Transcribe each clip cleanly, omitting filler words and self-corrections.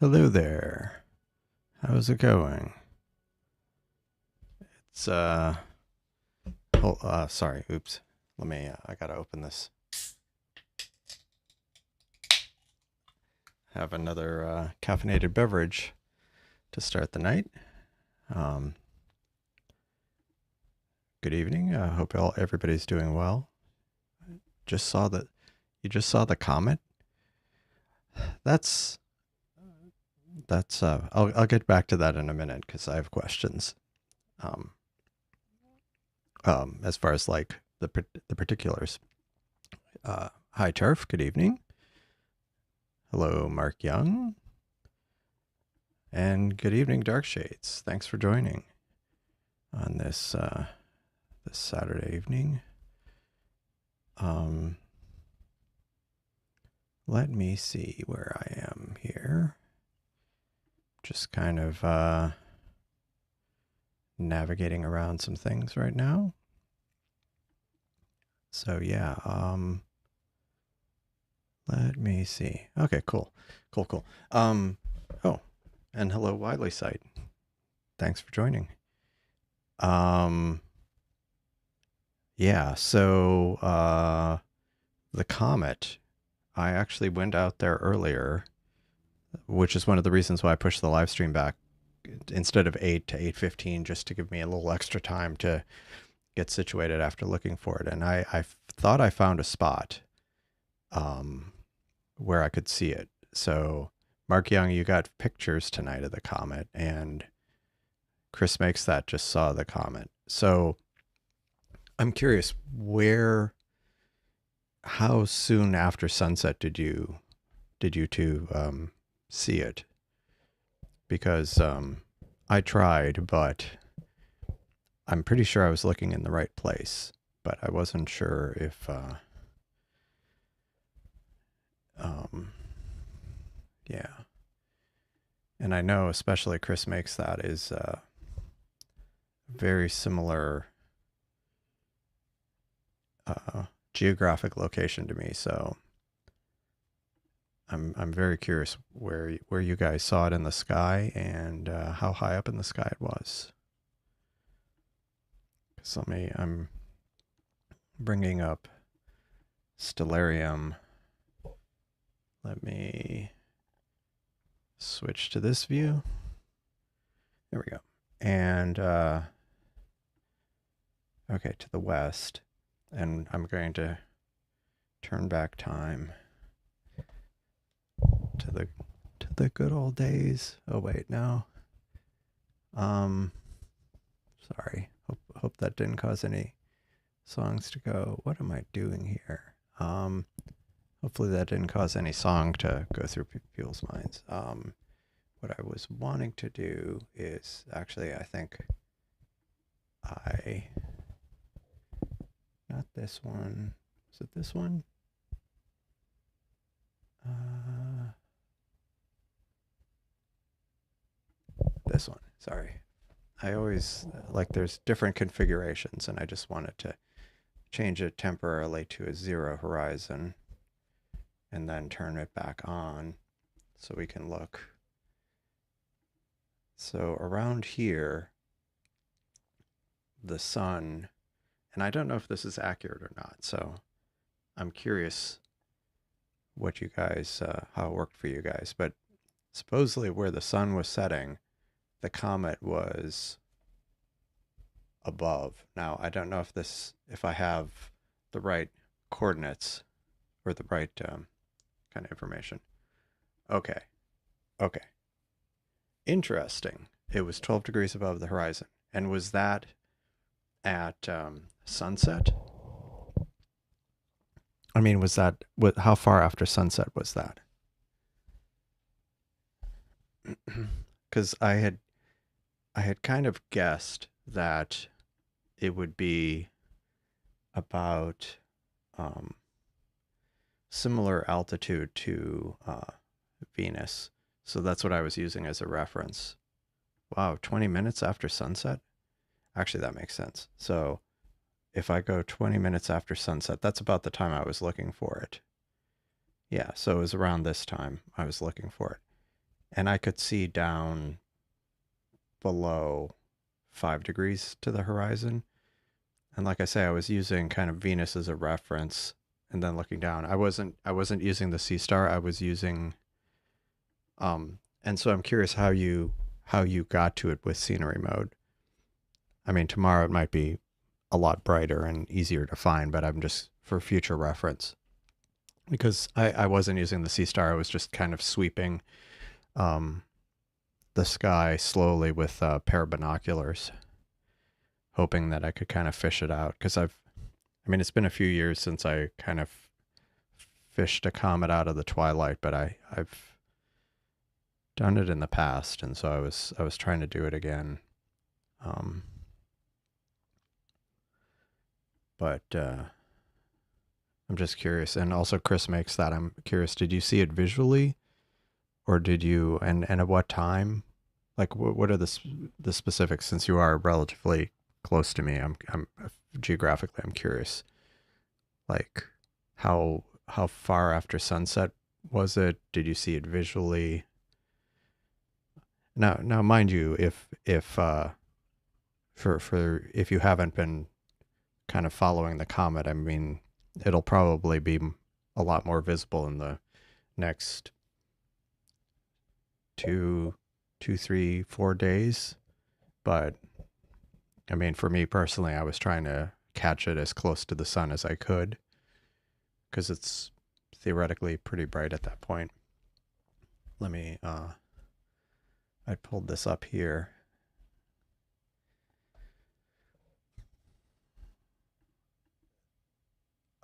Hello there. How's it going? It's sorry, oops. Let me I got to open this. Have another caffeinated beverage to start the night. Um Good evening. I hope everybody's doing well. Just saw that you just saw the comet. That's I'll get back to that in a minute cuz I have questions. Um as far as like the particulars. Hi Turf, good evening. Hello, Mark Young. And good evening, Dark Shades. Thanks for joining on this Saturday evening. Um, Let me see where I am here. Just kind of navigating around some things right now. So yeah, let me see. Okay, cool. Cool. Oh, and hello, Widely Sight. Thanks for joining. Um, yeah, so the comet, I actually went out there earlier, which is one of the reasons why I pushed the live stream back instead of 8 to 8:15, just to give me a little extra time to get situated after looking for it. And I thought I found a spot um, where I could see it. So, Mark Young, you got pictures tonight of the comet, and Chris Makes That just saw the comet. So, I'm curious, how soon after sunset did you two see it? Because I tried, but I'm pretty sure I was looking in the right place, but I wasn't sure if um, yeah. And I know especially Chris Makes That is very similar geographic location to me, so I'm very curious where you guys saw it in the sky and how high up in the sky it was. So I'm bringing up Stellarium. Let me switch to this view. There we go. And okay, to the west. And I'm going to turn back time to the good old days. Oh wait, no. Um Sorry. Hope that didn't cause any songs to go. What am I doing here? Hopefully that didn't cause any song to go through people's minds. What I was wanting to do is actually, I think I, not this one. Is it this one? This one. Sorry. I always like there's different configurations, and I just wanted to change it temporarily to a zero horizon and then turn it back on so we can look. So around here, the sun, and I don't know if this is accurate or not, so I'm curious what you guys, how it worked for you guys, but supposedly where the sun was setting, the comet was above. Now, I don't know if I have the right coordinates or the right kind of information. Okay. Okay. Interesting. It was 12 degrees above the horizon. And was that at sunset? I mean, how far after sunset was that? Because I had kind of guessed that it would be about um, similar altitude to Venus. So that's what I was using as a reference. Wow, 20 minutes after sunset? Actually, that makes sense. So if I go 20 minutes after sunset, that's about the time I was looking for it. Yeah, so it was around this time I was looking for it. and I could see down below 5 degrees to the horizon. And like I say, I was using kind of Venus as a reference, and then looking down. I wasn't using the Seestar. I was using and so I'm curious how you got to it with scenery mode. I mean, tomorrow it might be a lot brighter and easier to find, but I'm just for future reference because I wasn't using the Seestar. I was just kind of sweeping um, the sky slowly with a pair of binoculars, hoping that I could kind of fish it out. Because I mean, it's been a few years since I kind of fished a comet out of the twilight, but I've done it in the past, and so I was trying to do it again. Um, but I'm just curious, and also Chris makes that. I'm curious. Did you see it visually, or did you? And at what time? Like, what are the specifics? Since you are relatively close to me, I'm geographically. I'm curious. Like, how far after sunset was it? Did you see it visually? Now, mind you, if for if you haven't been kind of following the comet, I mean, it'll probably be a lot more visible in the next two, 3, 4 days. But I mean, for me personally, I was trying to catch it as close to the sun as I could because it's theoretically pretty bright at that point. Let me, I pulled this up here.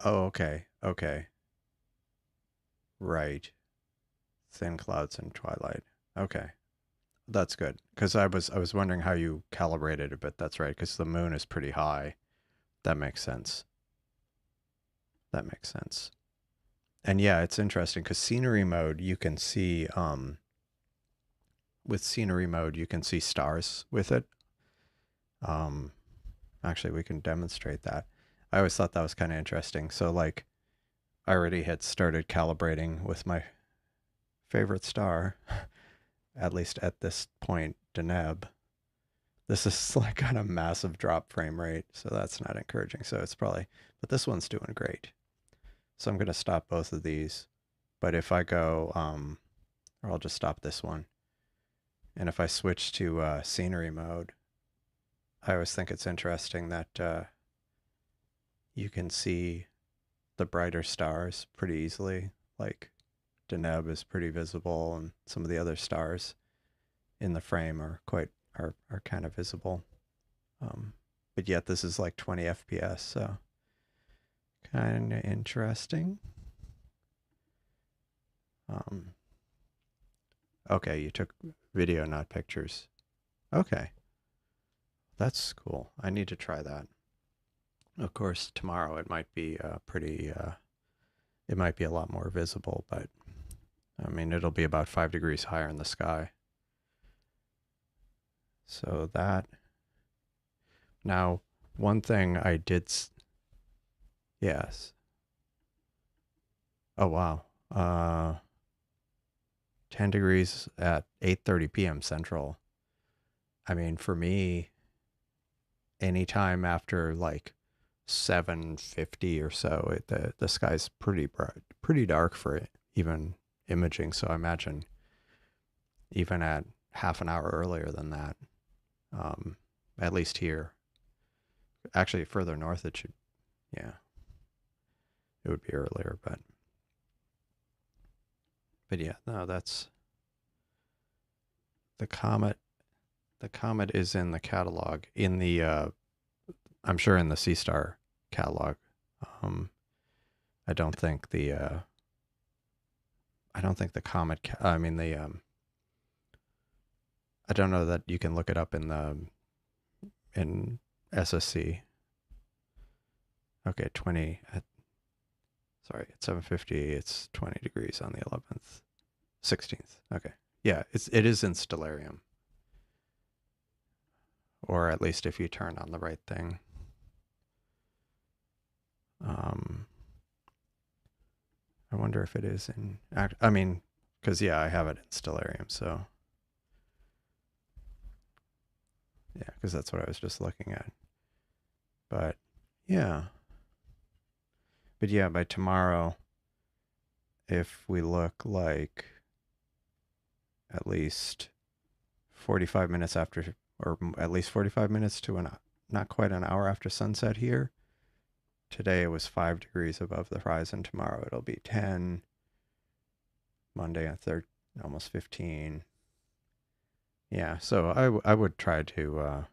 Oh, okay. Okay. Right. Thin clouds and twilight. Okay. That's good. Because I was wondering how you calibrated it, but that's right, because the moon is pretty high. That makes sense. That makes sense. And yeah, it's interesting because scenery mode you can see with scenery mode you can see stars with it. Um Actually we can demonstrate that. I always thought that was kind of interesting. So like I already had started calibrating with my favorite star, at least at this point, Deneb. This is like on a massive drop frame rate, so that's not encouraging. So it's probably, but this one's doing great. So I'm going to stop both of these. But if I go, or I'll just stop this one. And if I switch to scenery mode, I always think it's interesting that you can see the brighter stars pretty easily. Like Deneb is pretty visible, and some of the other stars in the frame are kind of visible. But yet this is like 20 FPS, so kind of interesting. Um, okay, you took video, not pictures. Okay, that's cool. I need to try that. Of course, tomorrow it might be it might be a lot more visible, but I mean, it'll be about 5 degrees higher in the sky. So that, now, one thing I did, yes. Oh, wow. 10 degrees at 8:30 p.m. Central. I mean, for me, anytime after like 7:50 or so, the sky's pretty bright, pretty dark for it, even imaging. So I imagine even at half an hour earlier than that, um, at least here. Actually, further north, it should, yeah, it would be earlier, but yeah, no, that's the comet. The comet is in the catalog in the I'm sure in the Seestar catalog. Um, I don't think the I don't think the comet. I mean the I don't know that you can look it up in the in SSC. Okay, 20 at, sorry, at 7:50 it's 20 degrees on the 11th, 16th. Okay. Yeah, it is in Stellarium. Or at least if you turn on the right thing. Um I wonder if it is in I mean, Because, yeah, I have it in Stellarium, so. Yeah, because that's what I was just looking at. But, yeah. But, yeah, by tomorrow, if we look like at least 45 minutes after, or at least 45 minutes to not quite an hour after sunset here. Today it was 5 degrees above the horizon. Tomorrow it'll be 10. Monday and third, almost 15. Yeah, so I would try to,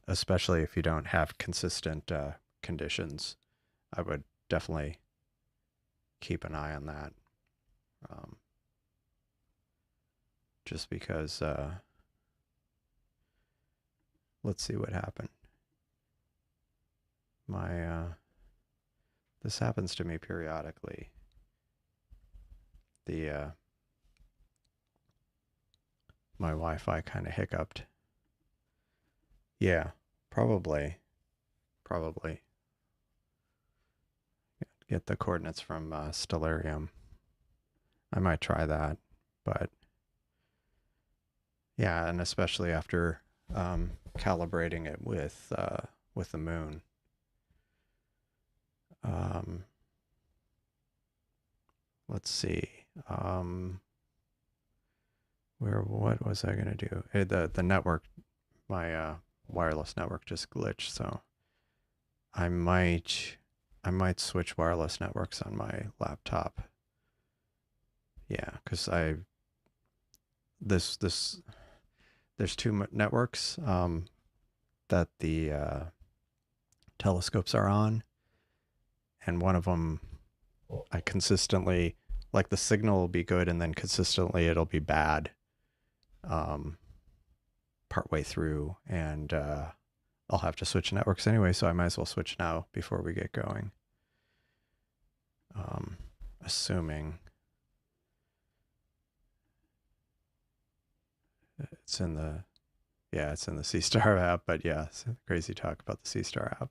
especially if you don't have consistent conditions, I would definitely keep an eye on that. Um, just because, let's see what happened. This happens to me periodically. My Wi-Fi kind of hiccuped. Yeah, probably. Get the coordinates from Stellarium. I might try that, but yeah, and especially after calibrating it with the moon. Let's see. What was I gonna do? The network, my wireless network just glitched, so I might switch wireless networks on my laptop. Yeah, because there's two networks that the telescopes are on, and one of them I consistently, like, the signal will be good and then consistently it'll be bad partway through, and I'll have to switch networks anyway, so I might as well switch now before we get going. Assuming it's in the Seestar app, but yeah, it's crazy talk about the Seestar app.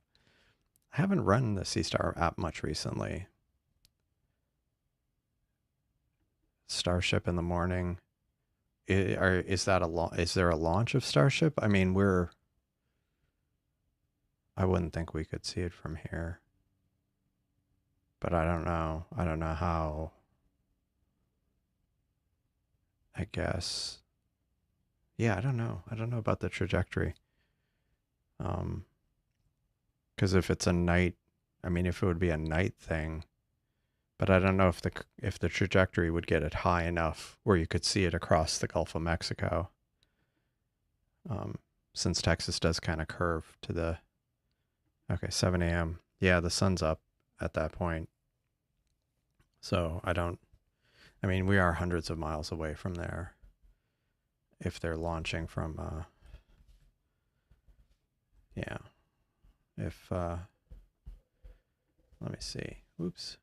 I haven't run the Seestar app much recently. Starship in the morning. Is there a launch of Starship? I mean, I wouldn't think we could see it from here. But I don't know. I don't know how. I guess. Yeah, I don't know. I don't know about the trajectory. Because if it's a night, I mean, if it would be a night thing, but I don't know if the trajectory would get it high enough where you could see it across the Gulf of Mexico. Since Texas does kind of curve to the. Okay, 7 a.m. Yeah, the sun's up at that point. So I mean, we are hundreds of miles away from there. If they're launching from, yeah. If, let me see. Oops.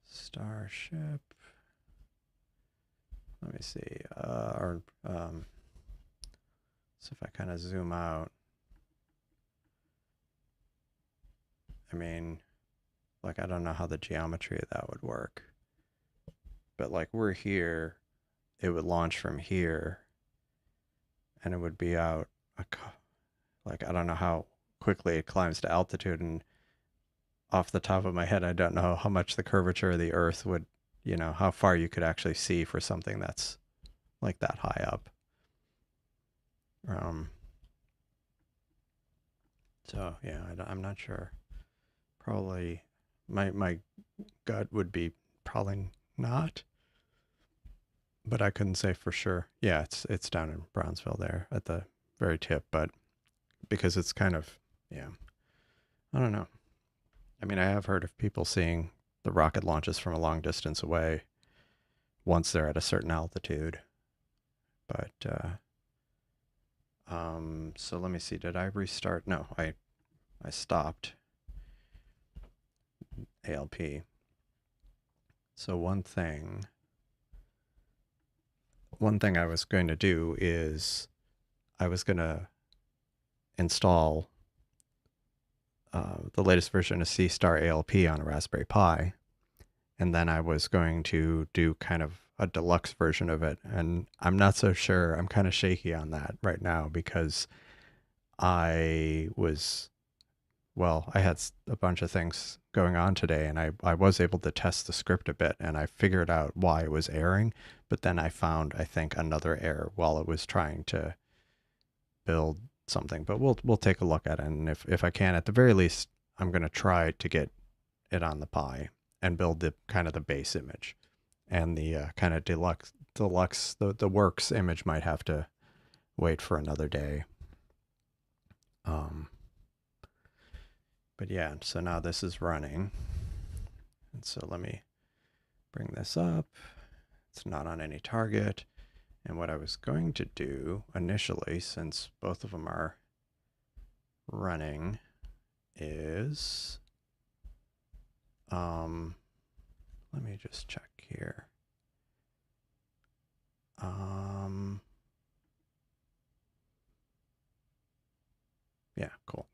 Starship. Let me see. So if I kind of zoom out, I mean, like, I don't know how the geometry of that would work. But like, we're here, it would launch from here, and it would be out, like, I don't know how quickly it climbs to altitude, and off the top of my head, I don't know how much the curvature of the Earth would, how far you could actually see for something that's like that high up. So yeah, I'm not sure. Probably, my gut would be probably not, but I couldn't say for sure. Yeah, it's down in Brownsville there at the very tip, but because it's kind of, yeah, I don't know. I mean, I have heard of people seeing the rocket launches from a long distance away once they're at a certain altitude. But so let me see. Did I restart? No, I stopped ALP. So one thing I was going to do is I was going to install the latest version of Seestar ALP on a Raspberry Pi, and then I was going to do kind of a deluxe version of it. And I'm not so sure. I'm kind of shaky on that right now because I was, well, I had a bunch of things going on today, and I was able to test the script a bit, and I figured out why it was erroring. But then I found, I think, another error while it was trying to build something. But we'll take a look at it, and if I can, at the very least, I'm going to try to get it on the Pi and build the kind of the base image, and the kind of deluxe the works image might have to wait for another day. But yeah, so now this is running, and so let me bring this up. It's not on any target. And what I was going to do initially, since both of them are running, is let me just check here. Yeah, cool.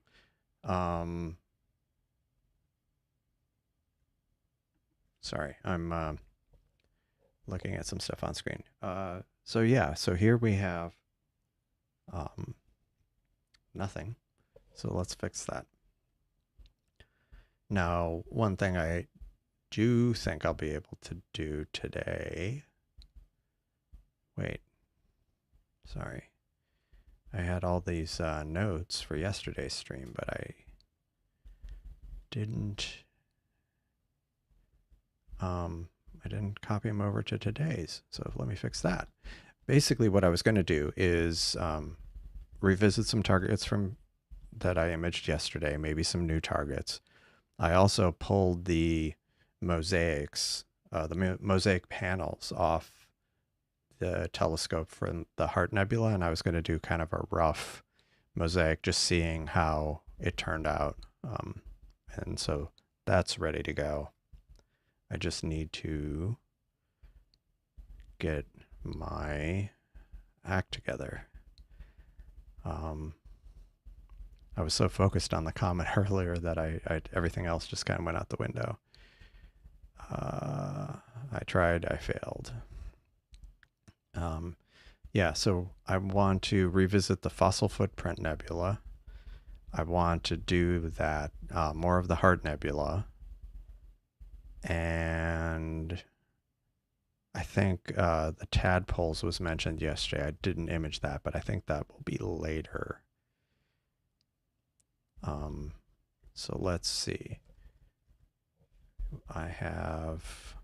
Sorry, I'm looking at some stuff on screen. So yeah, so here we have nothing. So let's fix that. Now, one thing I do think I'll be able to do today. Wait, sorry. I had all these notes for yesterday's stream, but I didn't copy them over to today's. So let me fix that. Basically, what I was going to do is revisit some targets from that I imaged yesterday, maybe some new targets. I also pulled the mosaics, the mosaic panels off the telescope from the Heart Nebula, and I was going to do kind of a rough mosaic, just seeing how it turned out. And so that's ready to go. I just need to get my act together. I was so focused on the comet earlier that I everything else just kind of went out the window. I tried, I failed. Yeah, so I want to revisit the Fossil Footprint Nebula. I want to do that, more of the Heart Nebula. And I think the tadpoles was mentioned yesterday. I didn't image that, but I think that will be later. So let's see. I have...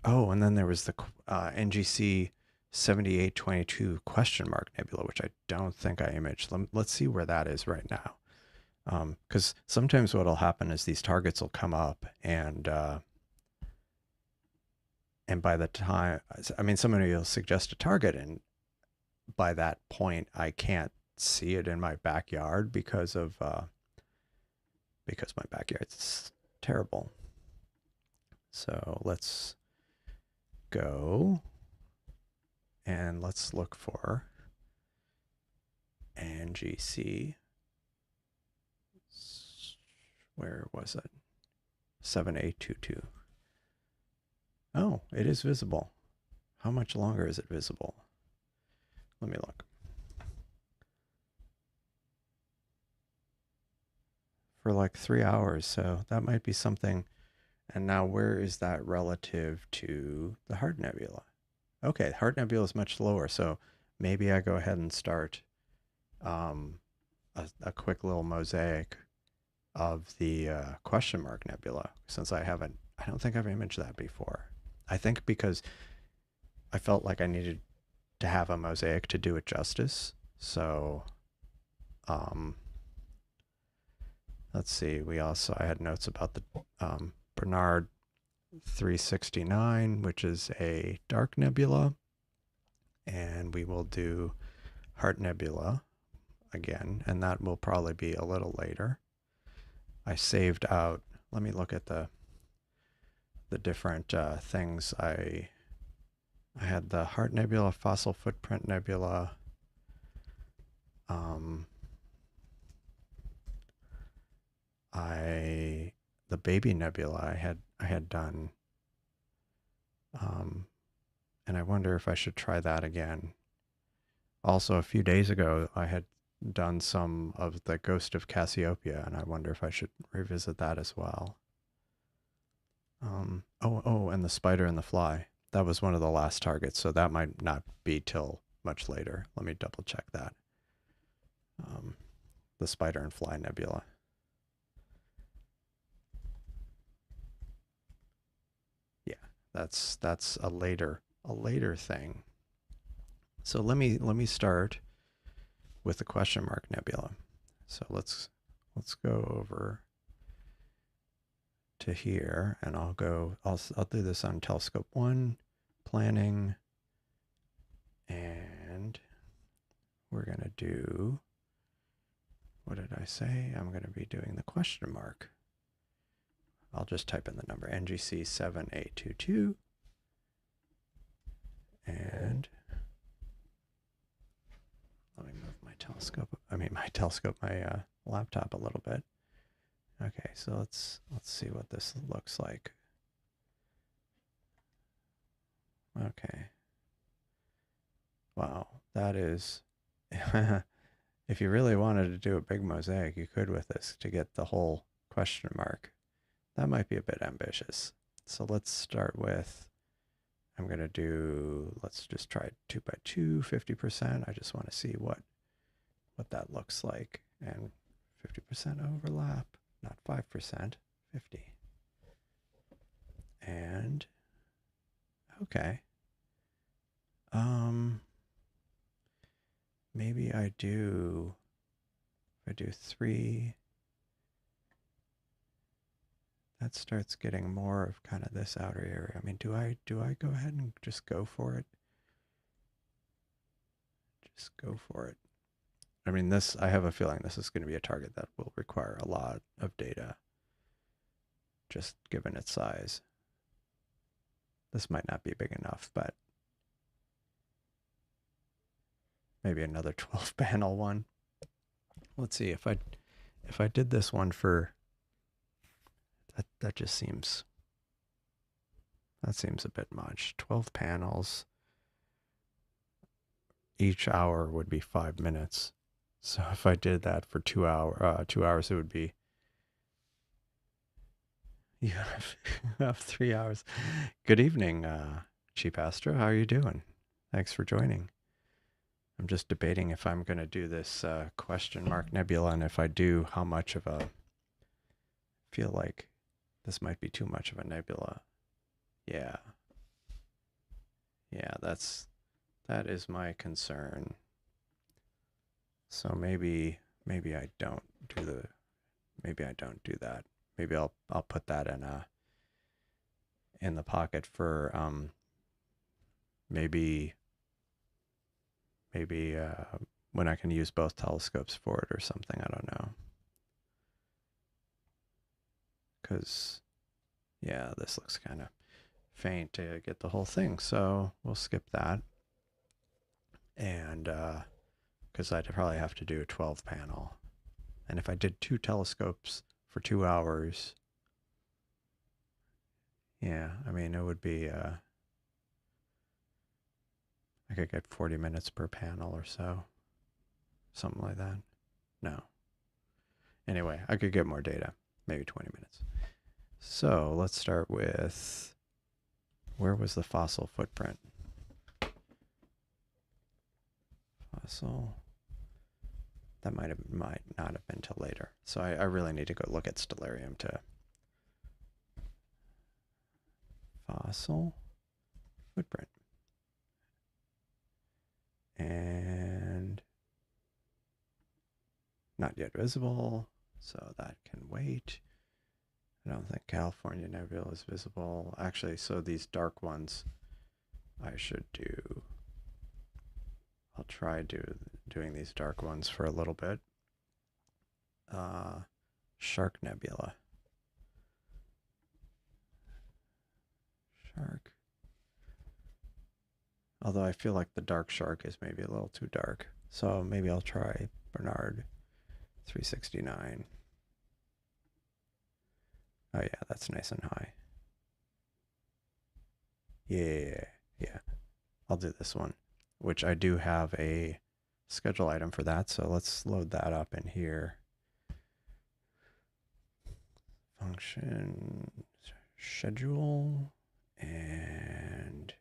Oh, and then there was the NGC 7822 question mark nebula, which I don't think I imaged. Let's see where that is right now. Because sometimes what will happen is these targets will come up, and by the time, I mean, somebody will suggest a target, and by that point, I can't see it in my backyard because my backyard's terrible. So let's go and let's look for NGC. Where was it? 7822. Oh, it is visible. How much longer is it visible? Let me look. For like 3 hours, so that might be something. And now where is that relative to the Heart Nebula? Okay, Heart Nebula is much lower, so maybe I go ahead and start a quick little mosaic of the question mark nebula, since I don't think I've imaged that before. I think because I felt like I needed to have a mosaic to do it justice. So let's see, I had notes about the Bernard 369, which is a dark nebula, and we will do Heart Nebula again, and that will probably be a little later. I saved out, let me look at the different things. I had the Heart Nebula, Fossil Footprint Nebula, the baby nebula I had done, and I wonder if I should try that again. Also, a few days ago, I had done some of the Ghost of Cassiopeia, and I wonder if I should revisit that as well. And the spider and the fly. That was one of the last targets, so that might not be till much later. Let me double check that. The spider and fly nebula. Yeah, that's a later thing. So let me start with the question mark nebula. So let's go over to here, and I'll do this on telescope 1, planning, and we're gonna do, what did I say? I'm gonna be doing the question mark. I'll just type in the number NGC 7822, and let me move my laptop a little bit. Okay, so let's see what this looks like. Okay. Wow, that is if you really wanted to do a big mosaic, you could with this to get the whole question mark. That might be a bit ambitious. So let's start with, I'm going to do, let's just try 2 by 2, 50%. I just want to see what that looks like. And 50% overlap, not 5%, 50. And, okay. Maybe I do, if I do 3, that starts getting more of kind of this outer area. I mean, do I go ahead and just go for it? Just go for it. I mean, I have a feeling this is going to be a target that will require a lot of data, just given its size. This might not be big enough, but maybe another 12 panel one. Let's see if I did this one for, that just seems, that seems a bit much. 12 panels. Each hour would be 5 minutes. So if I did that for 2 hours, it would be, you have 3 hours. Good evening, Cheap Astro. How are you doing? Thanks for joining. I'm just debating if I'm going to do this question mark nebula, and if I do, how much of a, feel like this might be too much of a nebula. Yeah. Yeah, that is my concern. So maybe I don't do that. Maybe I'll put that in the pocket for maybe when I can use both telescopes for it or something. I don't know. Because yeah, this looks kind of faint to get the whole thing, so we'll skip that. And because I'd probably have to do a 12 panel, and if I did 2 telescopes for 2 hours, yeah, I mean, it would be I could get 40 minutes per panel or so, something like that. No, anyway, I could get more data, maybe 20 minutes. So let's start with, where was the fossil footprint? Fossil. That might not have been till later. So I really need to go look at Stellarium to fossil footprint. And not yet visible, so that can wait. I don't think California Nebula is visible. Actually, so these dark ones I should do. I'll try doing these dark ones for a little bit. Shark Nebula. Shark. Although I feel like the dark shark is maybe a little too dark. So maybe I'll try Bernard 369. Oh yeah, that's nice and high. Yeah, yeah. I'll do this one, which I do have a schedule item for that. So let's load that up in here. Function schedule and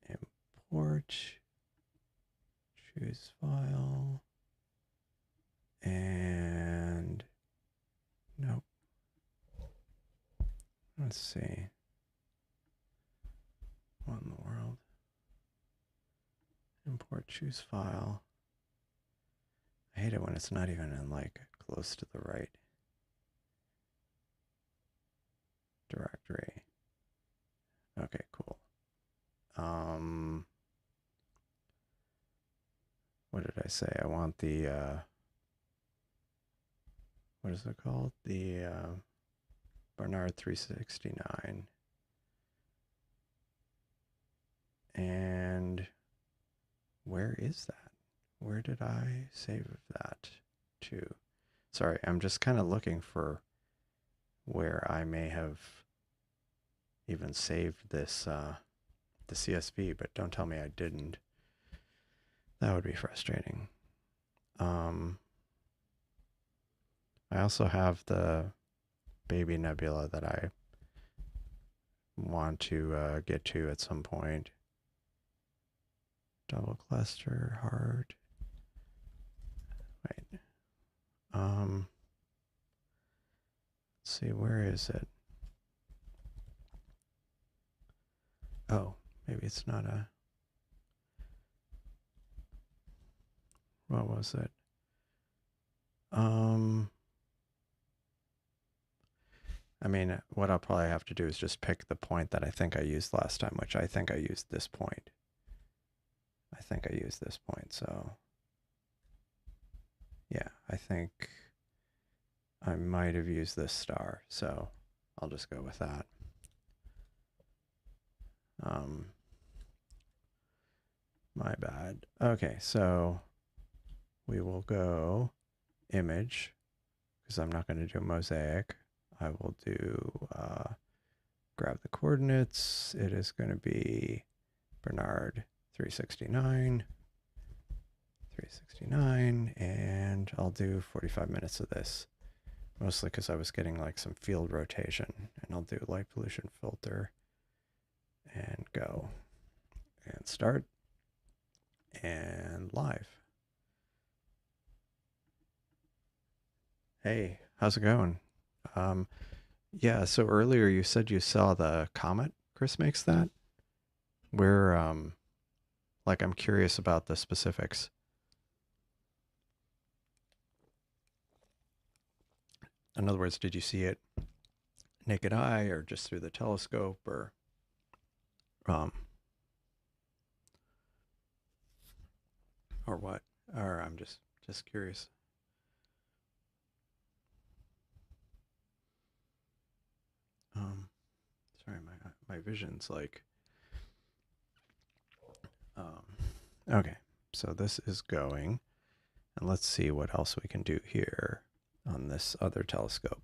import, choose file, and nope. Let's see. What in the world? Import, choose file. I hate it when it's not even in like close to the right directory. Okay, cool. What did I say? I want the what is it called? The Barnard 369. And where is that? Where did I save that to? Sorry, I'm just kind of looking for where I may have even saved this the CSV, but don't tell me I didn't. That would be frustrating. I also have the baby nebula that I want to get to at some point. Double cluster, hard. Wait. Let's see, where is it? Oh, maybe it's not a... What was it? I mean, what I'll probably have to do is just pick the point that I think I used last time, which I think I used this point. I think I used this point, so... Yeah, I think I might have used this star, so I'll just go with that. My bad. Okay, so we will go image, because I'm not going to do mosaic. I will do grab the coordinates. It is going to be Barnard 369, and I'll do 45 minutes of this, mostly because I was getting like some field rotation, and I'll do light pollution filter and go and start and live. Hey, how's it going? Yeah, so earlier you said you saw the comet. Chris makes that? Where, like, I'm curious about the specifics. In other words, did you see it naked eye or just through the telescope um, or what? Or I'm just curious. Sorry, my vision's like, okay, so this is going, and let's see what else we can do here on this other telescope.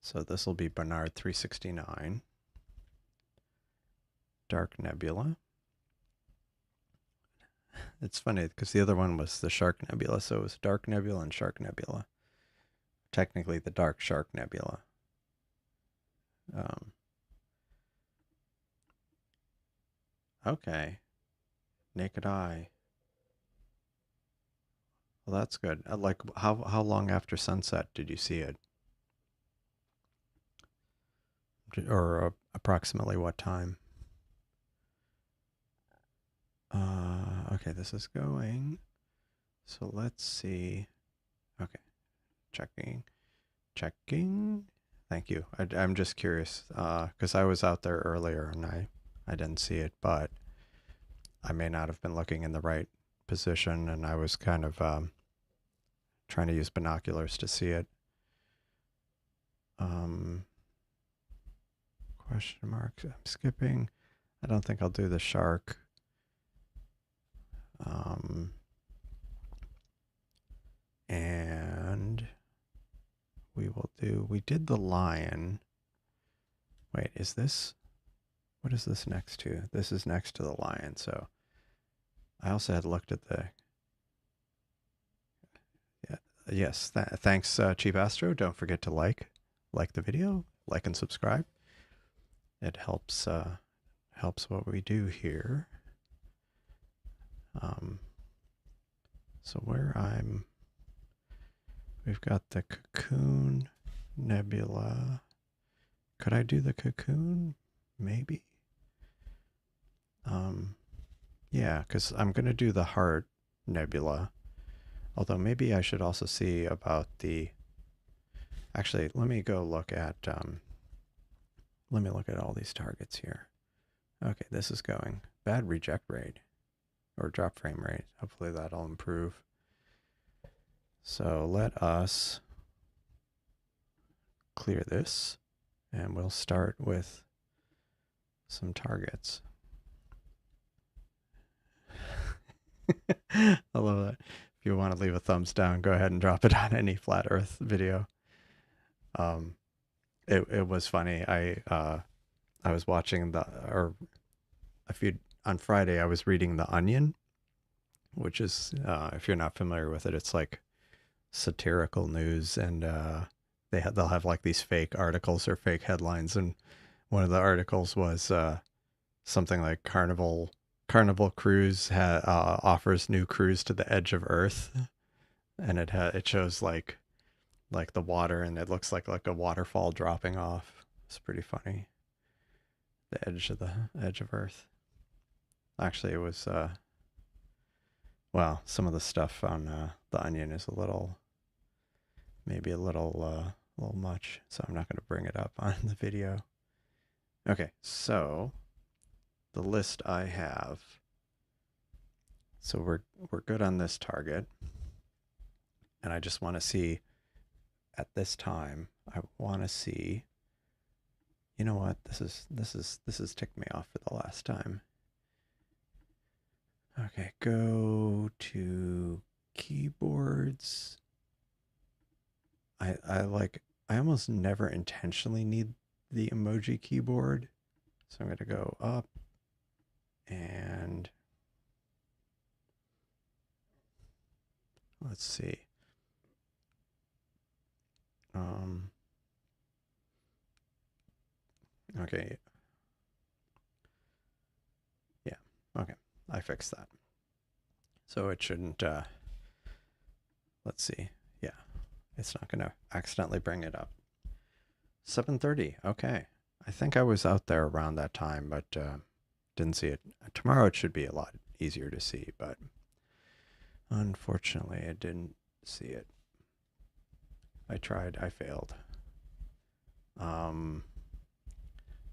So this will be Barnard 369, dark nebula. It's funny because the other one was the Shark Nebula, so it was Dark Nebula and Shark Nebula. Technically, the Dark Shark Nebula. Okay, naked eye. Well, that's good. Like, how long after sunset did you see it, or approximately what time? Okay, this is going. So let's see. Okay, checking. Thank you. I'm just curious because I was out there earlier and I didn't see it, but I may not have been looking in the right position, and I was kind of trying to use binoculars to see it. Question mark. I'm skipping. I don't think I'll do the shark. And do. We did the lion. Wait, is this? What is this next to? This is next to the lion. So I also had looked at the. Yeah, yes. Thanks, Cheap Astro. Don't forget to like the video, like and subscribe. It helps helps what we do here. So we've got the Cocoon Nebula. Could I do the Cocoon? Maybe. Yeah, because I'm going to do the Heart Nebula. Although maybe I should also see about the... Actually, let me go look at... let me look at all these targets here. Okay, this is going. Bad reject rate. Or drop frame rate. Hopefully that'll improve. So let us clear this. And we'll start with some targets. I love that. If you want to leave a thumbs down, go ahead and drop it on any flat Earth video. It was funny. I was watching on Friday I was reading The Onion, which is if you're not familiar with it, it's like satirical news, and they'll have like these fake articles or fake headlines, and one of the articles was something like Carnival Cruise offers new cruise to the edge of Earth, and it shows like the water, and it looks like a waterfall dropping off. It's pretty funny. The edge of Earth. Actually, it was well, some of the stuff on The Onion is maybe a little much, so I'm not going to bring it up on the video. Okay, so the list I have. So we're good on this target, and I just want to see at this time. I want to see. You know what? This is ticked me off for the last time. Okay, go to keyboards. I almost never intentionally need the emoji keyboard. So I'm going to go up and let's see. Okay. Yeah. Okay. I fixed that. So it shouldn't, let's see. Yeah. It's not going to accidentally bring it up. 7:30. Okay. I think I was out there around that time, but didn't see it. Tomorrow it should be a lot easier to see, but unfortunately I didn't see it. I tried. I failed.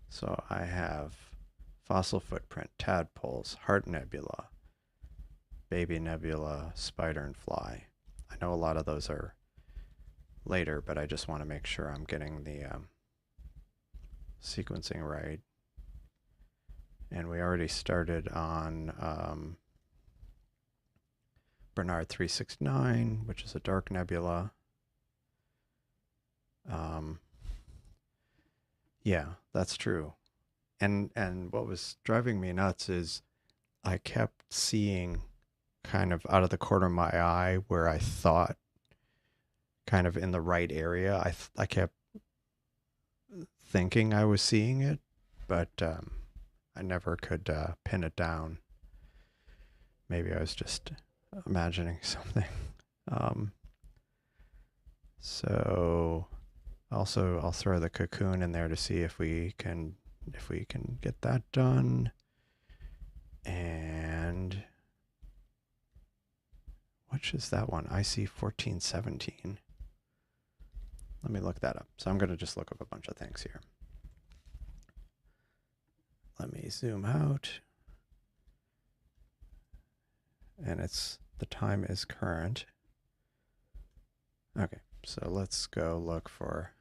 So I have fossil footprint, tadpoles, heart nebula, baby nebula, spider and fly. I know a lot of those are later, but I just want to make sure I'm getting the sequencing right. And we already started on Bernard 369, which is a dark nebula. Yeah, that's true. And what was driving me nuts is I kept seeing kind of out of the corner of my eye where I thought kind of in the right area. I kept thinking I was seeing it, but I never could pin it down. Maybe I was just imagining something. So also I'll throw the cocoon in there to see if we can get that done. And which is that one? IC 1417. Let me look that up. So I'm going to just look up a bunch of things here. Let me zoom out. And the time is current. Okay, so let's go look for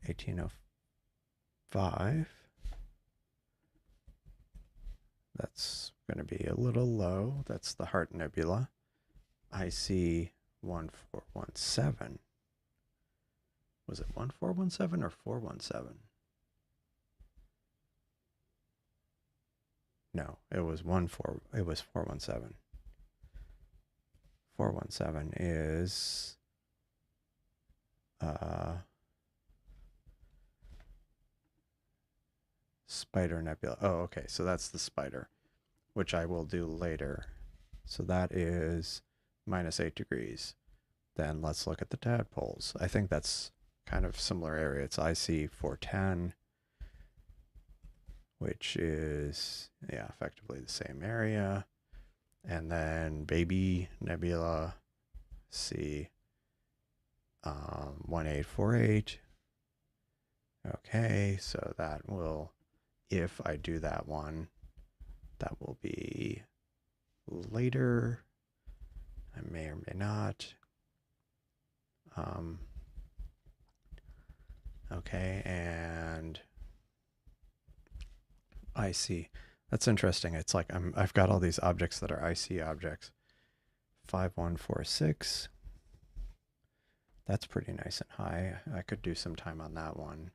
1805. That's going to be a little low. That's the Heart Nebula. IC 1417. Was it 1417 or 417? No, it was 417. 417 is Spider Nebula. Oh, okay. So that's the Spider, which I will do later. So that is -8 degrees. Then let's look at the tadpoles. I think that's kind of similar area. It's IC 410, which is, yeah, effectively the same area. And then baby nebula C 1848. Okay, so that will, if I do that one, that will be later. I may or may not. Okay, and I see. That's interesting. It's like I've got all these objects that are IC objects. 5146. That's pretty nice and high. I could do some time on that one,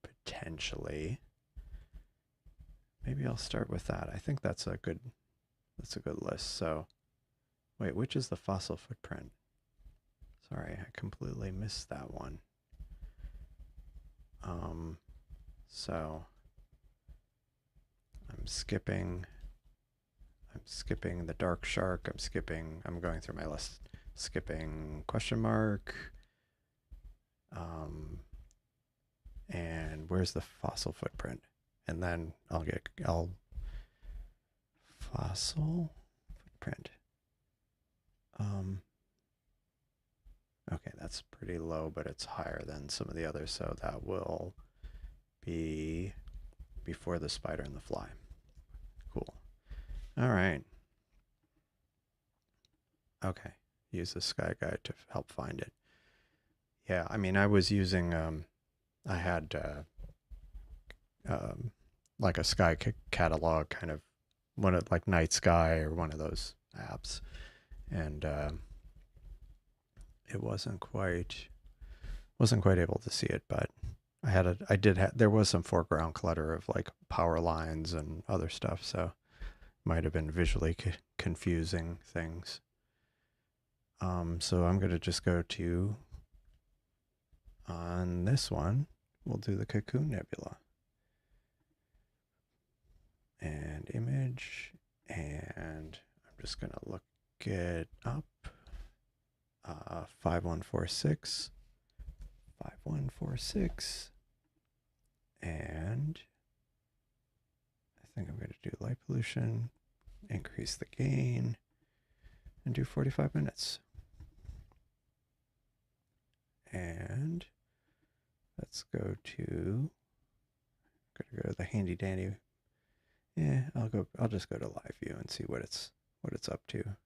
potentially. Maybe I'll start with that. I think that's a good list. So, wait, which is the fossil footprint? Sorry, I completely missed that one. So I'm skipping the dark shark. I'm going through my list. Skipping question mark. And where's the fossil footprint? And then I'll fossil footprint. Okay, that's pretty low, but it's higher than some of the others, so that will be before the spider and the fly. Cool. All right. Okay. Use the sky guide to help find it. Yeah, I mean, I was using, I had like a sky catalog, kind of one of like Night Sky or one of those apps, and it wasn't quite able to see it, but there was some foreground clutter of like power lines and other stuff, so might have been visually confusing things. So I'm going to just go to, on this one, we'll do the Cocoon Nebula. And image, and I'm just going to look it up. 5146. 5146. And I think I'm going to do light pollution, increase the gain, and do 45 minutes. And let's go to the handy dandy. Yeah, I'll just go to live view and see what it's up to.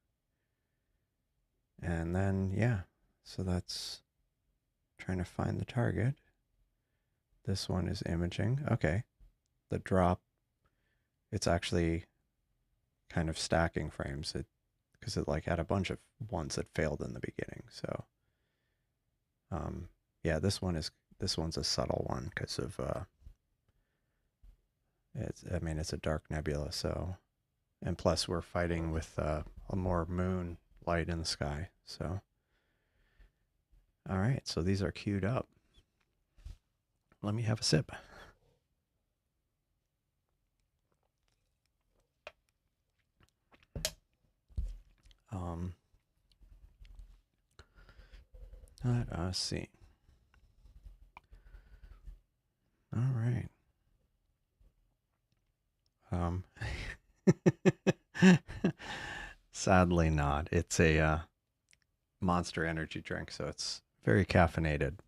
And then, yeah, so that's trying to find the target. This one is imaging. Okay. The drop, it's actually kind of stacking frames because it like had a bunch of ones that failed in the beginning. So, yeah, this one's a subtle one because of, it's a dark nebula. So, and plus we're fighting with, a more moon light in the sky. So, all right, so these are queued up. Let me have a sip. Let us see. All right. Sadly not. It's a Monster energy drink, so it's very caffeinated.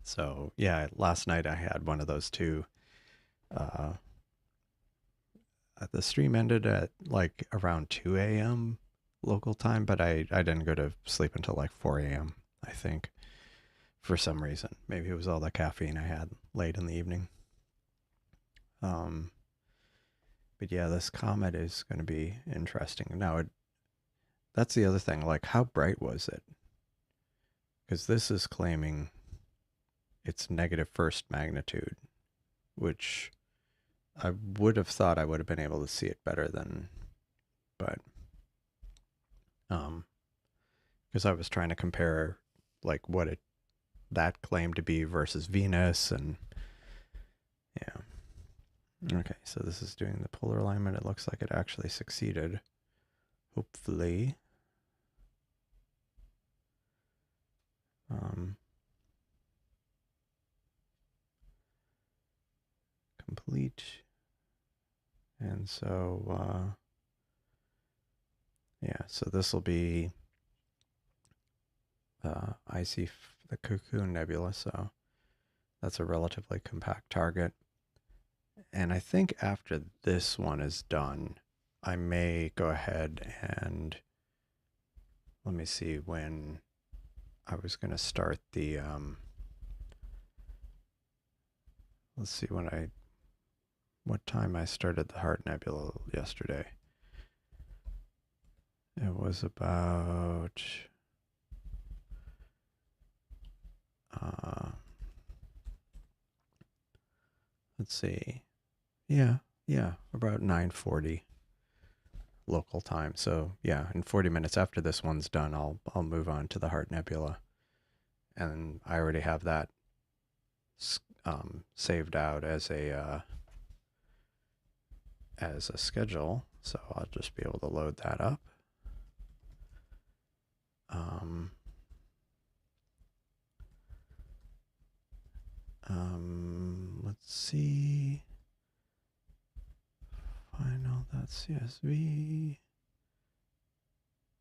So yeah, last night I had one of those too. The stream ended at like around 2 a.m. local time, but I didn't go to sleep until like 4 a.m. I think, for some reason. Maybe it was all the caffeine I had late in the evening. But yeah, this comet is going to be interesting. Now, that's the other thing. Like, how bright was it? Because this is claiming it's negative first magnitude, which I would have thought I would have been able to see it better than, but because I was trying to compare like what it that claimed to be versus Venus, and yeah. Okay, so this is doing the polar alignment. It looks like it actually succeeded. Hopefully. Complete. And so, yeah, so this will be I see the Cocoon Nebula, so that's a relatively compact target. And I think after this one is done, I may go ahead and let me see when I was going to start the, let's see what time I started the Heart Nebula yesterday. It was about, let's see. Yeah, about 9:40 local time. So yeah, in 40 minutes after this one's done, I'll move on to the Heart Nebula, and I already have that saved out as a schedule. So I'll just be able to load that up. Let's see. Final .csv.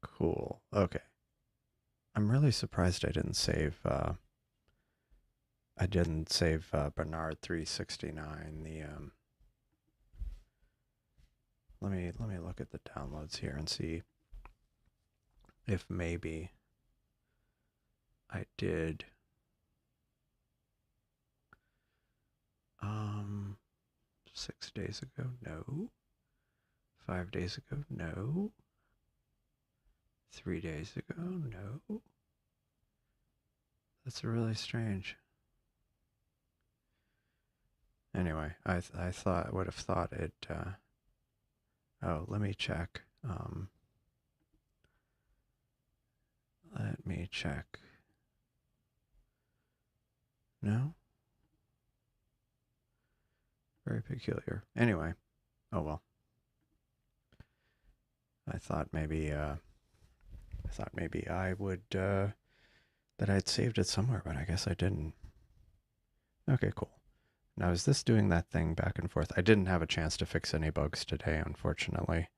Cool. Okay. I'm really surprised I didn't save. Bernard 369. Let me look at the downloads here and see if maybe I did. 6 days ago, no. 5 days ago, no. 3 days ago, no. That's really strange. Anyway, I would have thought it. Oh, let me check. Let me check. No. Very peculiar. Anyway, oh well. I thought maybe I would that I'd saved it somewhere, but I guess I didn't. Okay, cool. Now is this doing that thing back and forth? I didn't have a chance to fix any bugs today, unfortunately.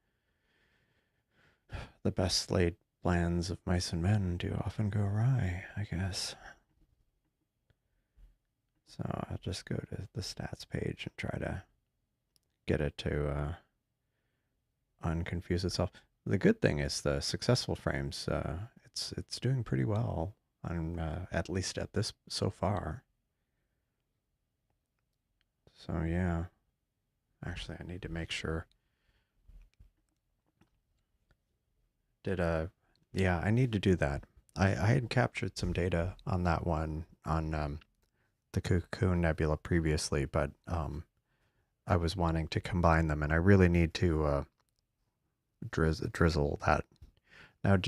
The best laid plans of mice and men do often go awry, I guess. So I'll just go to the stats page and try to get it to unconfuse itself. The good thing is the successful frames. It's doing pretty well on at least at this so far. So yeah, actually I need to make sure. Yeah, I need to do that. I had captured some data on that one on the Cocoon Nebula previously, but I was wanting to combine them, and I really need to drizzle that. Now,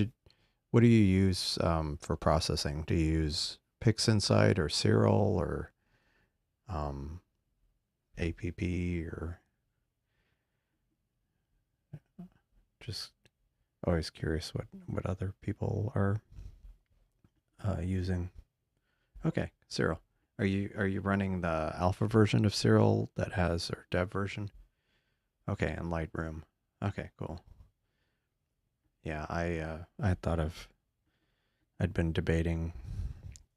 what do you use for processing? Do you use PixInsight or Serial or APP or just always curious what other people are using? Okay, Serial. Are you running the alpha version of Serial that has or dev version? Okay, and Lightroom. Okay, cool. Yeah, I thought I'd been debating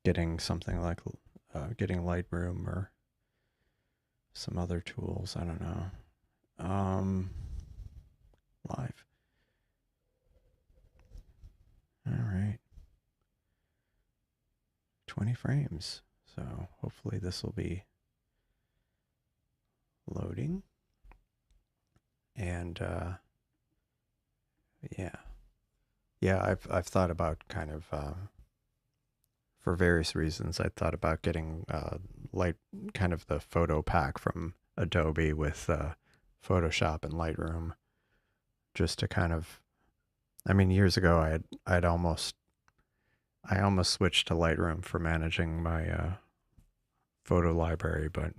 getting something like getting Lightroom or some other tools. I don't know. Live. All right. 20 frames. So hopefully this will be loading. And yeah. Yeah, I've thought about kind of for various reasons. I thought about getting light kind of the photo pack from Adobe with Photoshop and Lightroom, just to kind of. I mean, years ago I almost switched to Lightroom for managing my photo library, but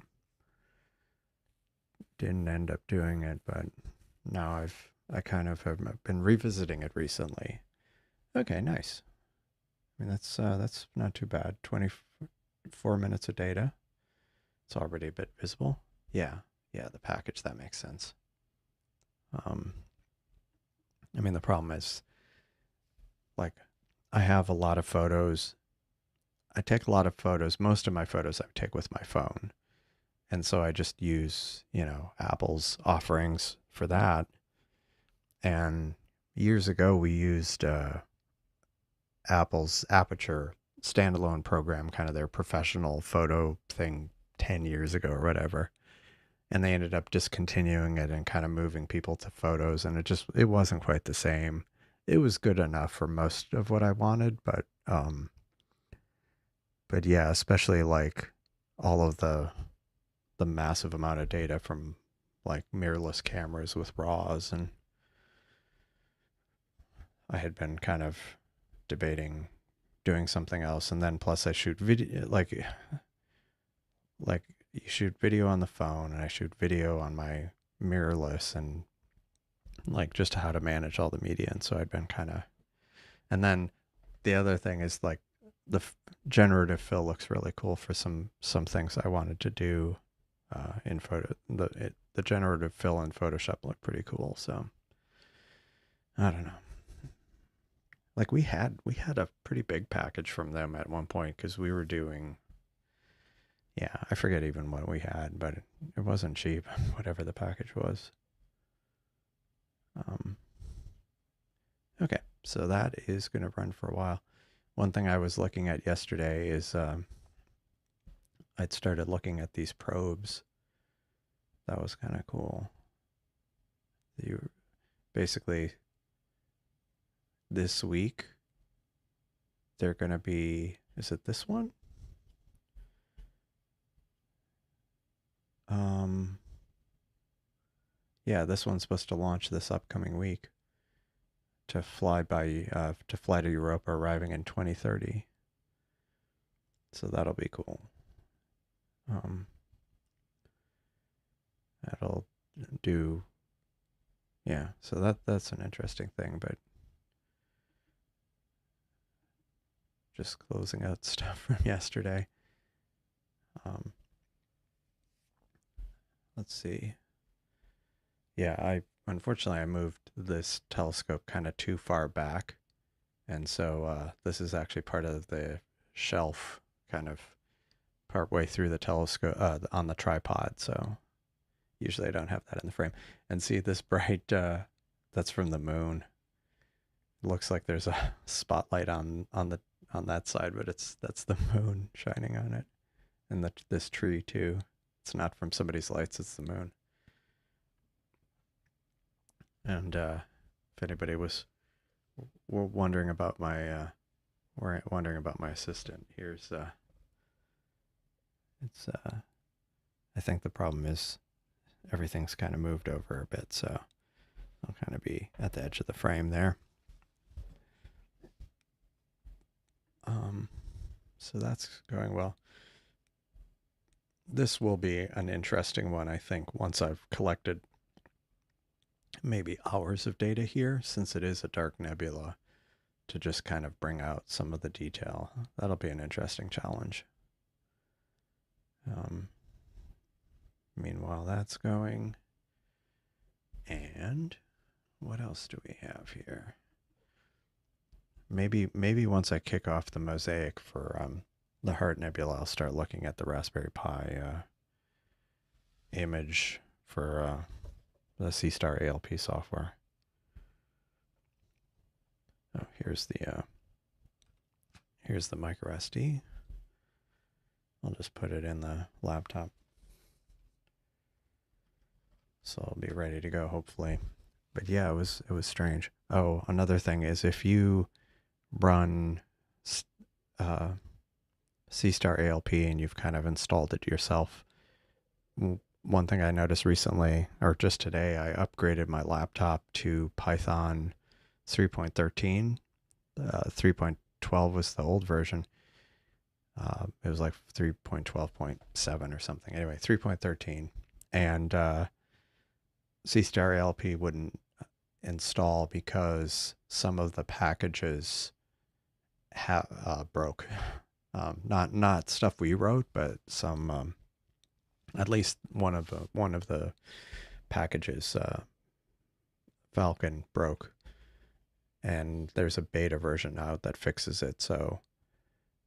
didn't end up doing it. But now I kind of have been revisiting it recently. Okay, nice. I mean, that's not too bad. 24 minutes of data. It's already a bit visible. Yeah, yeah, the package, that makes sense. Um, I mean, the problem is, like, I have a lot of photos. I take a lot of photos. Most of my photos I take with my phone. And so I just use, Apple's offerings for that. And years ago, we used Apple's Aperture standalone program, kind of their professional photo thing 10 years ago or whatever. And they ended up discontinuing it and kind of moving people to photos. And it wasn't quite the same. It was good enough for most of what I wanted, but yeah, especially like all of the massive amount of data from like mirrorless cameras with RAWs, and I had been kind of debating doing something else. And then plus I shoot video, like you shoot video on the phone and I shoot video on my mirrorless, and like just how to manage all the media. And so I'd been kind of, and then the other thing is like the generative fill looks really cool for some things I wanted to do in photo. The generative fill in Photoshop looked pretty cool. So I don't know. Like we had a pretty big package from them at one point because we were doing, yeah, I forget even what we had, but it wasn't cheap, whatever the package was. Um, okay, so that is going to run for a while. One thing I was looking at yesterday is I'd started looking at these probes. That was kind of cool. You basically this week they're going to be, is it this one? Um, yeah, this one's supposed to launch this upcoming week to fly to Europa, arriving in 2030. So that'll be cool. Um, that'll do, yeah. So that's an interesting thing, but just closing out stuff from yesterday. Um, let's see. Yeah, I unfortunately I moved this telescope kind of too far back, and so this is actually part of the shelf, kind of part way through the telescope on the tripod. So usually I don't have that in the frame. And see this bright that's from the moon. It looks like there's a spotlight on that side, but that's the moon shining on it, and this tree too. It's not from somebody's lights; it's the moon. And if anybody was wondering about my assistant, here's it's I think the problem is everything's kind of moved over a bit, so I'll kind of be at the edge of the frame there. So that's going well. This will be an interesting one, I think, once I've collected maybe hours of data here, since it is a dark nebula, to just kind of bring out some of the detail. That'll be an interesting challenge. Meanwhile, that's going. And what else do we have here? Maybe once I kick off the mosaic for the Heart Nebula, I'll start looking at the Raspberry Pi image for the Seestar Alp software. Oh, here's the micro SD. I'll just put it in the laptop, so I'll be ready to go hopefully. But yeah, it was strange. Oh, another thing is if you run uh, Seestar Alp and you've kind of installed it yourself, one thing I noticed recently, or just today, I upgraded my laptop to Python 3.13. 3.12 was the old version. It was like 3.12.7 or something. Anyway, 3.13. And Seestar Alp wouldn't install because some of the packages broke. Not stuff we wrote, but some at least one of the packages Falcon broke, and there's a beta version out that fixes it. So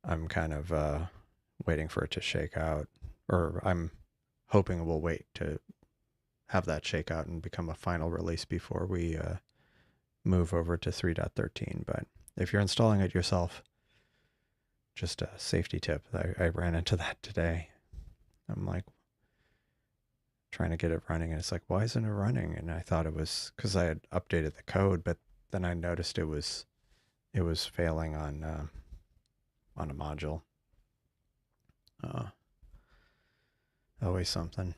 I'm kind of waiting for it to shake out, or I'm hoping we'll wait to have that shake out and become a final release before we move over to 3.13. But if you're installing it yourself, just a safety tip. I ran into that today. I'm like trying to get it running, and it's like, why isn't it running? And I thought it was because I had updated the code, but then I noticed it was failing on a module. Always something.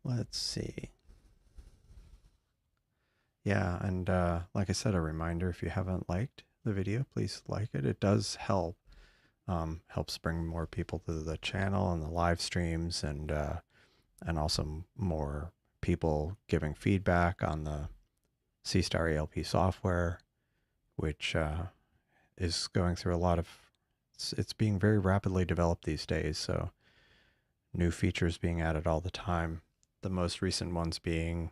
Let's see. Yeah, and like I said, a reminder, if you haven't liked the video, please like it. It does help. Helps bring more people to the channel and the live streams, and also more people giving feedback on the Seestar Alp software, which is going through a lot of, it's being very rapidly developed these days, so new features being added all the time. The most recent ones being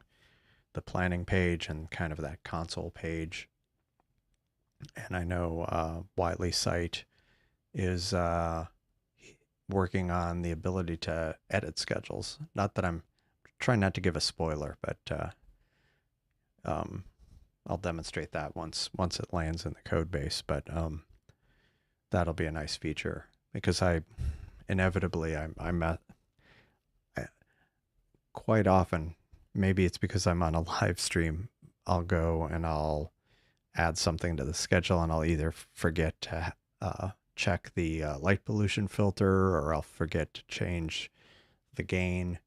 the planning page and kind of that console page. And I know Wiley Site is working on the ability to edit schedules. Not that I'm trying not to give a spoiler, but I'll demonstrate that once it lands in the code base. But that'll be a nice feature because I'm quite often, maybe it's because I'm on a live stream, I'll go and I'll add something to the schedule, and I'll either forget to check the light pollution filter, or I'll forget to change the gain.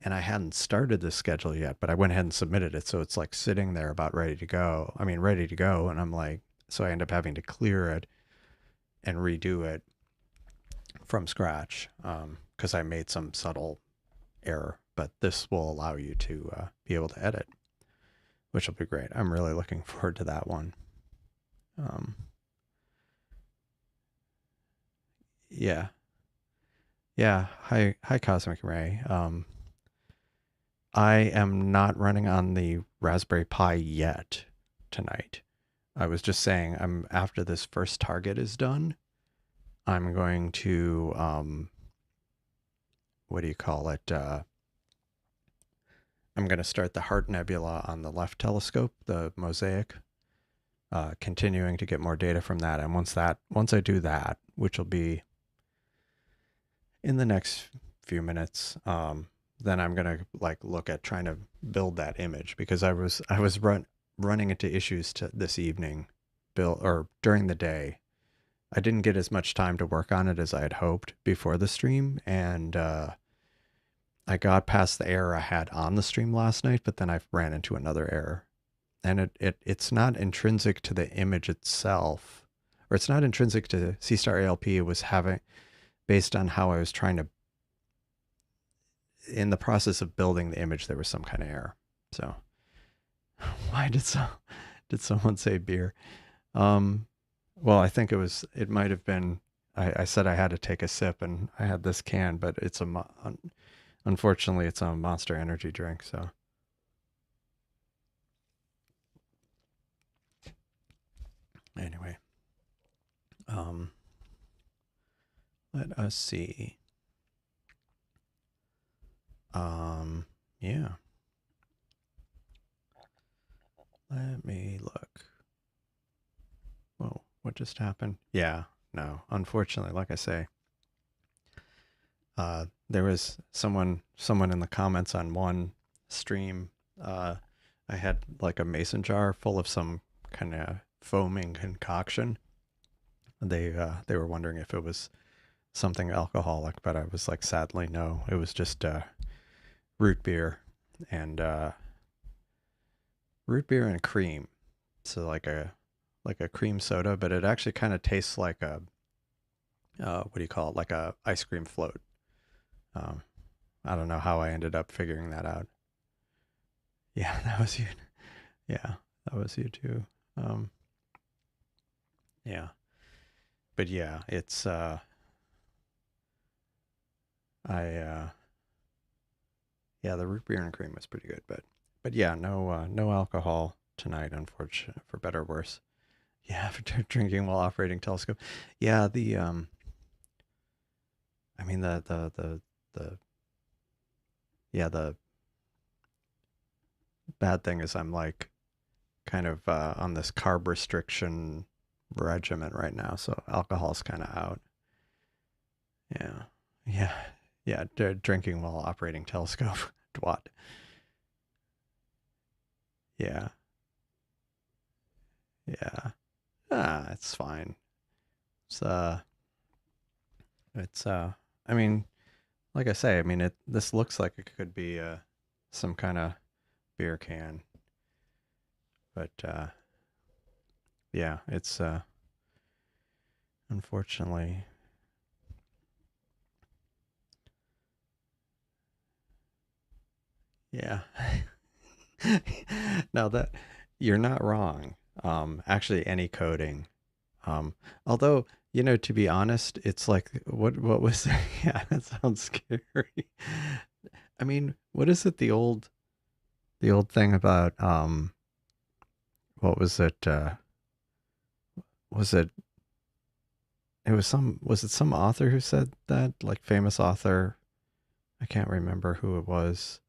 And I hadn't started the schedule yet, but I went ahead and submitted it. So it's like sitting there about ready to go. And I'm like, so I end up having to clear it and redo it from scratch because I made some subtle error. But this will allow you to be able to edit, which will be great. I'm really looking forward to that one. Yeah. Yeah. Hi, Cosmic Ray. I am not running on the Raspberry Pi yet tonight. I was just saying, after this first target is done, I'm going to what do you call it? I'm going to start the Heart Nebula on the left telescope, the Mosaic, continuing to get more data from that. And once I do that, which will be in the next few minutes, then I'm going to look at trying to build that image, because I was running into issues this evening, or during the day. I didn't get as much time to work on it as I had hoped before the stream, and I got past the error I had on the stream last night, but then I ran into another error. And it's not intrinsic to the image itself, or it's not intrinsic to Seestar Alp. It was based on how I was trying to, in the process of building the image, there was some kind of error. So why did someone say beer? Well, I think it might have been, I said I had to take a sip, and I had this can, but unfortunately it's a Monster Energy drink. So anyway, let us see. Yeah. Let me look. Whoa, what just happened? Yeah, no, unfortunately, like I say, there was someone in the comments on one stream I had like a mason jar full of some kind of foaming concoction. They were wondering if it was something alcoholic, but I was like, sadly, no. It was just root beer and cream. So like a cream soda, but it actually kind of tastes like a what do you call it? Like a ice cream float. Um, I don't know how I ended up figuring that out. Yeah, that was you. Yeah, that was you too. Um, yeah, but yeah, it's I yeah, the root beer and cream was pretty good, but yeah, no alcohol tonight, unfortunately, for better or worse. Yeah, for drinking while operating telescope. Yeah, I mean the yeah, the bad thing is I'm like kind of on this carb restriction regimen right now, so alcohol's kind of out. Yeah, yeah, yeah. Drinking while operating telescope. What? Yeah, yeah. It's fine. It's it's I mean, like I say, I mean it. This looks like it could be some kind of beer can, but yeah, it's unfortunately. Yeah. Now that you're not wrong. Actually, any coding. Um, although, to be honest, it's like what was yeah, that sounds scary. I mean, what is it? The old thing about what was it? Was it? It was some. Was it some author who said that? Like famous author. I can't remember who it was.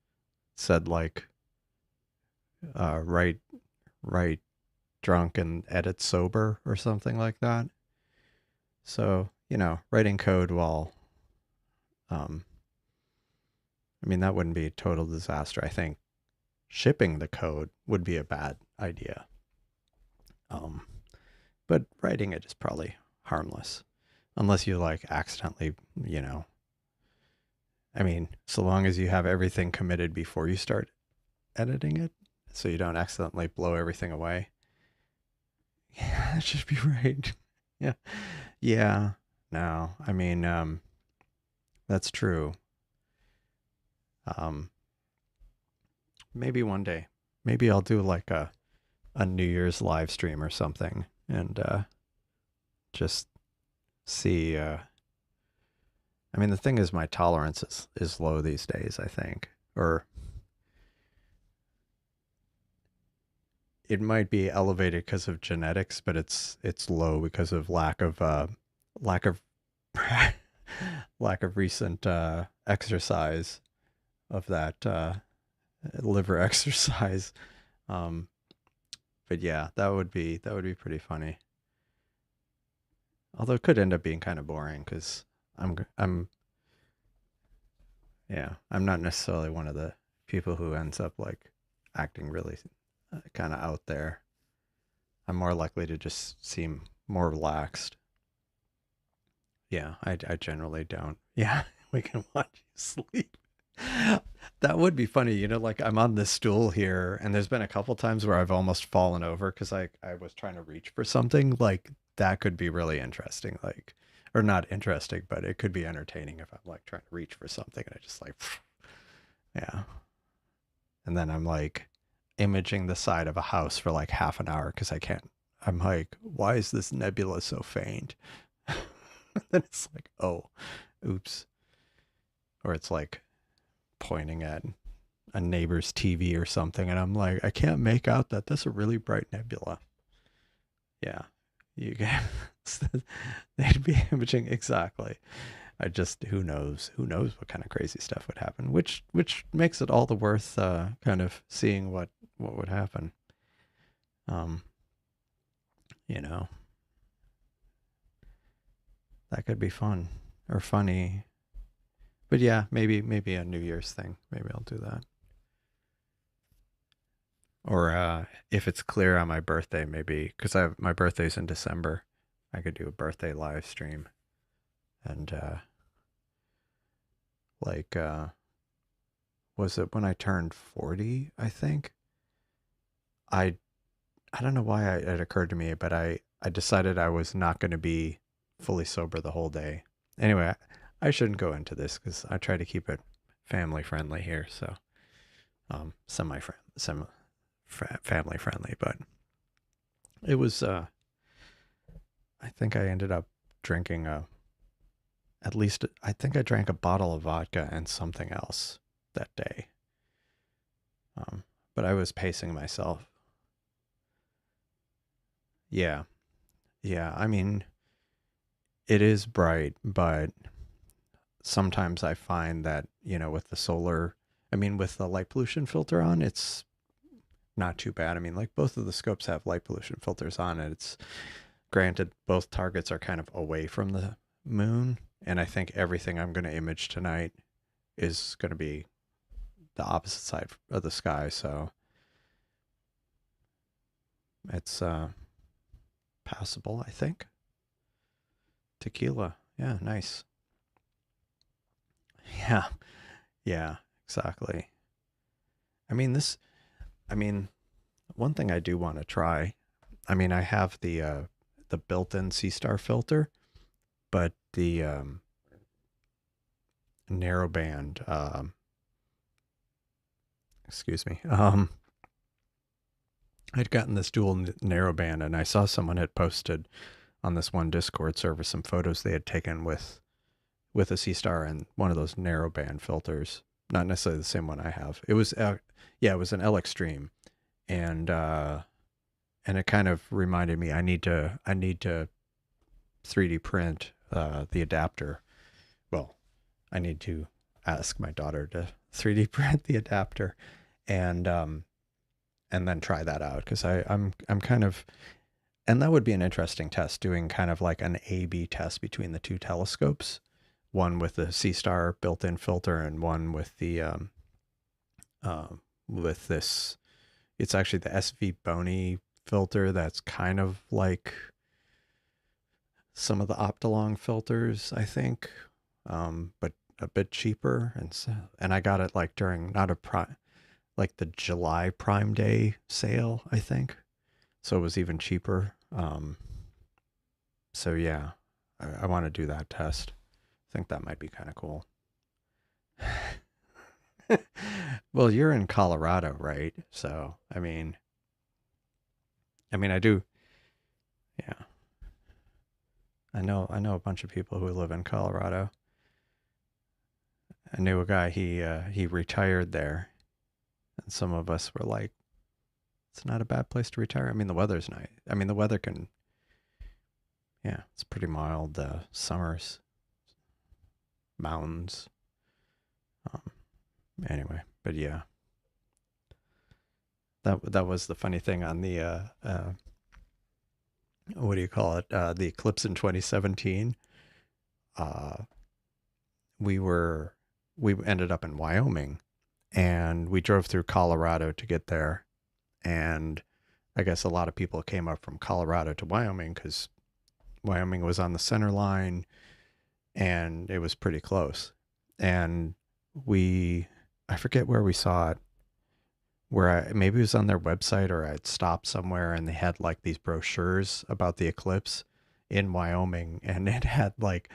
Said like, write write drunk and edit sober or something like that. So, writing code while, um, I mean, that wouldn't be a total disaster. I think shipping the code would be a bad idea. Um, but writing it is probably harmless. Unless you like accidentally, you know, I mean, so long as you have everything committed before you start editing it, so you don't accidentally blow everything away. Yeah, that should be right. Yeah. Yeah. No, I mean, that's true. Um, maybe one day. Maybe I'll do like a New Year's live stream or something and just see. I mean, the thing is, my tolerance is low these days, I think. Or it might be elevated because of genetics, but it's low because of lack of lack of recent exercise of that liver exercise. Um, but yeah, that would be pretty funny. Although it could end up being kind of boring because I'm yeah, I'm not necessarily one of the people who ends up like acting really kind of out there. I'm more likely to just seem more relaxed. Yeah, I generally don't. Yeah, we can watch you sleep. That would be funny, like I'm on this stool here, and there's been a couple times where I've almost fallen over because I was trying to reach for something. Like that could be really interesting, like, or not interesting, but it could be entertaining if I'm like trying to reach for something and I just like, yeah, and then I'm like imaging the side of a house for like half an hour because I can't. I'm like, why is this nebula so faint? Then it's like, oh, oops, or it's like pointing at a neighbor's TV or something, and I'm like, I can't make out that that's a really bright nebula. Yeah, you can. They'd be imaging exactly. I just who knows what kind of crazy stuff would happen, which makes it all the worth kind of seeing what would happen. Um, you know, that could be fun or funny. But yeah, maybe a New Year's thing. Maybe I'll do that. Or if it's clear on my birthday, maybe because my birthday's in December, I could do a birthday live stream and like was it when I turned 40? I think I I don't know why it occurred to me, but I decided I was not going to be fully sober the whole day. Anyway, I shouldn't go into this because I try to keep it family friendly here, so semi family friendly, but it was I think I ended up drinking at least I think I drank a bottle of vodka and something else that day. Um, but I was pacing myself. Yeah, yeah. I mean, it is bright, but sometimes I find that with the solar, I mean, with the light pollution filter on, it's not too bad. I mean, like both of the scopes have light pollution filters on it. It's granted both targets are kind of away from the moon, and I think everything I'm going to image tonight is going to be the opposite side of the sky. So it's passable, I think. Tequila. Yeah, nice. Yeah, yeah, exactly. I mean, I mean, one thing I do want to try. I mean, I have the built-in Seestar filter, but the narrowband, excuse me, I'd gotten this dual narrowband, and I saw someone had posted on this one Discord server some photos they had taken with a Seestar and one of those narrowband filters. Not necessarily the same one I have. It was yeah, it was an L Extreme, and it kind of reminded me I need to 3D print the adapter. Well, I need to ask my daughter to 3D print the adapter, and then try that out because I'm kind of, and that would be an interesting test, doing kind of like an A/B test between the two telescopes, one with the Seestar built-in filter and one with the uh, with this. It's actually the SV Bony filter that's kind of like some of the Optolong filters, I think, but a bit cheaper. And I got it like during not a prime, like the July Prime Day sale, I think. So it was even cheaper. So yeah, I want to do that test. I think that might be kind of cool. Well, you're in Colorado, right? So I mean, I do. Yeah, I know a bunch of people who live in Colorado. I knew a guy. He retired there, and some of us were like, "It's not a bad place to retire." I mean, the weather's nice. I mean, the weather can. Yeah, it's pretty mild. Summers, mountains. Um, anyway, but yeah, that was the funny thing on the what do you call it? The eclipse in 2017. Uh, we were we ended up in Wyoming, and we drove through Colorado to get there, and I guess a lot of people came up from Colorado to Wyoming because Wyoming was on the center line and it was pretty close. And we, I forget where we saw it, where maybe it was on their website or I'd stopped somewhere and they had like these brochures about the eclipse in Wyoming, and it had like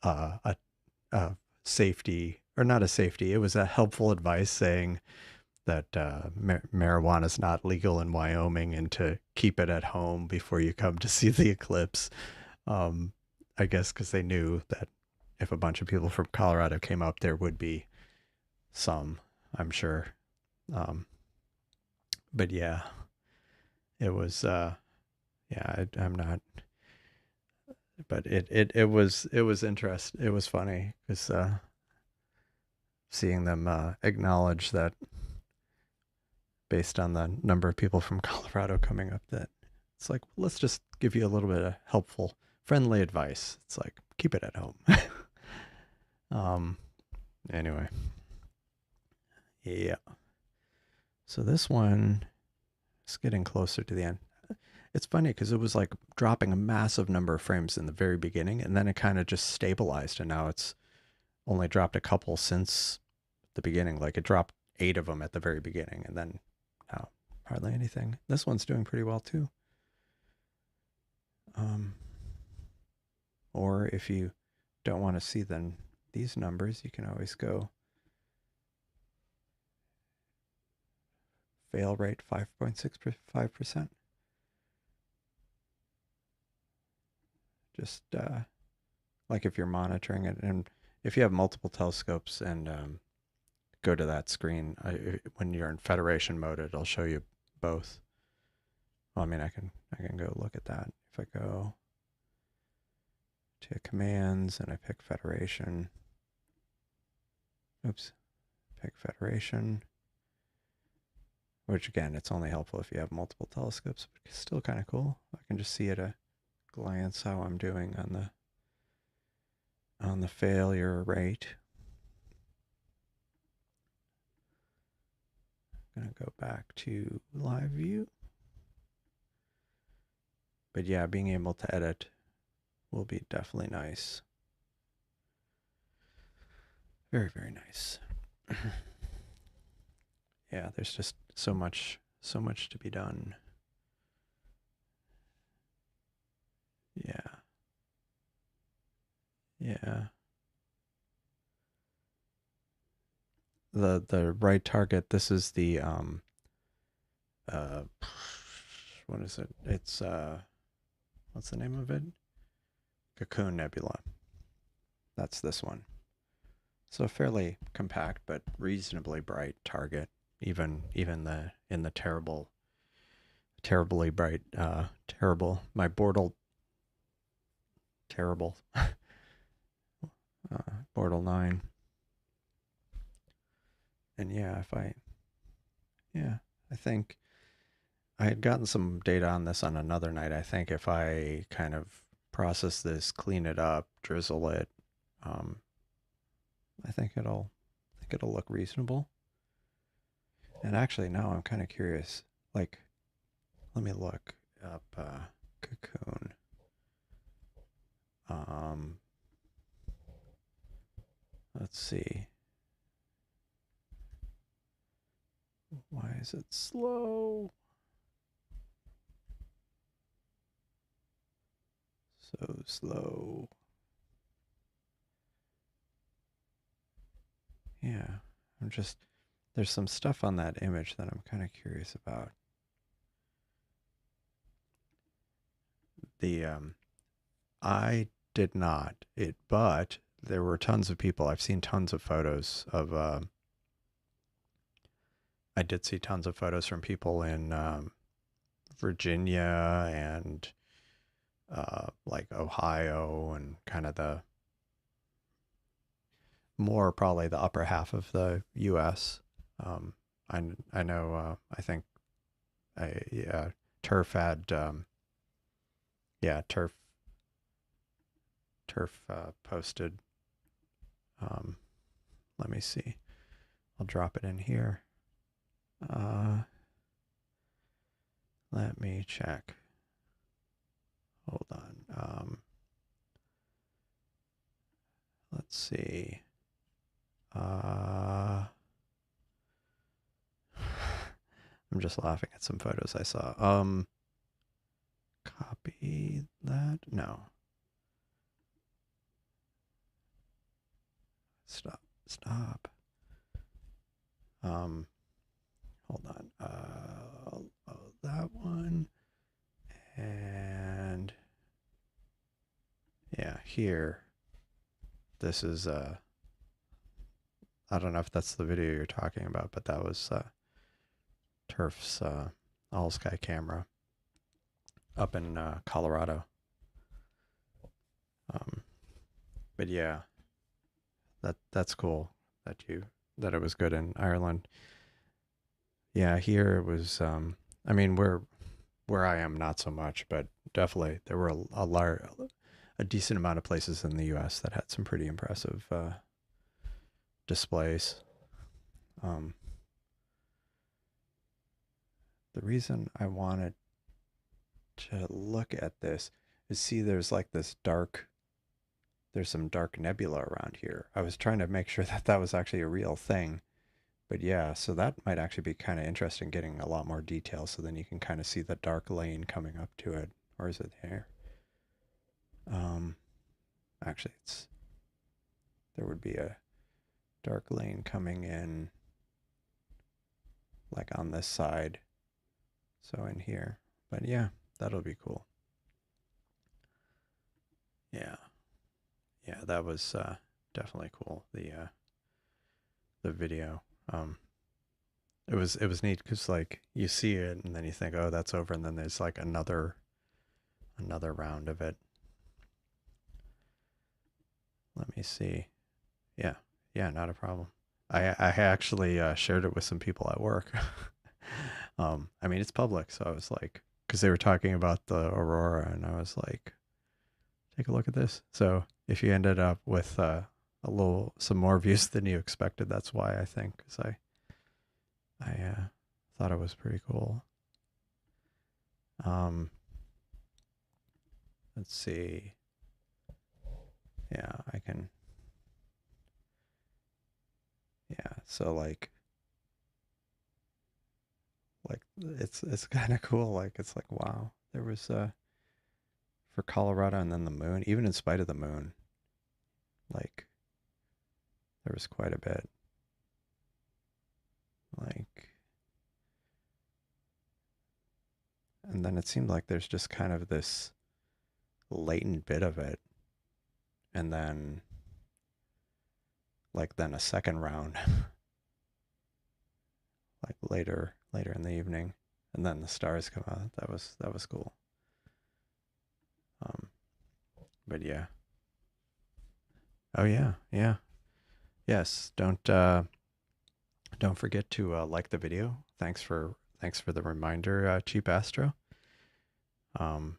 uh, a, a safety, or not a safety, it was a helpful advice saying that marijuana is not legal in Wyoming and to keep it at home before you come to see the eclipse. Um, I guess because they knew that if a bunch of people from Colorado came up, there would be some, I'm sure. Um, but yeah, it was, yeah, I'm not, but it was interesting. It was funny because seeing them acknowledge that based on the number of people from Colorado coming up, that it's like, let's just give you a little bit of helpful, friendly advice. It's like, keep it at home. um, anyway, yeah. So this one, It's getting closer to the end. It's funny because it was like dropping a massive number of frames in the very beginning, and then it kind of just stabilized, and now it's only dropped a couple since the beginning. Like it dropped 8 of them at the very beginning, and then now hardly anything. This one's doing pretty well too. Or if you don't want to see then these numbers, you can always go fail rate 5.65%. Just like if you're monitoring it, and if you have multiple telescopes and go to that screen, when you're in Federation mode, it'll show you both. Well, I mean, I can go look at that. If I go to commands and I pick Federation, pick Federation, which again, it's only helpful if you have multiple telescopes, but it's still kind of cool. I can just see at a glance how I'm doing on the failure rate. I'm gonna go back to live view. But yeah, being able to edit will be definitely nice. Very, very nice. Yeah, there's just so much to be done. Yeah. Yeah. The right target, this is the what is it? It's what's the name of it? Cocoon Nebula. That's this one. So fairly compact but reasonably bright target, even in the terribly bright terrible my Bortle terrible Bortle 9. And yeah, I think I had gotten some data on this on another night. I think if I kind of process this, clean it up, drizzle it, I think it'll look reasonable. And actually, now I'm kind of curious. Like, let me look up Cocoon. Let's see. Why is it slow? So slow. Yeah, there's some stuff on that image that I'm kind of curious about. I did not, but there were tons of people. I've seen tons of photos of, I did see tons of photos from people in Virginia and like Ohio and kind of the more probably the upper half of the U.S. I know. I think Turf had Turf posted. Let me see. I'll drop it in here. Let me check. Hold on. Let's see. I'm just laughing at some photos I saw. Copy that? No. Stop. Hold on. That one. And yeah, here. This is I don't know if that's the video you're talking about, but that was Turf's all sky camera up in Colorado. But yeah, that's cool that it was good in Ireland. Yeah, here it was. I mean, where I am, not so much, but definitely there were a decent amount of places in the U.S. that had some pretty impressive displays. the reason I wanted to look at this is see there's like this dark, there's some dark nebula around here. I was trying to make sure that that was actually a real thing. But yeah, so that might actually be kind of interesting getting a lot more detail so then you can kind of see the dark lane coming up to it. Or is it here? Actually it's there would be a dark lane coming in like on this side. So in here. But yeah, that'll be cool. Yeah. Yeah, that was definitely cool. The video. It was neat because like you see it and then you think, oh, that's over, and then there's like another round of it. Let me see. Yeah, yeah, not a problem. I actually shared it with some people at work. I mean it's public, so I was like, because they were talking about the aurora, and I was like, take a look at this. So if you ended up with some more views than you expected, that's why I think, because I thought it was pretty cool. Let's see. Yeah, I can. Yeah, so like it's kind of cool. Like it's like wow, there was for Colorado and then the moon, even in spite of the moon, like there was quite a bit. Like, and then it seemed like there's just kind of this latent bit of it, and then like then a second round, like later in the evening, and then the stars come out. That was cool. Um, but yeah. Oh yeah, yeah. Yes. Don't forget to like the video. Thanks for the reminder, Cheap Astro. Um,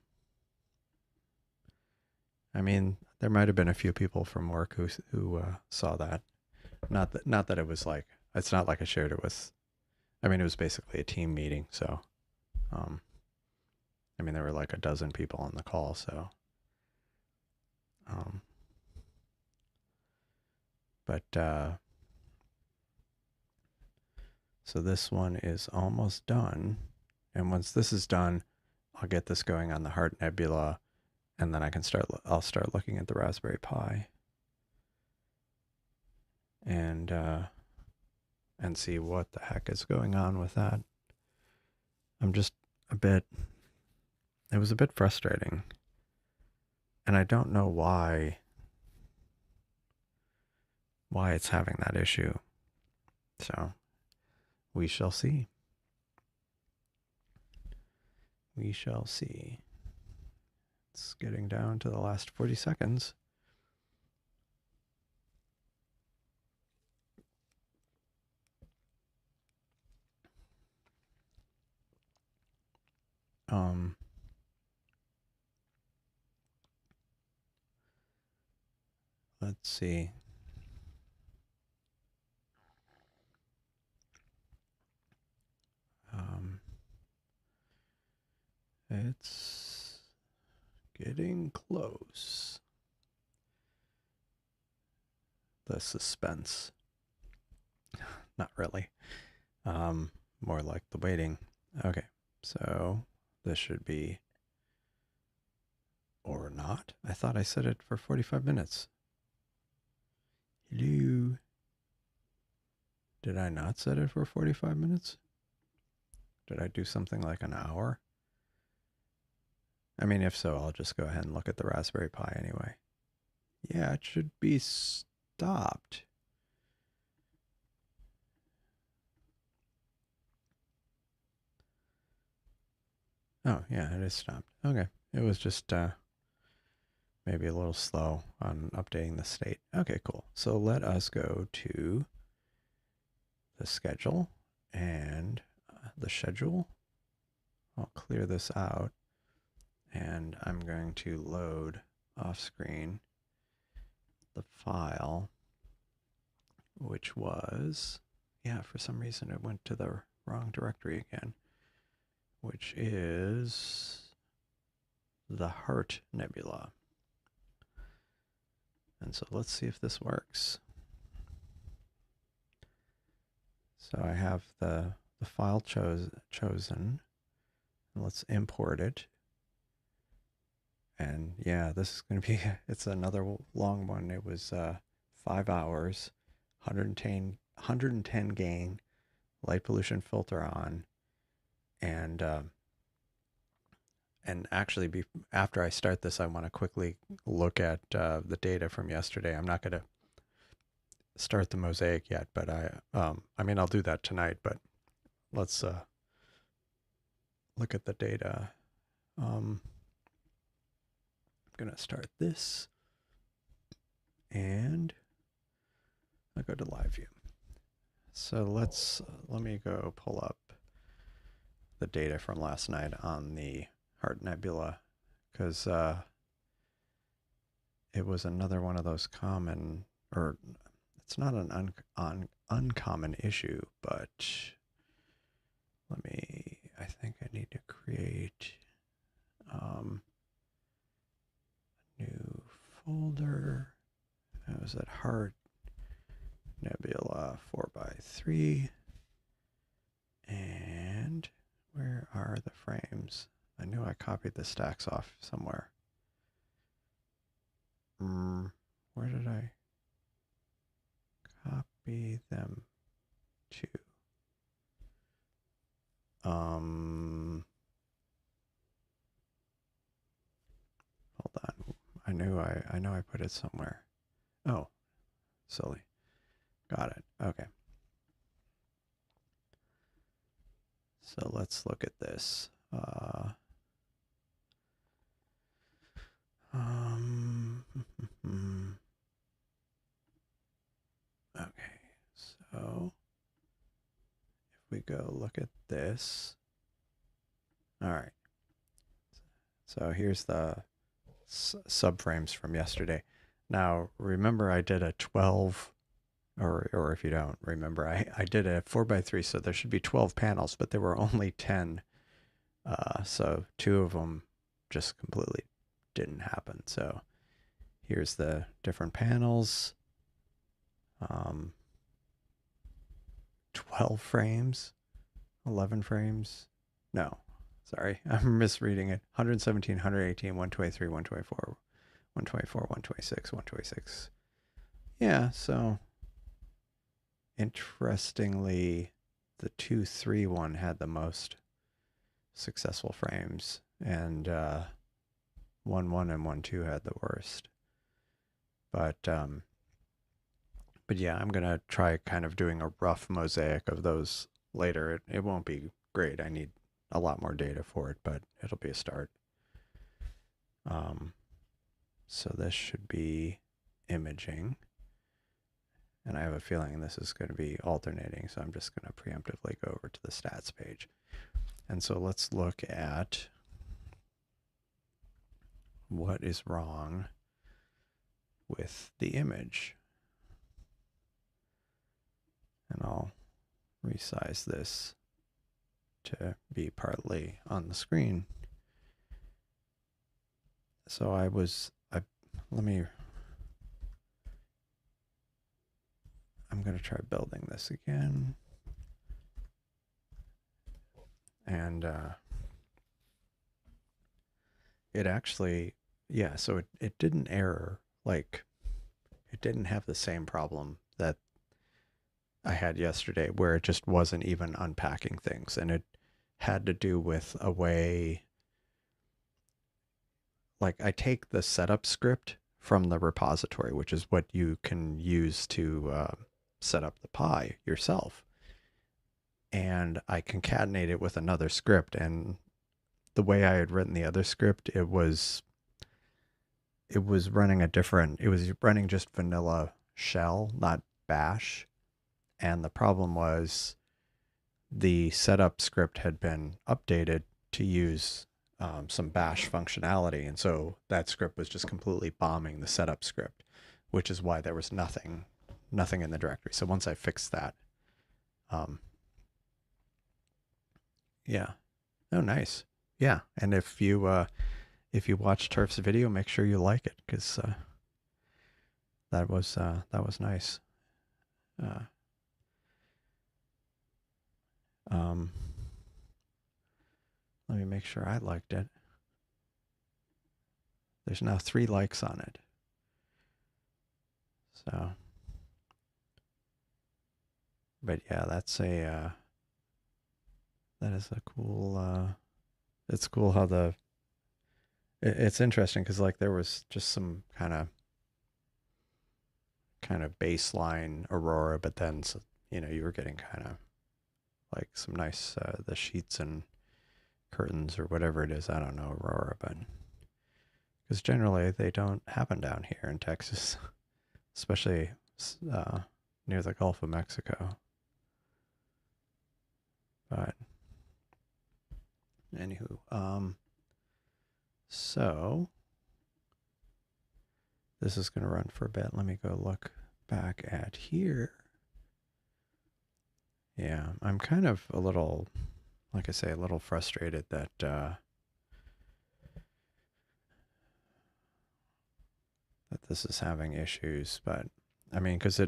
I mean, there might have been a few people from work who saw that. Not that it was like it's not like I shared it with. I mean, it was basically a team meeting, so um, I mean there were like a dozen people on the call, so um, but so this one is almost done, and once this is done, I'll get this going on the Heart Nebula, and then I'll start looking at the Raspberry Pi and see what the heck is going on with that. I'm just a bit it was a bit frustrating. And I don't know why it's having that issue. So, we shall see. We shall see. It's getting down to the last 40 seconds. Let's see. It's getting close. The suspense. Not really. More like the waiting. Okay, so this should be, or not. I thought I set it for 45 minutes. Hello. Did I not set it for 45 minutes? Did I do something like an hour? I mean, if so, I'll just go ahead and look at the Raspberry Pi anyway. Yeah, it should be stopped. Oh, yeah, it is stopped. Okay. It was just maybe a little slow on updating the state. Okay, cool. So let us go to the schedule and the schedule. I'll clear this out and I'm going to load off screen the file, which was, yeah, for some reason it went to the wrong directory again. which is the Heart Nebula. And so let's see if this works. So I have the file chosen. Let's import it. And yeah, this is going to be, it's another long one. It was 5 hours, 110 gain, light pollution filter on, and actually after I start this, I want to quickly look at the data from yesterday. I'm not going to start the mosaic yet, but I mean, I'll do that tonight, but let's look at the data. I'm going to start this, and I'll go to live view. So let me go pull up the data from last night on the Heart Nebula, because it was another one of those common, or it's not an uncommon issue, but I think I need to create a new folder. That was at Heart Nebula 4x3. And where are the frames? I knew I copied the stacks off somewhere. Where did I copy them to? Hold on. I know I put it somewhere. Oh, silly. Got it. Okay. So let's look at this. Okay, so if we go look at this, all right. So here's the subframes from yesterday. Now, remember I did a 12, or if you don't remember, I did a 4x3, so there should be 12 panels, but there were only 10. So 2 of them just completely didn't happen. So here's the different panels. 12 frames, 11 frames. No, sorry, I'm misreading it. 117, 118, 123, 124, 124, 126, 126. Yeah, so interestingly, the 2-3 one had the most successful frames, and 1-1 and 1-2 had the worst. But yeah, I'm gonna try kind of doing a rough mosaic of those later. It won't be great. I need a lot more data for it, but it'll be a start. So this should be imaging. And I have a feeling this is going to be alternating, so I'm just going to preemptively go over to the stats page. And so let's look at what is wrong with the image. And I'll resize this to be partly on the screen. So I'm going to try building this again. And it actually, yeah, so it didn't error. Like, it didn't have the same problem that I had yesterday, where it just wasn't even unpacking things. And it had to do with a way, like, I take the setup script from the repository, which is what you can use to set up the Pi yourself. And I concatenate it with another script. And the way I had written the other script, it was running it was running just vanilla shell, not bash. And the problem was the setup script had been updated to use some bash functionality. And so that script was just completely bombing the setup script, which is why there was nothing in the directory. So once I fixed that, yeah. Oh, nice. Yeah, and if you watch Turf's video, make sure you like it because that was nice. Uh, um, Let me make sure I liked it. There's now 3 likes on it. So, but yeah, that is a cool. It's cool how it's interesting because like there was just some kind of baseline aurora, but then you were getting kind of like some nice the sheets and curtains or whatever it is. I don't know aurora, but because generally they don't happen down here in Texas, especially uh, near the Gulf of Mexico. But anywho, so this is going to run for a bit. Let me go look back at here. Yeah, I'm kind of a little, like I say, a little frustrated that this is having issues. But I mean, because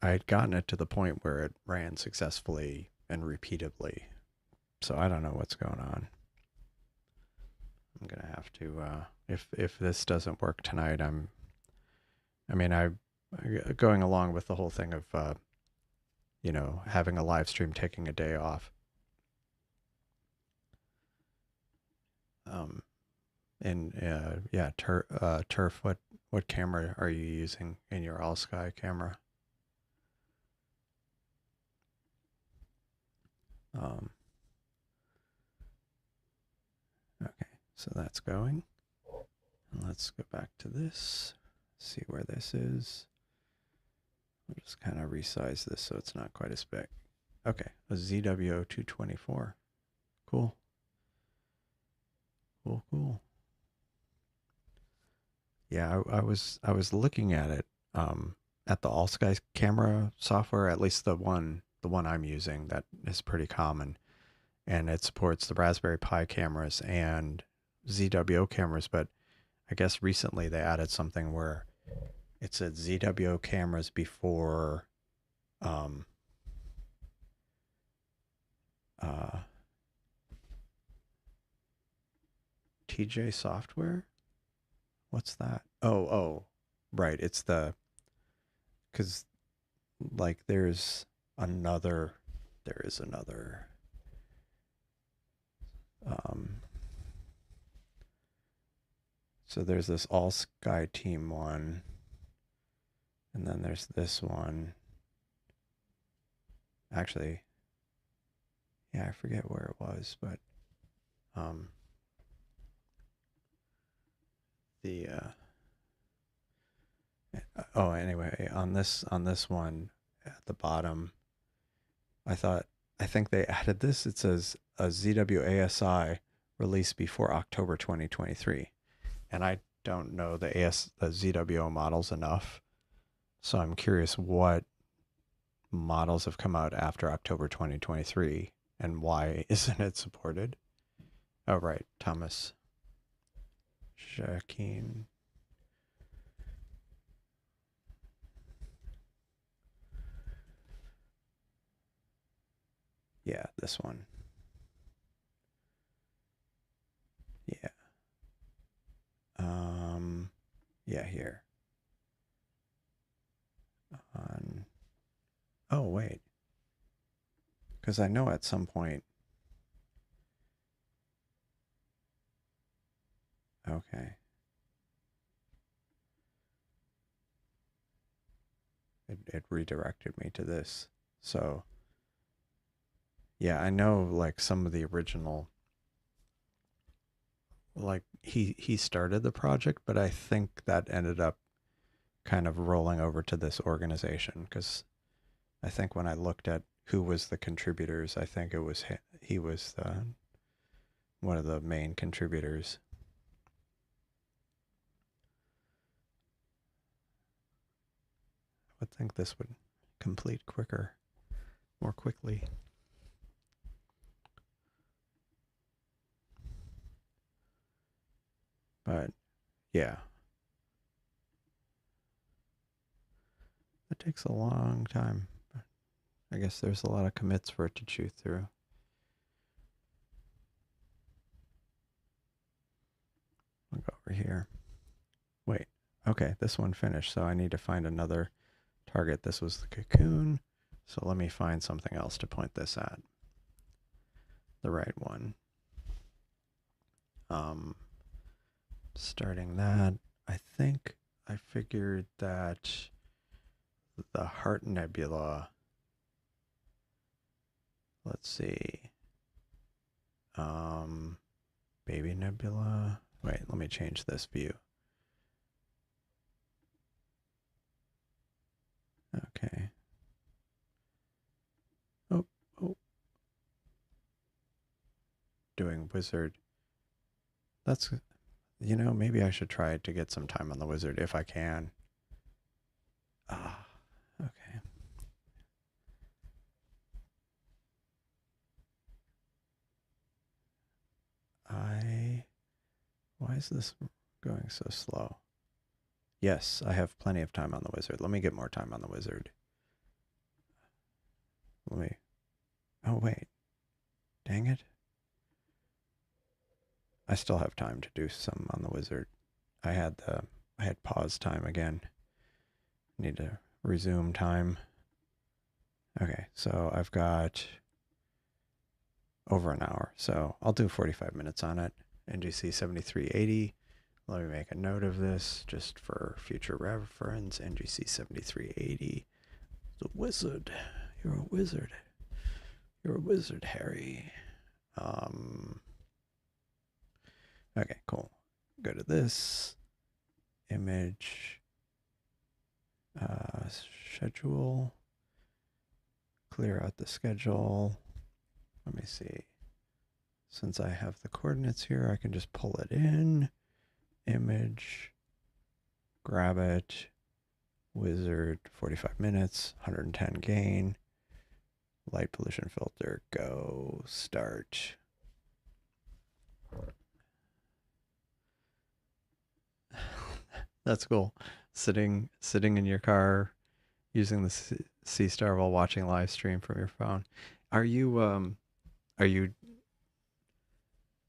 I had gotten it to the point where it ran successfully and repeatedly. So I don't know what's going on. I'm gonna have to if this doesn't work tonight. I mean I going along with the whole thing of having a live stream, taking a day off. Um, and yeah, Turf. What camera are you using in your all sky camera? Um, okay, so that's going. And let's go back to this. See where this is. We'll just kind of resize this so it's not quite as big. Okay, a ZWO224. Cool. Cool, cool. Yeah, I was looking at it at the All Skies camera software, at least the one I'm using that is pretty common, and it supports the Raspberry Pi cameras and ZWO cameras, but I guess recently they added something where it said ZWO cameras before um uh TJ software. What's that? Oh, right. It's because like another there is another um so there's this all sky team one, and then there's this one. Actually, yeah, I forget where it was, but um the oh, anyway, on this one at the bottom, I thought I think they added this. It says a ZWASI released before October 2023, and I don't know the ZWO models enough, so I'm curious what models have come out after October 2023 and why isn't it supported? Oh, right, Thomas Shakeen. Yeah, this one. Yeah. Yeah, here. On Oh, wait. Because I know at some point. Okay. It redirected me to this. So, yeah, I know like some of the original, like he started the project, but I think that ended up kind of rolling over to this organization because I think when I looked at who was the contributors, I think it was he was one of the main contributors. I would think this would complete more quickly. But yeah, it takes a long time. I guess there's a lot of commits for it to chew through. I'll go over here. Wait, okay, this one finished, so I need to find another target. This was the cocoon, so let me find something else to point this at. The right one. Starting that, I think I figured that the Heart Nebula, let's see, Baby Nebula. Wait, let me change this view. Okay. Oh, doing wizard. That's, you know, maybe I should try to get some time on the wizard if I can. Ah, okay. Why is this going so slow? Yes, I have plenty of time on the wizard. Let me get more time on the wizard. Let me, oh wait, dang it. I still have time to do some on the wizard. I had pause time again. Need to resume time. Okay, so I've got over an hour, so I'll do 45 minutes on it. NGC 7380. Let me make a note of this just for future reference. NGC 7380. The wizard. You're a wizard. You're a wizard, Harry. Okay, cool. Go to this. Image. Schedule. Clear out the schedule. Let me see. Since I have the coordinates here, I can just pull it in. Image. Grab it. Wizard, 45 minutes, 110 gain. Light pollution filter, go, start. That's cool. Sitting in your car using the Seestar while watching live stream from your phone. Are you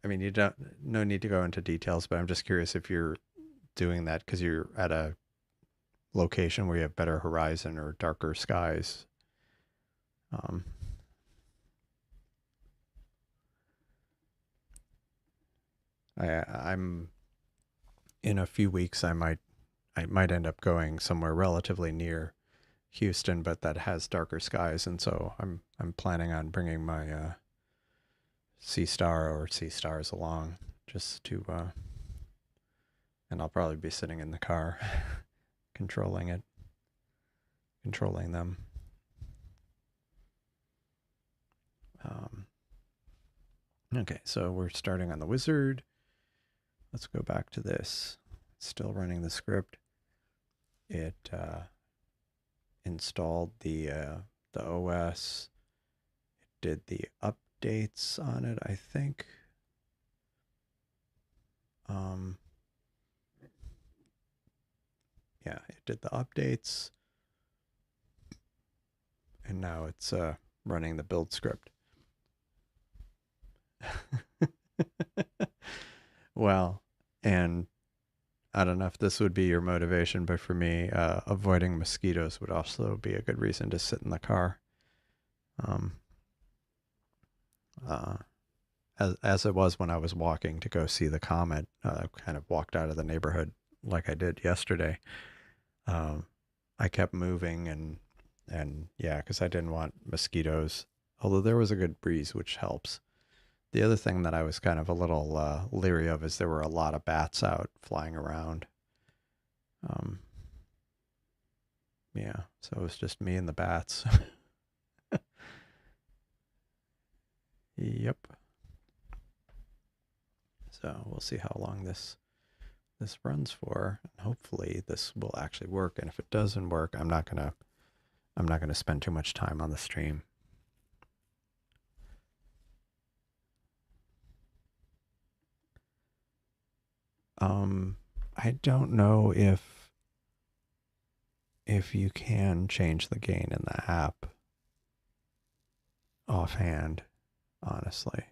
I mean, you don't, no need to go into details, but I'm just curious if you're doing that because you're at a location where you have better horizon or darker skies. I'm in a few weeks. I might end up going somewhere relatively near Houston, but that has darker skies, and so I'm planning on bringing my Seestar or Seestars along just to, and I'll probably be sitting in the car controlling them. Okay, so we're starting on the wizard. Let's go back to this. Still running the script. It installed the OS. It did the updates on it, I think. Yeah, it did the updates. And now it's running the build script. Well, and I don't know if this would be your motivation, but for me, avoiding mosquitoes would also be a good reason to sit in the car. As it was when I was walking to go see the comet, kind of walked out of the neighborhood like I did yesterday. I kept moving and yeah, because I didn't want mosquitoes, although there was a good breeze, which helps. The other thing that I was kind of a little leery of is there were a lot of bats out flying around. Yeah, so it was just me and the bats. Yep. So we'll see how long this runs for. And hopefully this will actually work. And if it doesn't work, I'm not gonna spend too much time on the stream. I don't know if you can change the gain in the app offhand, honestly.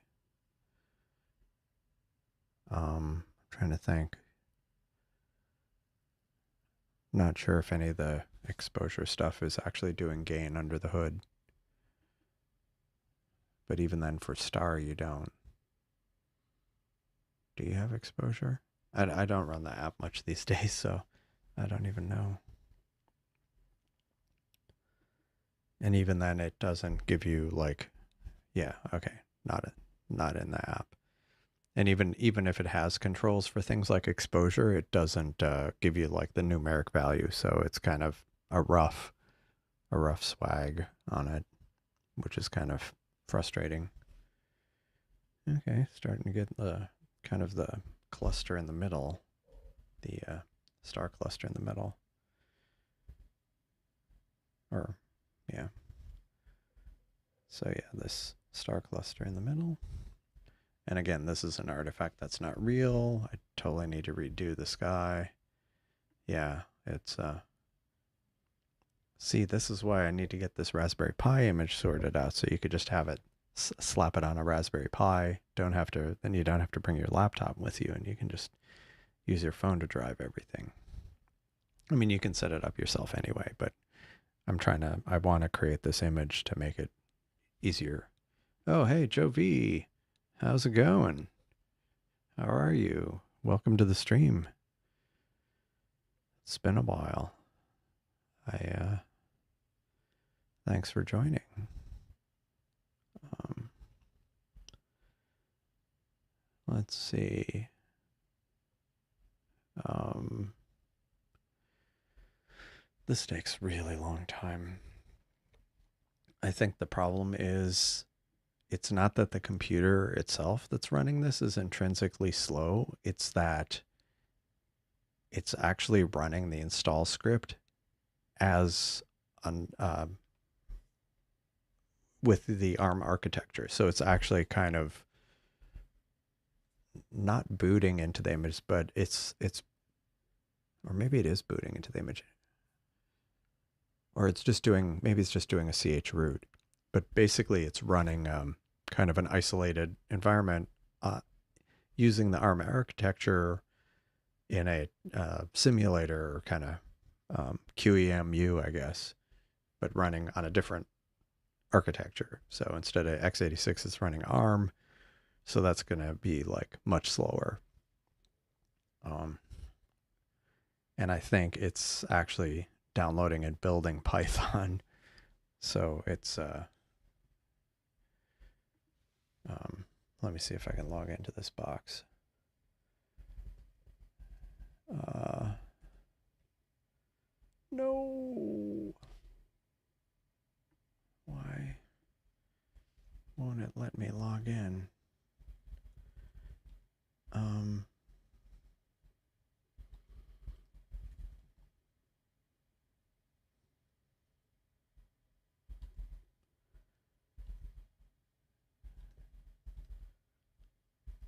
I'm trying to think. Not sure if any of the exposure stuff is actually doing gain under the hood. But even then, for star, you don't. Do you have exposure? I don't run the app much these days, so I don't even know. And even then, it doesn't give you like, yeah, okay, not in the app. And even if it has controls for things like exposure, it doesn't give you like the numeric value. So it's kind of a rough swag on it, which is kind of frustrating. Okay, starting to get the kind of the cluster in the middle, the star cluster in the middle. Or, yeah. So yeah, this star cluster in the middle. And again, this is an artifact that's not real. I totally need to redo the sky. Yeah, it's see, this is why I need to get this Raspberry Pi image sorted out, so you could just have it slap it on a Raspberry Pi. Then you don't have to bring your laptop with you, and you can just use your phone to drive everything. I mean, you can set it up yourself anyway, but I want to create this image to make it easier. Oh, hey, Joe V. How's it going? How are you? Welcome to the stream. It's been a while. Thanks for joining. Let's see. This takes really long time. I think the problem is it's not that the computer itself that's running this is intrinsically slow. It's that it's actually running the install script as with the ARM architecture. So it's actually kind of not booting into the image, but it's or maybe it is booting into the image. Or it's just doing, maybe it's just doing a ch root. But basically it's running kind of an isolated environment using the ARM architecture in a simulator kind of QEMU, I guess, but running on a different architecture. So instead of x86, it's running ARM. So that's going to be like much slower. And I think it's actually downloading and building Python. So it's, let me see if I can log into this box. No. Why won't it let me log in?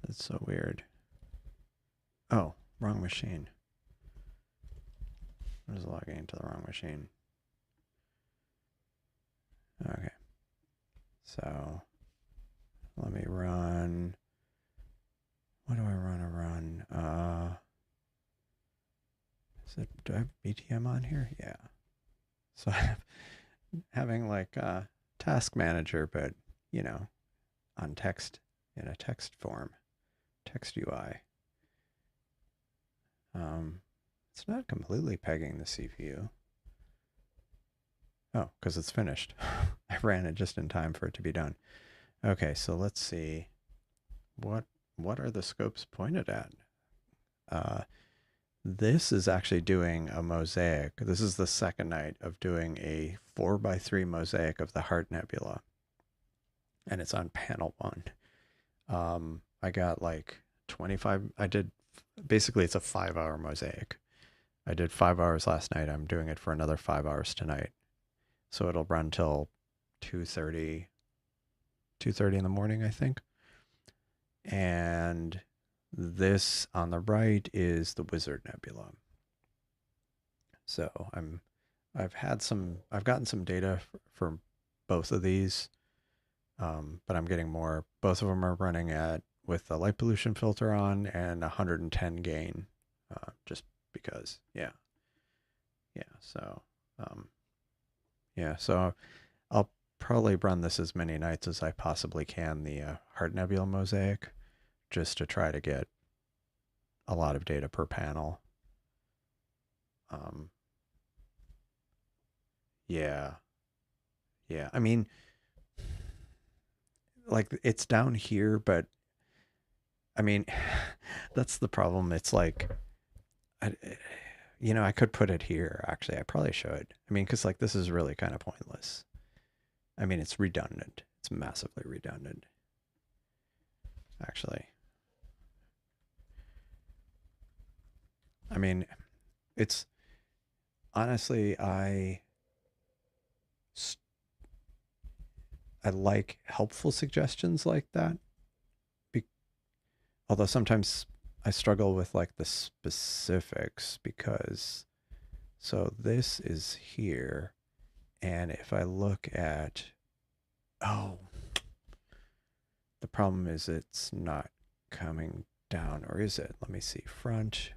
That's so weird. Oh, wrong machine. I was logging into the wrong machine. Okay. So let me run. What do I want to run? Do I have BTM on here? Yeah. So I'm having like a task manager, but you know, on text, in a text form, text UI. It's not completely pegging the CPU. Oh, because it's finished. I ran it just in time for it to be done. Okay, so let's see. What are the scopes pointed at? This is actually doing a mosaic. This is the second night of doing a 4x3 mosaic of the Heart Nebula. And it's on panel 1. I got like 25. Basically it's a 5-hour mosaic. I did 5 hours last night. I'm doing it for another 5 hours tonight. So it'll run till 2:30 in the morning, I think. And This on the right is the Wizard Nebula. So I've gotten some data for both of these, but I'm getting more. Both of them are running at with the light pollution filter on and 110 gain, just because. Yeah, yeah. So, um, yeah. So I'll probably run this as many nights as I possibly can, the Heart Nebula mosaic, just to try to get a lot of data per panel. Um, yeah, yeah. I mean, like it's down here, but I mean, that's the problem. It's like, I, I could put it here. Actually, I probably should. I mean, because like this is really kind of pointless. I mean, it's redundant. It's massively redundant. Actually, I mean, it's honestly, I like helpful suggestions like that. Be, although sometimes I struggle with like the specifics because so this is here, and if I look at oh, the problem is it's not coming down, or is it? Let me see. Front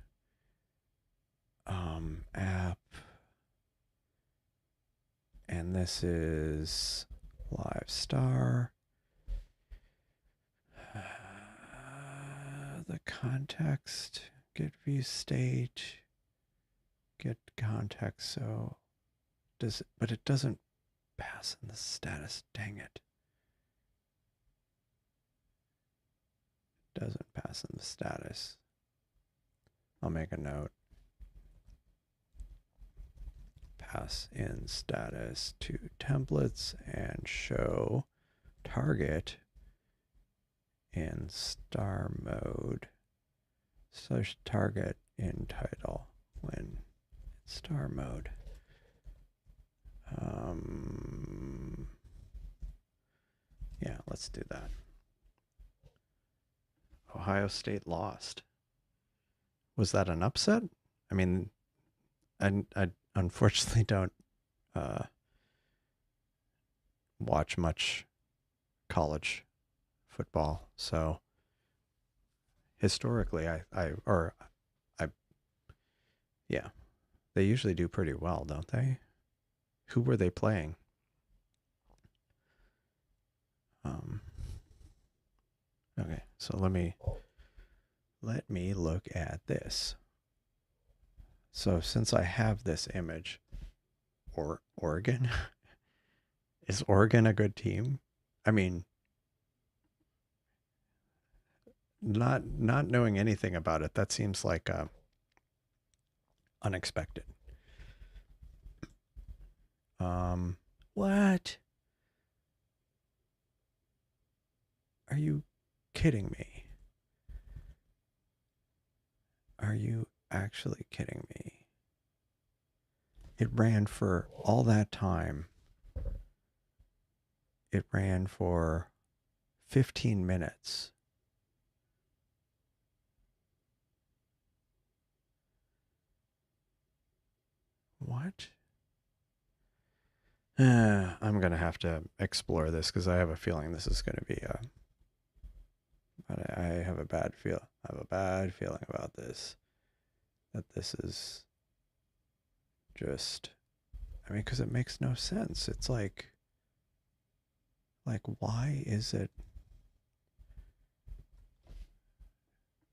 app, and this is Live Star. The context, get view state, get context. So does it, but it doesn't pass in the status. Dang it. Doesn't pass in the status. I'll make a note. Pass in status to templates and show target in star mode. Slash target in title when star mode. Yeah, let's do that. Ohio State lost. Was that an upset? I mean, I unfortunately don't uh, watch much college football, so historically, I, yeah, they usually do pretty well, don't they? Who were they playing? Okay, so let me look at this. So since I have this image, or Oregon, is Oregon a good team? I mean, not knowing anything about it, that seems like unexpected. What? Are you kidding me? Are you actually kidding me? It ran for all that time. It ran for 15 minutes. What? I'm gonna have to explore this because I have a feeling this is gonna be a. But I have a bad feel. I have a bad feeling about this. That this is just. I mean, because it makes no sense. It's like why is it?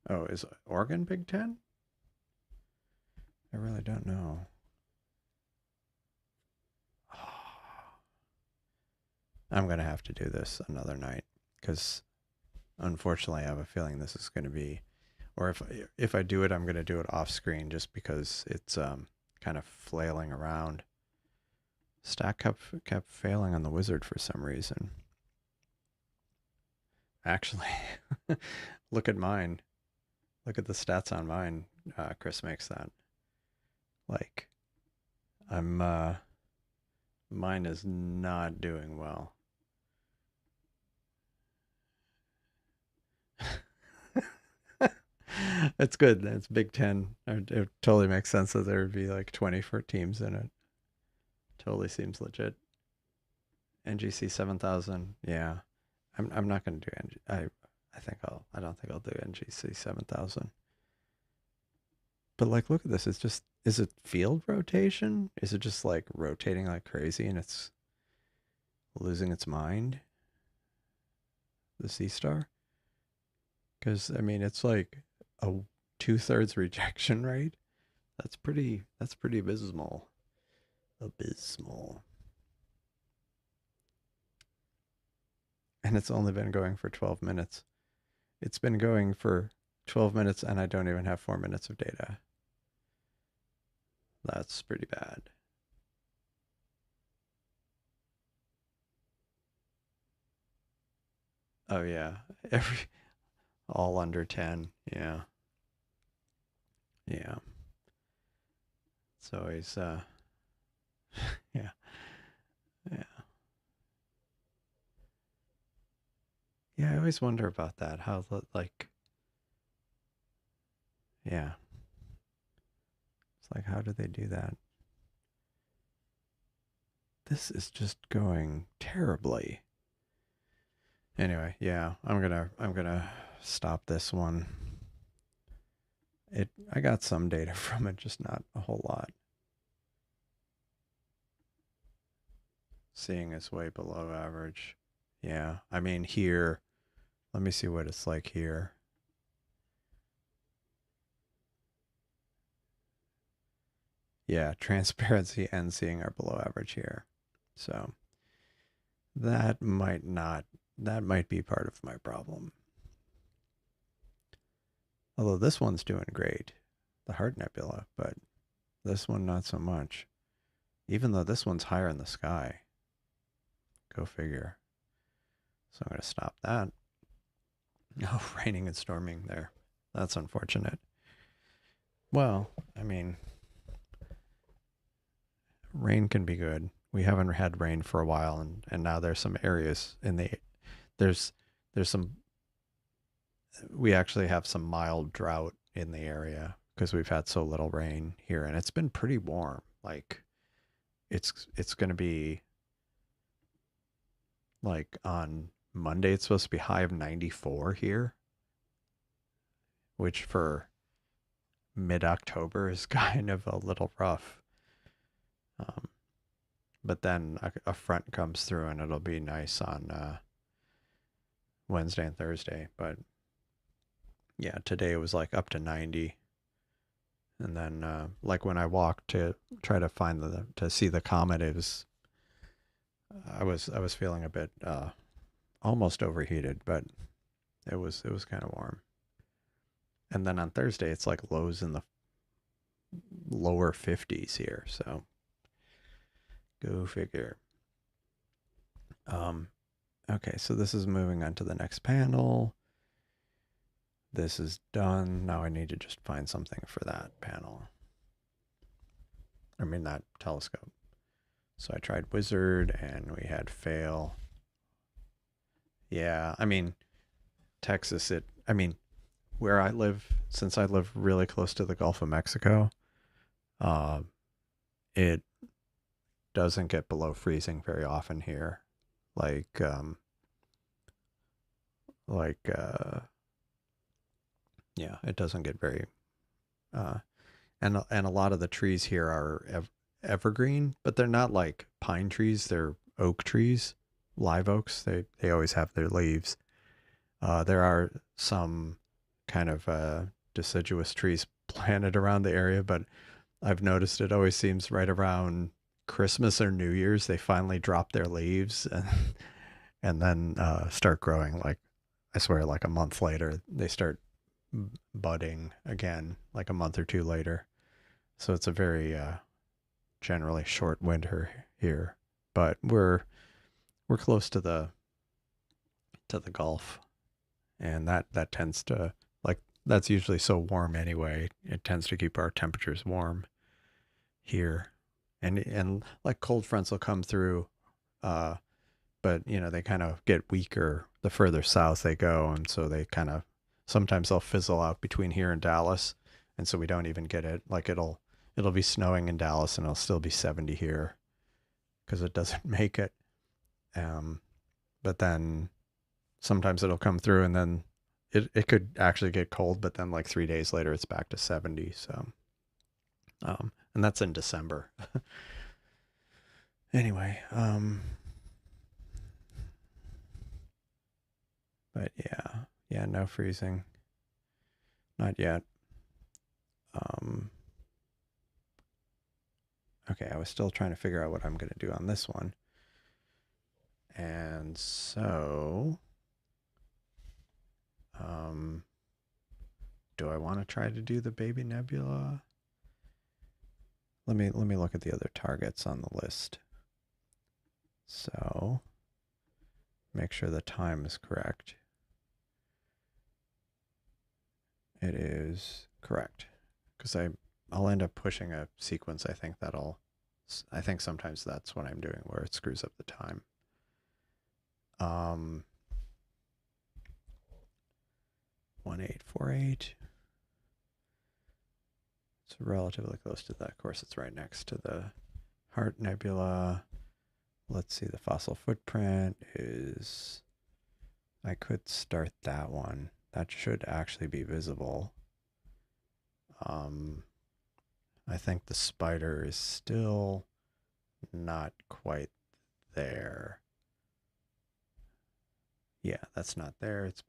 Oh, is Oregon Big Ten? I really don't know. I'm gonna have to do this another night because unfortunately I have a feeling this is going to be, or if I do it, I'm going to do it off screen just because it's kind of flailing around. Stack kept failing on the wizard for some reason. Actually, look at mine. Look at the stats on mine. Chris makes that. Like, I'm mine is not doing well. It's good. It's Big Ten. It totally makes sense that there would be like 20 for teams in it. Totally seems legit. NGC 7000. Yeah. I'm not going to do NG. I don't think I'll do NGC 7000. But like, look at this. It's just, is it field rotation? Is it just like rotating like crazy and it's losing its mind? The Seestar? Because I mean, it's like a 2/3 rejection rate. That's pretty abysmal. Abysmal. And it's only been going for 12 minutes. It's been going for 12 minutes and I don't even have 4 minutes of data. That's pretty bad. Oh yeah, every all under 10. Yeah. Yeah. It's always yeah. Yeah. Yeah, I always wonder about that. How like yeah. It's like how do they do that? This is just going terribly. Anyway, yeah, I'm gonna stop this one. I got some data from it, just not a whole lot. Seeing is way below average. Yeah, I mean here, let me see what it's like here. Yeah, transparency and seeing are below average here. So that might be part of my problem. Although this one's doing great, the Heart Nebula, but this one not so much. Even though this one's higher in the sky. Go figure. So I'm going to stop that. Oh, raining and storming there. That's unfortunate. Well, I mean, rain can be good. We haven't had rain for a while, and now there's some areas in the there's there's some we actually have some mild drought in the area because we've had so little rain here, and it's been pretty warm. Like it's going to be like on Monday it's supposed to be high of 94 here, which for mid-October is kind of a little rough. Um, but then a front comes through and it'll be nice on Wednesday and Thursday. But yeah, today it was like up to 90. And then like when I walked to try to find to see the comet, I was feeling a bit almost overheated, but it was kind of warm. And then on Thursday it's like lows in the lower 50s here, so go figure. Um, okay, so this is moving on to the next panel. This is done. Now I need to just find something for that panel. I mean, that telescope. So I tried Wizard and we had fail. Yeah, I mean, Texas, I mean, where I live, since I live really close to the Gulf of Mexico, uh, it doesn't get below freezing very often here. Like, like, yeah, it doesn't get very, uh, and a lot of the trees here are evergreen, but they're not like pine trees. They're oak trees, live oaks. They always have their leaves. There are some kind of deciduous trees planted around the area, but I've noticed it always seems right around Christmas or New Year's they finally drop their leaves and then start growing. Like I swear, like a month later they start budding again, like a month or two later. So it's a very generally short winter here, but we're close to the Gulf, and that tends to like that's usually so warm anyway. It tends to keep our temperatures warm here, and like cold fronts will come through, but you know they kind of get weaker the further south they go, and so they kind of sometimes they'll fizzle out between here and Dallas, and so we don't even get it. Like it'll be snowing in Dallas and it'll still be 70 here because it doesn't make it. But then sometimes it'll come through and then it could actually get cold, but then like 3 days later it's back to 70. So and that's in December. Anyway, but yeah, no freezing. Not yet. Okay, I was still trying to figure out what I'm going to do on this one. And so, do I want to try to do the baby nebula? Let me look at the other targets on the list. So, make sure the time is correct. It is correct, because I'll end up pushing a sequence. I think sometimes that's what I'm doing, where it screws up the time. 1848. It's relatively close to that. Of course, it's right next to the Heart Nebula. Let's see, the fossil footprint is... I could start that one. That should actually be visible. I think the spider is still not quite there. Yeah, that's not there. It's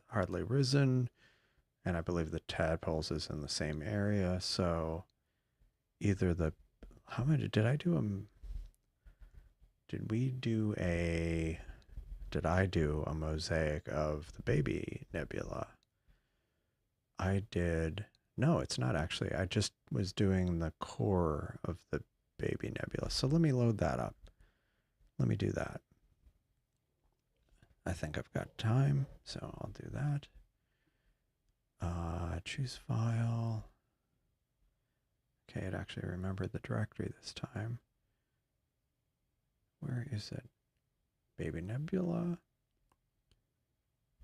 hardly risen. And I believe the tadpoles is in the same area. So either how many did I do did I do a mosaic of the baby nebula? I did. No, it's not actually. I just was doing the core of the baby nebula. So let me load that up. Let me do that. I think I've got time, so I'll do that. Choose file. Okay, it actually remembered the directory this time. Where is it? Baby nebula.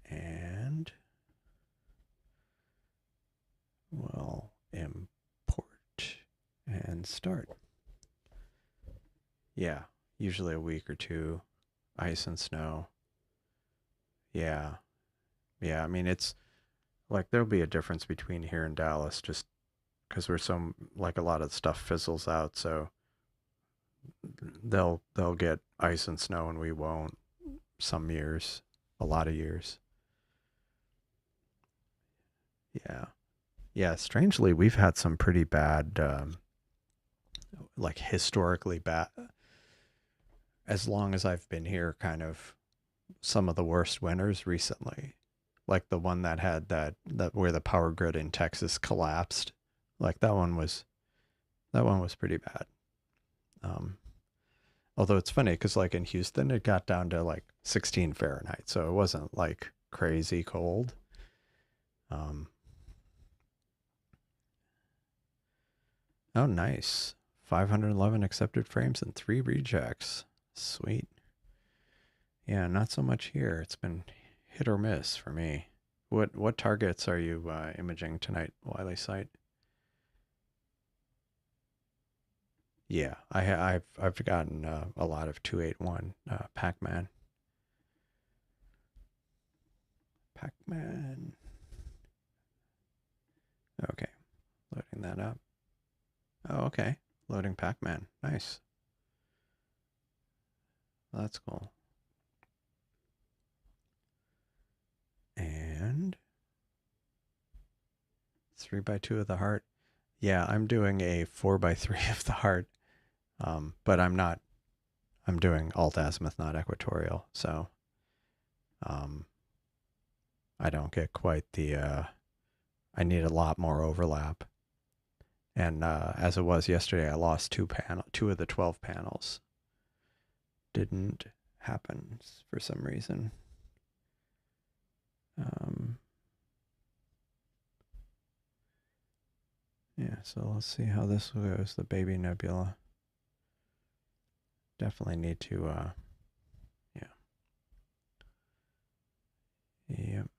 And we'll import and start. Yeah, usually a week or two. Ice and snow. Yeah. Yeah, I mean, it's like there'll be a difference between here and Dallas just because like a lot of stuff fizzles out, so they'll get ice and snow and we won't some years, a lot of years. Yeah. Yeah, strangely, we've had some pretty bad, like historically bad, as long as I've been here, kind of some of the worst winters recently. Like the one that had that where the power grid in Texas collapsed. Like that one was pretty bad. Although it's funny because like in Houston, it got down to like 16 Fahrenheit, so it wasn't like crazy cold. Oh, nice. 511 accepted frames and 3 rejects. Sweet. Yeah, not so much here. It's been hit or miss for me. What targets are you imaging tonight, Wiley Site? Yeah, I've gotten a lot of 281 Pac-Man. Pac-Man. Okay, loading that up. Oh, okay, loading Pac-Man. Nice. That's cool. And 3x2 of the heart. Yeah, I'm doing a 4x3 of the heart, but I'm doing alt azimuth, not equatorial, so I don't get quite the, I need a lot more overlap. And as it was yesterday, I lost two of the 12 panels. Didn't happen for some reason. Yeah, so let's see how this goes, the baby nebula. Definitely need to, yeah. Yep.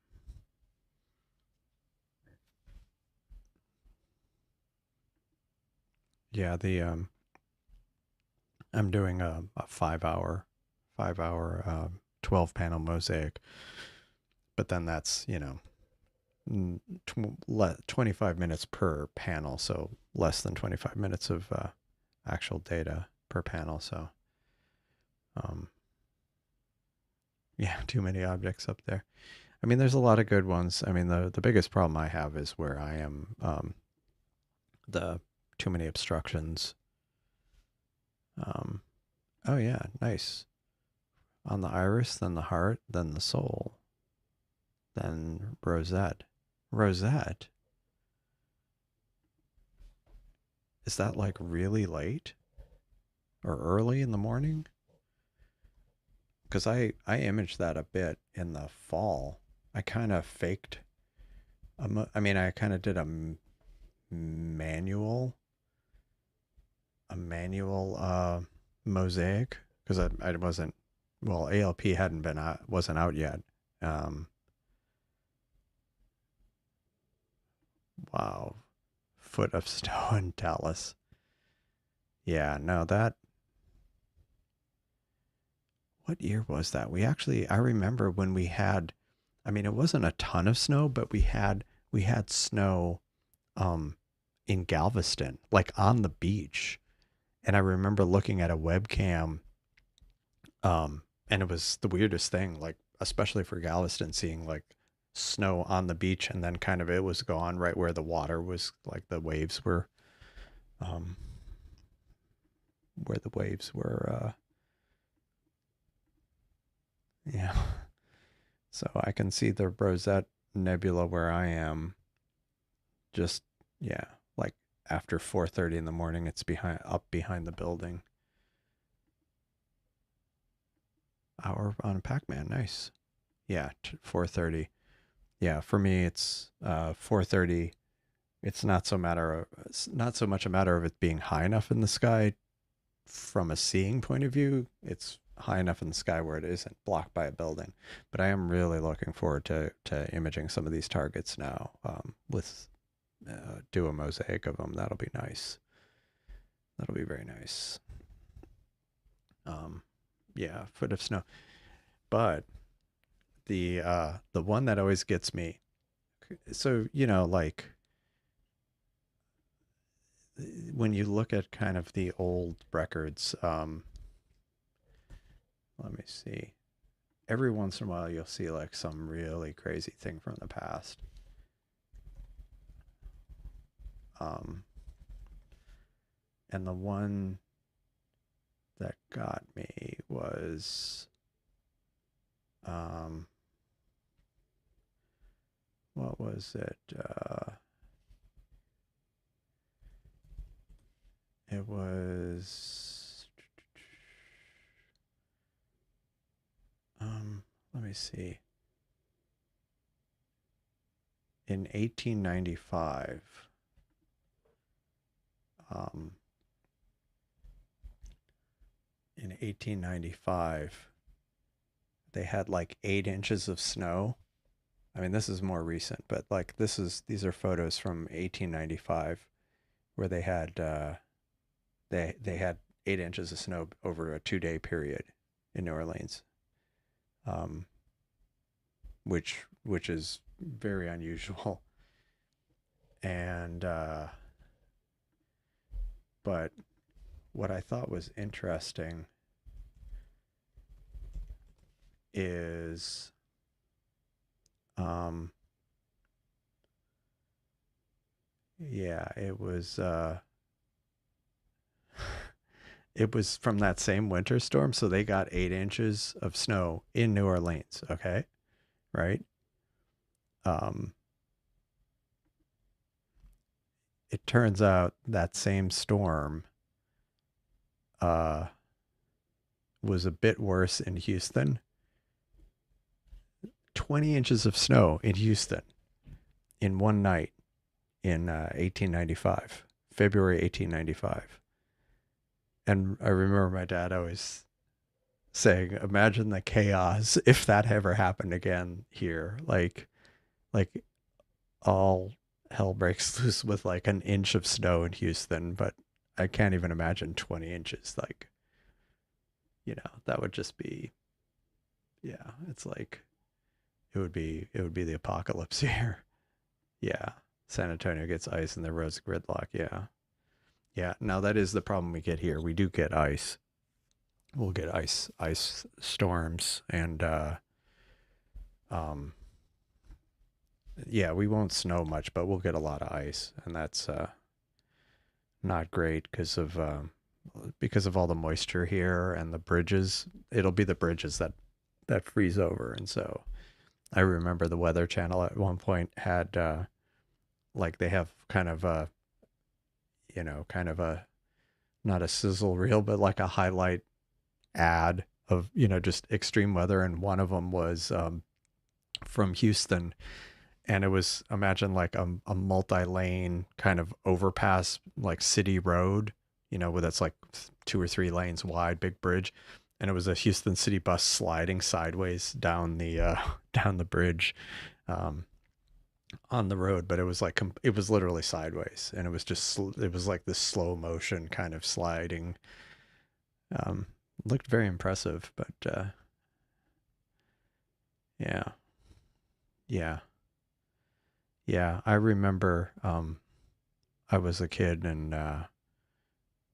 Yeah, the I'm doing a 5 hour 12 panel mosaic, but then that's, 25 minutes per panel, so less than 25 minutes of actual data per panel. So, um, yeah, too many objects up there. I mean, there's a lot of good ones. I mean, the biggest problem I have is where I am, the too many obstructions. Um, oh yeah, nice. On the iris, then the heart, then the soul, then rosette. Rosette? Is that like really late or early in the morning? Because I imaged that a bit in the fall. I kind of faked. I mean, I kind of did manual a manual mosaic because I wasn't, well, ALP hadn't been out, wasn't out yet. Um, wow, foot of snow in Dallas. Yeah, no, that, what year was that? We actually, I remember when we had, I mean, it wasn't a ton of snow, but we had snow um in Galveston, like on the beach. And I remember looking at a webcam, and it was the weirdest thing, like especially for Galveston, seeing like snow on the beach and then kind of it was gone right where the water was, like the waves were, um, where the waves were, yeah. So I can see the Rosette Nebula where I am, just, yeah, like after 4:30 in the morning, it's behind, up behind the building. Hour on Pac-Man, nice. Yeah, 4:30. Yeah, for me it's 4:30. It's not so much a matter of it being high enough in the sky from a seeing point of view. It's high enough in the sky where it isn't blocked by a building. But I am really looking forward to imaging some of these targets now, with do a mosaic of them. That'll be nice. That'll be very nice. Um, yeah, foot of snow. But the one that always gets me, so like when you look at kind of the old records, let me see. Every once in a while, you'll see like some really crazy thing from the past. Um, and the one that got me was, um, what was it? It was, let me see. In 1895, um, in 1895, they had like 8 inches of snow. I mean, this is more recent, but like these are photos from 1895 where they had 8 inches of snow over a 2 day period in New Orleans, um, which is very unusual. And but what I thought was interesting is, um, yeah, it was from that same winter storm, so they got 8 inches of snow in New Orleans. Okay, right? Um, it turns out that same storm uh, was a bit worse in Houston. 20 inches of snow in Houston in one night in 1895, February 1895. And I remember my dad always saying, "Imagine the chaos if that ever happened again here. Like all hell breaks loose with like an inch of snow in Houston." But I can't even imagine 20 inches. Like, that would just be, yeah, it's like, it would be the apocalypse here. Yeah. San Antonio gets ice and the roads gridlock. Yeah. Yeah. Now that is the problem we get here. We do get ice. We'll get ice storms and, um, yeah, we won't snow much, but we'll get a lot of ice, and that's not great because of all the moisture here and the bridges. It'll be the bridges that freeze over, and so I remember the Weather Channel at one point had like they have kind of a kind of a not a sizzle reel, but like a highlight ad of just extreme weather, and one of them was from Houston, and it was imagine like a multi-lane kind of overpass like city road, where that's like 2 or 3 lanes wide, big bridge, and it was a Houston city bus sliding sideways down the down the bridge um, on the road, but it was like it was literally sideways, and it was just it was like this slow motion kind of sliding. Um, Looked very impressive, but yeah, yeah. Yeah, I remember I was a kid and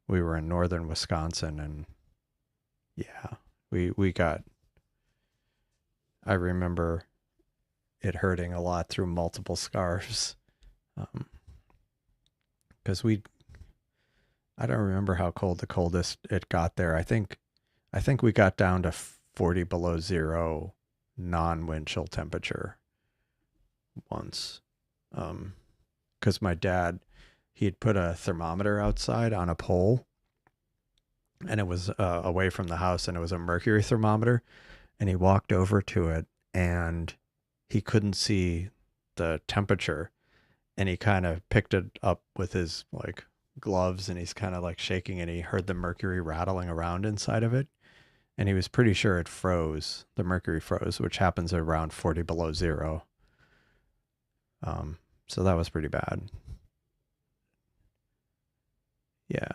we were in northern Wisconsin, and yeah, we got I remember it hurting a lot through multiple scarves. Because I don't remember how cold the coldest it got there. I think we got down to 40 below zero non-wind chill temperature once. Because my dad, he'd put a thermometer outside on a pole, and it was away from the house, and it was a mercury thermometer, and he walked over to it, and he couldn't see the temperature, and he kind of picked it up with his like gloves, and he's kind of like shaking, and he heard the mercury rattling around inside of it, and he was pretty sure it froze. The mercury froze, which happens around 40 below zero. So that was pretty bad. Yeah.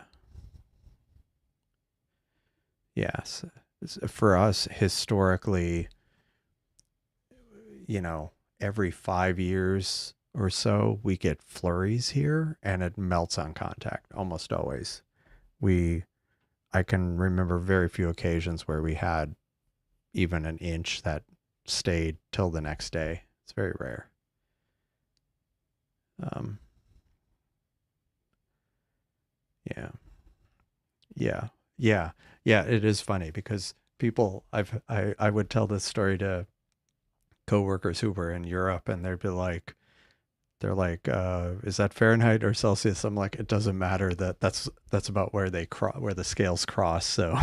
Yes. For us, historically, every 5 years or so, we get flurries here, and it melts on contact almost always. We, I can remember very few occasions where we had even an inch that stayed till the next day. It's very rare. Um, yeah. Yeah. Yeah. Yeah. It is funny because I would tell this story to coworkers who were in Europe, and they're like, is that Fahrenheit or Celsius? I'm like, it doesn't matter. That's about where where the scales cross. So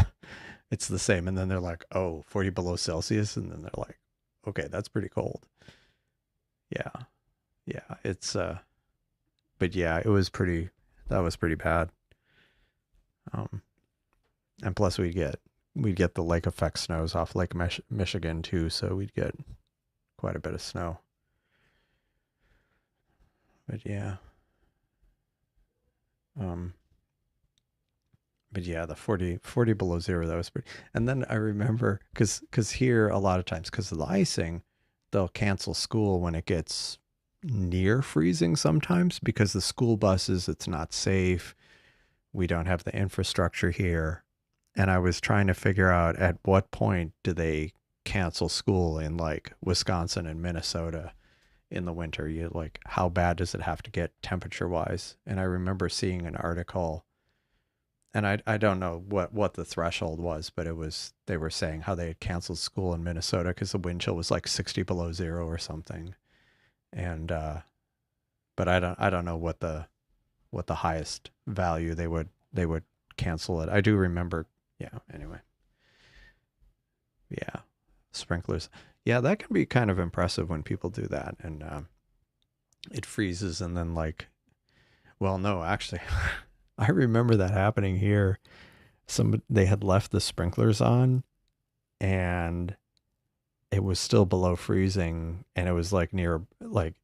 it's the same. And then they're like, oh, 40 below Celsius. And then they're like, okay, that's pretty cold. Yeah. Yeah. But yeah, that was pretty bad. Um, and plus we'd get the lake effect snows off Lake Michigan too. So we'd get quite a bit of snow. But yeah, um, but yeah, the 40 below zero, that was pretty. And then I remember because here a lot of times because of the icing, they'll cancel school when it gets near freezing sometimes because the school buses, it's not safe. We don't have the infrastructure here. And I was trying to figure out at what point do they cancel school in like Wisconsin and Minnesota in the winter. You like how bad does it have to get temperature wise? And I remember seeing an article, and I don't know what the threshold was, but it was they were saying how they had canceled school in Minnesota because the wind chill was like 60 below zero or something. And but I don't know what the highest value they would cancel it. I do remember. Yeah. Anyway. Yeah. Sprinklers. Yeah, that can be kind of impressive when people do that, and it freezes, and then like, well, no, actually, I remember that happening here. They had left the sprinklers on, and it was still below freezing, and it was like near like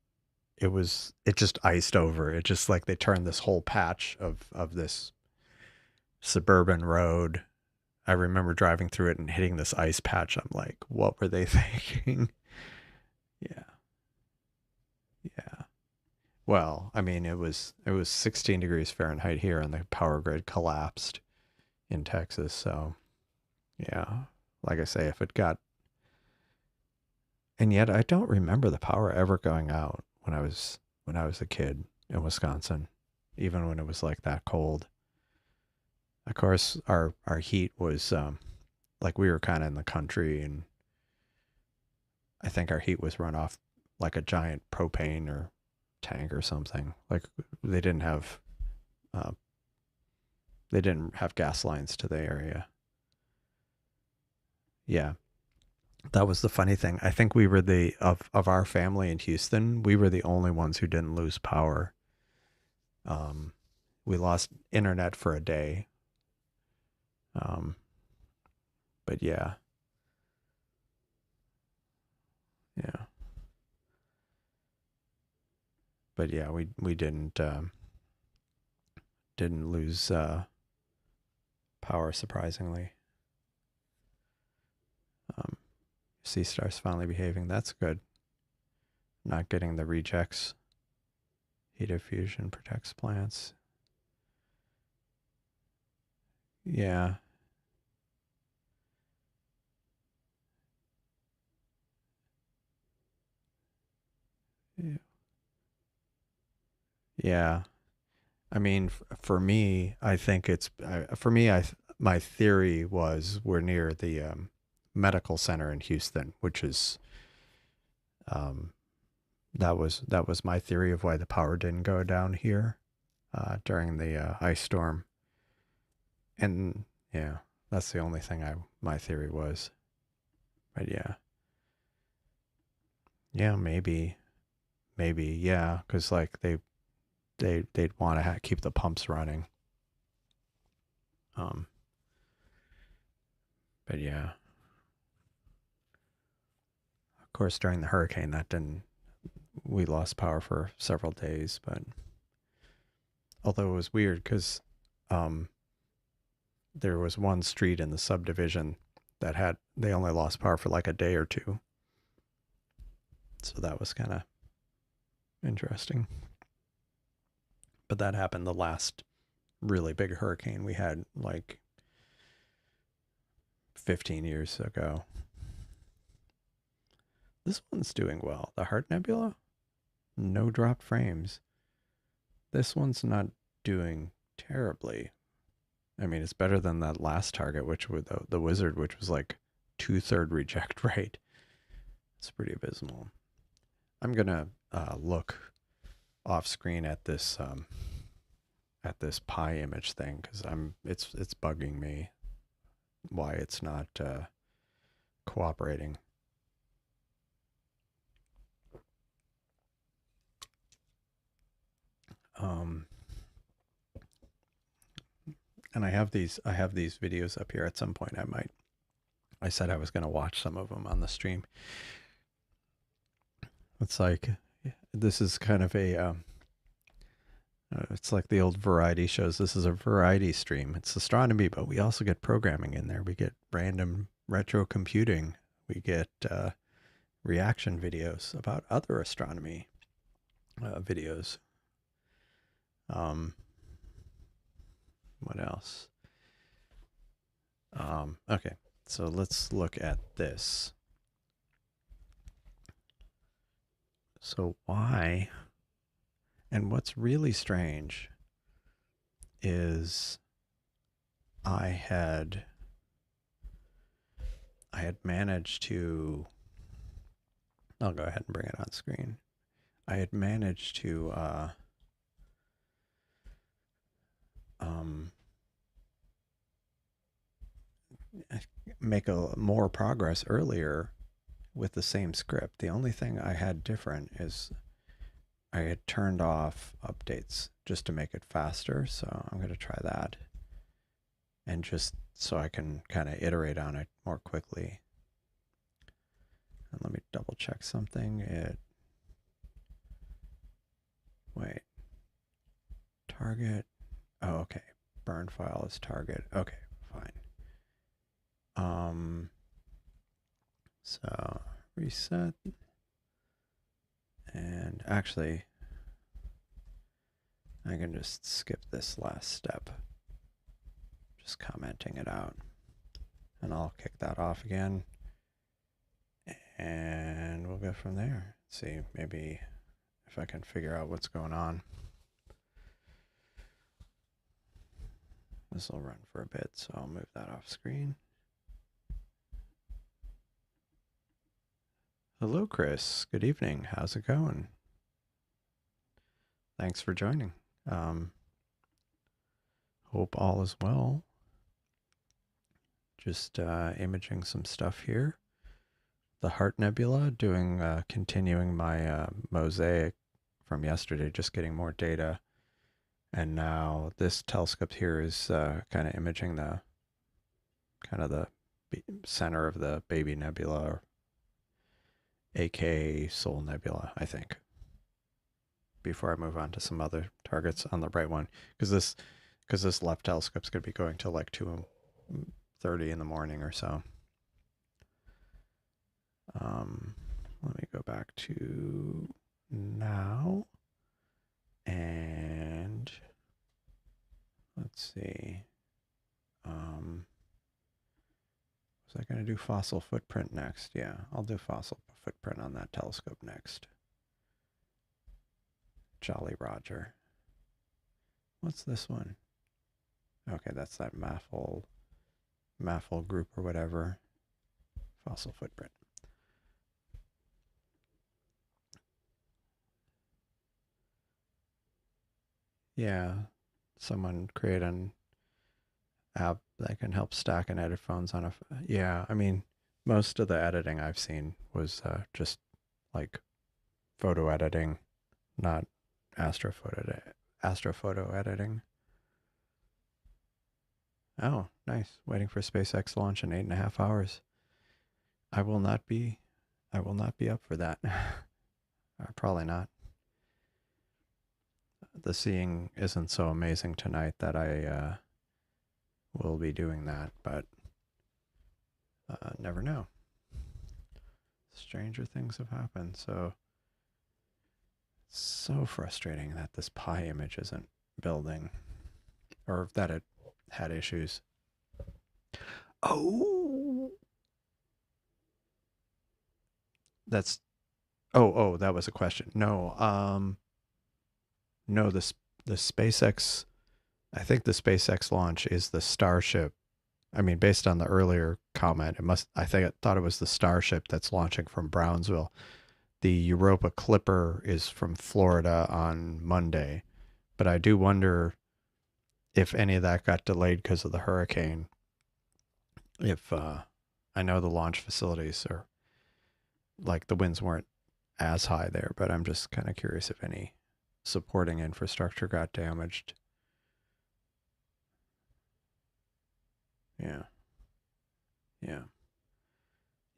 it just iced over. It just like they turned this whole patch of this. suburban road. I remember driving through it and hitting this ice patch. I'm like, what were they thinking? Yeah. Yeah. Well, I mean, it was 16 degrees Fahrenheit here and the power grid collapsed in Texas, so yeah. Like I say, if it got, and yet I don't remember the power ever going out when I was a kid in Wisconsin, even when it was like that cold. Of course, our heat was like we were kind of in the country, and I think our heat was run off like a giant propane or tank or something. Like they didn't have uh, they didn't have gas lines to the area. Yeah, that was the funny thing. I think we were the of our family in Houston, we were the only ones who didn't lose power. Um, we lost internet for a day. Um, but yeah, yeah, but yeah, we didn't lose power surprisingly. Um, Seestar's finally behaving. That's good. Not getting the rejects. Heat diffusion protects plants. Yeah. Yeah. I mean, for me, I think it's for me. My theory was we're near the medical center in Houston, which is um, that was my theory of why the power didn't go down here during the ice storm. And yeah, that's the only thing I my theory was. But yeah, yeah, maybe yeah, because like they'd want to keep the pumps running. Um, but yeah, of course during the hurricane that didn't we lost power for several days. But although it was weird because um, there was one street in the subdivision that had they only lost power for like a day or two, so that was kind of interesting. But that happened the last really big hurricane we had like 15 years ago. This one's doing well. The Heart Nebula, no dropped frames. This one's not doing terribly. I mean, it's better than that last target, which was the Wizard, which was like 2/3 reject rate. It's pretty abysmal. I'm gonna look off screen at this pie image thing because it's bugging me why it's not cooperating. Um, and I have these videos up here. At some point, I said I was going to watch some of them on the stream. It's like this is kind of it's like the old variety shows. This is a variety stream. It's astronomy, but we also get programming in there. We get random retro computing. We get reaction videos about other astronomy videos. Um, what else? Okay, so let's look at this. So why? And what's really strange is I had managed to. I'll go ahead and bring it on screen. I had managed to um, make more progress earlier with the same script. The only thing I had different is I had turned off updates just to make it faster. So I'm going to try that. And just so I can kind of iterate on it more quickly. And let me double check something. Wait. Target. Oh, okay. Burn pattern file as target. Okay, fine. So reset. And actually, I can just skip this last step. Just commenting it out. And I'll kick that off again. And we'll go from there. See, maybe if I can figure out what's going on. This will run for a bit, so I'll move that off screen. Hello, Chris. Good evening. How's it going? Thanks for joining. Hope all is well. Just imaging some stuff here. The Heart Nebula, continuing my mosaic from yesterday, just getting more data. And now this telescope here is kind of imaging the center of the baby nebula, or aka Soul Nebula, I think. Before I move on to some other targets on the right one, because this left telescope's going to be going till like 2:30 in the morning or so. Let me go back to now, and let's see. Was I going to do fossil footprint next? Yeah, I'll do fossil footprint on that telescope next. Jolly Roger. What's this one? Okay, that's that MAFL group or whatever. Fossil footprint. Yeah, someone create an app that can help stack and edit phones on a... Yeah, I mean, most of the editing I've seen was just like photo editing, not astrophoto editing. Oh, nice. Waiting for SpaceX launch in 8.5 hours. I will not be up for that. Probably not. The seeing isn't so amazing tonight that I will be doing that, but never know. Stranger things have happened, so it's so frustrating that this Pi image isn't building, or that it had issues. Oh, that's... Oh, that was a question. No, no, the SpaceX, I think the SpaceX launch is the Starship. I mean, based on the earlier comment, I thought it was the Starship that's launching from Brownsville. The Europa Clipper is from Florida on Monday, but I do wonder if any of that got delayed because of the hurricane. If I know the launch facilities are, like, the winds weren't as high there, but I'm just kind of curious if any supporting infrastructure got damaged.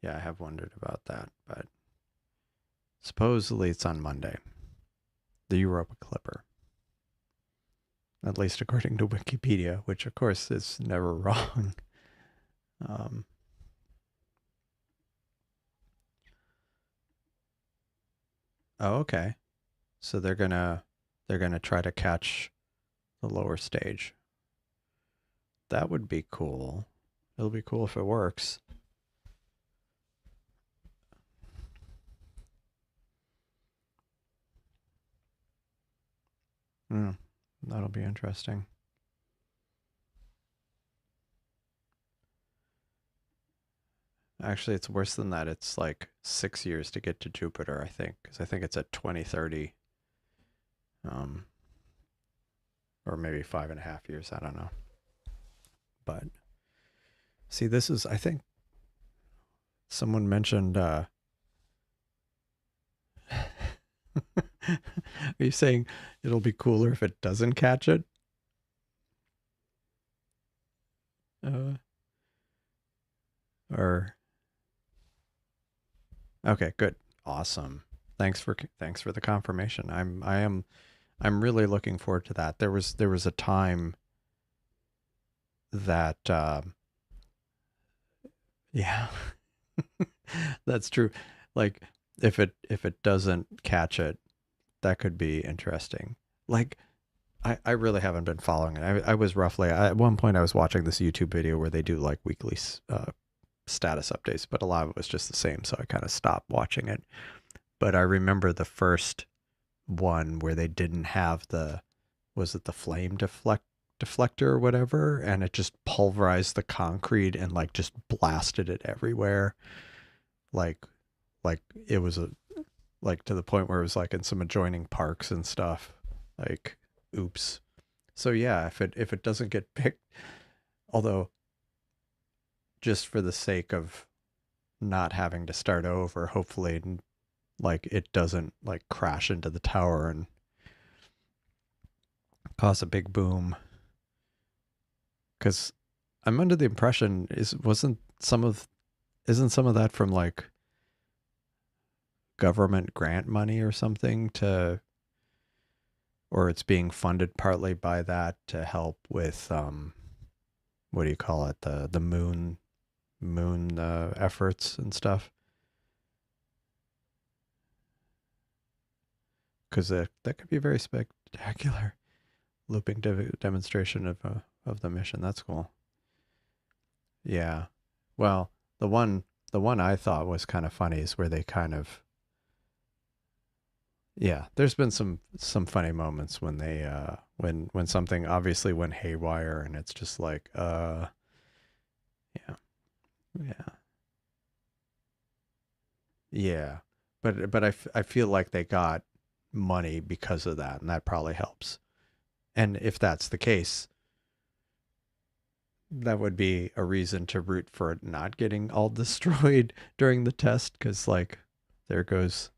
Yeah, I have wondered about that, but supposedly it's on Monday. The Europa Clipper, at least according to Wikipedia, which of course is never wrong. Oh, okay. So they're gonna try to catch the lower stage. That would be cool. It'll be cool if it works. That'll be interesting. Actually, it's worse than that. It's like 6 years to get to Jupiter, I think, because I think it's at 2030. Or maybe 5.5 years. I don't know. But see, this is, I think someone mentioned, are you saying it'll be cooler if it doesn't catch it? Or okay, good. Awesome. Thanks for the confirmation. I'm really looking forward to that. There was a time that yeah, that's true. Like if it doesn't catch it, that could be interesting. Like I really haven't been following it. I was roughly at one point I was watching this YouTube video where they do like weekly status updates, but a lot of it was just the same, so I kind of stopped watching it. But I remember the first one where they didn't have the, was it the flame deflector or whatever, and it just pulverized the concrete and like just blasted it everywhere. Like like it was a, like to the point where it was like in some adjoining parks and stuff. Like oops. So yeah, if it doesn't get picked, although just for the sake of not having to start over, hopefully like it doesn't like crash into the tower and cause a big boom. Because I'm under the impression is wasn't some of isn't some of that from like government grant money or something to, or it's being funded partly by that to help with what do you call it, the moon efforts and stuff, because that could be a very spectacular looping demonstration of the mission. That's cool. Yeah. Well, the one I thought was kind of funny is where they kind of, yeah, there's been some funny moments when they when something obviously went haywire and it's just like yeah. Yeah. Yeah. But I feel like they got money because of that, and that probably helps. And if that's the case, that would be a reason to root for it not getting all destroyed during the test, because like there goes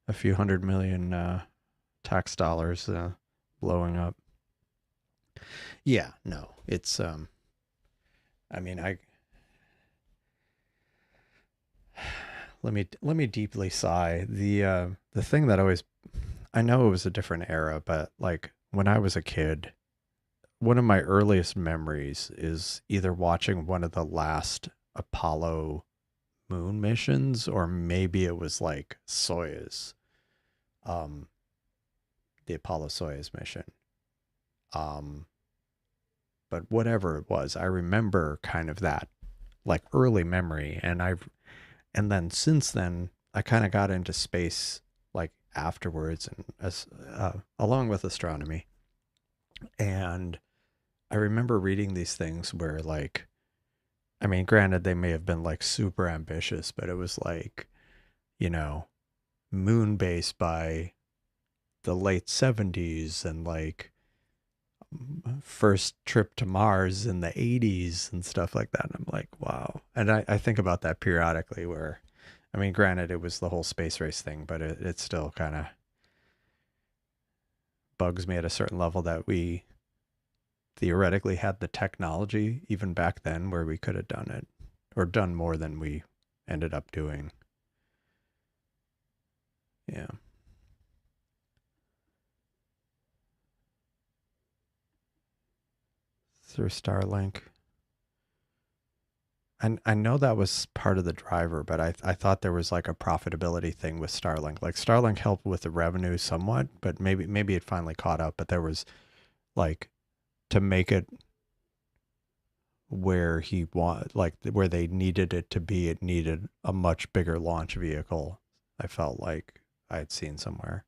a few hundred million tax dollars blowing up. Yeah, no, it's I mean, I let me deeply sigh. The thing that always, I know it was a different era, but like when I was a kid, one of my earliest memories is either watching one of the last Apollo moon missions, or maybe it was like Soyuz, um, the Apollo Soyuz mission. Um, but whatever it was, I remember kind of that like early memory, and then since then I kind of got into space like afterwards, and as along with astronomy, and I remember reading these things where like, I mean, granted they may have been like super ambitious, but it was like, you know, moon base by the late 70s, and like first trip to Mars in the 80s and stuff like that. And I'm like, wow. And I think about that periodically where, I mean, granted, it was the whole space race thing, but it still kind of bugs me at a certain level that we theoretically had the technology even back then where we could have done it, or done more than we ended up doing. Yeah. Through Starlink. And I know that was part of the driver, but I thought there was like a profitability thing with Starlink. Like Starlink helped with the revenue somewhat, but maybe it finally caught up. But there was like, to make it where he want, like where they needed it to be, it needed a much bigger launch vehicle. I felt like I had seen somewhere.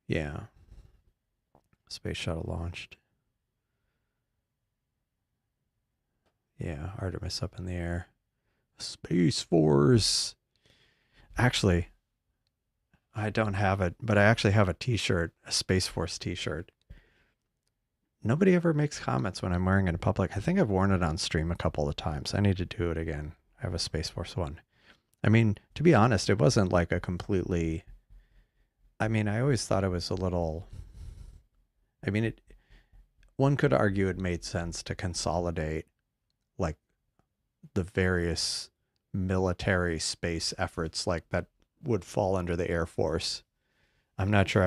Yeah, space shuttle launched. Yeah, Artemis up in the air. Space Force. Actually, I don't have it, but I actually have a T-shirt, a Space Force T-shirt. Nobody ever makes comments when I'm wearing it in public. I think I've worn it on stream a couple of times. I need to do it again. I have a Space Force one. I mean, to be honest, it wasn't like a completely. I mean, I always thought it was a little. I mean, it. One could argue it made sense to consolidate like the various military space efforts like that would fall under the Air Force. I'm not sure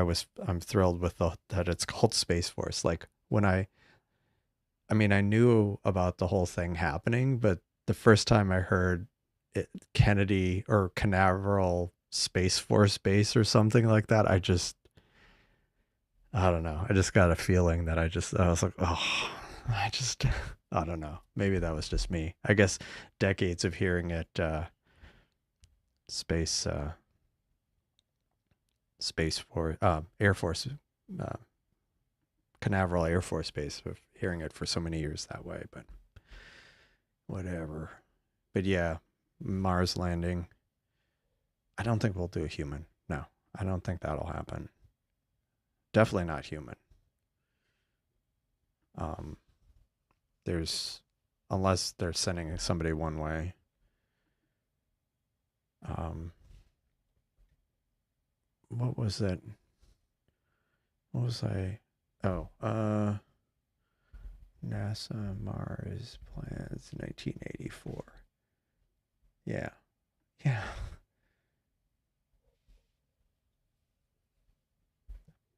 I'm thrilled with that it's called Space Force. Like when I I mean, I knew about the whole thing happening, but the first time I heard it, Kennedy or Canaveral Space Force Base or something like that, I don't know. I just got a feeling that I was like, oh, I just, I don't know. Maybe that was just me. I guess decades of hearing it, space, space for, Air Force, uh, Canaveral Air Force Base, of hearing it for so many years that way, but whatever. But yeah, Mars landing. I don't think we'll do a human. No, I don't think that'll happen. Definitely not human. Um, there's, unless they're sending somebody one way. Um, what was it? What was I? Oh, NASA Mars plans 1984. Yeah. Yeah.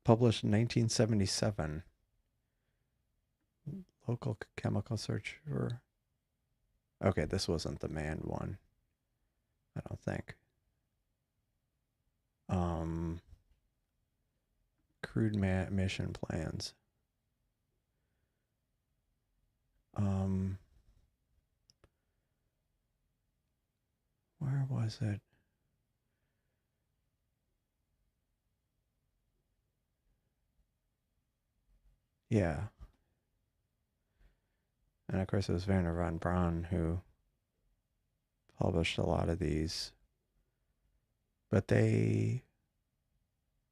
Published in 1977. Local chemical search for. Okay, this wasn't the manned one. I don't think. Um, Crude mission plans. Um, where was it? Yeah. And of course, it was Werner von Braun who published a lot of these. But they,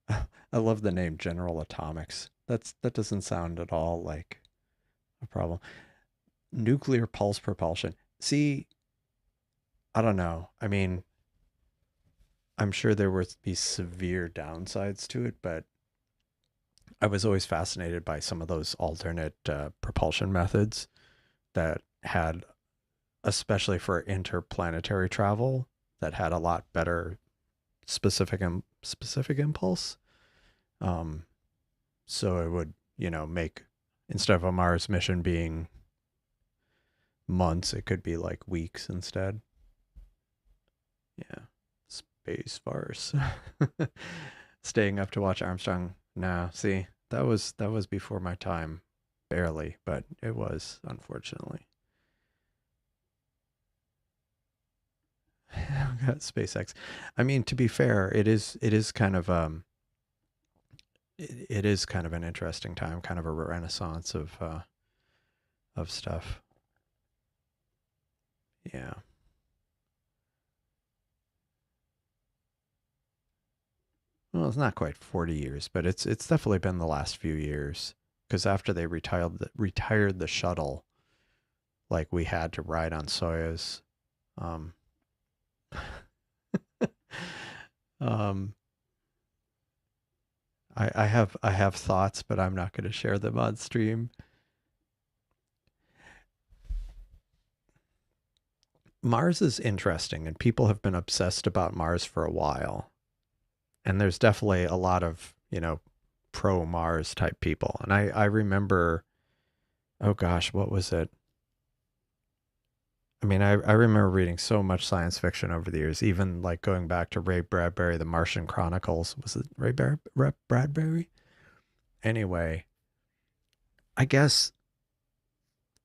I love the name General Atomics. That doesn't sound at all like a problem. Nuclear pulse propulsion. See, I don't know. I mean, I'm sure there would be severe downsides to it, but I was always fascinated by some of those alternate propulsion methods that had, especially for interplanetary travel, that had a lot better specific impulse. Um, so it would, make, instead of a Mars mission being months, it could be like weeks instead. Yeah, space farce. Staying up to watch Armstrong. Nah, see, that was before my time, barely, but it was, unfortunately. SpaceX. I mean, to be fair, it is kind of it is kind of an interesting time, kind of a renaissance of stuff. Yeah. Well, it's not quite 40 years, but it's definitely been the last few years because after they retired the shuttle, like we had to ride on Soyuz. Um, um, I have thoughts, but I'm not going to share them on stream. Mars is interesting, and people have been obsessed about Mars for a while. And there's definitely a lot of, pro Mars type people. And I remember, oh gosh, what was it? I mean, I remember reading so much science fiction over the years, even like going back to Ray Bradbury, The Martian Chronicles. Was it Bradbury? Anyway, I guess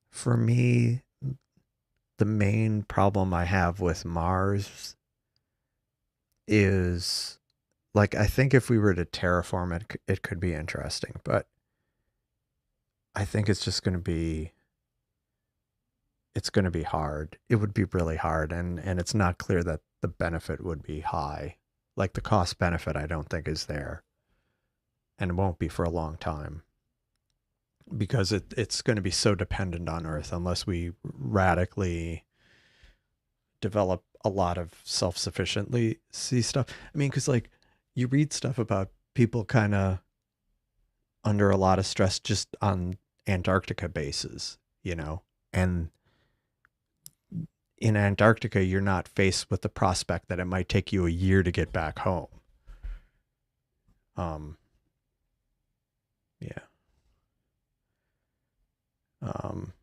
for me, the main problem I have with Mars is, like, I think if we were to terraform it, it could be interesting, but I think it's going to be hard. It would be really hard, and it's not clear that the benefit would be high. Like the cost benefit, I don't think is there, and it won't be for a long time because it's going to be so dependent on Earth unless we radically develop a lot of self-sufficiently see stuff. I mean, because like you read stuff about people kind of under a lot of stress just on Antarctica bases, and in Antarctica, you're not faced with the prospect that it might take you a year to get back home. Um, yeah. Um,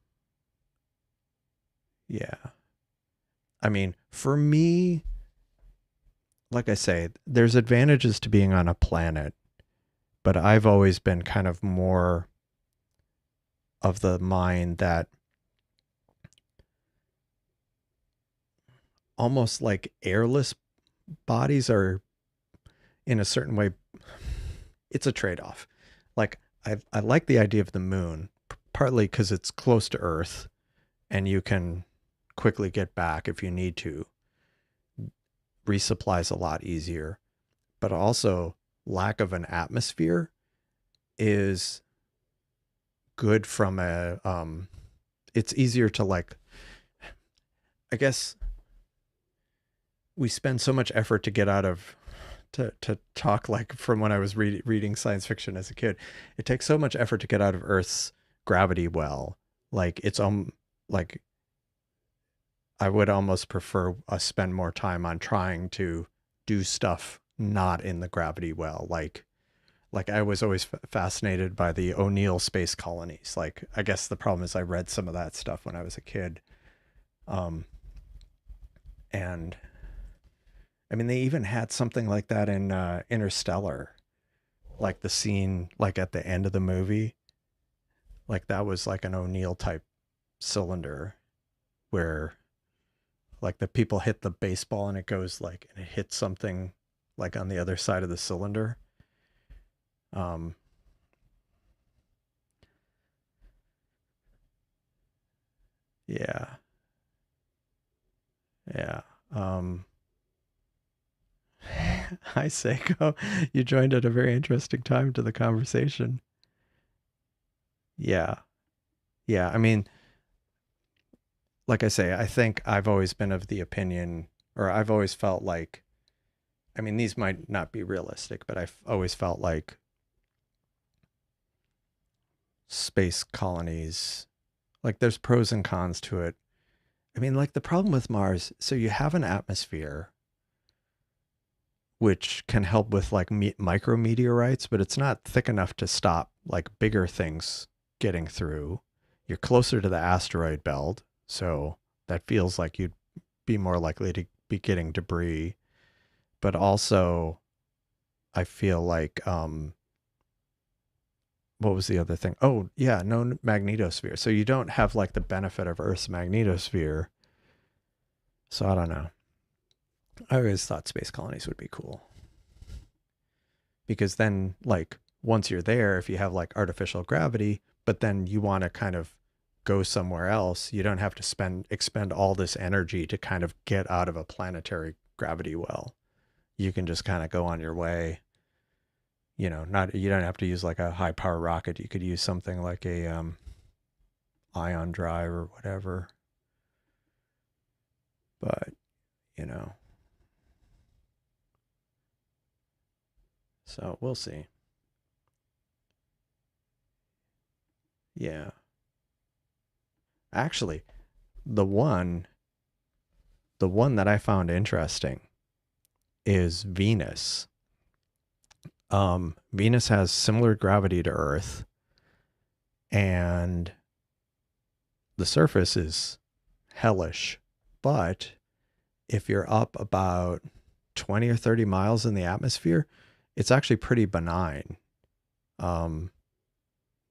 yeah. I mean, for me, like I say, there's advantages to being on a planet, but I've always been kind of more of the mind that almost like airless bodies are in a certain way, it's a trade-off. Like I like the idea of the moon, partly because it's close to Earth and you can quickly get back if you need to. Resupply's a lot easier, but also lack of an atmosphere is good from a it's easier to like, I guess we spend so much effort to get out of to talk like from when I was reading science fiction as a kid. It takes so much effort to get out of Earth's gravity well. Like it's like I would almost prefer us spend more time on trying to do stuff not in the gravity well. Like I was always fascinated by the O'Neill space colonies. Like I guess the problem is I read some of that stuff when I was a kid. Um, and I mean, they even had something like that in Interstellar, like the scene, like at the end of the movie, like that was like an O'Neill type cylinder where like the people hit the baseball and it goes like, and it hits something like on the other side of the cylinder. Um, yeah, yeah. Hi, Seiko. You joined at a very interesting time to the conversation. Yeah, yeah. I mean, like I say, I think I've always been of the opinion, or I've always felt like, I mean, these might not be realistic, but I've always felt like space colonies, like there's pros and cons to it. I mean, like the problem with Mars, so you have an atmosphere which can help with like micrometeorites, but it's not thick enough to stop like bigger things getting through. You're closer to the asteroid belt, so that feels like you'd be more likely to be getting debris. But also, I feel like what was the other thing? Oh, yeah, no magnetosphere. So you don't have like the benefit of Earth's magnetosphere. So I don't know. I always thought space colonies would be cool because then, like, once you're there, if you have like artificial gravity, but then you want to kind of go somewhere else, you don't have to expend all this energy to kind of get out of a planetary gravity well. You can just kind of go on your way. You know, not you don't have to use like a high power rocket. You could use something like a ion drive or whatever. But you know, so we'll see. Yeah, actually, the one the one that I found interesting is Venus. Venus has similar gravity to Earth, and the surface is hellish. But if you're up about 20 or 30 miles in the atmosphere, it's actually pretty benign. Um,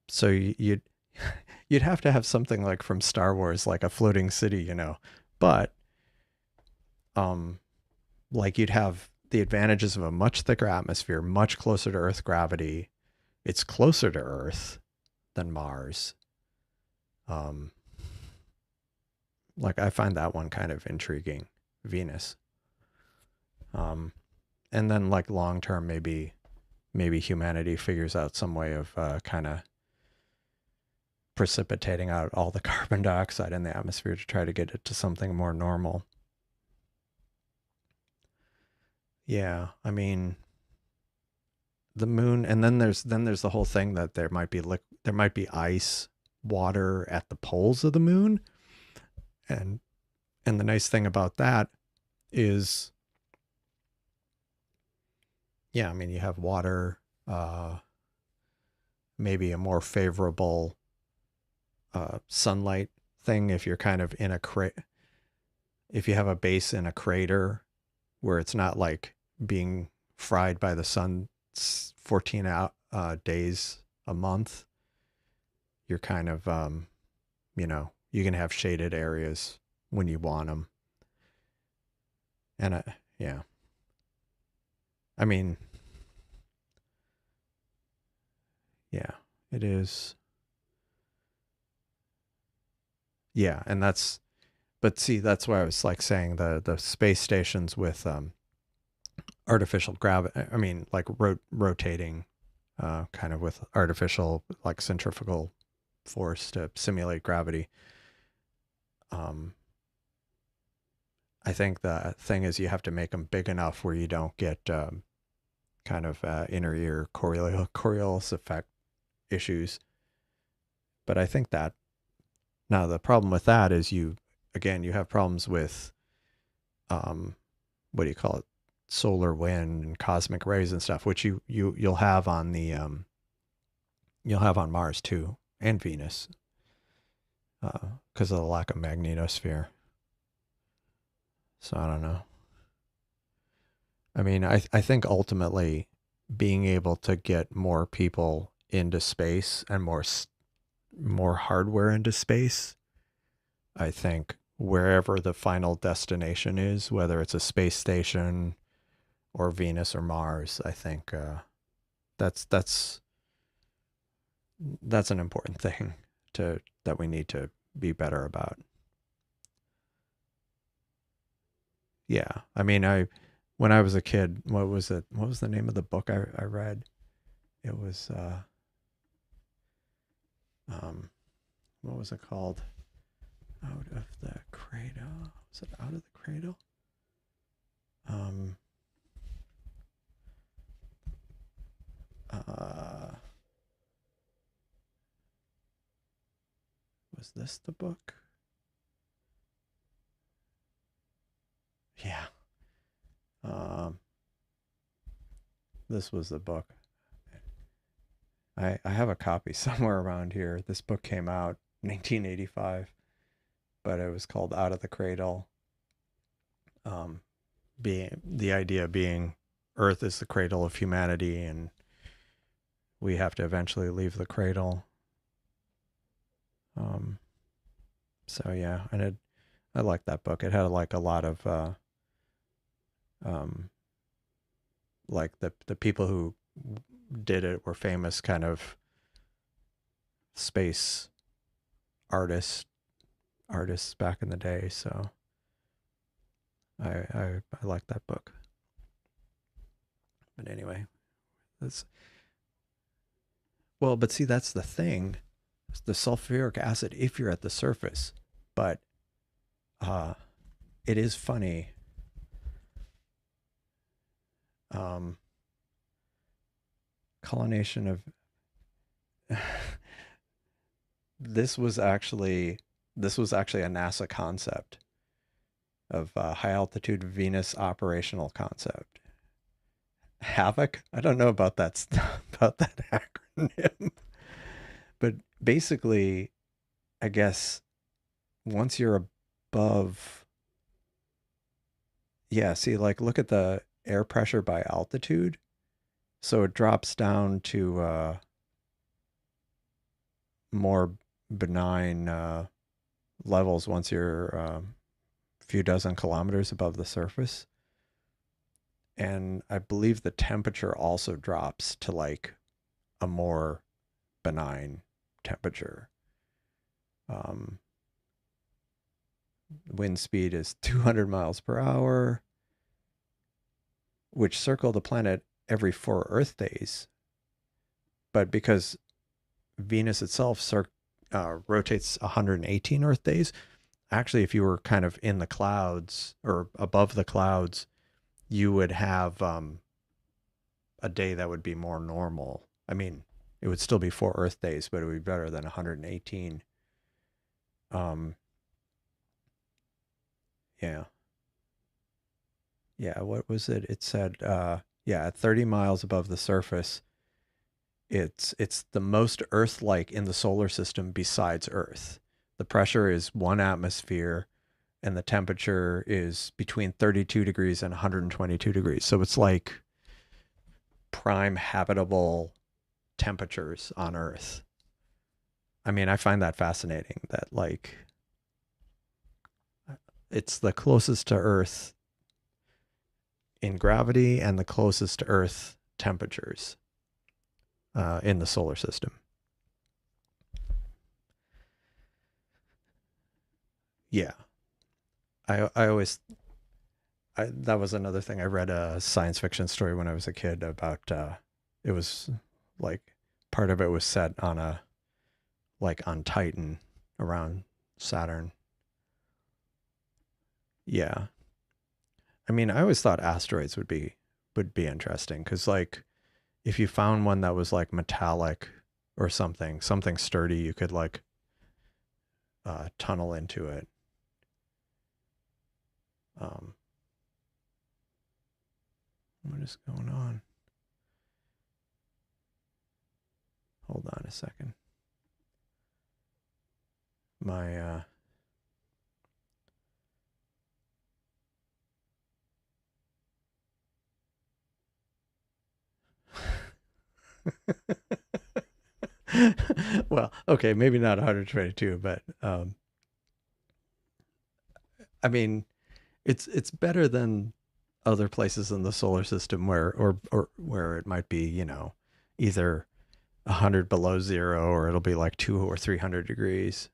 so you'd you'd have to have something like from Star Wars, like a floating city, you know. But um, like you'd have the advantages of a much thicker atmosphere, much closer to Earth gravity. It's closer to Earth than Mars. Um, like I find that one kind of intriguing, Venus. Um, and then like long term, maybe humanity figures out some way of kind of precipitating out all the carbon dioxide in the atmosphere to try to get it to something more normal. Yeah, I mean the moon, and then there's the whole thing that there might be ice, water at the poles of the moon, and the nice thing about that is, yeah, I mean you have water, maybe a more favorable sunlight thing if you're kind of in a if you have a base in a crater where it's not like being fried by the sun 14 days a month, you're kind of, you can have shaded areas when you want them. And yeah, I mean, yeah, it is. Yeah. And but see, that's why I was like saying the space stations with artificial gravity, I mean, like rotating kind of with artificial, like centrifugal force to simulate gravity. Um, I think the thing is you have to make them big enough where you don't get kind of inner ear Coriolis effect issues. But I think that now the problem with that is you have problems with um, what do you call it, solar wind and cosmic rays and stuff, which you'll have on the you'll have on Mars too and Venus because of the lack of magnetosphere. So I don't know. I mean, I think ultimately being able to get more people into space and more hardware into space, I think wherever the final destination is, whether it's a space station or Venus or Mars, I think that's that's that's an important thing to that we need to be better about. Yeah, I mean, I when I was a kid, what was it? What was the name of the book I read? It was um, what was it called? Out of the Cradle. Was it Out of the Cradle? Um, uh, was this the book? Yeah. Um, this was the book. I have a copy somewhere around here. This book came out 1985, but it was called Out of the Cradle. Um, being the idea being Earth is the cradle of humanity, and we have to eventually leave the cradle. Um, so yeah, I liked that book. It had like a lot of um, like the people who did it were famous kind of space artists artists back in the day. So I like that book. But anyway, that's well, but see that's the thing. The sulfuric acid if you're at the surface. But uh it is funny. Um Colonization of this was actually this was actually a NASA concept of high altitude Venus operational concept. Havoc. I don't know about that about that acronym, but basically, I guess once you're above, yeah. See, like look at the air pressure by altitude. So it drops down to more benign levels once you're a few dozen kilometers above the surface. And I believe the temperature also drops to like a more benign temperature. Um, Wind speed is 200 miles per hour, which circle the planet every 4 Earth days. But because Venus itself rotates 118 Earth days, actually, if you were kind of in the clouds or above the clouds, you would have a day that would be more normal. I mean, it would still be 4 Earth days, but it would be better than 118. Um, yeah. Yeah. What was it? It said, yeah, at 30 miles above the surface, It's the most Earth-like in the solar system besides Earth. The pressure is 1 atmosphere, and the temperature is between 32 degrees and 122 degrees. So it's like prime habitable temperatures on Earth. I mean, I find that fascinating that like it's the closest to Earth in gravity and the closest to Earth temperatures in the solar system. Yeah, I always that was another thing. I read a science fiction story when I was a kid about it was like part of it was set on a like on Titan around Saturn. Yeah. I mean, I always thought asteroids would be interesting cuz like if you found one that was like metallic or something sturdy, you could like tunnel into it. Um, what is going on? Hold on a second. My well, okay, maybe not 122, but I mean, it's better than other places in the solar system where or where it might be, either 100 below zero or it'll be like 2 or 300 degrees.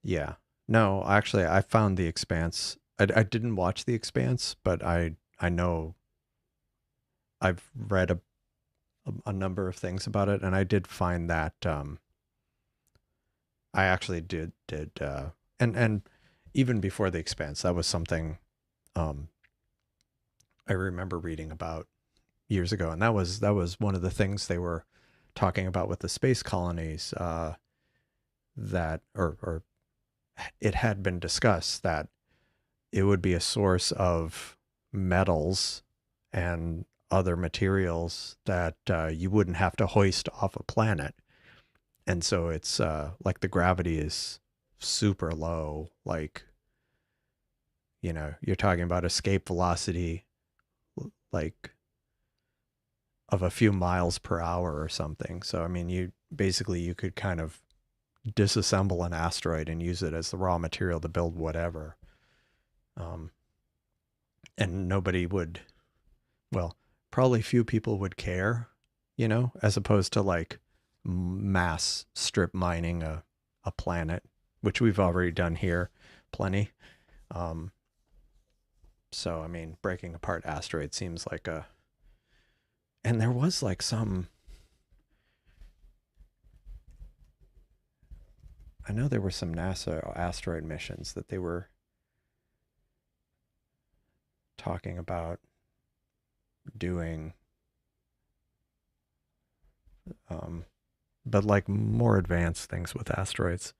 Yeah. No, actually, I found The Expanse. I didn't watch The Expanse, but I know I've read a number of things about it, and I did find that I actually did and even before The Expanse, that was something um, I remember reading about years ago, and that was one of the things they were talking about with the space colonies that or it had been discussed that it would be a source of metals and other materials that you wouldn't have to hoist off a planet. And so it's like the gravity is super low. Like, you're talking about escape velocity like of a few miles per hour or something. So, I mean, you could kind of disassemble an asteroid and use it as the raw material to build whatever. Um, and nobody would, well, probably few people would care, as opposed to like mass strip mining a planet, which we've already done here plenty. Um, so, I mean, breaking apart asteroids seems like and there was like I know there were some NASA asteroid missions that they were talking about doing, um, but like more advanced things with asteroids.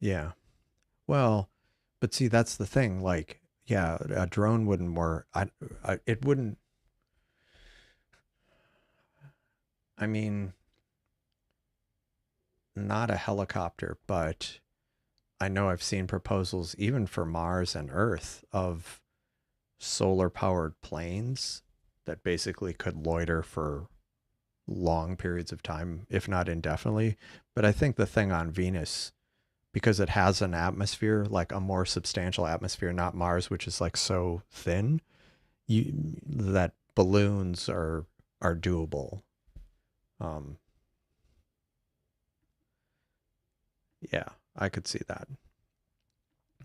Yeah. Well, but see, that's the thing. Like, yeah, a drone wouldn't work. It wouldn't. I mean, not a helicopter, but I know I've seen proposals even for Mars and Earth of solar powered planes that basically could loiter for long periods of time, if not indefinitely. But I think the thing on Venus, because it has an atmosphere, like a more substantial atmosphere, not Mars, which is like so thin, that balloons are doable. Um, yeah, I could see that.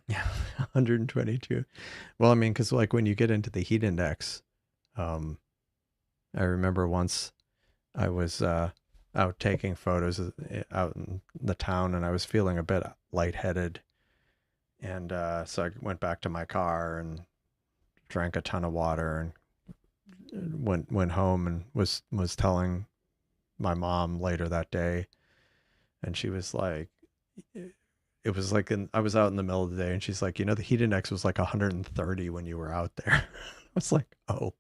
Yeah, 122. Well, I mean, because like when you get into the heat index, um, I remember once I was out taking photos out in the town, and I was feeling a bit lightheaded, and so I went back to my car and drank a ton of water, and went home and was telling my mom later that day, and she was like, it was like I was out in the middle of the day and she's like, the heat index was like 130 when you were out there. I was like, oh,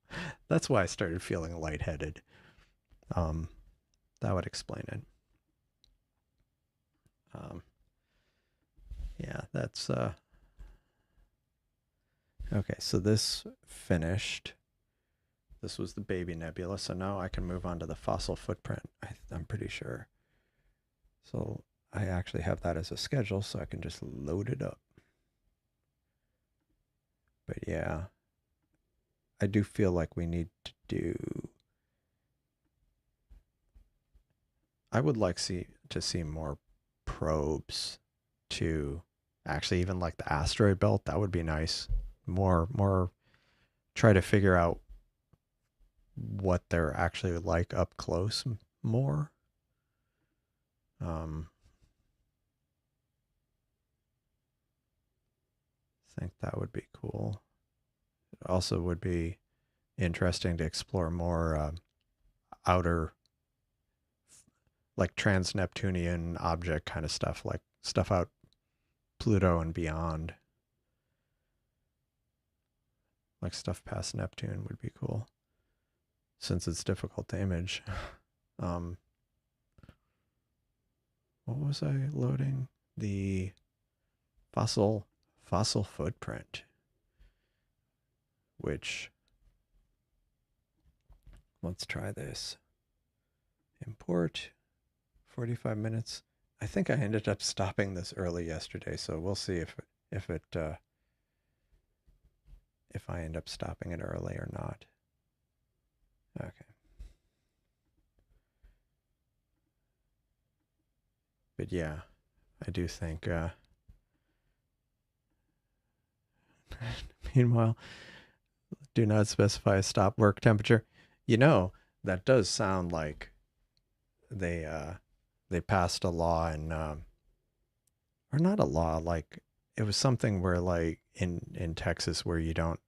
that's why I started feeling lightheaded. Um, that would explain it. Um, yeah, that's okay. So this finished. This was the baby nebula. So now I can move on to the fossil footprint. I'm pretty sure. So I actually have that as a schedule, so I can just load it up. But yeah, I do feel like we need to do. I would like to see more probes to actually even like the asteroid belt. That would be nice. More try to figure out what they're actually like up close more. I think that would be cool. It also would be interesting to explore more outer, like trans-Neptunian object kind of stuff, like stuff out Pluto and beyond. Like stuff past Neptune would be cool, since it's difficult to image. What was I loading? The fossil footprint, which, let's try this. Import 45 minutes. I think I ended up stopping this early yesterday, so we'll see if I end up stopping it early or not. Okay. But yeah, I do think meanwhile, do not specify a stop work temperature. That does sound like they passed a law and or not a law, like it was something where like in Texas where you don't,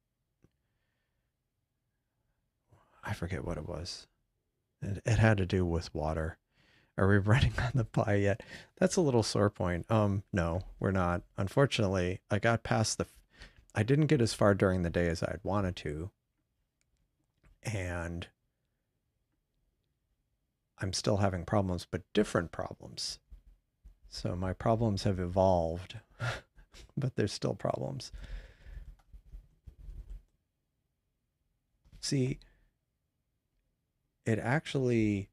I forget what it was. It had to do with water. Are we running on the pie yet? That's a little sore point. No, we're not. Unfortunately, I didn't get as far during the day as I'd wanted to. And I'm still having problems, but different problems. So my problems have evolved, but there's still problems. See, it actually,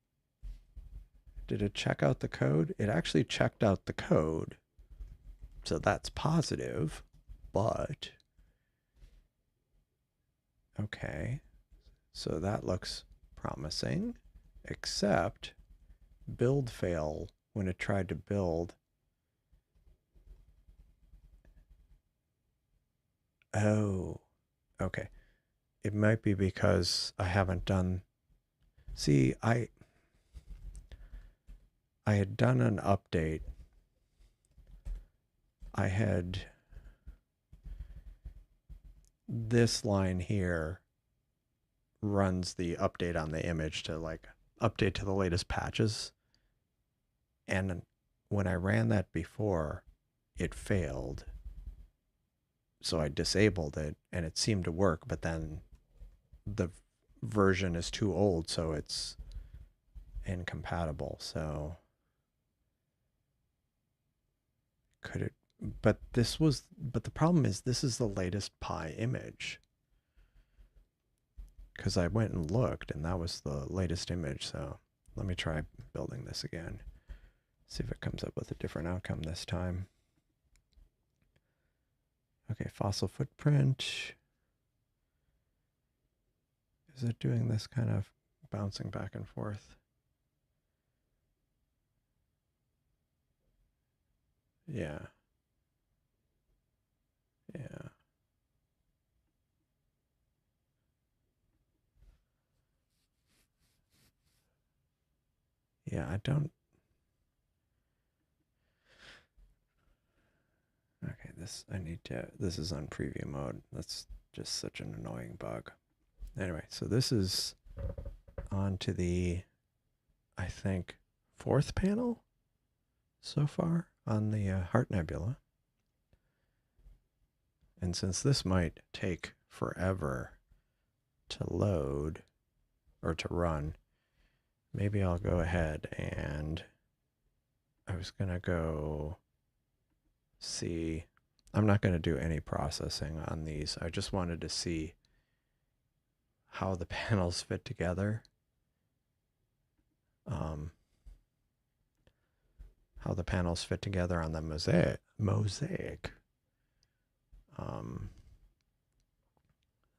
did it check out the code? It actually checked out the code. So that's positive, but okay. So that looks promising, except build fail when it tried to build. Oh, okay. It might be because I haven't done. See, I had done an update. I had this line here runs the update on the image to like update to the latest patches. And when I ran that before, it failed. So I disabled it and it seemed to work, but then the version is too old, so it's incompatible. So could it, but the problem is this is the latest Pi image. Because I went and looked and that was the latest image. So let me try building this again. See if it comes up with a different outcome this time. Okay, fossil footprint. Is it doing this kind of bouncing back and forth? Yeah. Yeah. Yeah, I don't. Okay, this is on preview mode. That's just such an annoying bug. Anyway, so this is on to the, I think, fourth panel so far. on the Heart Nebula. And since this might take forever to load or to run, maybe I'll go ahead and I was going to go see. I'm not going to do any processing on these. I just wanted to see how the panels fit together. How the panels fit together on the mosaic.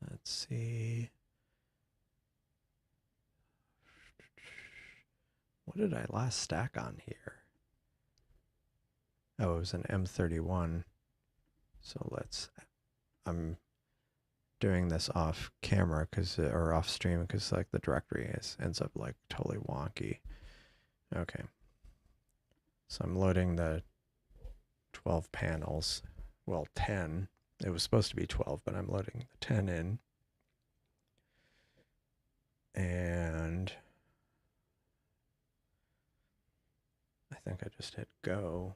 Let's see. What did I last stack on here? Oh, it was an M31. So I'm doing this off camera or off stream because like the directory ends up like totally wonky. Okay. So I'm loading the 12 panels. Well, 10. It was supposed to be 12, but I'm loading the 10 in. And I think I just hit go.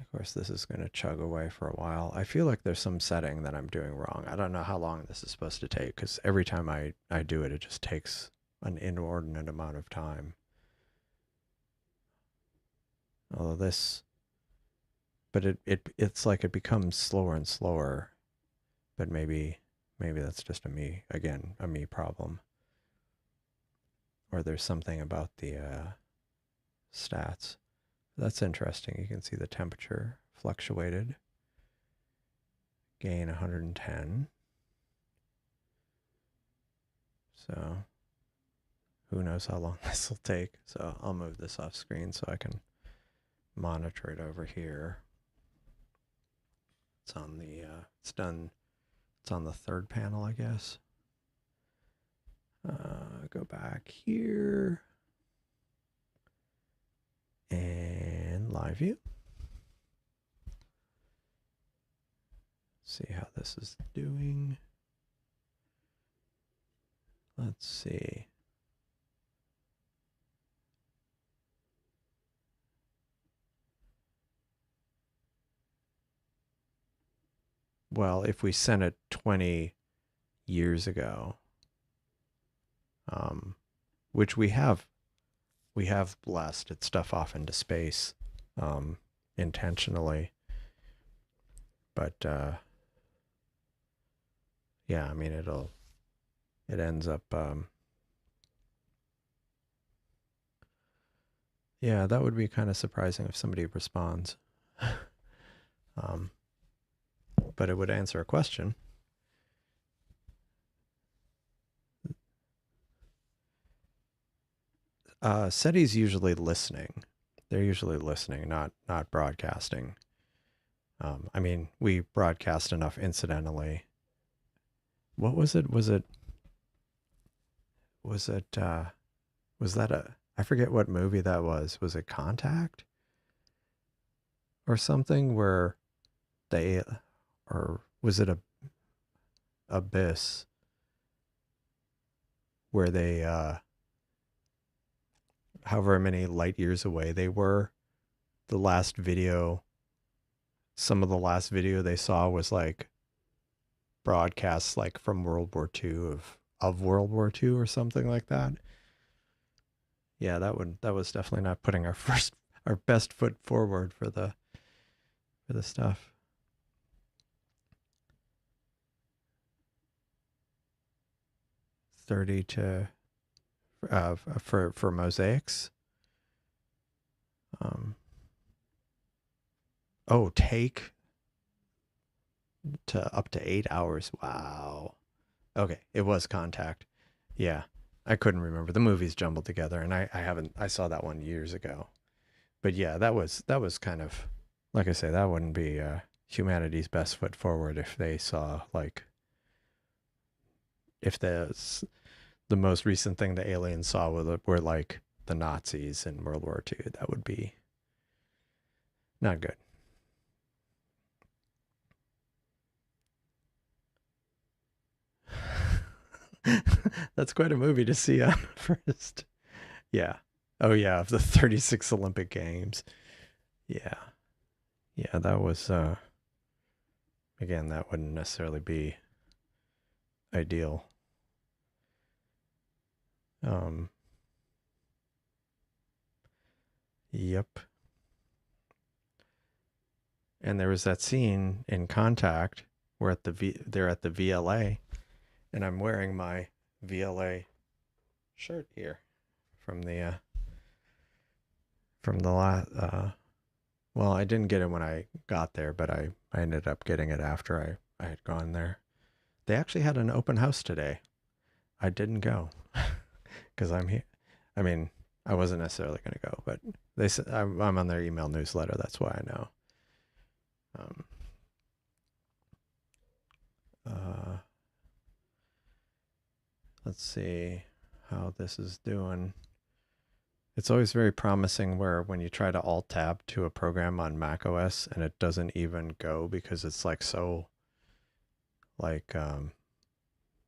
Of course, this is going to chug away for a while. I feel like there's some setting that I'm doing wrong. I don't know how long this is supposed to take because every time I do it, it just takes an inordinate amount of time. Although but it's like it becomes slower and slower. But maybe that's just a me problem. Or there's something about the stats. That's interesting. You can see the temperature fluctuated. Gain 110. So who knows how long this will take. So I'll move this off screen so I can monitor it over here. It's on the it's on the third panel, I guess. Go back here and live view. See how this is doing. Let's see. Well, if we sent it 20 years ago, which we have blasted stuff off into space intentionally. But yeah, I mean it ends up yeah, that would be kind of surprising if somebody responds. But it would answer a question. SETI's usually listening. They're usually listening, not broadcasting. I mean, we broadcast enough incidentally. What was it? Was that I forget what movie that was. Was it Contact? Or something where or was it Abyss? Where they, however many light years away they were, some of the last video they saw was like broadcasts like from World War II of World War II or something like that. Yeah, that was definitely not putting our best foot forward for the stuff. $30 to for mosaics. Oh, take to up to 8 hours. Wow. Okay, it was Contact. Yeah, I couldn't remember. The movies jumbled together, and I saw that one years ago. But yeah, that was kind of, like I say, that wouldn't be humanity's best foot forward if they saw like, if the most recent thing the aliens saw were like the Nazis in World War II. That would be not good. That's quite a movie to see on first. Yeah. Oh yeah, of the 36 Olympic Games. Yeah. Yeah, that was again, that wouldn't necessarily be ideal. Um yep. And there was that scene in Contact where they're at the VLA and I'm wearing my VLA shirt here from the last well, I didn't get it when I got there, but I ended up getting it after I had gone there. They actually had an open house today. I didn't go because I'm here. I mean, I wasn't necessarily going to go, but they said I'm on their email newsletter. That's why I know. Um, uh, let's see how this is doing. It's always very promising where when you try to alt tab to a program on Mac OS and it doesn't even go because it's like so like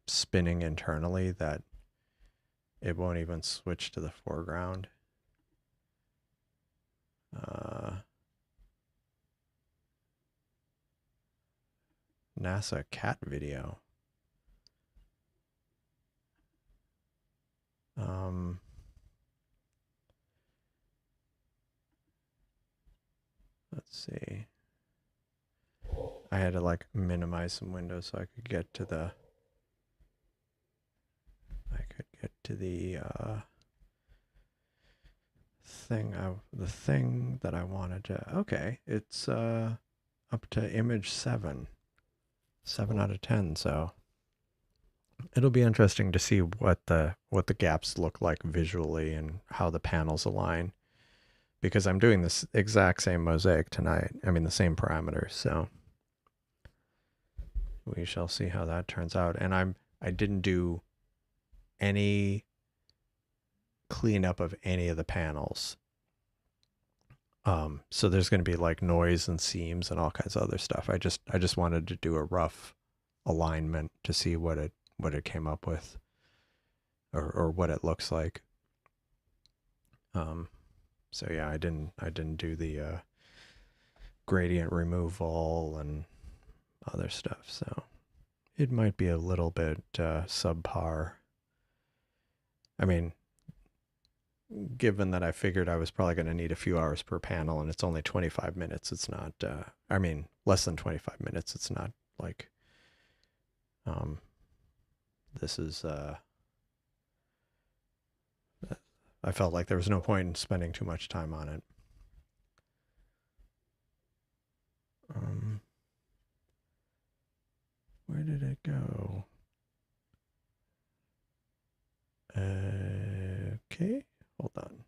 spinning internally that it won't even switch to the foreground. NASA cat video. Let's see. I had to like minimize some windows so I could get to the thing that I wanted to. Okay, it's up to image 7 out of 10. So it'll be interesting to see what the gaps look like visually and how the panels align, because I'm doing this exact same mosaic tonight. I mean the same parameters, so we shall see how that turns out. And I didn't do any cleanup of any of the panels. So there's going to be like noise and seams and all kinds of other stuff. I just wanted to do a rough alignment to see what it came up with, or what it looks like. So yeah, I didn't do the gradient removal and other stuff. So it might be a little bit subpar. I mean, given that I figured I was probably going to need a few hours per panel and it's only 25 minutes, it's not, I mean, less than 25 minutes. It's not like, this is, I felt like there was no point in spending too much time on it. Where did it go? Okay, hold on.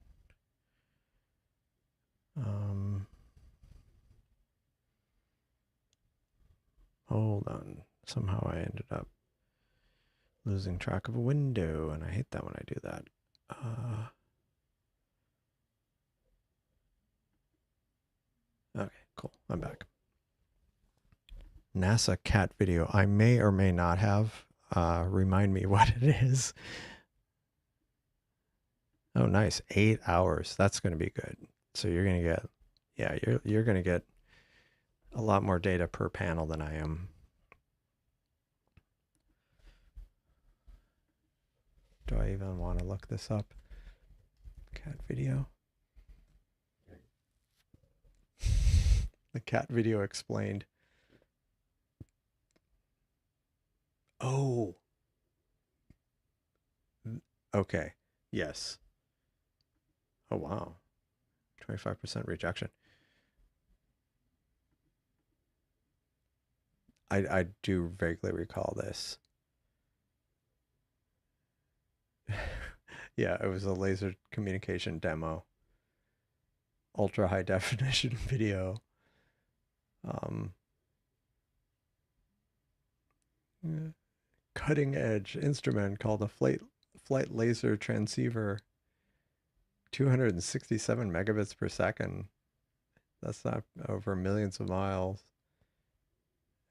Hold on. Somehow I ended up losing track of a window, and I hate that when I do that. Okay, cool. I'm back. NASA cat video. I may or may not have. Remind me what it is. Oh, nice. 8 hours. That's going to be good. So you're going to get, yeah, you're going to get a lot more data per panel than I am. Do I even want to look this up? Cat video. The cat video explained. Oh. Okay. Yes. Oh, wow. 25% rejection. I do vaguely recall this. Yeah, it was a laser communication demo. Ultra high definition video. Cutting edge instrument called a flight laser transceiver. 267 megabits per second. That's not over millions of miles.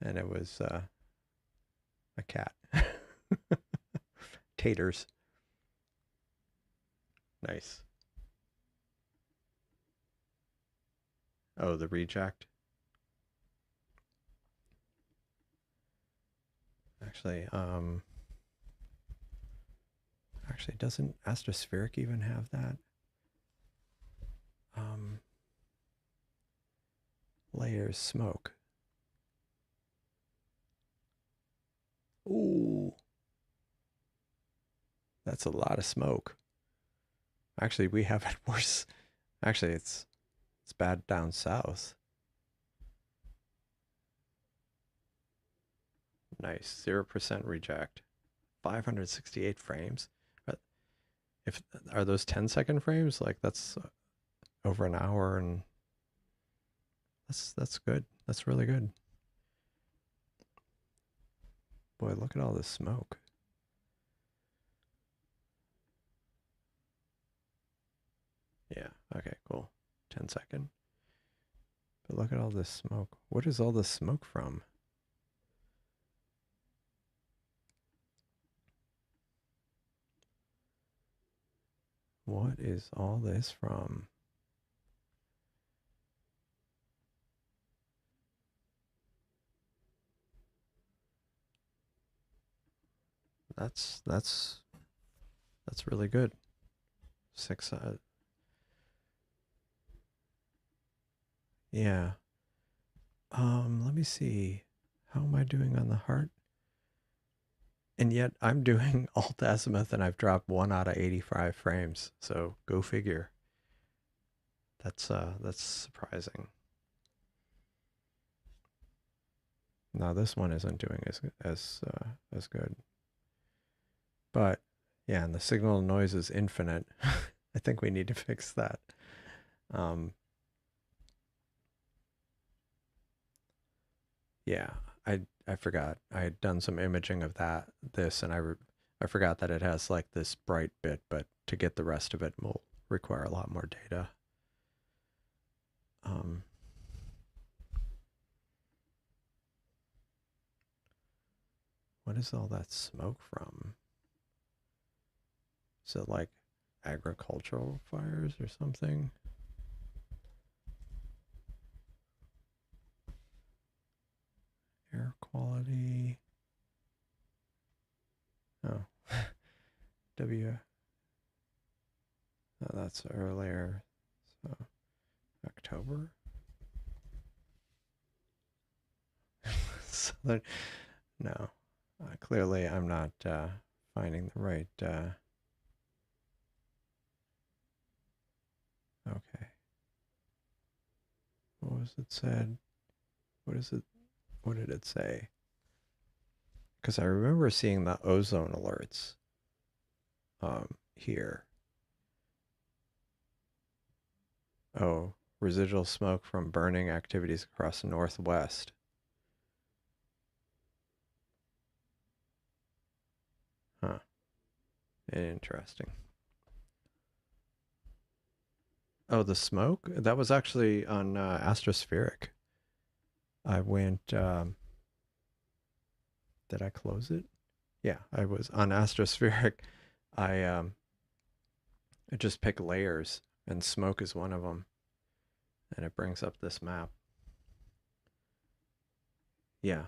And it was a cat. taters. Nice. Oh, the reject. Actually, doesn't Astrospheric even have that? Layers smoke. Ooh, that's a lot of smoke. Actually, we have it worse. Actually, it's bad down south. Nice. 0% reject. 568 frames. If are those 10-second frames? Like that's over an hour, and that's good. That's really good. Boy, look at all this smoke. Yeah, okay, cool. 10-second. But look at all this smoke. What is all this smoke from? What is all this from? That's really good. 6 yeah. Let me see. How am I doing on the heart? And yet I'm doing alt azimuth and I've dropped 1 out of 85 frames. So go figure. That's surprising. Now this one isn't doing as good. But yeah, and the signal noise is infinite. I think we need to fix that. Yeah, I forgot. I had done some imaging of this, and I forgot that it has like this bright bit, but to get the rest of it will require a lot more data. What is all that smoke from? Is it like agricultural fires or something? Air quality. Oh, W. Oh, that's earlier. So October. Southern. No, clearly I'm not finding the right. Okay. What was it said? What is it? What did it say? Because I remember seeing the ozone alerts here. Oh, residual smoke from burning activities across the Northwest. Huh. Interesting. Oh, the smoke? That was actually on Astrospheric. I went, did I close it? Yeah, I was on Astrospheric. I just pick layers, and smoke is one of them. And it brings up this map. Yeah,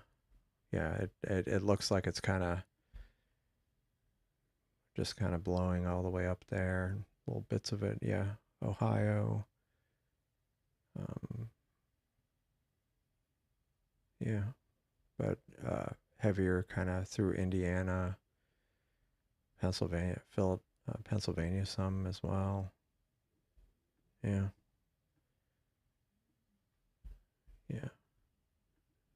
yeah, it looks like it's kind of just kind of blowing all the way up there. Little bits of it, yeah. Ohio. Yeah, but heavier kind of through Indiana, Pennsylvania, Pennsylvania some as well. Yeah, yeah.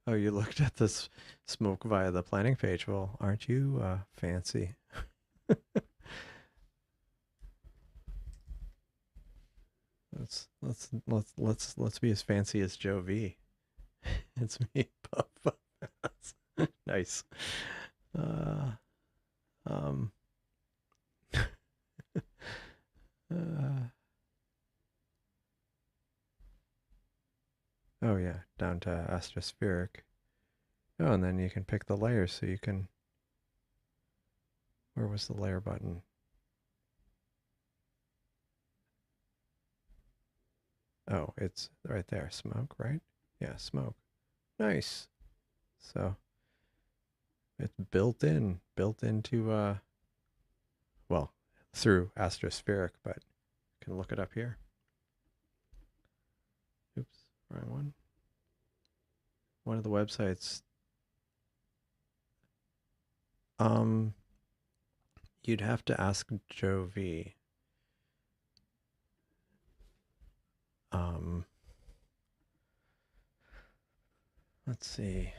Oh, you looked at this smoke via the planning page. Well, aren't you fancy? Let's be as fancy as Joe V. It's me, Puff. Nice. Uh, um. uh, oh yeah, down to Astrospheric. Oh, and then you can pick the layers, so you can. Where was the layer button? Oh, it's right there. Smoke, right? Yeah, smoke. Nice. So it's built into, well, through Astrospheric, but you can look it up here. Oops, wrong one. One of the websites. You'd have to ask Joe V. Let's see.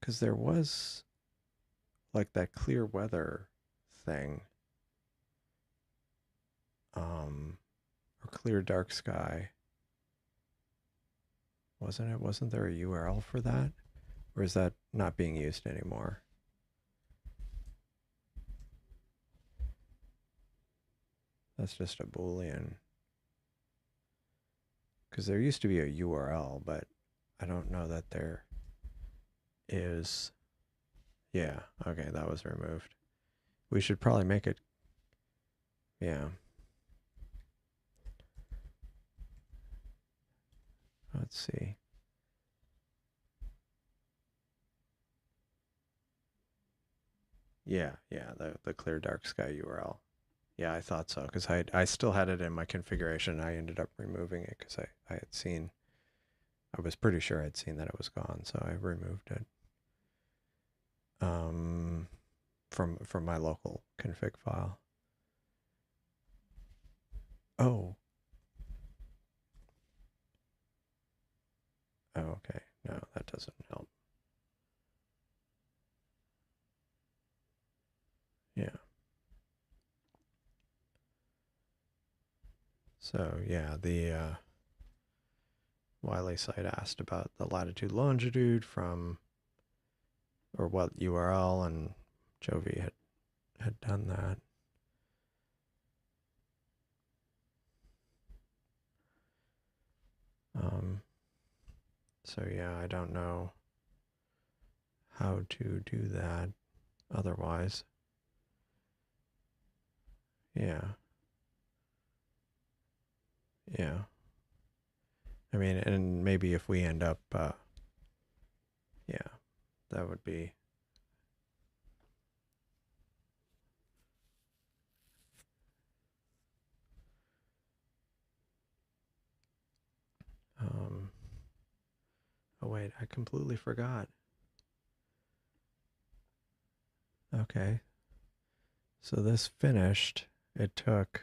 Because there was like that clear weather thing, or clear dark sky. Wasn't it? Wasn't there a URL for that? Or is that not being used anymore? That's just a Boolean. Because there used to be a URL, but I don't know that there is. Yeah, okay, that was removed. We should probably make it. Yeah. Let's see. Yeah, the clear dark sky URL. Yeah, I thought so because I still had it in my configuration. I ended up removing it because I had seen, I was pretty sure I'd seen that it was gone, so I removed it. From my local config file. Oh. Oh, okay. No, that doesn't help. Yeah. So yeah, the Wiley site asked about the latitude longitude from, or what URL, and Jovi had done that. So yeah, I don't know how to do that otherwise. Yeah. Yeah. I mean, and maybe if we end up, yeah, that would be. Oh wait, I completely forgot. Okay. So this finished. It took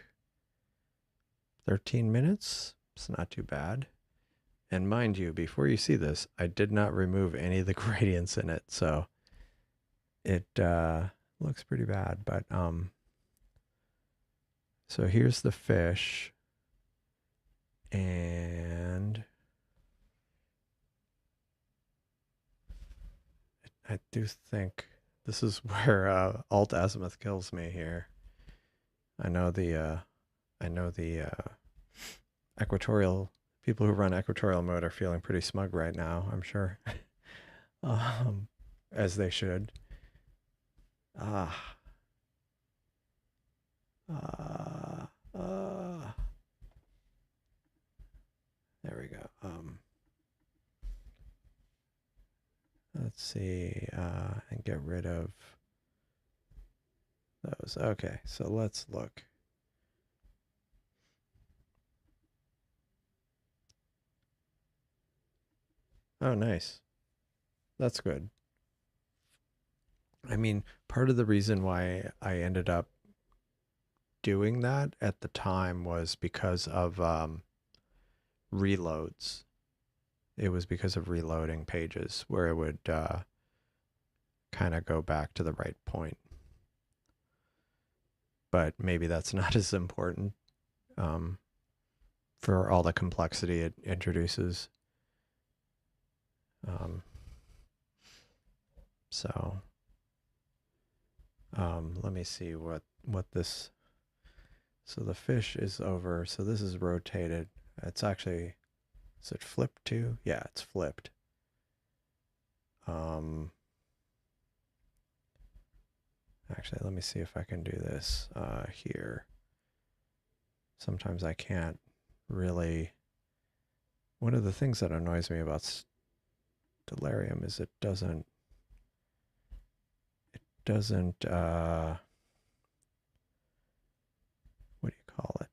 13 minutes. It's not too bad. And mind you, before you see this, I did not remove any of the gradients in it. So it looks pretty bad. But so here's the fish. And I do think this is where Alt Azimuth kills me here. I know the equatorial people who run equatorial mode are feeling pretty smug right now, I'm sure. As they should. Ah. There we go. Let's see, and get rid of those. Okay, so let's look. Oh, nice. That's good. I mean, part of the reason why I ended up doing that at the time was because of reloads. It was because of reloading pages where it would kind of go back to the right point. But maybe that's not as important for all the complexity it introduces. So let me see what this. So the fish is over. So this is rotated. It's actually Is it flipped too? Yeah, it's flipped. Actually, let me see if I can do this here. Sometimes I can't really. One of the things that annoys me about Stellarium is it doesn't what do you call it?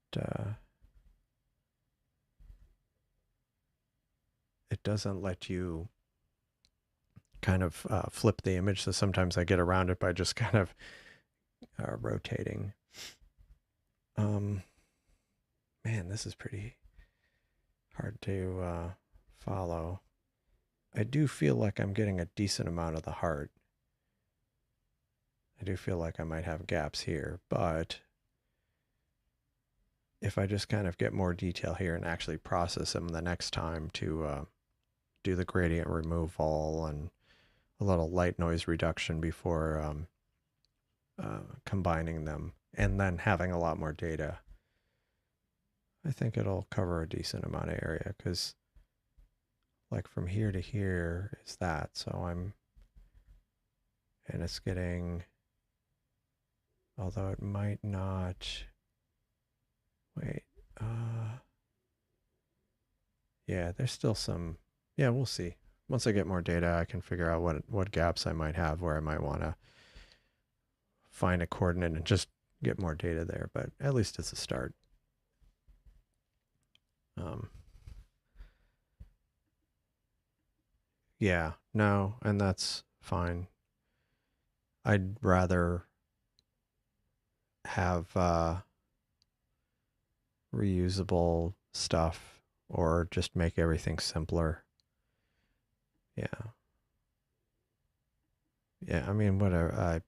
It doesn't let you kind of flip the image. So sometimes I get around it by just kind of rotating. Man, this is pretty hard to follow. I do feel like I'm getting a decent amount of the heart. I do feel like I might have gaps here, but if I just kind of get more detail here and actually process them the next time to do the gradient removal and a little light noise reduction before combining them and then having a lot more data, I think it'll cover a decent amount of area because like from here to here is that. So and it's getting, although it might not, wait, yeah, there's still some, yeah, we'll see. Once I get more data, I can figure out what gaps I might have where I might want to find a coordinate and just get more data there, but at least it's a start. Yeah, no, and that's fine. I'd rather have reusable stuff or just make everything simpler. Yeah. Yeah, I mean, whatever.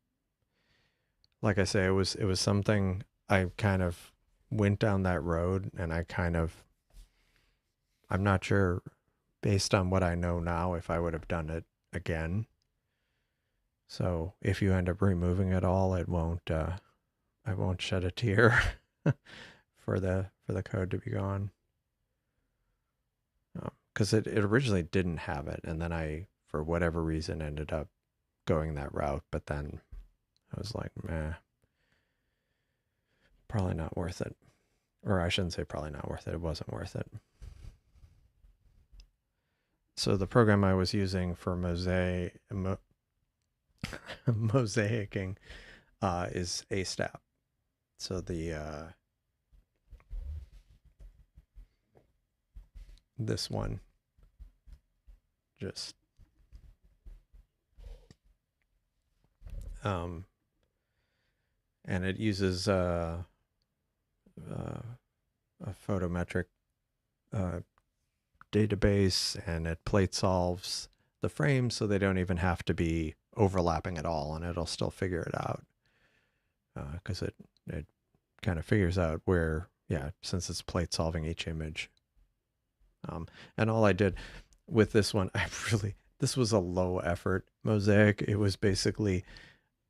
Like I say, it was something I kind of went down that road and I'm not sure based on what I know now if I would have done it again. So if you end up removing it all, it won't I won't shed a tear for the code to be gone. Because it originally didn't have it, and then I, for whatever reason, ended up going that route. But then I was like, meh, probably not worth it. Or I shouldn't say probably not worth it. It wasn't worth it. So the program I was using for mosaicing is ASTAP. So the this one just and it uses a photometric database, and it plate solves the frames so they don't even have to be overlapping at all, and it'll still figure it out because it kind of figures out where, yeah, since it's plate solving each image. And all I did with this one, this was a low effort mosaic. It was basically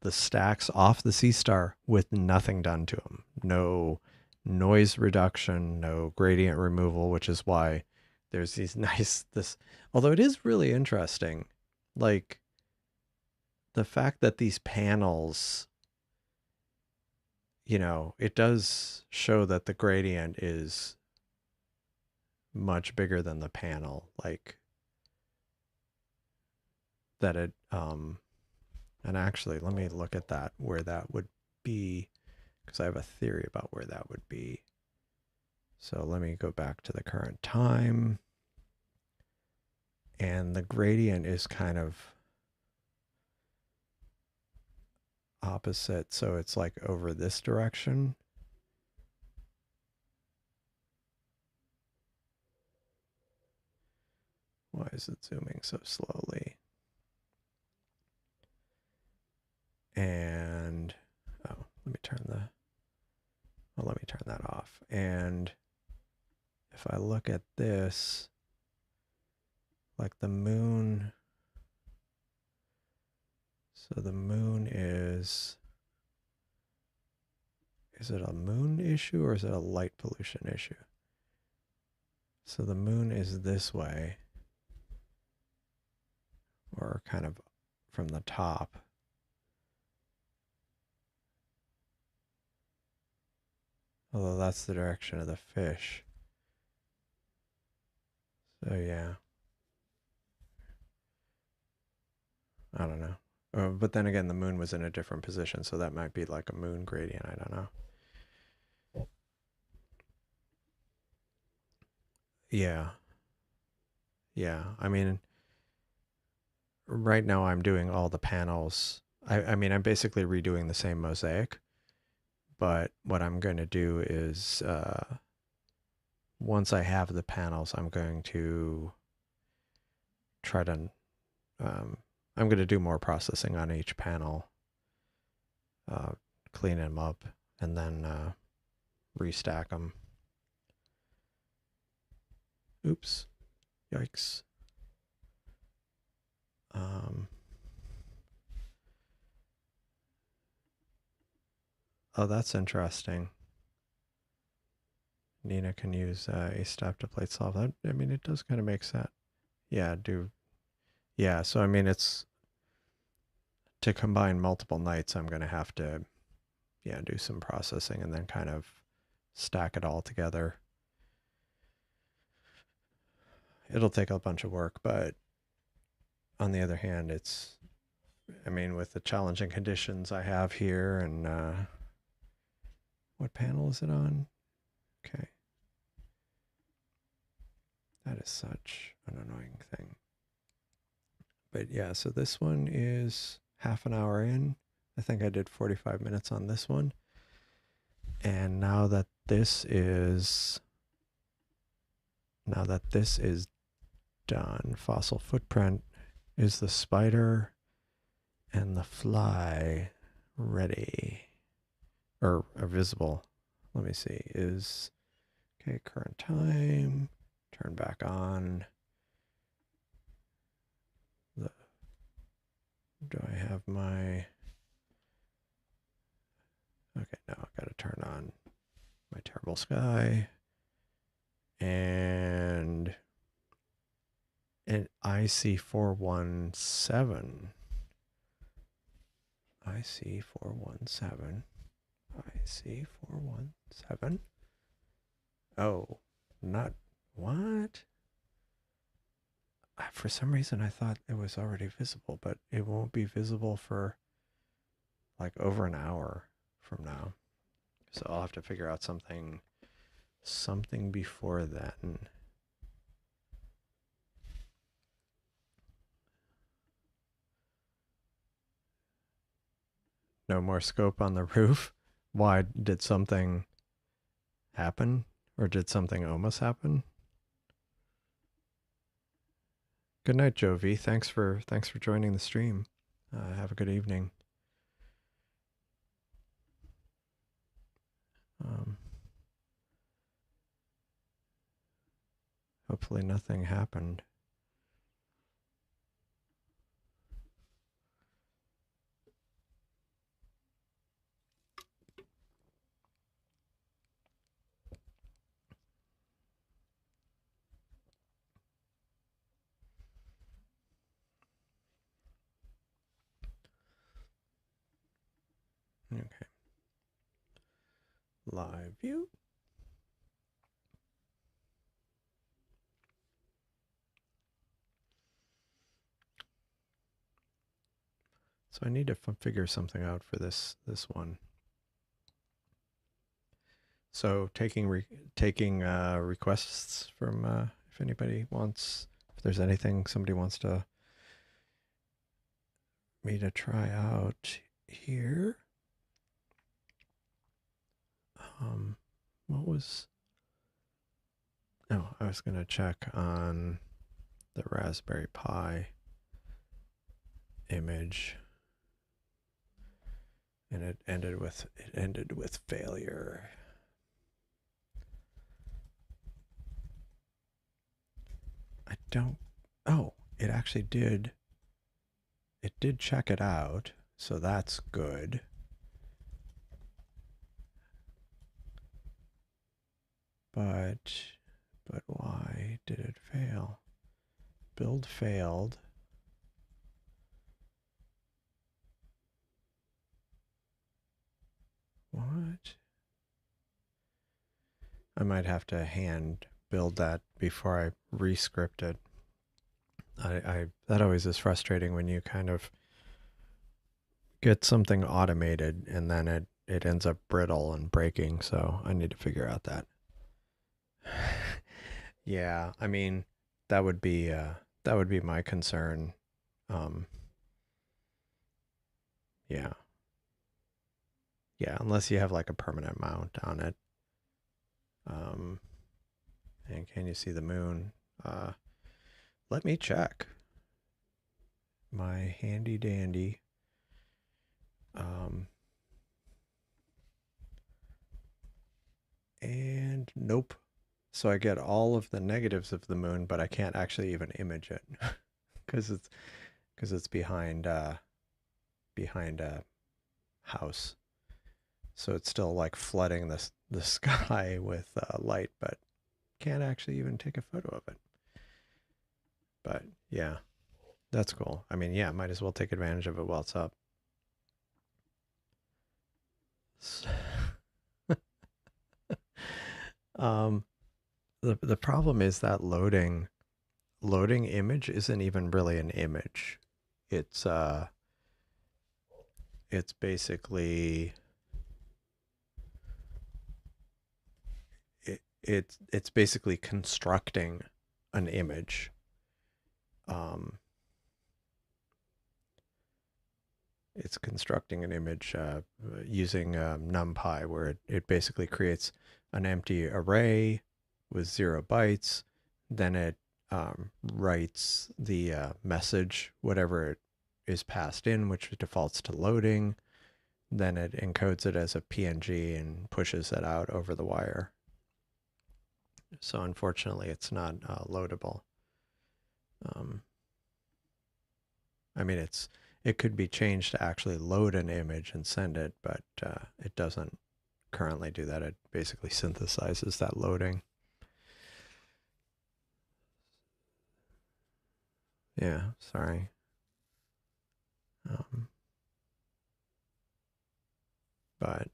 the stacks off the Seestar with nothing done to them. No noise reduction, no gradient removal, which is why there's these although it is really interesting, like the fact that these panels, it does show that the gradient is much bigger than the panel, like that and actually let me look at that, where that would be, because I have a theory about where that would be. So let me go back to the current time, and the gradient is kind of opposite, so it's like over this direction. Why is it zooming so slowly? And let me turn that off. And if I look at this, like the moon, so the moon is it a moon issue or is it a light pollution issue? So the moon is this way, or kind of from the top. Although that's the direction of the fish. So yeah. I don't know. But then again, the moon was in a different position, so that might be like a moon gradient. I don't know. Yeah. Yeah. I mean, right now I'm doing all the panels. I mean, I'm basically redoing the same mosaic, but what I'm going to do is once I have the panels, I'm going to try to, I'm going to do more processing on each panel, clean them up, and then restack them. Oops. Yikes. Oh, that's interesting. Nina can use a step to plate solve that. I mean, it does kind of make sense. Yeah, yeah, so I mean, it's to combine multiple nights, I'm going to have to, yeah, do some processing and then kind of stack it all together. It'll take a bunch of work, but on the other hand, I mean, with the challenging conditions I have here and what panel is it on? Okay. That is such an annoying thing. But yeah, so this one is half an hour in. I think I did 45 minutes on this one. And now that this is done, fossil footprint is the spider and the fly ready or visible. Let me see. Is okay, current time, turn back on. Do I have my okay, now I've got to turn on my terrible sky and IC417. IC417. Oh, not what? For some reason I thought it was already visible, but it won't be visible for like over an hour from now. So I'll have to figure out something before then. No more scope on the roof. Why, did something happen? Or did something almost happen? Good night, Joe V. Thanks for joining the stream. Have a good evening. Hopefully nothing happened. Okay. Live view. So I need to figure something out for this one. So taking requests from if anybody wants, if there's anything somebody wants me to try out here. What was? Oh, I was gonna check on the Raspberry Pi image, and it ended with failure. I don't. Oh, it actually did. It did check it out, so that's good. But why? did it fail? Build failed. What? I might have to hand build that before I rescript it. That always is frustrating when you kind of get something automated and then it ends up brittle and breaking, so I need to figure out that. Yeah, I mean, that would be my concern. Um yeah. Yeah, unless you have like a permanent mount on it. Um and can you see the moon? Let me check. My handy dandy. Um and nope. So I get all of the negatives of the moon, but I can't actually even image it because it's behind a house. So it's still like flooding the sky with light, but can't actually even take a photo of it. But yeah, that's cool. I mean, yeah, might as well take advantage of it while it's up. um, the problem is that loading image isn't even really an image. It's it's basically it's basically constructing an image. It's constructing an image using NumPy, where it basically creates an empty array with 0 bytes. Then it writes the message, whatever it is passed in, which defaults to loading. Then it encodes it as a PNG and pushes it out over the wire. So unfortunately, it's not loadable. I mean, it could be changed to actually load an image and send it, but it doesn't currently do that. It basically synthesizes that loading. Yeah, sorry. But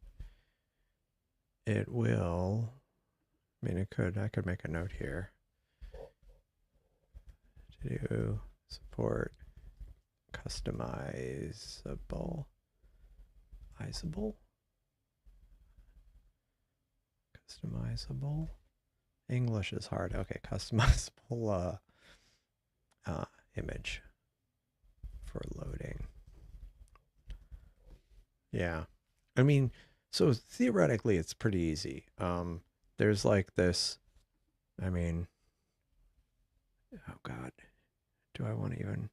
it will. I mean, I could make a note here to do support customizable. Customizable. English is hard. Okay, customizable image for loading. Yeah. I mean, so theoretically it's pretty easy. There's like this, I mean, oh God, do I want to even,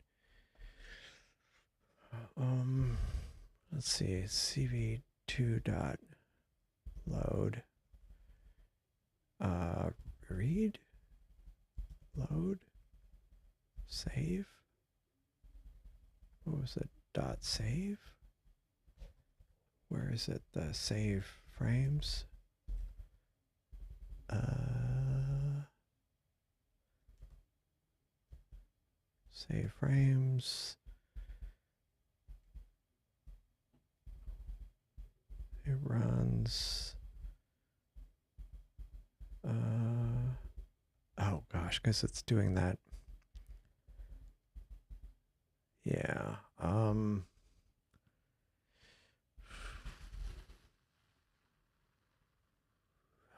let's see, CV2 dot load, read, load, save. What was it? Dot save? Where is it? The save frames? Save frames. It runs. Oh gosh, because it's doing that. Yeah.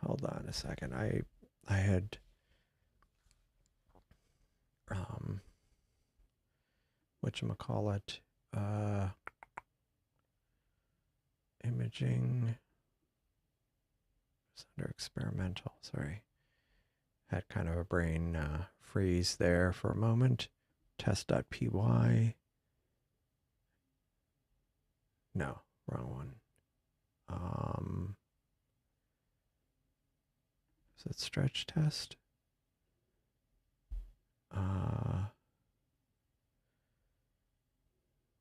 Hold on a second. I had whatchamacallit, imaging. It's under experimental, sorry. Had kind of a brain freeze there for a moment. Test.py. No, wrong one. Is it stretch test?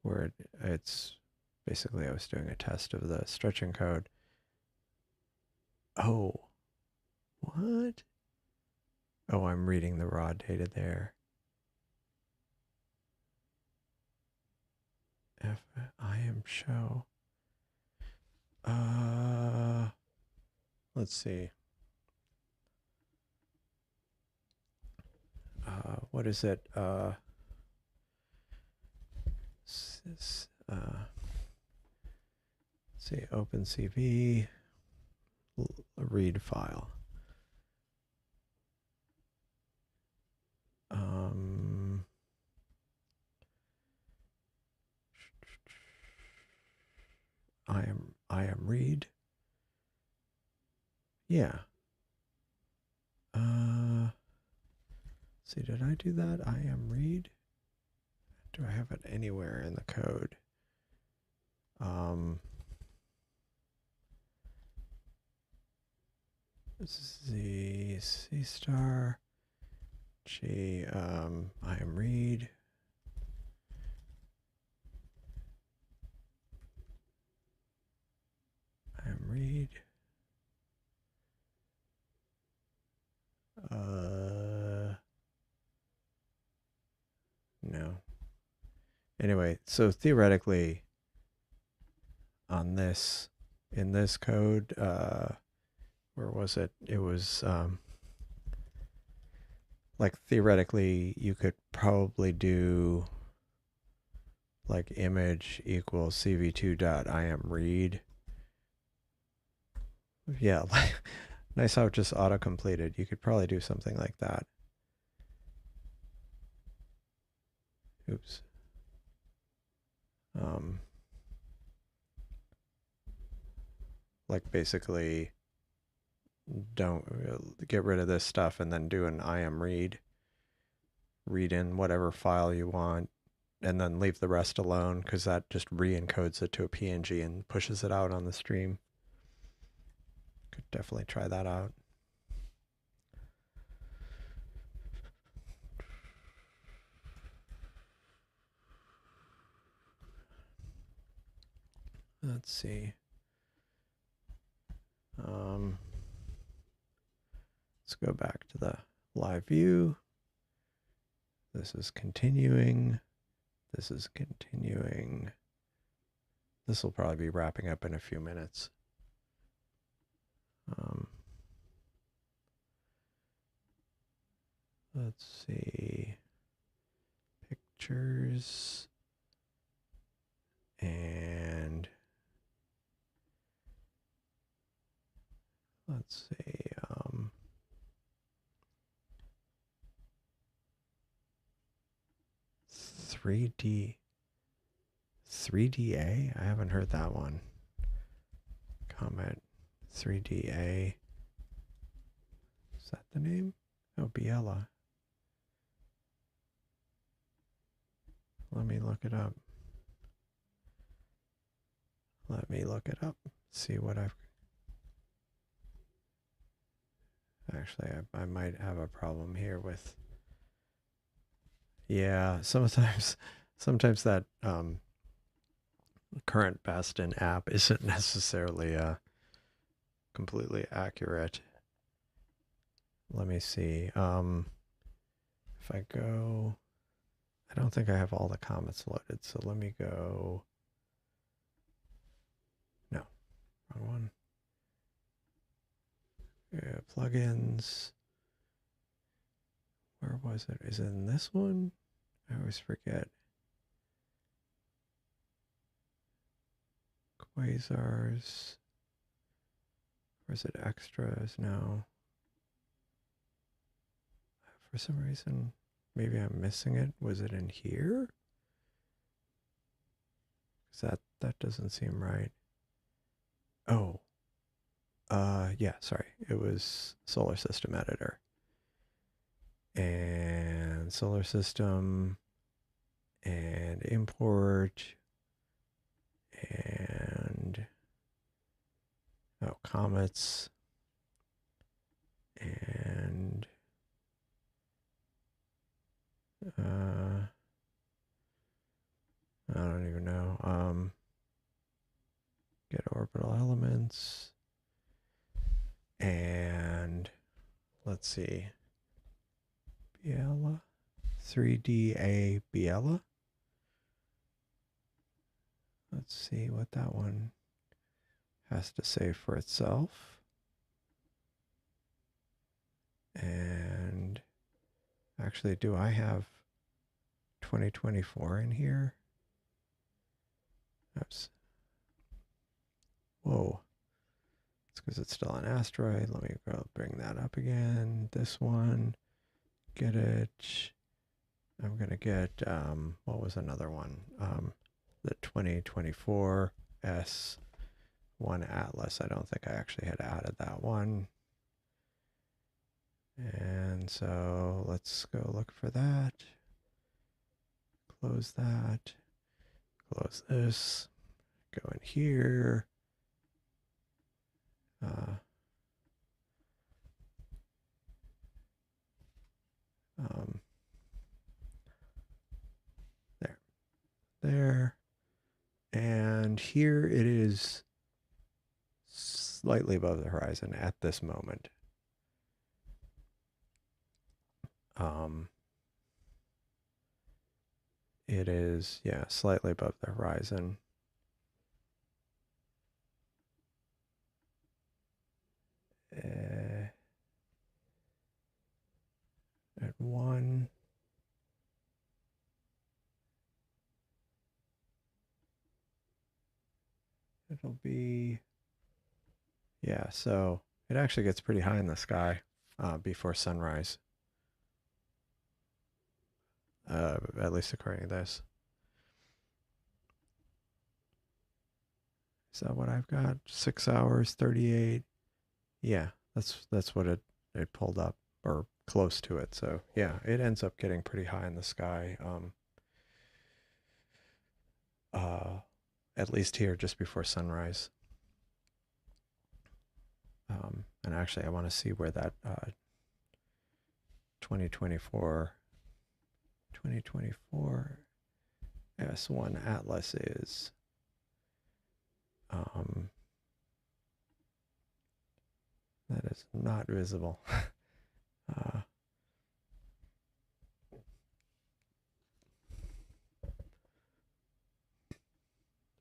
Where it's basically, I was doing a test of the stretching code. Oh, what? Oh, I'm reading the raw data there. IM show. Let's see. What is it? Let's see, OpenCV, read file. I am read. Yeah. See, did I do that? I am read. Do I have it anywhere in the code? This is the Seestar. I am read. I am read. No. Anyway, so theoretically, on this, in this code, where was it? It was, like theoretically, you could probably do like image equals cv2.imread. Yeah, nice how it just auto-completed. You could probably do something like that. Oops. Like basically don't get rid of this stuff and then do an IM read. Read in whatever file you want and then leave the rest alone because that just re-encodes it to a PNG and pushes it out on the stream. Could definitely try that out. Let's see. Let's go back to the live view. This is continuing. This is continuing. This will probably be wrapping up in a few minutes. Let's see. Pictures. And let's see. 3DA? I haven't heard that one. Comet 3DA. Is that the name? Oh, Biela. Let me look it up. Let me look it up. See what I've... Actually, I might have a problem here with... Yeah, sometimes that current Bastin app isn't necessarily completely accurate. Let me see. If I go... I don't think I have all the comets loaded, so let me go... No, wrong one. Yeah, plugins. Where was it? Is it in this one? I always forget. Quasars. Or is it extras now? For some reason, maybe I'm missing it. Was it in here? Because that doesn't seem right. Oh. Yeah, sorry. It was Solar System Editor. And Solar System and import and comets and I don't even know. Get orbital elements and let's see. Biela. 3DA Biela. Let's see what that one has to say for itself. And actually, do I have 2024 in here? Oops. Whoa. It's because it's still an asteroid. Let me go bring that up again. This one. Get it. I'm going to get, what was another one? The 2024 S1 Atlas. I don't think I actually had added that one. And so let's go look for that. Close that. Close this. Go in here. There. And here it is slightly above the horizon at this moment. It is, yeah, slightly above the horizon. At 1. It'll be, yeah, so it actually gets pretty high in the sky before sunrise. At least according to this. Is that what I've got? 6 hours, 38. Yeah, that's what it pulled up, or close to it. So yeah, it ends up getting pretty high in the sky. At least here just before sunrise. And actually I want to see where that 2024 S1 Atlas is. That is not visible.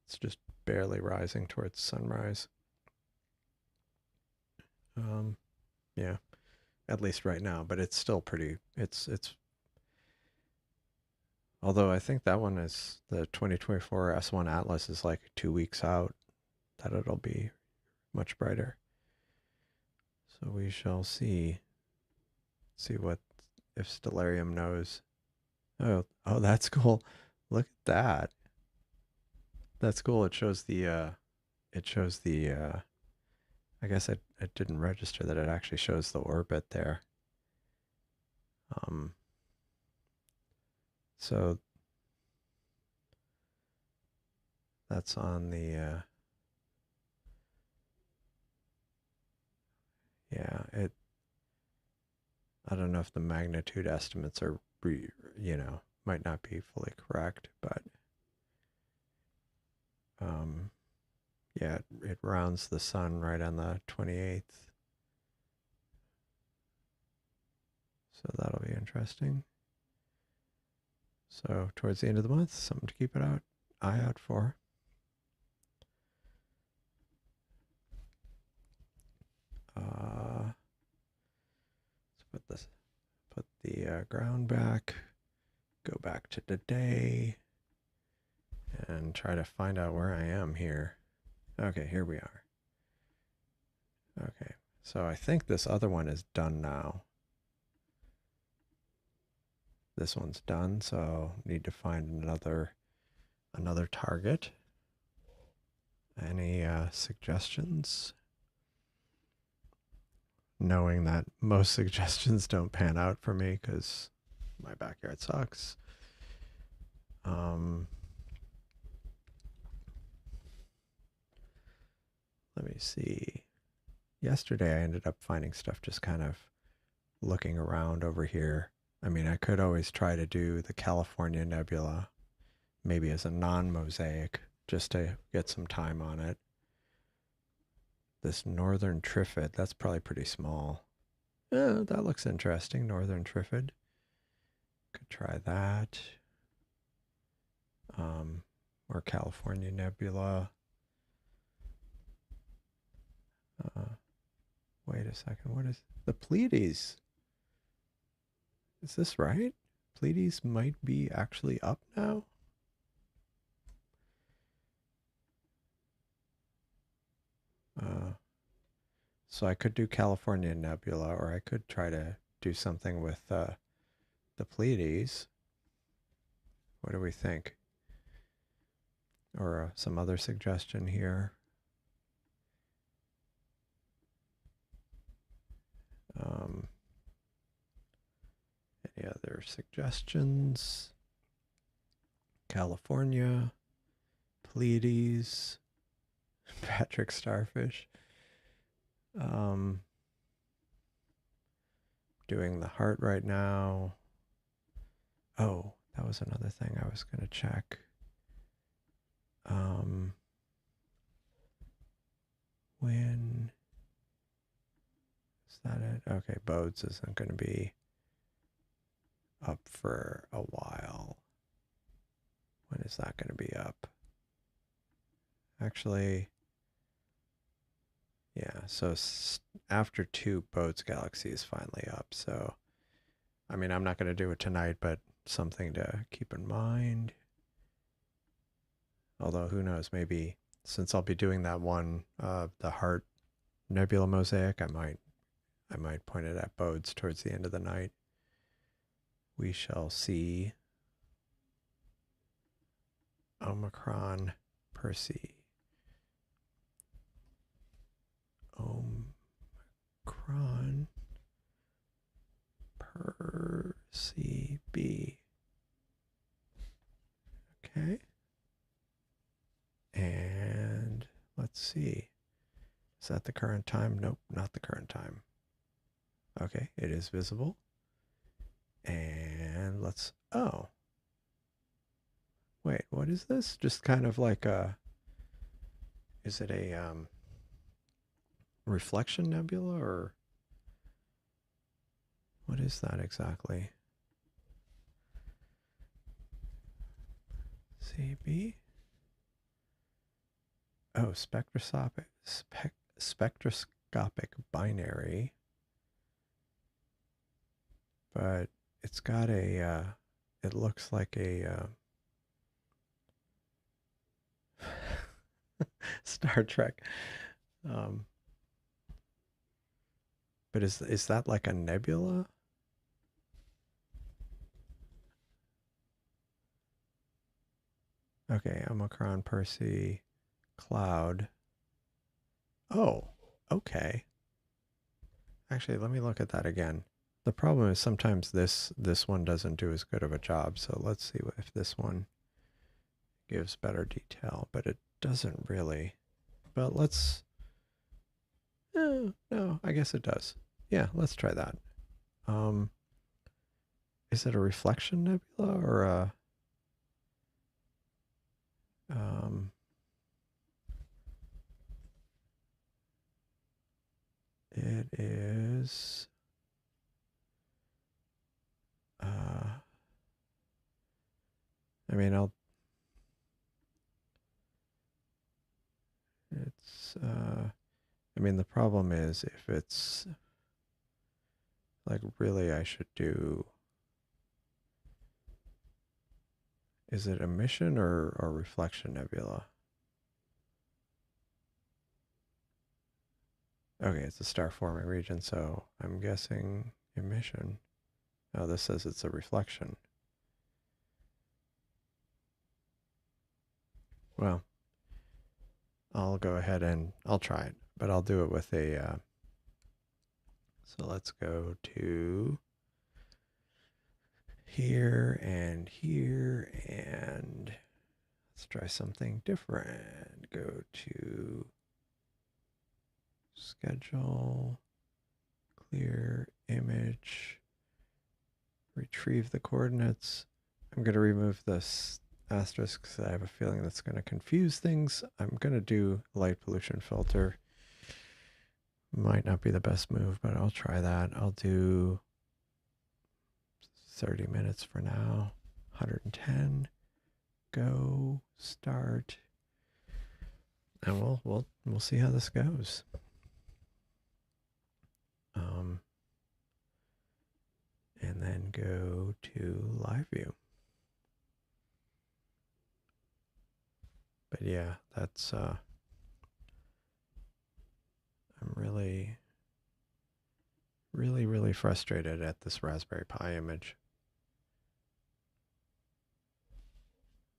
It's just barely rising towards sunrise. Yeah, at least right now, but it's still pretty, it's, although I think that one is, the 2024 S1 Atlas is like 2 weeks out that it'll be much brighter. So we shall see what, if Stellarium knows. Oh, that's cool. Look at that. That's cool. It shows the, I guess it didn't register that it actually shows the orbit there. So that's on the, yeah, I don't know if the magnitude estimates are, might not be fully correct, but, yeah, it rounds the sun right on the 28th. So that'll be interesting. So towards the end of the month, something to keep eye out for. Let's put the ground back, go back to today, and try to find out where I am here. Okay, here we are. Okay, so I think this other one is done now. This one's done, so need to find another target. Any suggestions? Knowing that most suggestions don't pan out for me because my backyard sucks. Let me see. Yesterday I ended up finding stuff just kind of looking around over here. I mean, I could always try to do the California Nebula, maybe as a non-mosaic, just to get some time on it. This Northern Trifid, that's probably pretty small. Yeah, that looks interesting, Northern Trifid. try that. Or California Nebula. Wait a second. What is the Pleiades? Is this right? Pleiades might be actually up now. So I could do California Nebula, or I could try to do something with the Pleiades. What do we think? Or some other suggestion here. Any other suggestions? California, Pleiades, Patrick Starfish. Doing the heart right now. Oh, that was another thing I was going to check. When is that it? Okay, Bodes isn't going to be up for a while. When is that going to be up? Actually, yeah, so after 2, Bodes Galaxy is finally up. So, I mean, I'm not going to do it tonight, but something to keep in mind. Although, who knows, maybe since I'll be doing that one, the Heart Nebula Mosaic, I might point it at Bodes towards the end of the night. We shall see. Omicron Percy. Omicron Percy B. Okay. And let's see. Is that the current time? Nope, not the current time. Okay, it is visible. And let's, oh. Wait, what is this? Just kind of like a, is it a reflection nebula, or what is that exactly? CB? Oh, spectroscopic binary. But it's got a, it looks like a Star Trek. But is that like a nebula? Okay, Omicron Percy cloud. Oh, okay. Actually, let me look at that again. The problem is sometimes this one doesn't do as good of a job. So let's see if this one gives better detail, but it doesn't really. But let's, no, I guess it does. Yeah, let's try that. Is it a reflection nebula or a, it is, I mean, it's, I mean, the problem is if it's, like, really I should do, is it emission or reflection nebula? Okay, it's a star forming region, so I'm guessing emission. Oh, this says it's a reflection. Well, I'll go ahead and I'll try it, but I'll do it with a, so let's go to here, and let's try something different. Go to schedule, clear image, retrieve the coordinates. I'm going to remove this asterisk because I have a feeling that's going to confuse things. I'm going to do light pollution filter. Might not be the best move, but I'll try that. I'll do 30 minutes for now. 110. Go. Start. And we'll see how this goes. And then go to live view. But yeah, that's I'm really frustrated at this Raspberry Pi image.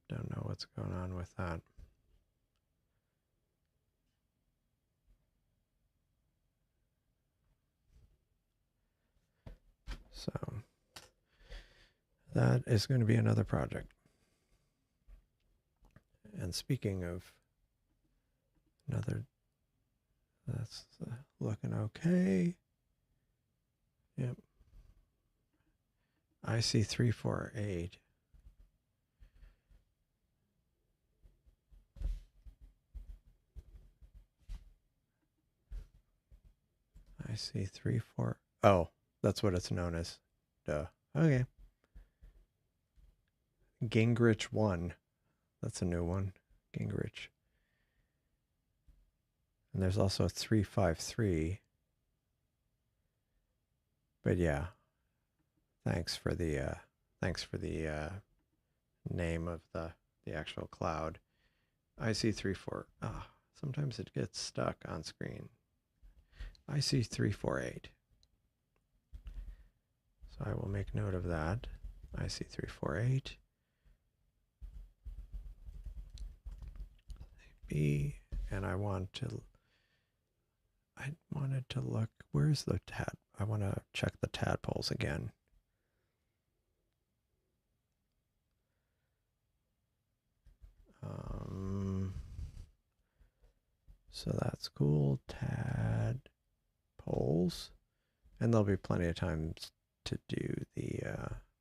Don't know what's going on with that. So that is going to be another project. And speaking of another, that's looking okay. Yep. IC348. IC34. Oh, that's what it's known as. Duh. Okay. Gingrich 1. That's a new one. Gingrich. And there's also a 353. But yeah. Thanks for the name of the actual cloud. IC34. Ah, sometimes it gets stuck on screen. IC348. So I will make note of that. IC348. B, and I wanted to look, where's the tad? I want to check the tadpoles again. So that's cool. Tadpoles. And there'll be plenty of times to do the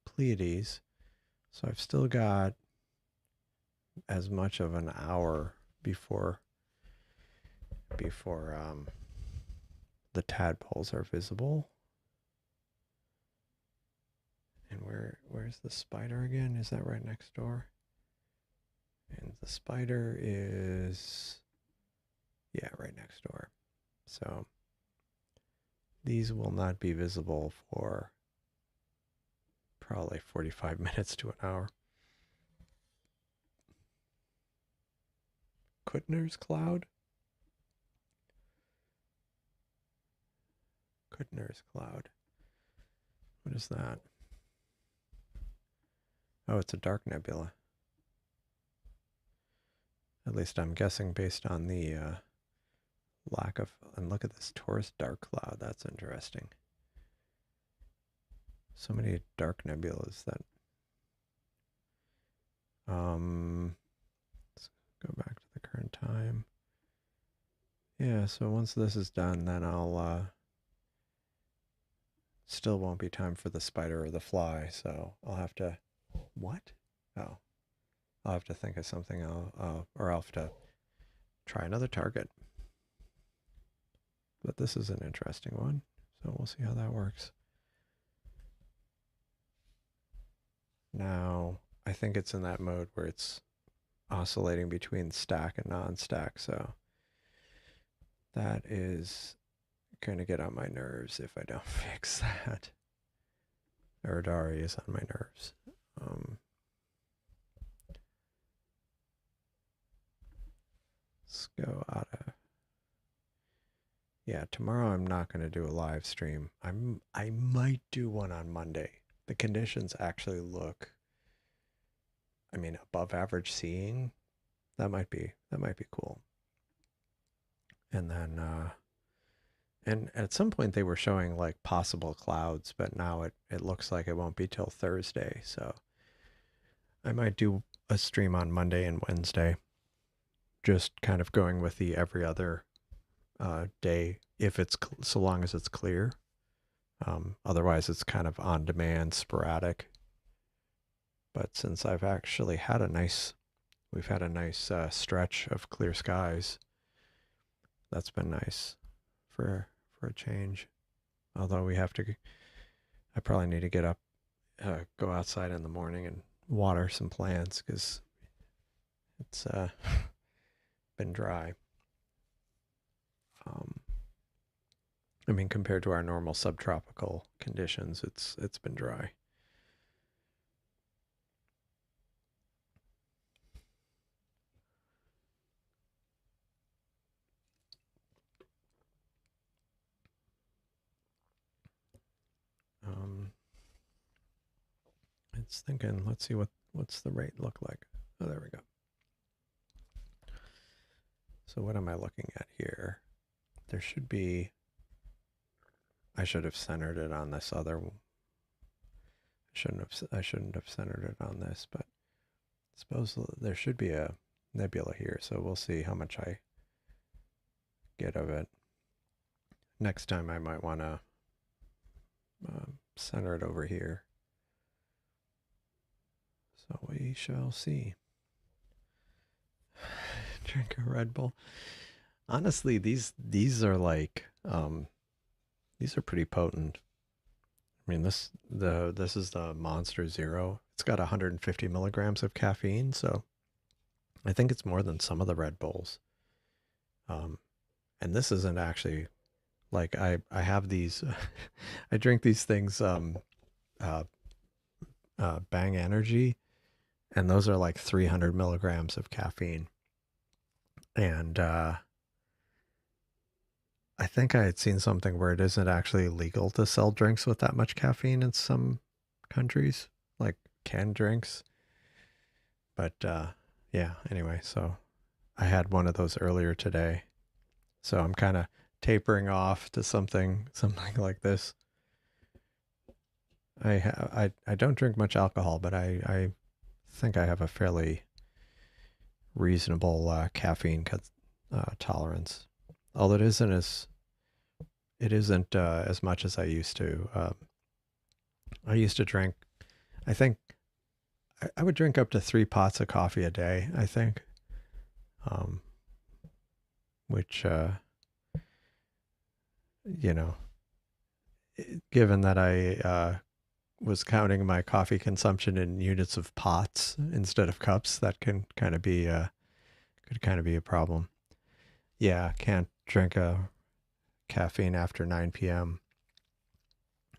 Pleiades. So I've still got as much of an hour before the tadpoles are visible. And where's the spider again? Is that right next door? And the spider is, yeah, right next door. So these will not be visible for probably 45 minutes to an hour. Kuttner's cloud? Kuttner's cloud. What is that? Oh, it's a dark nebula. At least I'm guessing based on the lack of... And look at this Taurus dark cloud. That's interesting. So many dark nebulas that... let's go back to the current time. Yeah, so once this is done, then I'll... still won't be time for the spider or the fly, so I'll have to... What? Oh. I'll have to think of something, or I'll have to try another target. But this is an interesting one, so we'll see how that works. Now, I think it's in that mode where it's oscillating between stack and non-stack, so that is going to get on my nerves if I don't fix that. Eridari is on my nerves. Let's go out of... Yeah, tomorrow I'm not going to do a live stream. I might do one on Monday. The conditions actually look, I mean, above average seeing. That might be cool. And then and at some point they were showing like possible clouds, but now it looks like it won't be till Thursday. So I might do a stream on Monday and Wednesday. Just kind of going with the every other day, if it's so long as it's clear. Otherwise, it's kind of on demand, sporadic. But since I've actually had we've had a nice stretch of clear skies. That's been nice for a change. Although I probably need to get up go outside in the morning and water some plants because it's been dry. Um, I mean, compared to our normal subtropical conditions, it's been dry. Um, it's thinking. Let's see what's the rate look like. Oh, there we go. So what am I looking at here? There should be. I should have centered it on this other. I shouldn't have centered it on this, but suppose there should be a nebula here. So we'll see how much I get of it. Next time I might want to center it over here. So we shall see. Drink a Red Bull. Honestly, these are like these are pretty potent. I mean, this is the Monster Zero. It's got 150 milligrams of caffeine, so I think it's more than some of the Red Bulls. And this isn't actually like I have these. I drink these things. Bang Energy, and those are like 300 milligrams of caffeine. And I think I had seen something where it isn't actually legal to sell drinks with that much caffeine in some countries, like canned drinks. But yeah, anyway, so I had one of those earlier today. So I'm kind of tapering off to something like this. I don't drink much alcohol, but I think I have a fairly reasonable caffeine tolerance. Although it isn't as much as I used to. I used to drink. I think I would drink up to 3 pots of coffee a day. I think, um, which you know, given that I was counting my coffee consumption in units of pots instead of cups, that can kind of be could kind of be a problem. Yeah, can't drink a caffeine after 9 p.m.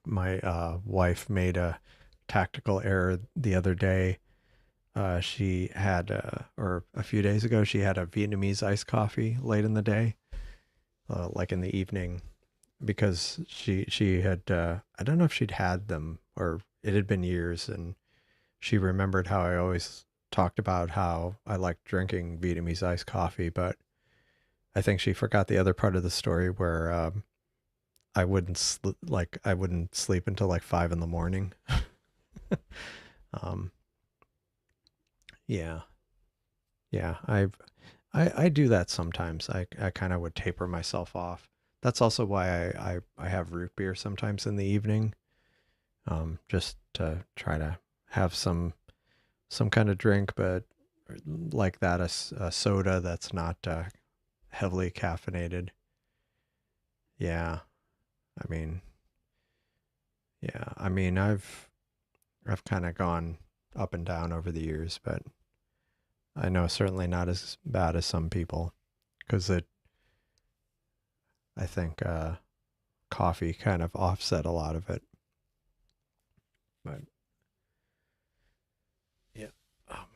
My wife made a tactical error the other day. She had, or a few days ago, she had a Vietnamese iced coffee late in the day, like in the evening, because she had, I don't know if she'd had them or it had been years, and she remembered how I always talked about how I liked drinking Vietnamese iced coffee, but I think she forgot the other part of the story where I wouldn't sleep until like 5 in the morning. um, yeah, yeah, I do that sometimes. I kind of would taper myself off. That's also why I have root beer sometimes in the evening, just to try to have some kind of drink, but like that a soda that's not heavily caffeinated. Yeah, I mean, yeah, I mean, I've kind of gone up and down over the years, but I know certainly not as bad as some people because I think coffee kind of offset a lot of it. But yeah, um,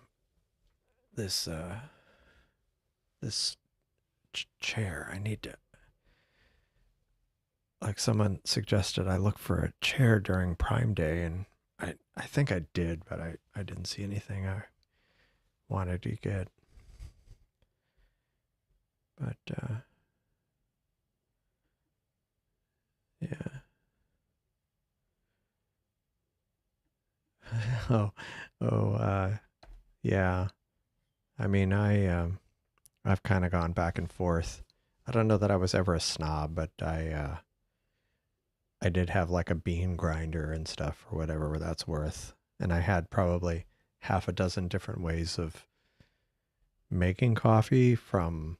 this this chair, I need to, like someone suggested I look for a chair during Prime Day, and I think I did, but I didn't see anything I wanted to get. But yeah. Oh, oh, yeah. I mean, I've kind of gone back and forth. I don't know that I was ever a snob, but I did have like a bean grinder and stuff or whatever that's worth. And I had probably half a dozen different ways of making coffee, from,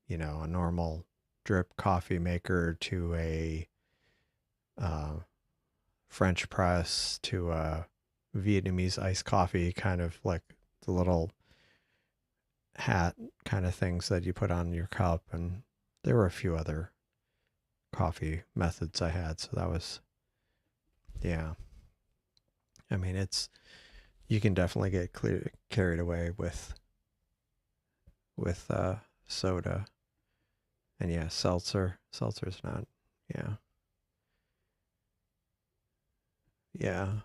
a normal drip coffee maker to a uh, French press to a Vietnamese iced coffee, kind of like the little hat kind of things that you put on your cup. And there were a few other coffee methods I had. So that was, yeah. I mean, you can definitely get carried away with soda. And yeah, seltzer's not, yeah. Yeah.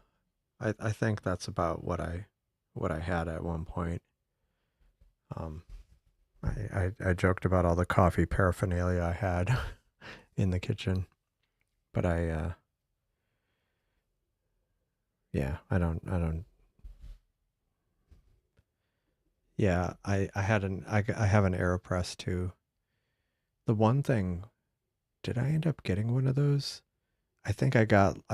I think that's about what I had at one point. Um, I joked about all the coffee paraphernalia I had in the kitchen, but yeah, I don't yeah, I have an AeroPress too. The one thing, did I end up getting one of those? I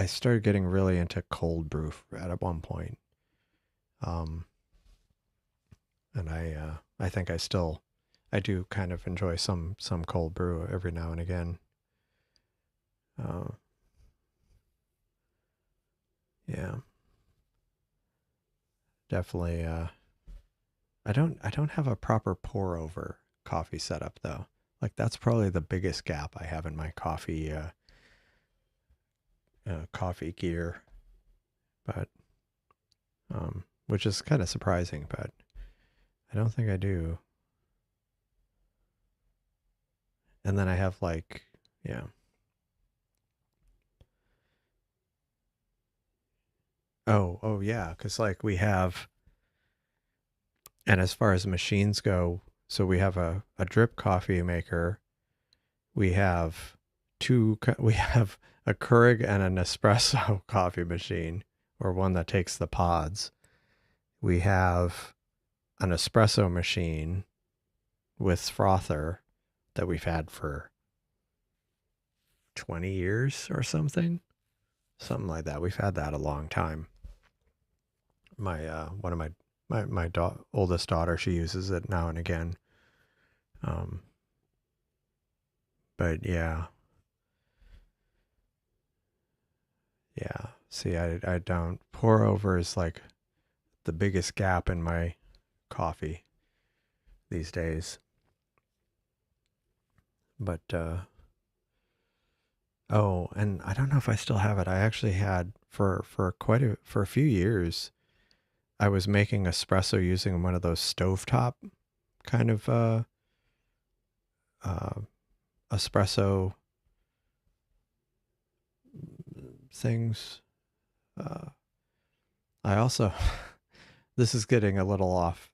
started getting really into cold brew at one point. Um, and I think I do kind of enjoy some cold brew every now and again. Uh, yeah, definitely. I don't have a proper pour over coffee setup though. Like that's probably the biggest gap I have in my coffee gear, but which is kind of surprising, but I don't think I do. And then I have like, yeah. Oh yeah, because like we have, and as far as machines go, so we have a drip coffee maker. We have we have a Keurig and an espresso coffee machine, or one that takes the pods. We have an espresso machine with frother that we've had for 20 years or something like that. We've had that a long time. My one of my oldest daughter, she uses it now and again. Um, but yeah, yeah. See, I don't pour over is like the biggest gap in my coffee these days. But oh, and I don't know if I still have it. I actually had for a few years. I was making espresso using one of those stovetop kind of uh, espresso things. Uh, I also this is getting a little off.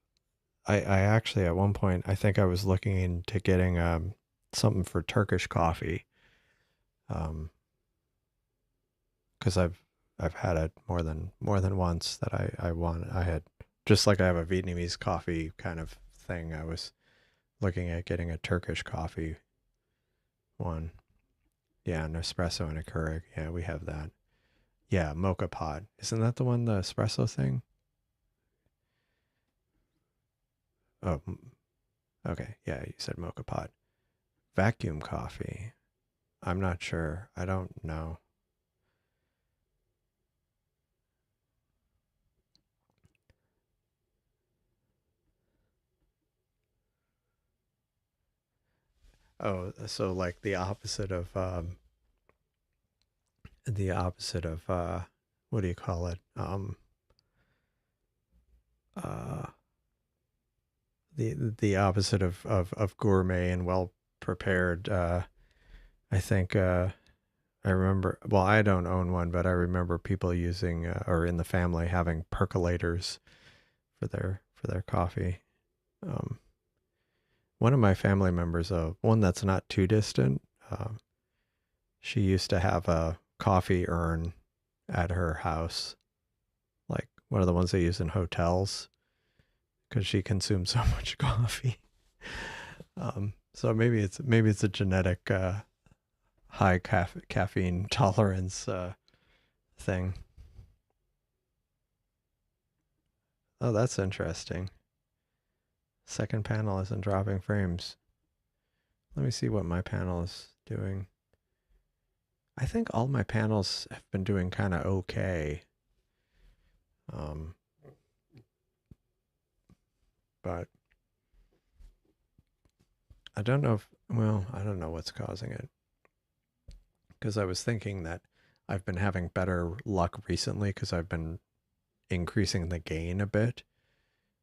I actually at one point I think I was looking into getting something for Turkish coffee. Um, because I've had it more than once that I had just like I have a Vietnamese coffee kind of thing. I was looking at getting a Turkish coffee one. Yeah, an espresso and a Keurig. Yeah, we have that. Yeah, mocha pod. Isn't that the one, the espresso thing? Oh, okay. Yeah, you said mocha pod. Vacuum coffee. I'm not sure. I don't know. Oh, so like the opposite of what do you call it? Uh the opposite of gourmet and well prepared. I think I remember. Well, I don't own one, but I remember people using or in the family having percolators for their coffee. Um, one of my family members, one that's not too distant, she used to have a coffee urn at her house, like one of the ones they use in hotels, because she consumed so much coffee. So maybe it's a genetic high caffeine tolerance thing. Oh, that's interesting. Second panel isn't dropping frames. Let me see what my panel is doing. I think all my panels have been doing kind of okay. Um, but I don't know if, well, I don't know what's causing it. Because I was thinking that I've been having better luck recently because I've been increasing the gain a bit,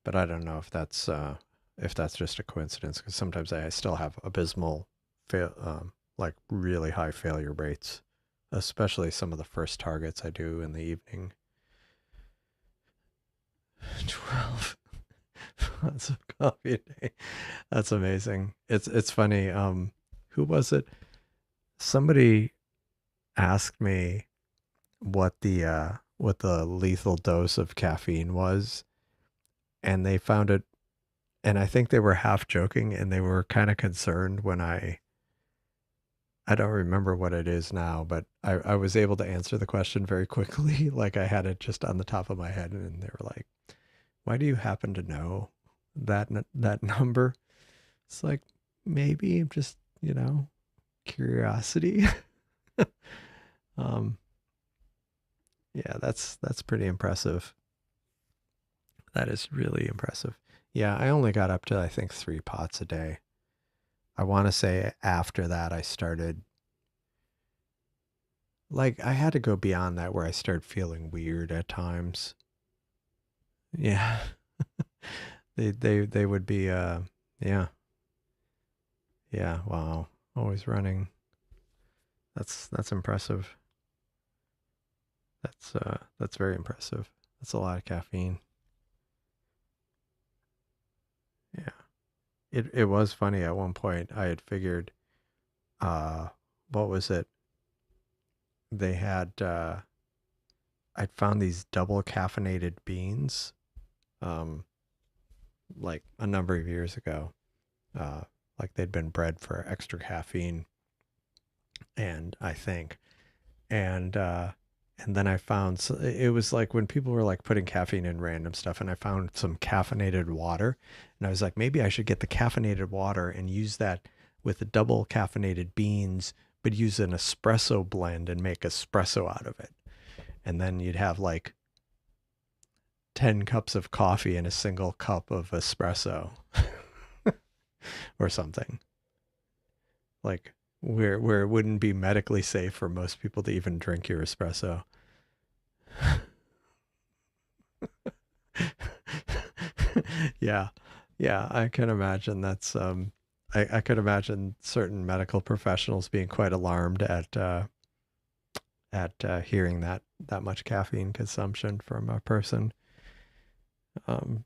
but I don't know if that's just a coincidence because sometimes I still have abysmal like really high failure rates, especially some of the first targets I do in the evening. 12 pots of coffee a day. That's amazing. It's funny. Who was it? Somebody asked me what the lethal dose of caffeine was, and they found it, and I think they were half joking and they were kind of concerned when I don't remember what it is now, but I was able to answer the question very quickly. Like I had it just on the top of my head, and they were like, "Why do you happen to know that number?" It's like maybe just curiosity. um, yeah, that's pretty impressive. That is really impressive. Yeah, I only got up to I think 3 pots a day. I want to say after that I started, like, I had to go beyond that where I started feeling weird at times. Yeah. They would be yeah. Yeah, wow. Always running. That's impressive. That's very impressive. That's a lot of caffeine. Yeah. It was funny at one point. I had figured uh what was it? They had I'd found these double caffeinated beans um like a number of years ago. Uh like they'd been bred for extra caffeine, and I think and then I found it was like when people were like putting caffeine in random stuff, and I found some caffeinated water, and I was like, maybe I should get the caffeinated water and use that with the double caffeinated beans, but use an espresso blend and make espresso out of it. And then you'd have like 10 cups of coffee in a single cup of espresso or something. Like where it wouldn't be medically safe for most people to even drink your espresso. Yeah. Yeah, I can imagine that's I could imagine certain medical professionals being quite alarmed at hearing that much caffeine consumption from a person. Um,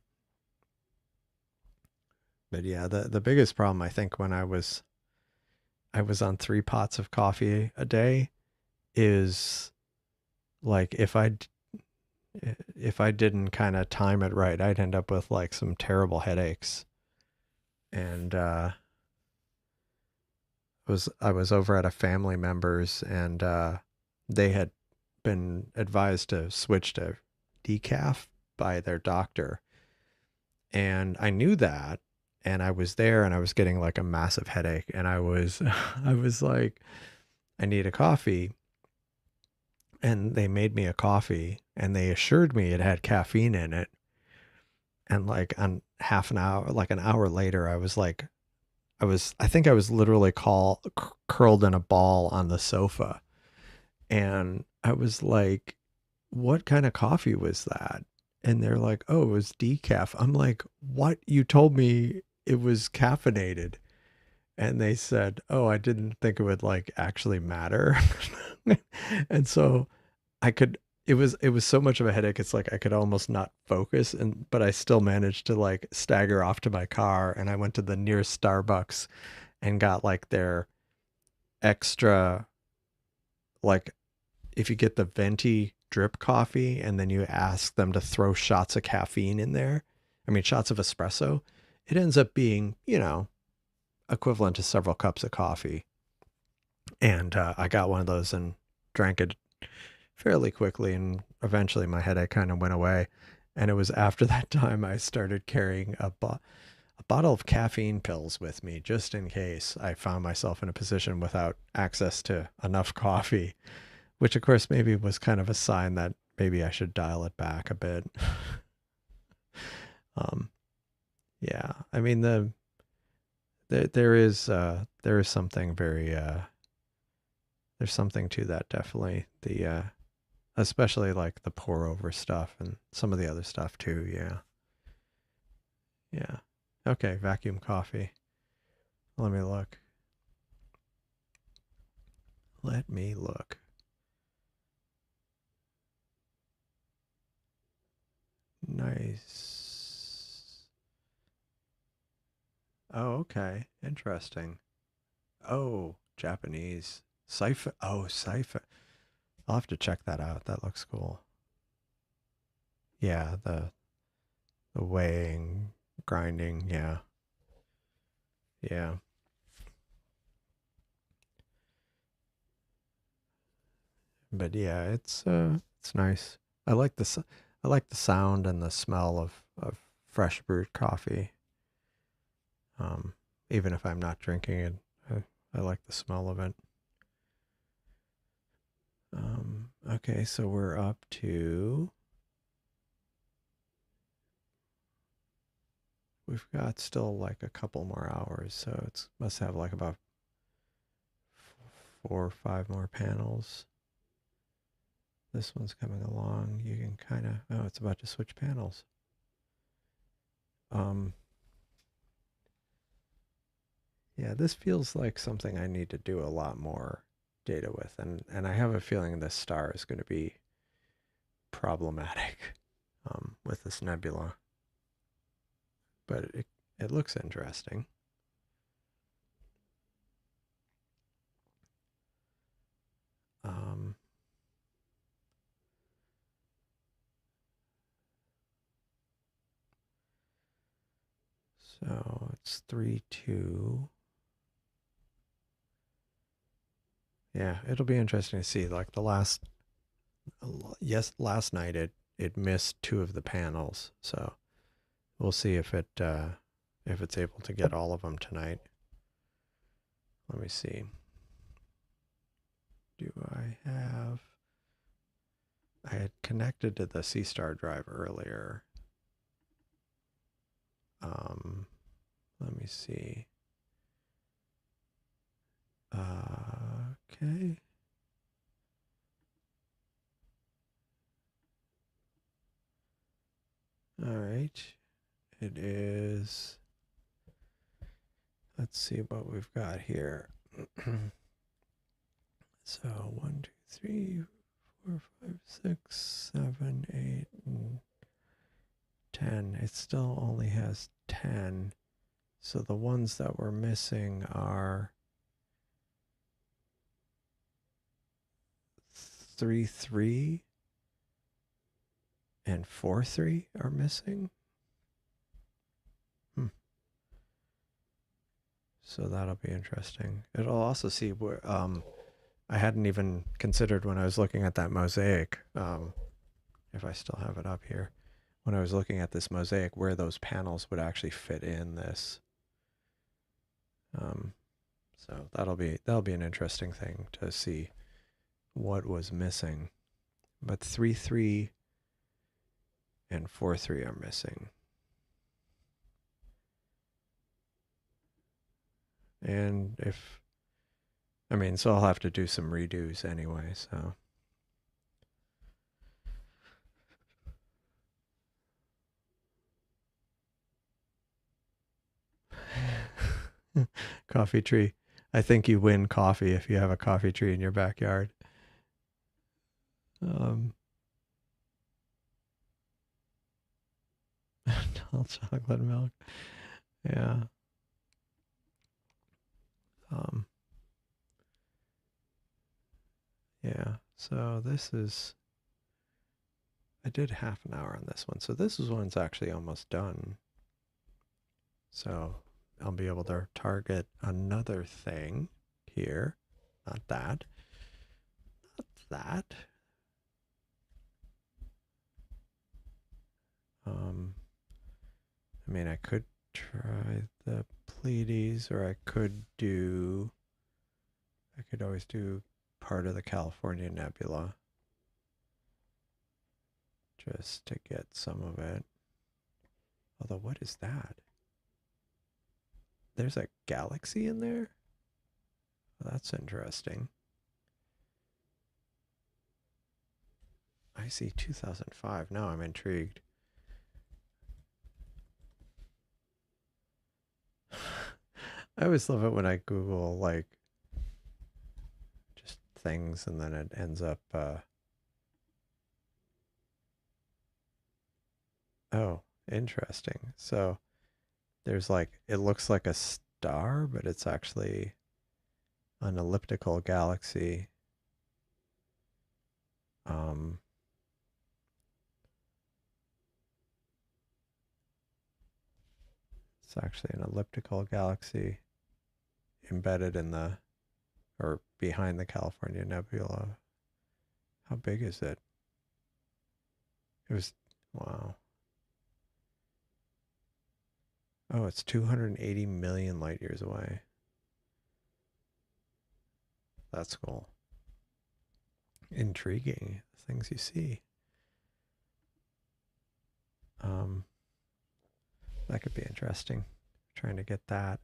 but yeah, the biggest problem I think when I was on 3 pots of coffee a day is like if I didn't kind of time it right, I'd end up with like some terrible headaches. And I was over at a family member's, and they had been advised to switch to decaf by their doctor, and I knew that, and I was there, and I was getting like a massive headache, and I was I was like, I need a coffee, and they made me a coffee, and they assured me it had caffeine in it, and like on half an hour, like an hour later, I was like, I think I was literally curled in a ball on the sofa, and I was like, what kind of coffee was that? And they're like, oh, it was decaf. I'm like, what? You told me it was caffeinated. And they said, oh, I didn't think it would like actually matter. And so I could, it was so much of a headache. It's like I could almost not focus, and but I still managed to like stagger off to my car, and I went to the nearest Starbucks and got like their extra, like, if you get the venti drip coffee and then you ask them to throw shots of caffeine in there, I mean, shots of espresso, it ends up being, equivalent to several cups of coffee. And I got one of those and drank it fairly quickly. And eventually my headache kind of went away. And it was after that time I started carrying a bottle of caffeine pills with me just in case I found myself in a position without access to enough coffee, which of course maybe was kind of a sign that maybe I should dial it back a bit. um, yeah, I mean there is something very there's something to that definitely. The especially like the pour over stuff and some of the other stuff too. Yeah, yeah. Okay, vacuum coffee. Let me look. Let me look. Nice. Oh, okay. Interesting. Oh, Japanese. Siphon. Oh, siphon. I'll have to check that out. That looks cool. Yeah, the weighing, grinding. Yeah. Yeah. But yeah, it's nice. I like I like the sound and the smell of fresh brewed coffee. Um, even if I'm not drinking it, I like the smell of it. Okay, so we're up to. We've got still like a couple more hours, so it's must have like about 4 or 5 more panels. This one's coming along. You can kind of, oh, it's about to switch panels. Um, yeah, this feels like something I need to do a lot more data with, and I have a feeling this star is going to be problematic with this nebula, but it looks interesting. Um, so it's 3-2. Yeah, it'll be interesting to see. Like last night it missed 2 of the panels, so we'll see if it's able to get all of them tonight. Let me see. Do I had connected to the Seestar drive earlier. Let me see. Okay. All right. It is. Let's see what we've got here. So 1, 2, 3, 4, 5, 6, 7, 8, and 10. It still only has 10. So the ones that we're missing are 3-3 and 4-3 are missing. So that'll be interesting. It'll also see where I hadn't even considered when I was looking at that mosaic. If I still have it up here, when I was looking at this mosaic, where those panels would actually fit in this. So that'll be an interesting thing to see what was missing. But 3-3 and 4-3 are missing. And so I'll have to do some redos anyway, so. Coffee tree. I think you win coffee if you have a coffee tree in your backyard. All chocolate milk. Yeah. Yeah. So this is. I did half an hour on this one. So this one's actually almost done. So I'll be able to target another thing here. Not that. Not that. I mean, I could try the Pleiades, or I could always do part of the California Nebula. just to get some of it. Although, what is that? There's a galaxy in there? Well, that's interesting. I see 2005. Now I'm intrigued. I always love it when I Google, like, just things and then it ends up, oh, interesting. So there's like, it looks like a star, but it's actually an elliptical galaxy. It's actually an elliptical galaxy embedded in the, or behind the California Nebula. How big is it? It was, wow. Oh, it's 280 million light years away. That's cool. Intriguing things you see. That could be interesting. Trying to get that.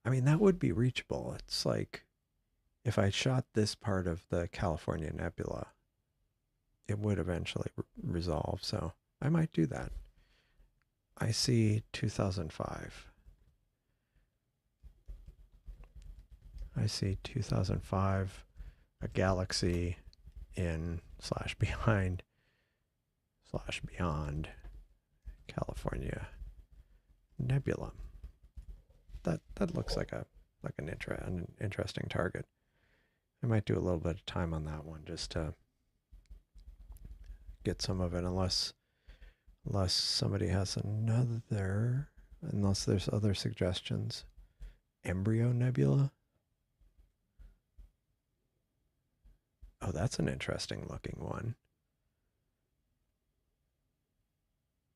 I mean, that would be reachable. It's like if I shot this part of the California Nebula, it would eventually resolve. So I might do that. I see 2005. I see 2005, a galaxy in / behind / beyond California Nebula. That looks like an interesting target. I might do a little bit of time on that one just to get some of it, unless somebody has another, unless there's other suggestions. Embryo Nebula. Oh, that's an interesting looking one.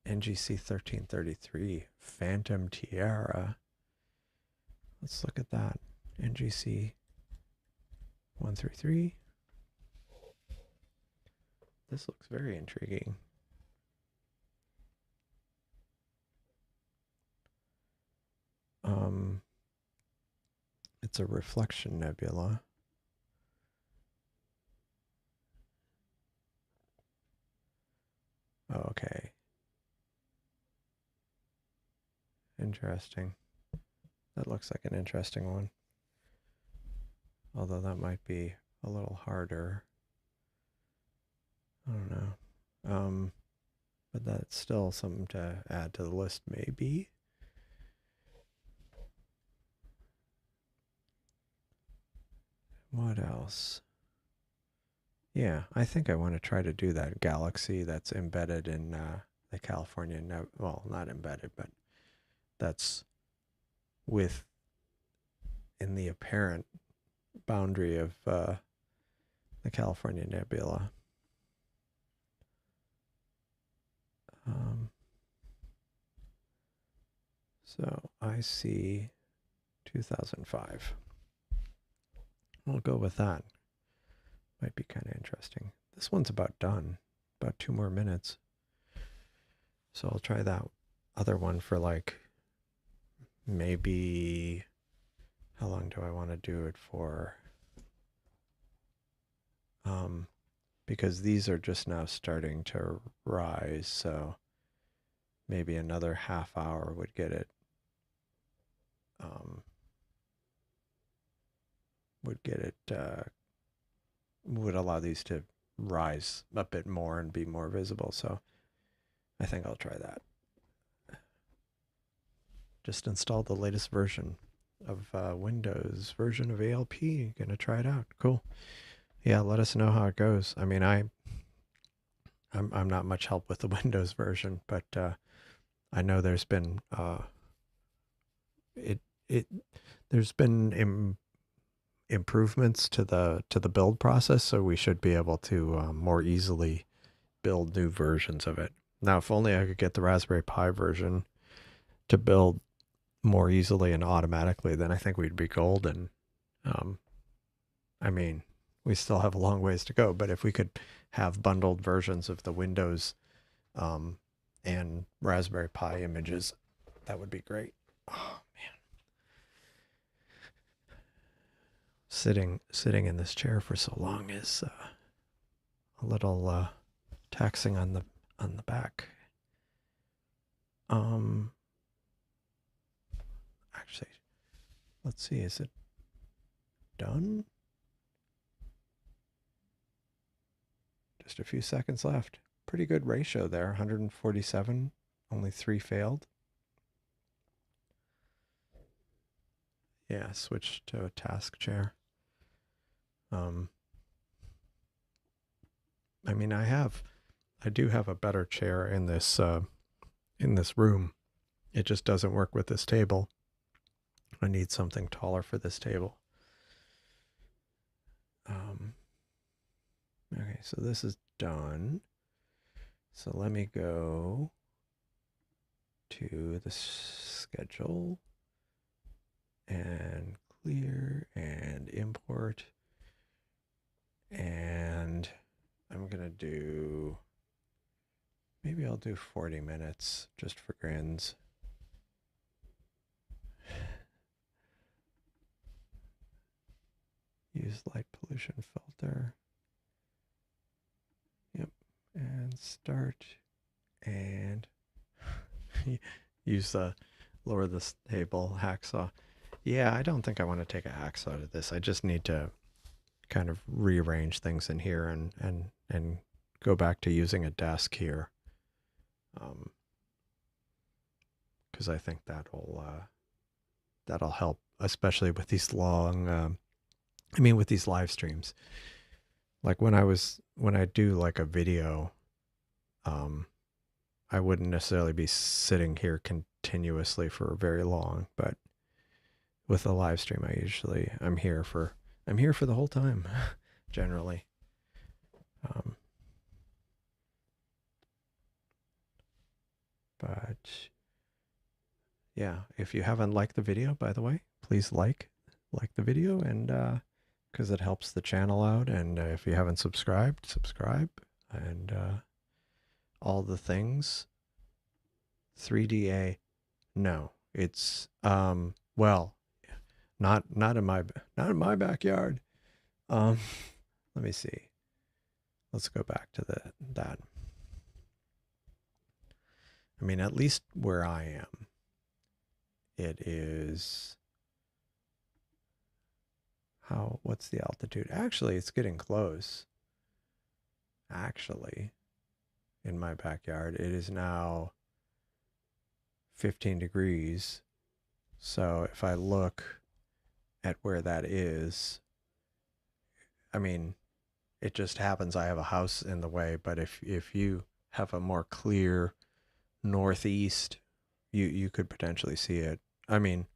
NGC 1333, Phantom Tiara. Let's look at that. NGC 133. This looks very intriguing. It's a reflection nebula. Okay. Interesting. That looks like an interesting one. Although that might be a little harder. I don't know. But that's still something to add to the list, maybe. What else? Yeah, I think I want to try to do that galaxy that's embedded in the California, well, not embedded, but that's in the apparent boundary of the California Nebula. So I see 2005. We'll go with that. Might be kind of interesting. This one's about done. About 2 more minutes. So I'll try that other one for like maybe, how long do I want to do it for? Because these are just now starting to rise, so maybe another half hour would get it. Would allow these to rise a bit more and be more visible. So I think I'll try that. Just installed the latest version of Windows version of ALP. Gonna try it out. Cool. Yeah, let us know how it goes. I mean, I'm not much help with the Windows version, but I know there's been there's been improvements to the build process, so we should be able to more easily build new versions of it. Now, if only I could get the Raspberry Pi version to build more easily and automatically, then I think we'd be golden. I mean, we still have a long ways to go. But if we could have bundled versions of the Windows and Raspberry Pi images, that would be great. Oh man, sitting in this chair for so long is a little taxing on the back. Actually, let's see, is it done? Just a few seconds left. Pretty good ratio there, 147, only 3 failed. Yeah, switch to a task chair. I mean, I do have a better chair in this room. It just doesn't work with this table. I need something taller for this table. Okay, so this is done. So let me go to the schedule and clear and import. And I'm going to do, maybe I'll do 40 minutes just for grins. Use light pollution filter. Yep. And start. And use the lower this table hacksaw. Yeah, I don't think I want to take a hacksaw to this. I just need to kind of rearrange things in here and go back to using a desk here. Because I think that'll help, especially with these long with these live streams. Like when I do like a video, I wouldn't necessarily be sitting here continuously for very long, but with a live stream, I'm here for the whole time, generally. But yeah, if you haven't liked the video, by the way, please like the video, and because it helps the channel out. And if you haven't subscribed, subscribe, and all the things. 3DA, no, it's well, not in my backyard. Let me see. Let's go back to that. I mean, at least where I am, it is. What's the altitude? Actually, it's getting close. Actually, in my backyard, it is now 15 degrees. So if I look at where that is, I mean, it just happens I have a house in the way, but if you have a more clear northeast, you could potentially see it. I mean,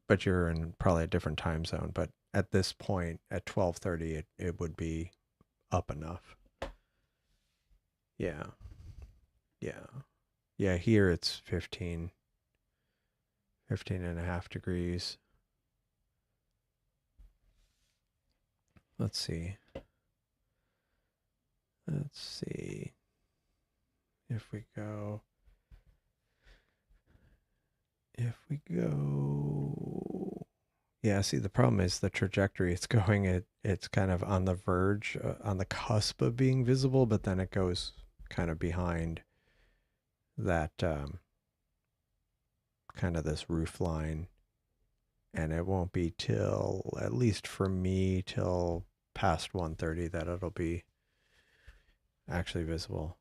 but you're in probably a different time zone. But at this point, at 12:30, it would be up enough. Yeah. Here it's 15 and a half degrees. Let's see if we go. Yeah, see, the problem is the trajectory it's going. It's kind of on the verge, on the cusp of being visible, but then it goes kind of behind that kind of this roof line, and it won't be till, at least for me, till past 1:30 that it'll be actually visible.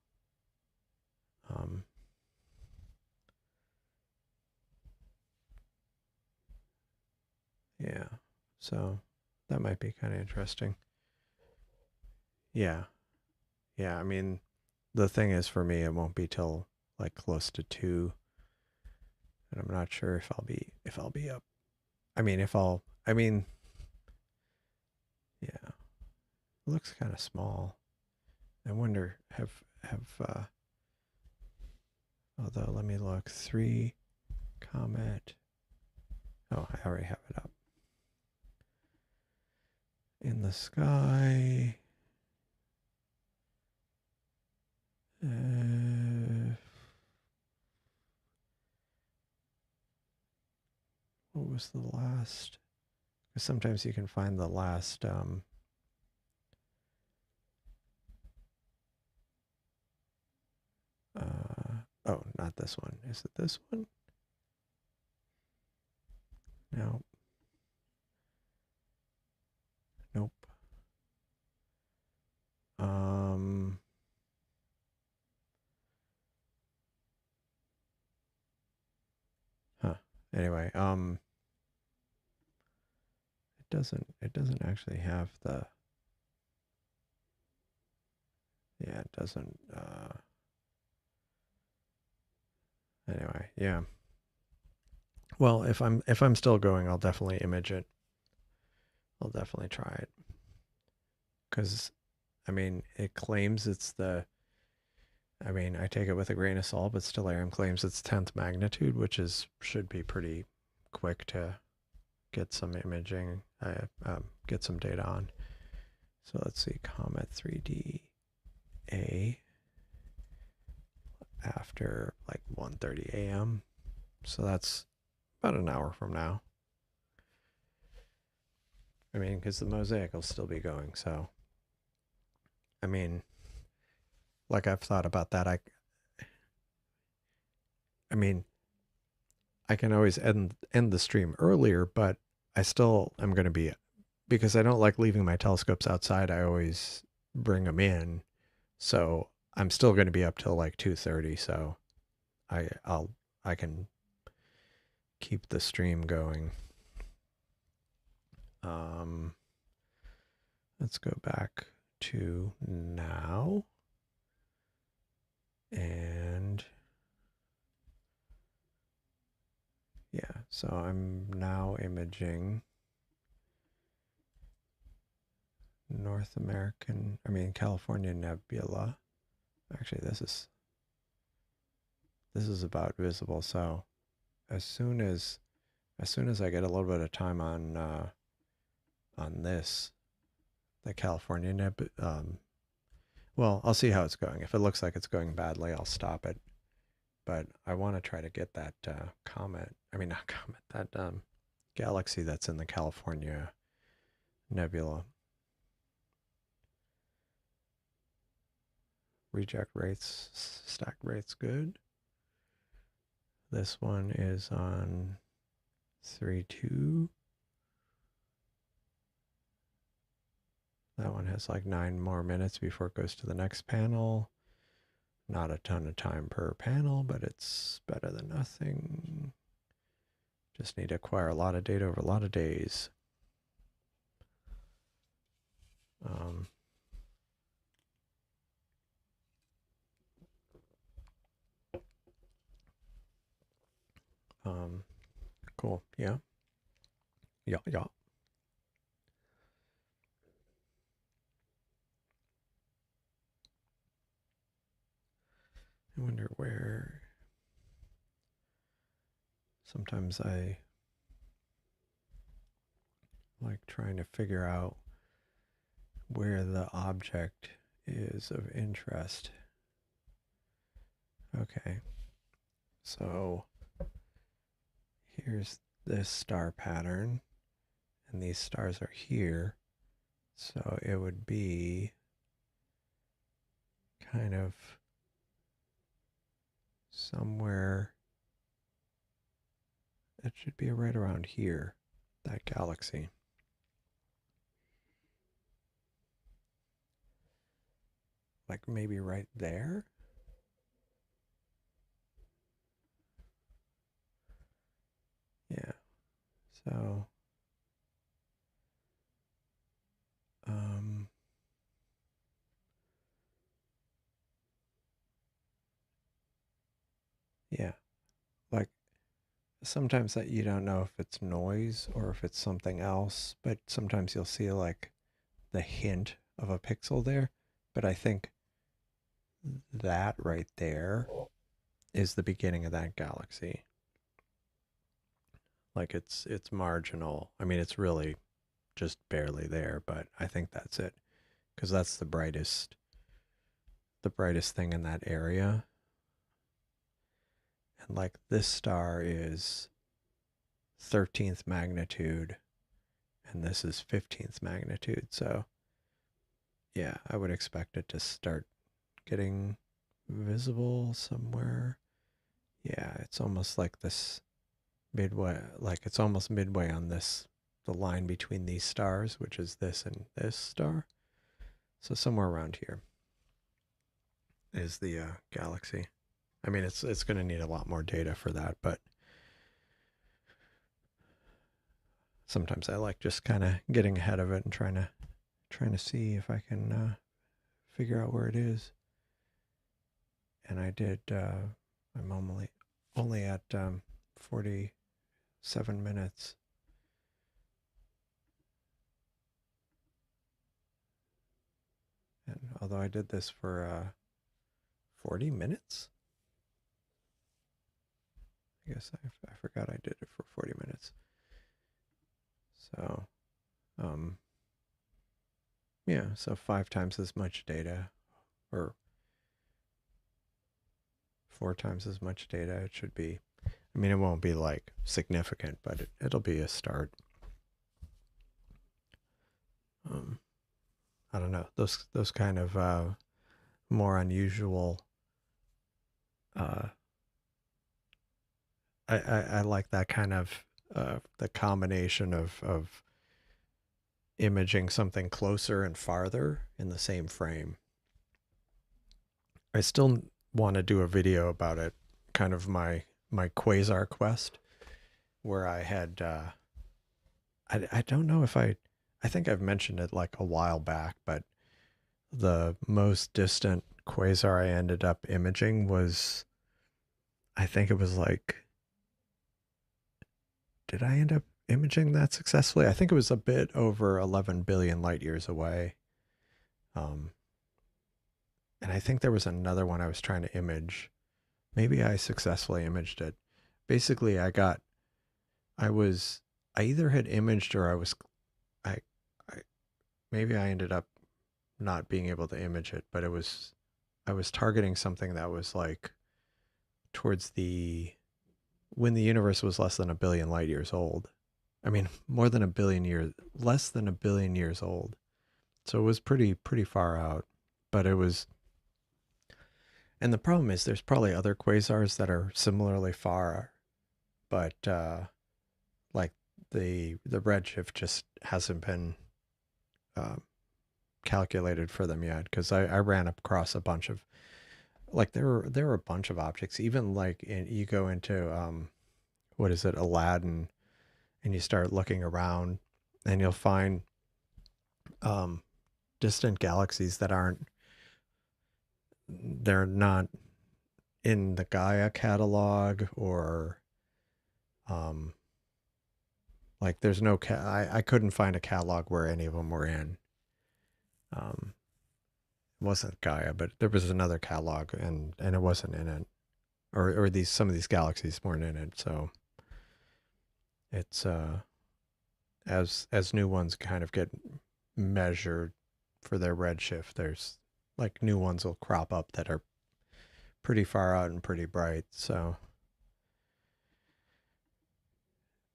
Yeah, so that might be kind of interesting. Yeah, I mean, the thing is, for me, it won't be till like close to 2, and I'm not sure if I'll be up. I mean, yeah, it looks kind of small. I wonder, although let me look, 3 comet. Oh, I already have it up. in the sky. What was the last? Because sometimes you can find the last. Oh, not this one. Is it this one? No. Nope. Huh. Anyway, it doesn't actually have the, yeah, it doesn't, anyway, yeah. Well, if I'm still going, I'll definitely image it. I'll definitely try it. Cuz I mean, it claims it's the, I mean, I take it with a grain of salt, but Stellarium claims it's 10th magnitude, which is should be pretty quick to get some imaging, get some data on. So let's see, Comet 3D after like 1:30 a.m. So that's about an hour from now. I mean, because the mosaic will still be going. So, I mean, like I've thought about that. I mean, I can always end the stream earlier, but I still am going to be, because I don't like leaving my telescopes outside. I always bring them in, so I'm still going to be up till like 2:30. So I can keep the stream going. Let's go back to now, and yeah, so I'm now imaging California nebula. Actually, this is about visible. So as soon as I get a little bit of time on this, the California nebula, well, I'll see how it's going. If it looks like it's going badly, I'll stop it. But I want to try to get that comet. I mean, not comet. That galaxy that's in the California nebula. Reject rates, stack rates, good. This one is on 3.2. That one has like 9 more minutes before it goes to the next panel. Not a ton of time per panel, but it's better than nothing. Just need to acquire a lot of data over a lot of days. Cool. Yeah. Yeah. Yeah. I wonder where. Sometimes I like trying to figure out where the object is of interest. Okay. So here's this star pattern, and these stars are here. So it would be kind of somewhere, it should be right around here, that galaxy. Like maybe right there? Yeah. So, yeah. Like sometimes that you don't know if it's noise or if it's something else, but sometimes you'll see like the hint of a pixel there. But I think that right there is the beginning of that galaxy. Like it's marginal. I mean, it's really just barely there, but I think that's it because that's the brightest thing in that area. And like this star is 13th magnitude and this is 15th magnitude. So yeah, I would expect it to start getting visible somewhere. Yeah, it's almost like this midway, like it's almost midway on this, the line between these stars, which is this and this star. So somewhere around here is the galaxy. I mean, it's going to need a lot more data for that, but sometimes I like just kind of getting ahead of it and trying to see if I can figure out where it is. And I did. I'm only at 47 minutes. And although I did this for 40 minutes, I guess I forgot I did it for 40 minutes. So, yeah, so 5 times as much data, or 4 times as much data it should be. I mean, it won't be like significant, but it'll be a start. I don't know, those kind of more unusual. I like that kind of the combination of imaging something closer and farther in the same frame. I still want to do a video about it, kind of my quasar quest, where I had I don't know if I think I've mentioned it like a while back, but the most distant quasar I ended up imaging was, I think it was like, did I end up imaging that successfully? I think it was a bit over 11 billion light years away. And I think there was another one I was trying to image. Maybe I successfully imaged it. Basically, I either had imaged or I, I maybe I ended up not being able to image it, but I was targeting something that was like towards when the universe was less than a billion light years old. I mean, more than a billion years, less than a billion years old. So it was pretty far out, but it was. And the problem is, there's probably other quasars that are similarly far, but like the redshift just hasn't been calculated for them yet. Because I ran across a bunch of, like, there were a bunch of objects. Even like you go into what is it, Aladdin, and you start looking around, and you'll find distant galaxies that they're not in the Gaia catalog, or like there's no I couldn't find a catalog where any of them were in. It wasn't Gaia, but there was another catalog, and it wasn't in it, or some of these galaxies weren't in it. So it's as new ones kind of get measured for their redshift, there's like new ones will crop up that are pretty far out and pretty bright. So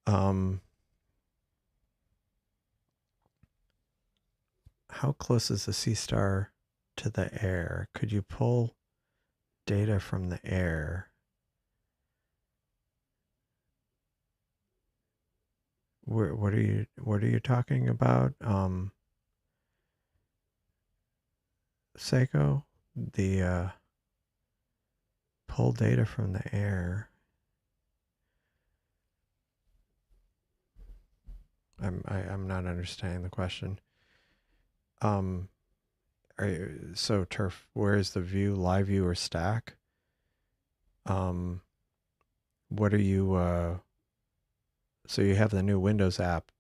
how close is the Seestar to the air? Could you pull data from the air? What are you talking about? Seiko? The pull data from the air. I'm not understanding the question. So Turf, where is the view, live view or stack? What are you so you have the new Windows app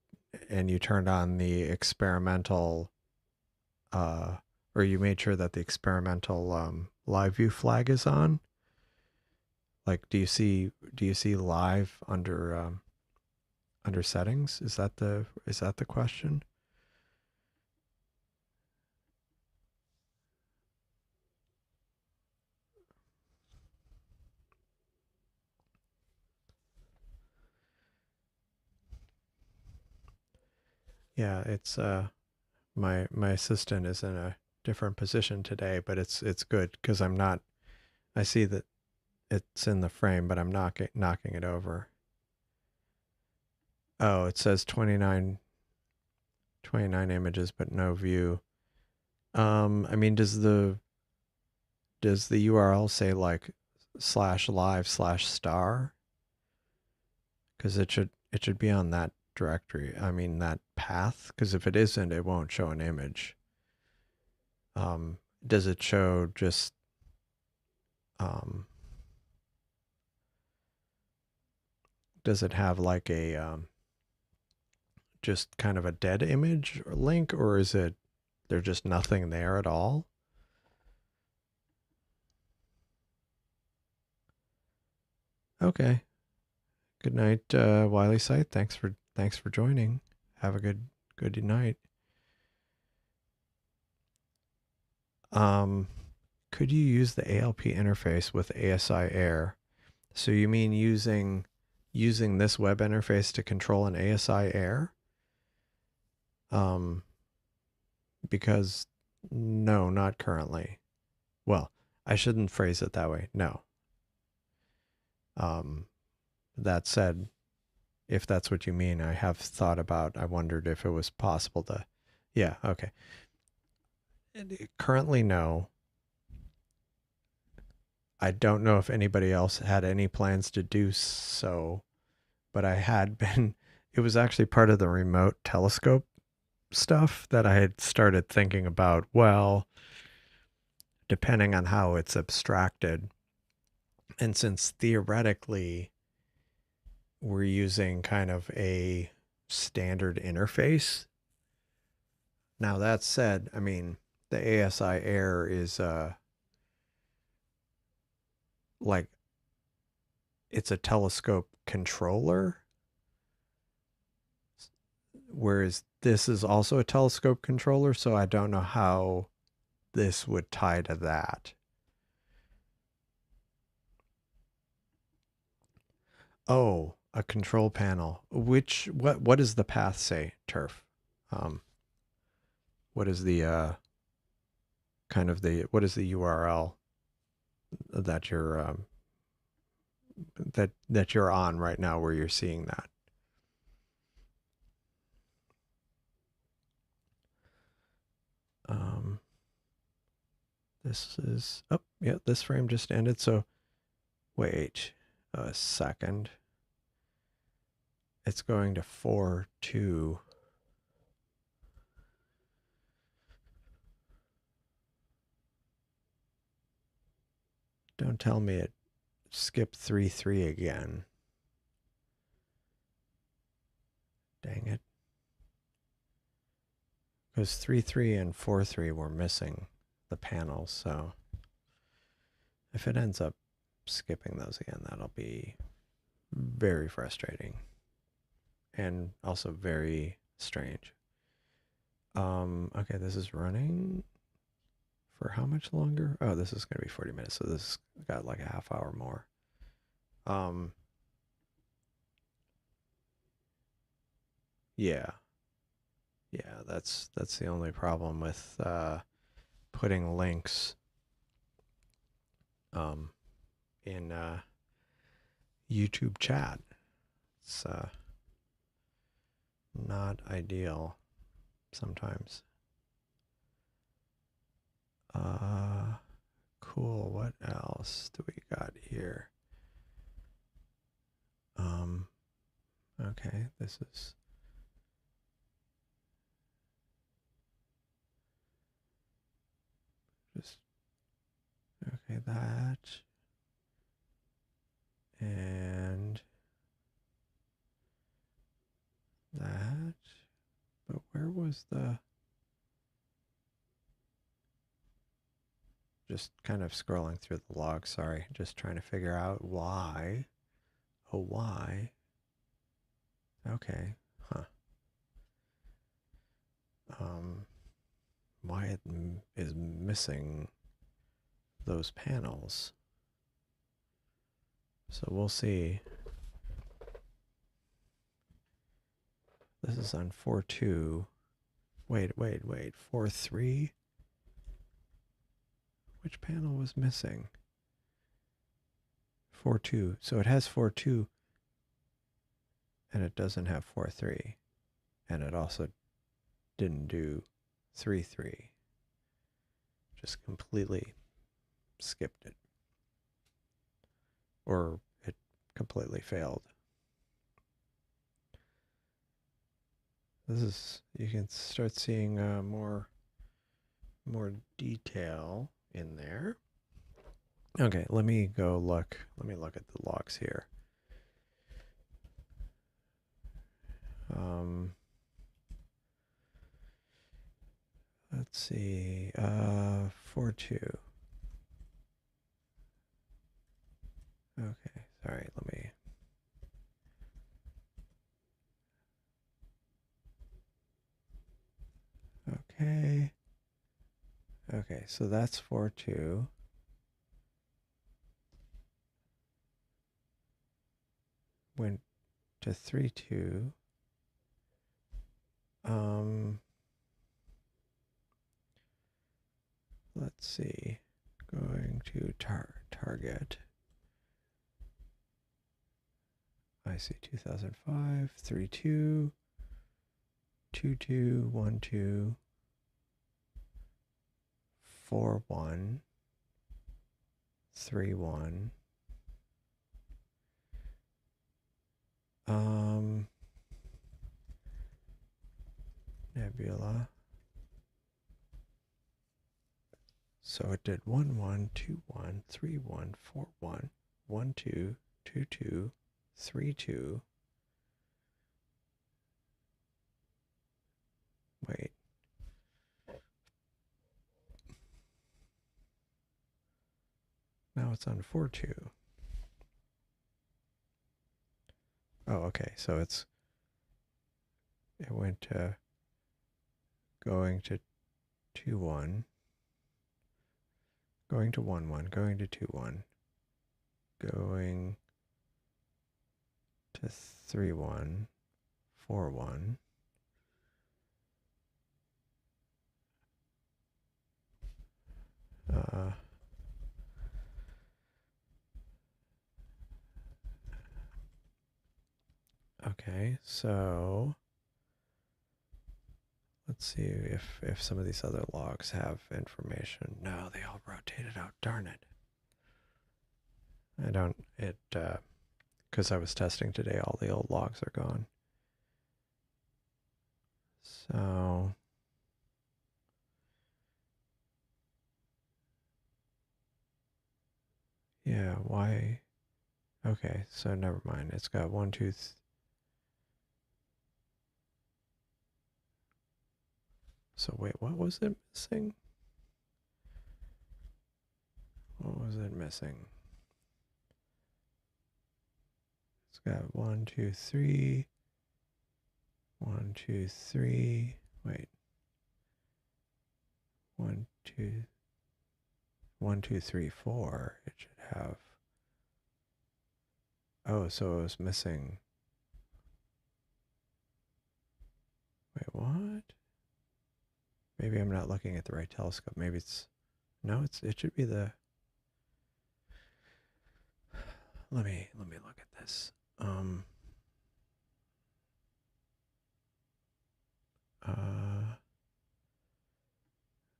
and you turned on the experimental or you made sure that the experimental live view flag is on? Like, do you see live under settings? Is that the question? Yeah, it's my assistant is in a different position today, but it's good because I'm not. I see that it's in the frame, but I'm not knocking it over. Oh, it says 29 images, but no view. I mean, does the URL say like /live/star? Because it should be on that directory. I mean that path. Because if it isn't, it won't show an image. Does it show just does it have like a just kind of a dead image or link, or is it there's just nothing there at all? Okay. Good night, Wiley Site. Thanks for joining. Have a good night. Could you use the ALP interface with ASI Air? So you mean using this web interface to control an ASI Air? Because no, not currently. Well, I shouldn't phrase it that way. No. That said, if that's what you mean, I have thought about, I wondered if it was possible to, yeah, okay. Currently, no. I don't know if anybody else had any plans to do so, but I had been, it was actually part of the remote telescope stuff that I had started thinking about. Well, depending on how it's abstracted, and since theoretically we're using kind of a standard interface. Now that said, I mean, the ASI Air is like it's a telescope controller, whereas this is also a telescope controller, so I don't know how this would tie to that. Oh, a control panel. What does the path say, Turf? Um, what is the what is the URL that you're on right now where you're seeing that? This is, oh, yeah, this frame just ended. So wait a second. It's going to 4-2. Don't tell me it skipped 3-3 again. Dang it. Because 3-3 and 4-3 were missing the panels, so if it ends up skipping those again, that'll be very frustrating and also very strange. Okay, this is running for how much longer? Oh, this is going to be 40 minutes, so this got like a half hour more. Yeah. Yeah, that's the only problem with putting links in YouTube chat. It's not ideal sometimes. Cool. What else do we got here? Okay, this is just okay, that and that. But where was the just kind of scrolling through the log, sorry, just trying to figure out why. Oh, why? Okay. Huh. Why it is missing those panels. So we'll see. This is on 4.2. Wait. 4.3? Which panel was missing? 4.2. So it has 4.2 and it doesn't have 4.3. And it also didn't do 3.3. Just completely skipped it. Or it completely failed. This is, you can start seeing more detail in there. Okay, let me go look. Let me look at the logs here. Let's see. 4.2. Okay, sorry. Let me. Okay. Okay, so that's 4.2. Went to 3.2. Let's see. Going to target. I see 2005, 3.2, 2.2, 1.2, 4.1, 3.1. Nebula. So it did 1.1, 2.1, 3.1, 4.1, 1.2, 2.2, 3.2. Wait. Now it's on 4.2. Oh, okay. So it went to going to 2.1, going to 1.1, going to 2.1, going to 3.1, 4.1. Okay, so let's see if some of these other logs have information. No, they all rotated out. Darn it. Because I was testing today, all the old logs are gone. So yeah, why? Okay, so never mind. It's got 1, 2, so wait, what was it missing? What was it missing? It's got 1, 2, 3. 1, 2, 3. Wait. 1, 2. 1, 2, 3, 4. It should have. Oh, so it was missing. Wait, what? Maybe I'm not looking at the right telescope. Maybe it's. No, it should be the. Let me look at this.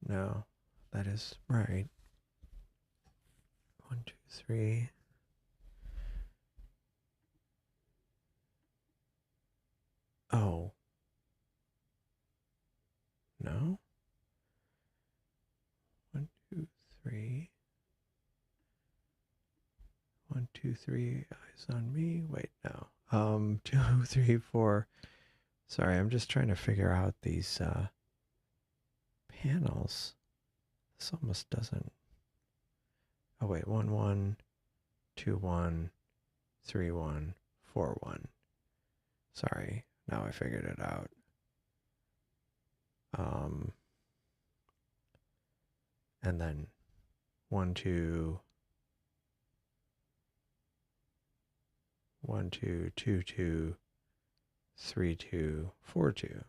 No, that is right. 1, 2, 3. Oh. No? 1, 2, 3. 1, 2, 3. Eyes on me. Wait, no. 2, 3, 4. Sorry, I'm just trying to figure out these panels. This almost doesn't. Oh wait, 1, 1, 2, 1, 3, 1, 4, 1. Sorry, now I figured it out. And then 1, 2, 1, 2, 2, 2, 3242.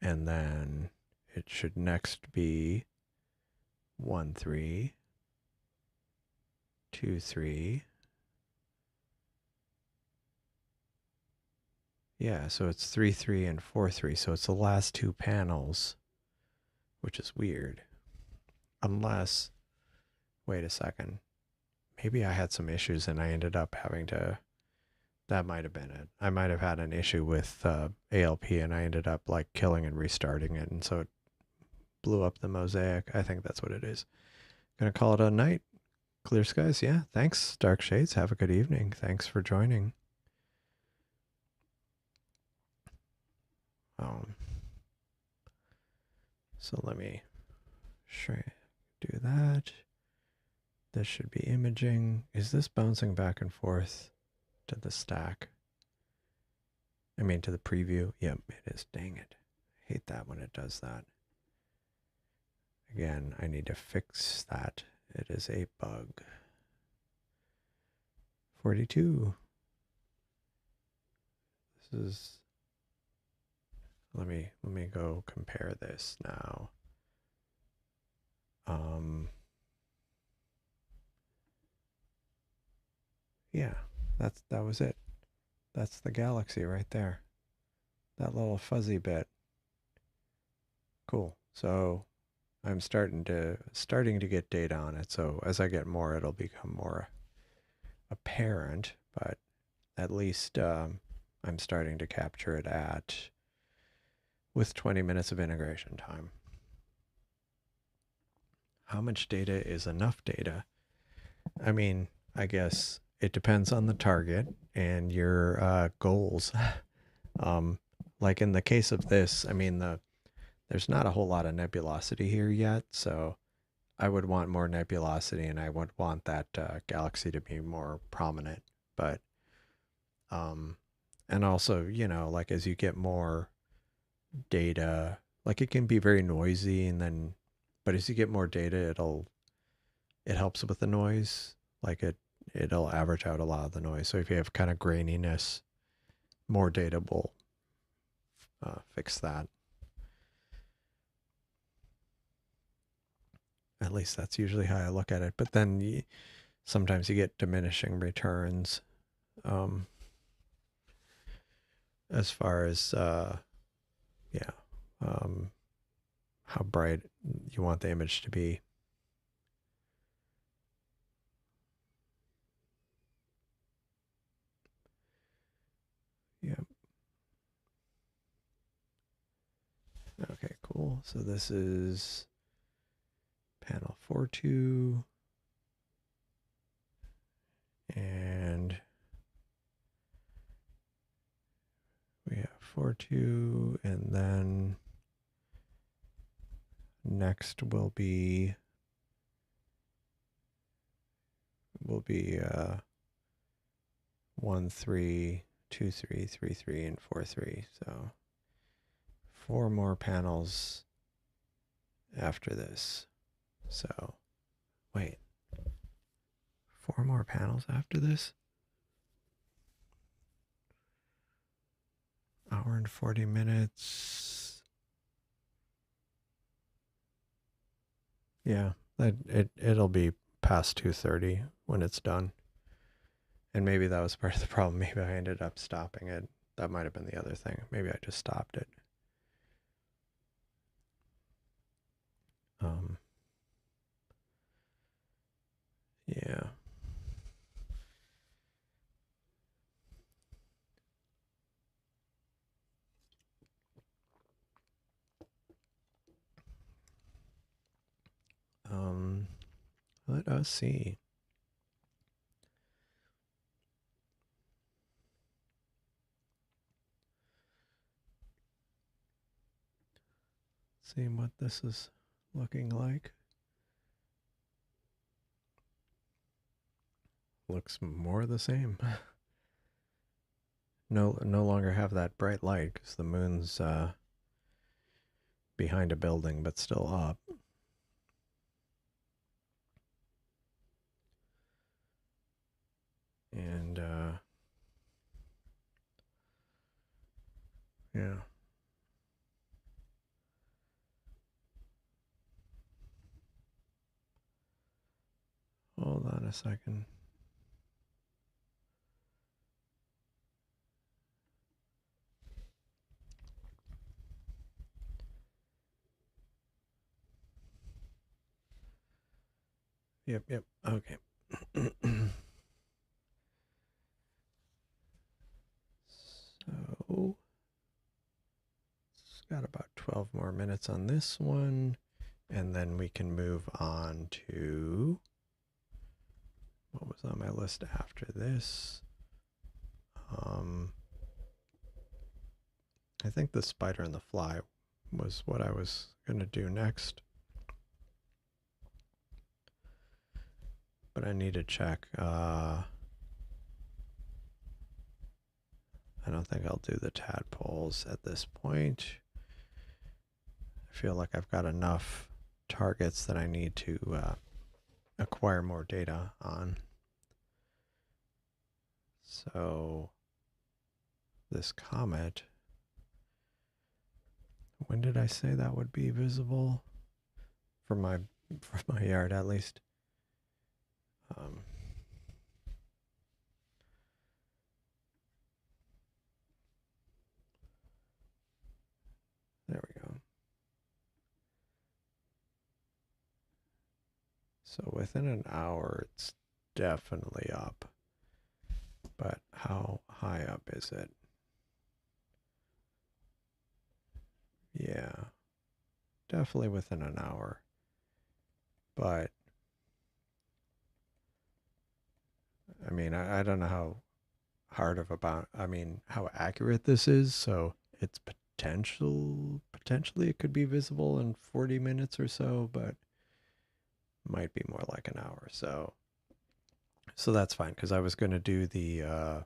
And then it should next be 1323. Yeah, so it's 33 and 43. So it's the last two panels, which is weird. Unless, wait a second. Maybe I had some issues and I ended up having to. That might have been it. I might have had an issue with ALP and I ended up like killing and restarting it. And so it blew up the mosaic. I think that's what it is. Gonna call it a night. Clear skies. Yeah. Thanks, Dark Shades. Have a good evening. Thanks for joining. So let me do that. This should be imaging. Is this bouncing back and forth to the stack? I mean, to the preview. Yep, it is. Dang it. I hate that when it does that. Again, I need to fix that. It is a bug. 42. This is. Let me go compare this now. Yeah, that was it. That's the galaxy right there. That little fuzzy bit. Cool. So I'm starting to get data on it. So as I get more, it'll become more apparent. But at least I'm starting to capture it with 20 minutes of integration time. How much data is enough data? I mean, I guess it depends on the target and your goals. Like in the case of this, I mean, there's not a whole lot of nebulosity here yet, so I would want more nebulosity and I would want that galaxy to be more prominent. But, and also, you know, like as you get more data, like it can be very noisy and then, but as you get more data, it helps with the noise. Like it'll average out a lot of the noise. So if you have kind of graininess, more data will fix that. At least that's usually how I look at it. But then sometimes you get diminishing returns as far as how bright you want the image to be. Yep. Okay, cool. So this is panel 4.2 and we have 4.2 and then next will be 1, 3, 2, 3, 3, 3, and 4, 3. So 4 more panels after this. So wait, 4 more panels after this? Hour and 40 minutes. Yeah, it'll be past 2:30 when it's done. And maybe that was part of the problem. Maybe I ended up stopping it. That might have been the other thing. Maybe I just stopped it. Yeah. Let us see. See what this is looking like. Looks more the same. No longer have that bright light because the moon's behind a building but still up. And Yeah. Hold on a second. Yep. Okay. So, it's got about 12 more minutes on this one, and then we can move on to what was on my list after this. I think the spider and the fly was what I was going to do next. But I need to check. I don't think I'll do the tadpoles at this point. I feel like I've got enough targets that I need to acquire more data on. So this comet, when did I say that would be visible? For my yard at least. There we go. So within an hour, it's definitely up. But how high up is it? Yeah, definitely within an hour. But, I mean, I don't know how hard of about, I mean, how accurate this is. So it's potentially it could be visible in 40 minutes or so, but might be more like an hour. So that's fine, because I was going to do the, I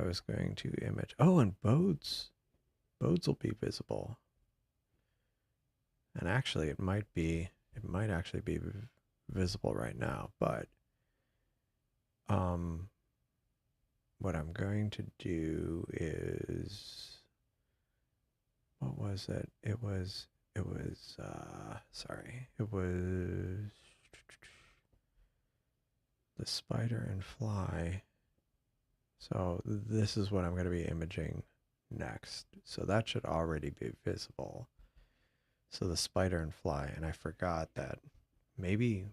was going to image, oh, and boats will be visible. And actually it might actually be visible right now, but what I'm going to do is, what was it? It was sorry, it was the spider and fly. So this is what I'm going to be imaging next. So that should already be visible. So the spider and fly, and I forgot that maybe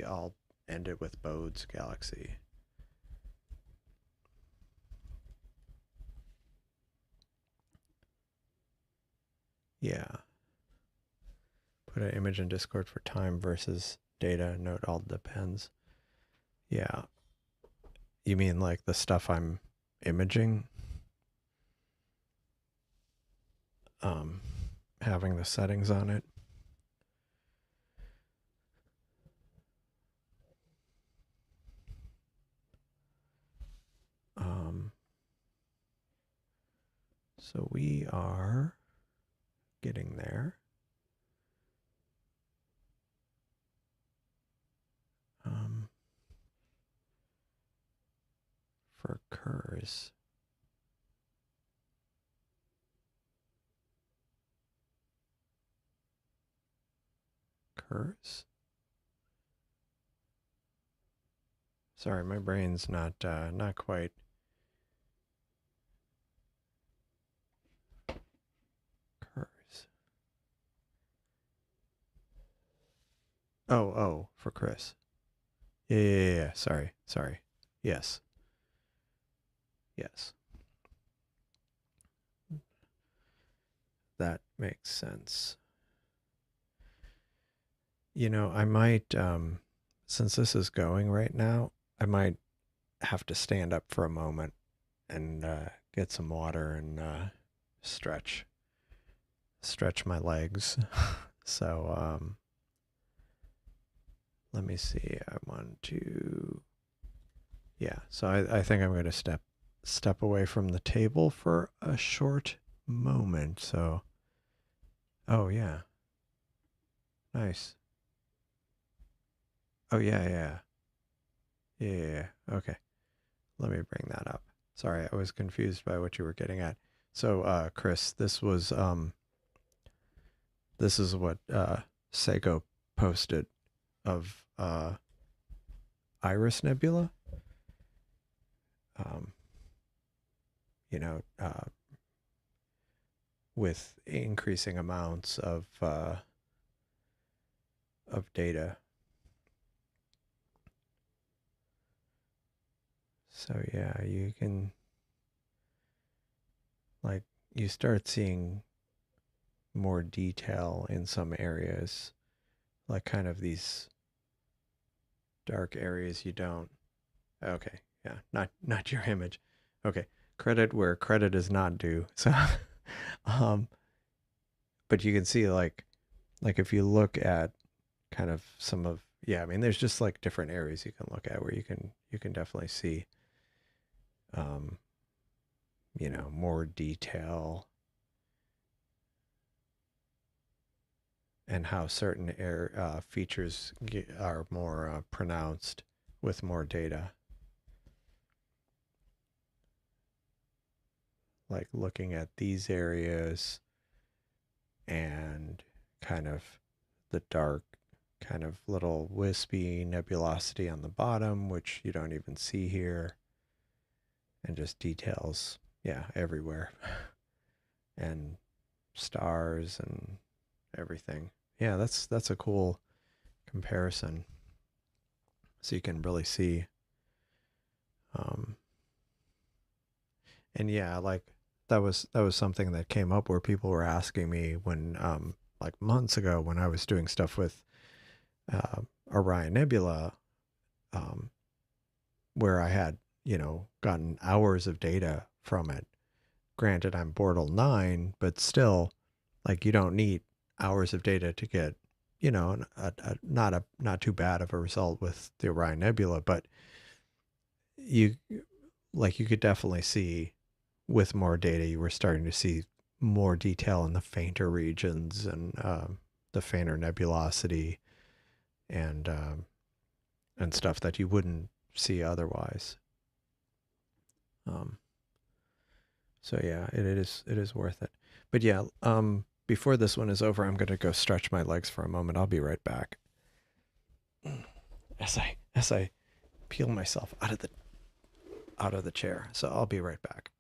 I'll end it with Bode's galaxy. Yeah. Put an image in Discord for time versus data. Note all depends. Yeah. You mean like the stuff I'm imaging? Having the settings on it. So we are getting there. For curs. Curs? Sorry, my brain's not quite. Curs. Oh, for Chris. Yeah. Sorry. Yes. That makes sense. You know, I might, since this is going right now, I might have to stand up for a moment and get some water and stretch my legs. So let me see. I want to. Yeah. So I think I'm going to step away from the table for a short moment. So. Oh yeah. Nice. Oh yeah. Okay. Let me bring that up. Sorry, I was confused by what you were getting at. So, Chris, this is what Seiko posted of Iris Nebula. Um, you know, with increasing amounts of data. So yeah, you can like you start seeing more detail in some areas, like kind of these dark areas you don't. Okay, yeah, not your image. Okay, credit where credit is not due. So, um, but you can see like if you look at kind of some of yeah, I mean, there's just like different areas you can look at where you can definitely see um, more detail and how certain features are more pronounced with more data. Like looking at these areas and kind of the dark, kind of little wispy nebulosity on the bottom, which you don't even see here, and just details, yeah, everywhere, and stars and everything. Yeah, that's a cool comparison. So you can really see, um, and yeah, like that was something that came up where people were asking me when, like months ago when I was doing stuff with uh, Orion Nebula, um, where I had, gotten hours of data from it. Granted, I'm Bortle 9, but still, like, you don't need hours of data to get, not too bad of a result with the Orion Nebula, but you, like, you could definitely see with more data, you were starting to see more detail in the fainter regions and the fainter nebulosity and stuff that you wouldn't see otherwise. Um, so yeah, it is worth it. But yeah, before this one is over, I'm gonna go stretch my legs for a moment. I'll be right back. As I peel myself out of the chair. So I'll be right back.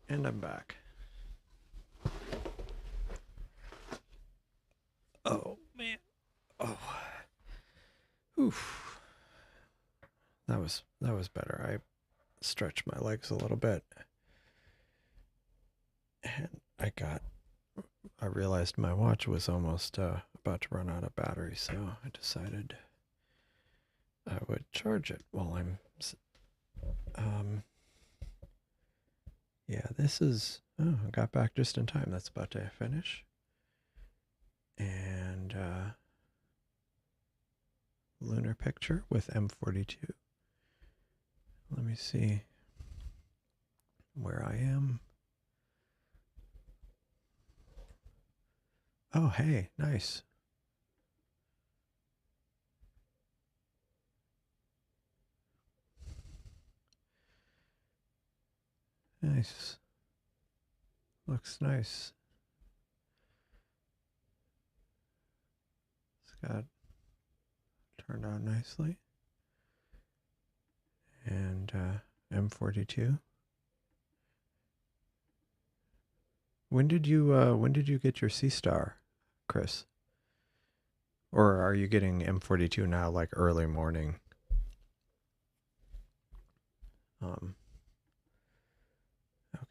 And I'm back. Oh, man. Oh. Oof. That was better. I stretched my legs a little bit. And I realized my watch was almost about to run out of battery, so I decided I would charge it while I'm yeah, this is, oh, I got back just in time. That's about to finish. And lunar picture with M42. Let me see where I am. Oh, hey, nice. Nice. Looks nice. It's got turned out nicely. And M42. When did you get your Seestar, Chris? Or are you getting M42 now, like early morning?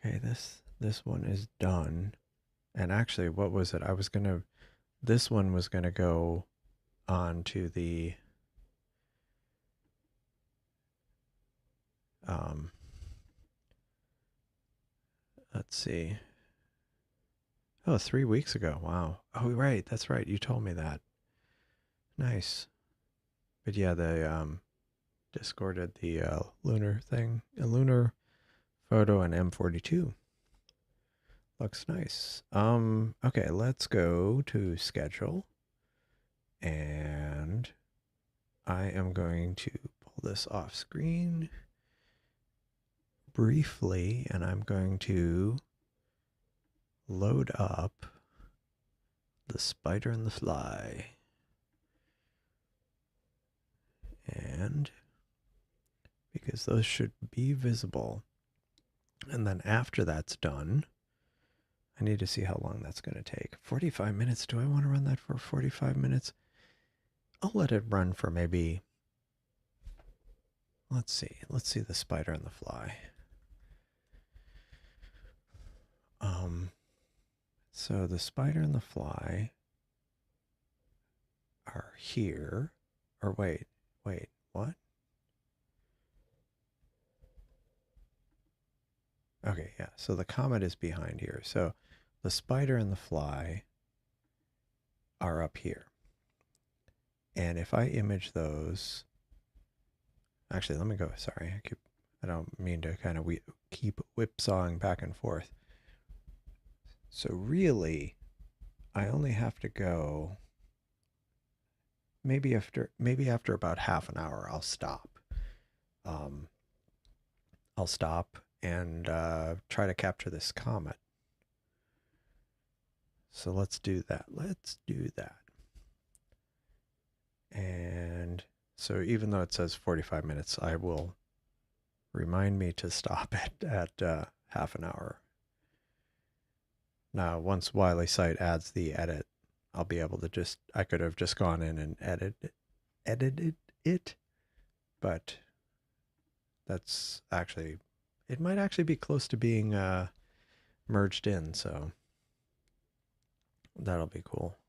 Okay, this one is done. And actually, what was it? This one was gonna go on to the let's see. Oh, 3 weeks ago. Wow. Oh, right. That's right. You told me that. Nice. But yeah, they discorded the lunar thing, a lunar photo and M42. Looks nice. Okay, let's go to schedule. And I am going to pull this off screen briefly, and I'm going to load up the spider and the fly. And because those should be visible. And then after that's done, I need to see how long that's going to take. 45 minutes. Do I want to run that for 45 minutes? I'll let it run for maybe, let's see. Let's see the spider and the fly. So the spider and the fly are here. Or wait, what? Okay, yeah. So the comet is behind here. So the spider and the fly are up here. And if I image those, actually, let me go. Sorry, I don't mean to kind of keep whipsawing back and forth. So really, I only have to go. Maybe after about half an hour, I'll stop. I'll stop and try to capture this comet. So let's do that. And so even though it says 45 minutes, I will remind me to stop at half an hour. Now, once Wiley Site adds the edit, I'll be able to I could have just gone in and edited it, but that's actually, it might actually be close to being merged in, so that'll be cool.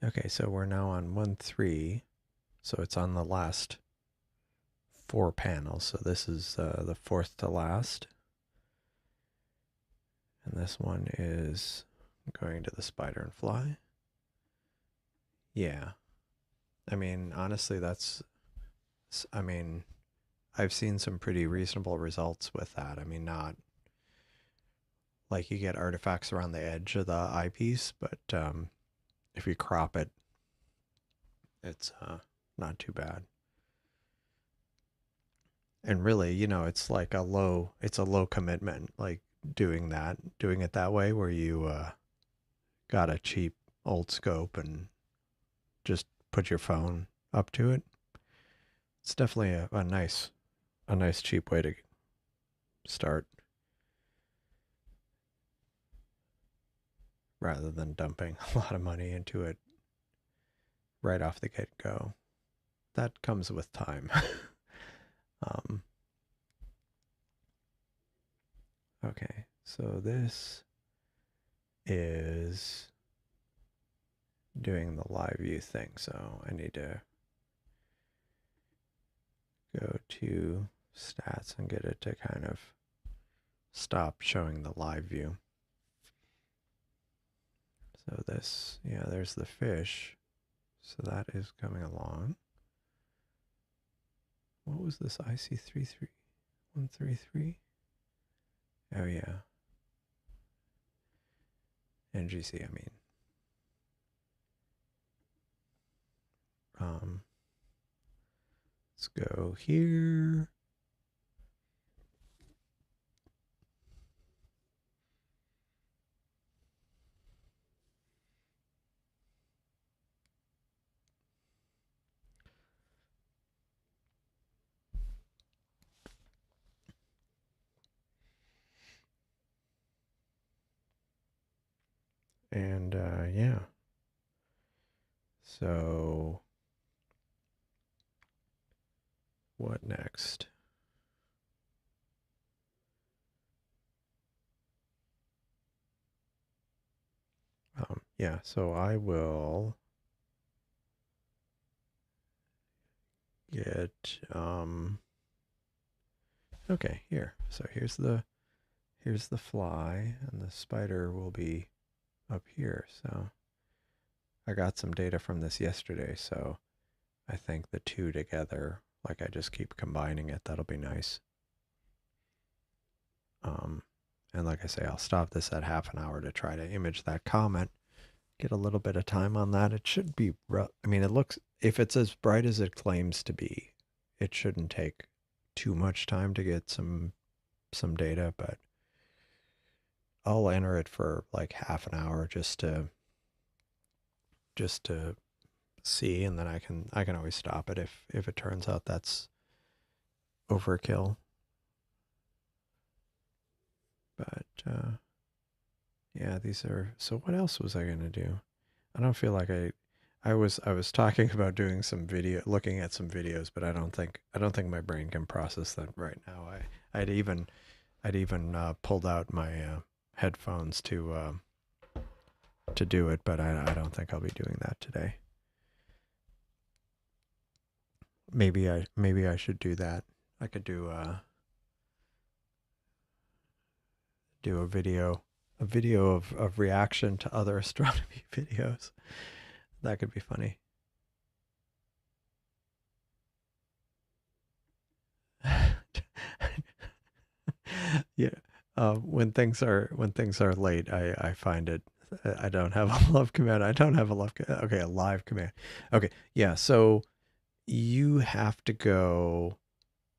Okay, so we're now on 1.3, so it's on the last 4 panels, so this is the 4th to last. And this one is going to the spider and fly. Yeah. I mean, honestly, I've seen some pretty reasonable results with that. I mean, not like you get artifacts around the edge of the eyepiece, but if you crop it, it's not too bad. And really, it's like a low commitment, like doing it that way, where you got a cheap old scope and just put your phone up to it. It's definitely a nice cheap way to start. rather than dumping a lot of money into it right off the get-go. That comes with time. um, okay, so this is doing the live view thing, so I need to go to stats and get it to kind of stop showing the live view. So this, yeah, there's the fish. So that is coming along. What was this IC33133? Oh yeah. NGC, I mean. Let's go here. And yeah. So what next? Yeah, so I will get okay, here. So here's the fly, and the spider will be up here. So I got some data from this yesterday, so I think the two together, like I just keep combining it, that'll be nice. And like I say, I'll stop this at half an hour to try to image that comet, get a little bit of time on that. It should be, I mean, it looks, if it's as bright as it claims to be, it shouldn't take too much time to get some data, but I'll enter it for like half an hour just to see, and then I can always stop it if it turns out that's overkill. But yeah, these are. So what else was I gonna do? I don't feel like I was talking about doing some looking at some videos, but I don't think my brain can process that right now. I'd even pulled out my headphones to do it, but I don't think I'll be doing that today. Maybe I should do that. I could do a video of reaction to other astronomy videos. That could be funny. Yeah. When things are late, I find it. I don't have a love command. I don't have a love. Okay, a live command. Okay, yeah. So you have to go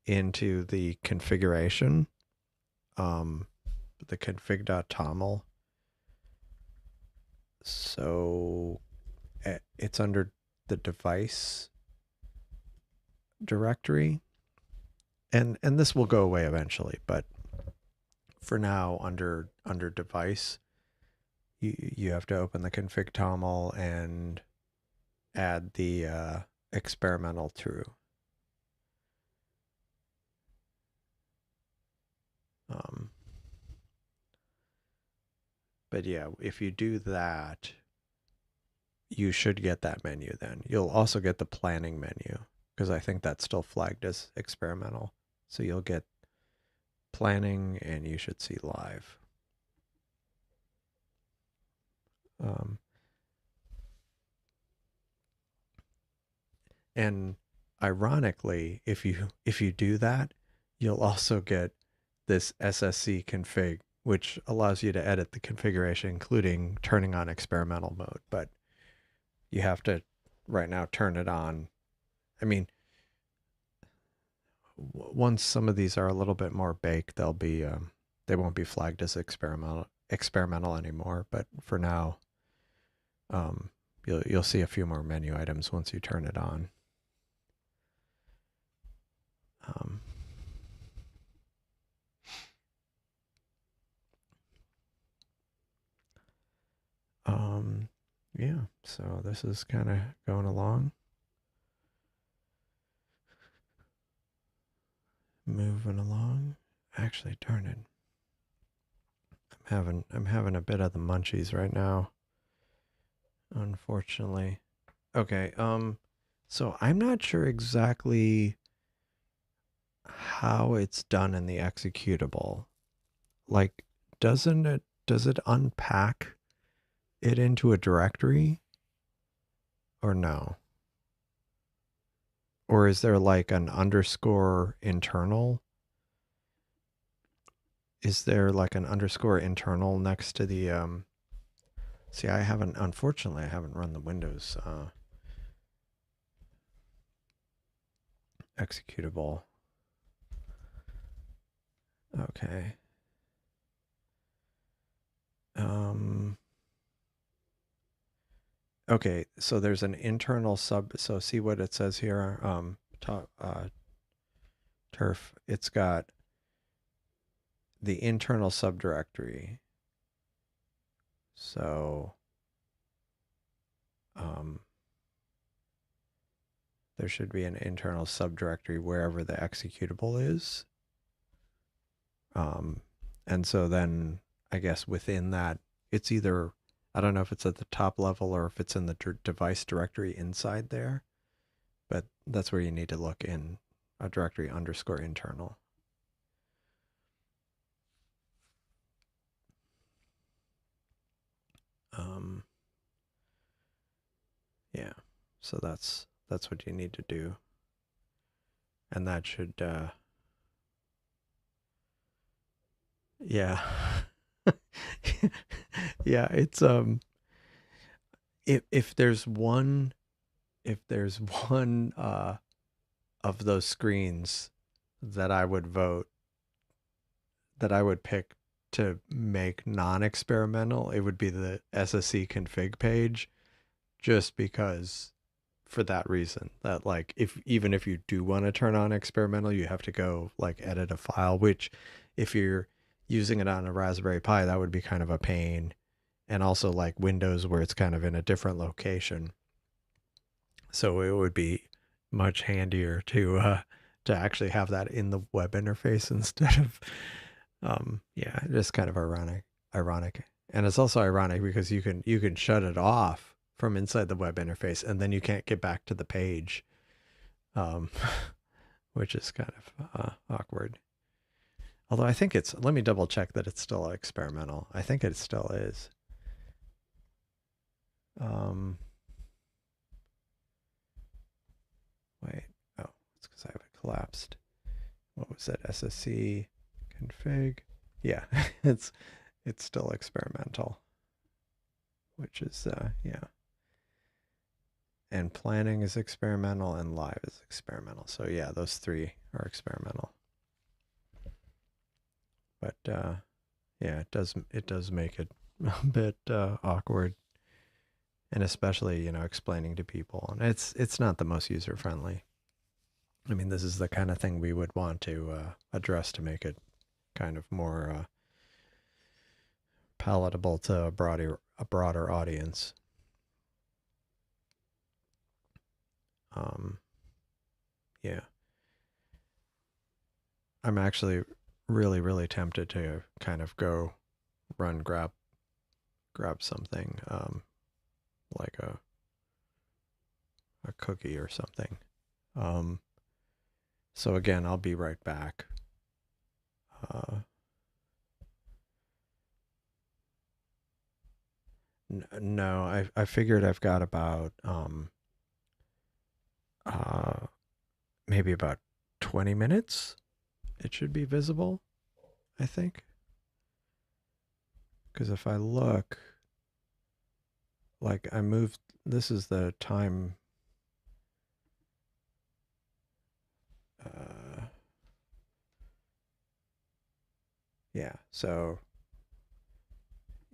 into the configuration, the config.toml. So it's under the device directory, and this will go away eventually, but for now, under device, you have to open the config toml and add the experimental true. But yeah, if you do that, you should get that menu then. You'll also get the planning menu, because I think that's still flagged as experimental. So you'll get planning, and you should see live. And ironically, if you do that, you'll also get this SSC config, which allows you to edit the configuration, including turning on experimental mode. But you have to right now turn it on. I mean, once some of these are a little bit more baked, they'll be they won't be flagged as experimental anymore. But for now, you'll see a few more menu items once you turn it on. Yeah, so this is kind of going along, moving along. Actually, darn it. I'm having a bit of the munchies right now, unfortunately. Okay, so I'm not sure exactly how it's done in the executable. Like, does it unpack it into a directory or no? Or is there like an underscore internal? Is there like an underscore internal next to the see, unfortunately I haven't run the Windows executable. Okay. Um okay, so there's an internal sub, so see what it says here, turf. It's got the internal subdirectory. So um there should be an internal subdirectory wherever the executable is. Um, and so then I guess within that, it's either, I don't know if it's at the top level or if it's in the device directory inside there, but that's where you need to look in a directory underscore internal. Um, yeah, so that's what you need to do. And that should, yeah. Yeah, it's if there's one if there's one of those screens that I would vote that I would pick to make non-experimental, it would be the SSC config page, just because for that reason that like if even if you do want to turn on experimental, you have to go like edit a file, which if you're using it on a Raspberry Pi, that would be kind of a pain. And also like Windows where it's kind of in a different location. So it would be much handier to actually have that in the web interface instead of yeah, just kind of ironic. And it's also ironic because you can shut it off from inside the web interface and then you can't get back to the page. Um which is kind of awkward. Although I think it's, let me double check that it's still experimental. I think it still is. Um Wait, oh, it's because I have it collapsed. What was that? SSC config. Yeah, it's still experimental, which is yeah. And planning is experimental and live is experimental. So yeah, those three are experimental. But yeah, it does make it a bit awkward, and especially explaining to people, and it's not the most user friendly. I mean, this is the kind of thing we would want to address to make it kind of more palatable to a broader audience. Um, yeah, I'm actually really, really tempted to kind of go run grab something like a cookie or something. Um, so again, I'll be right back. Uh, no, I figured I've got about uh, maybe about 20 minutes. It should be visible, I think. Because if I look, like I moved, this is the time. Uh, yeah, so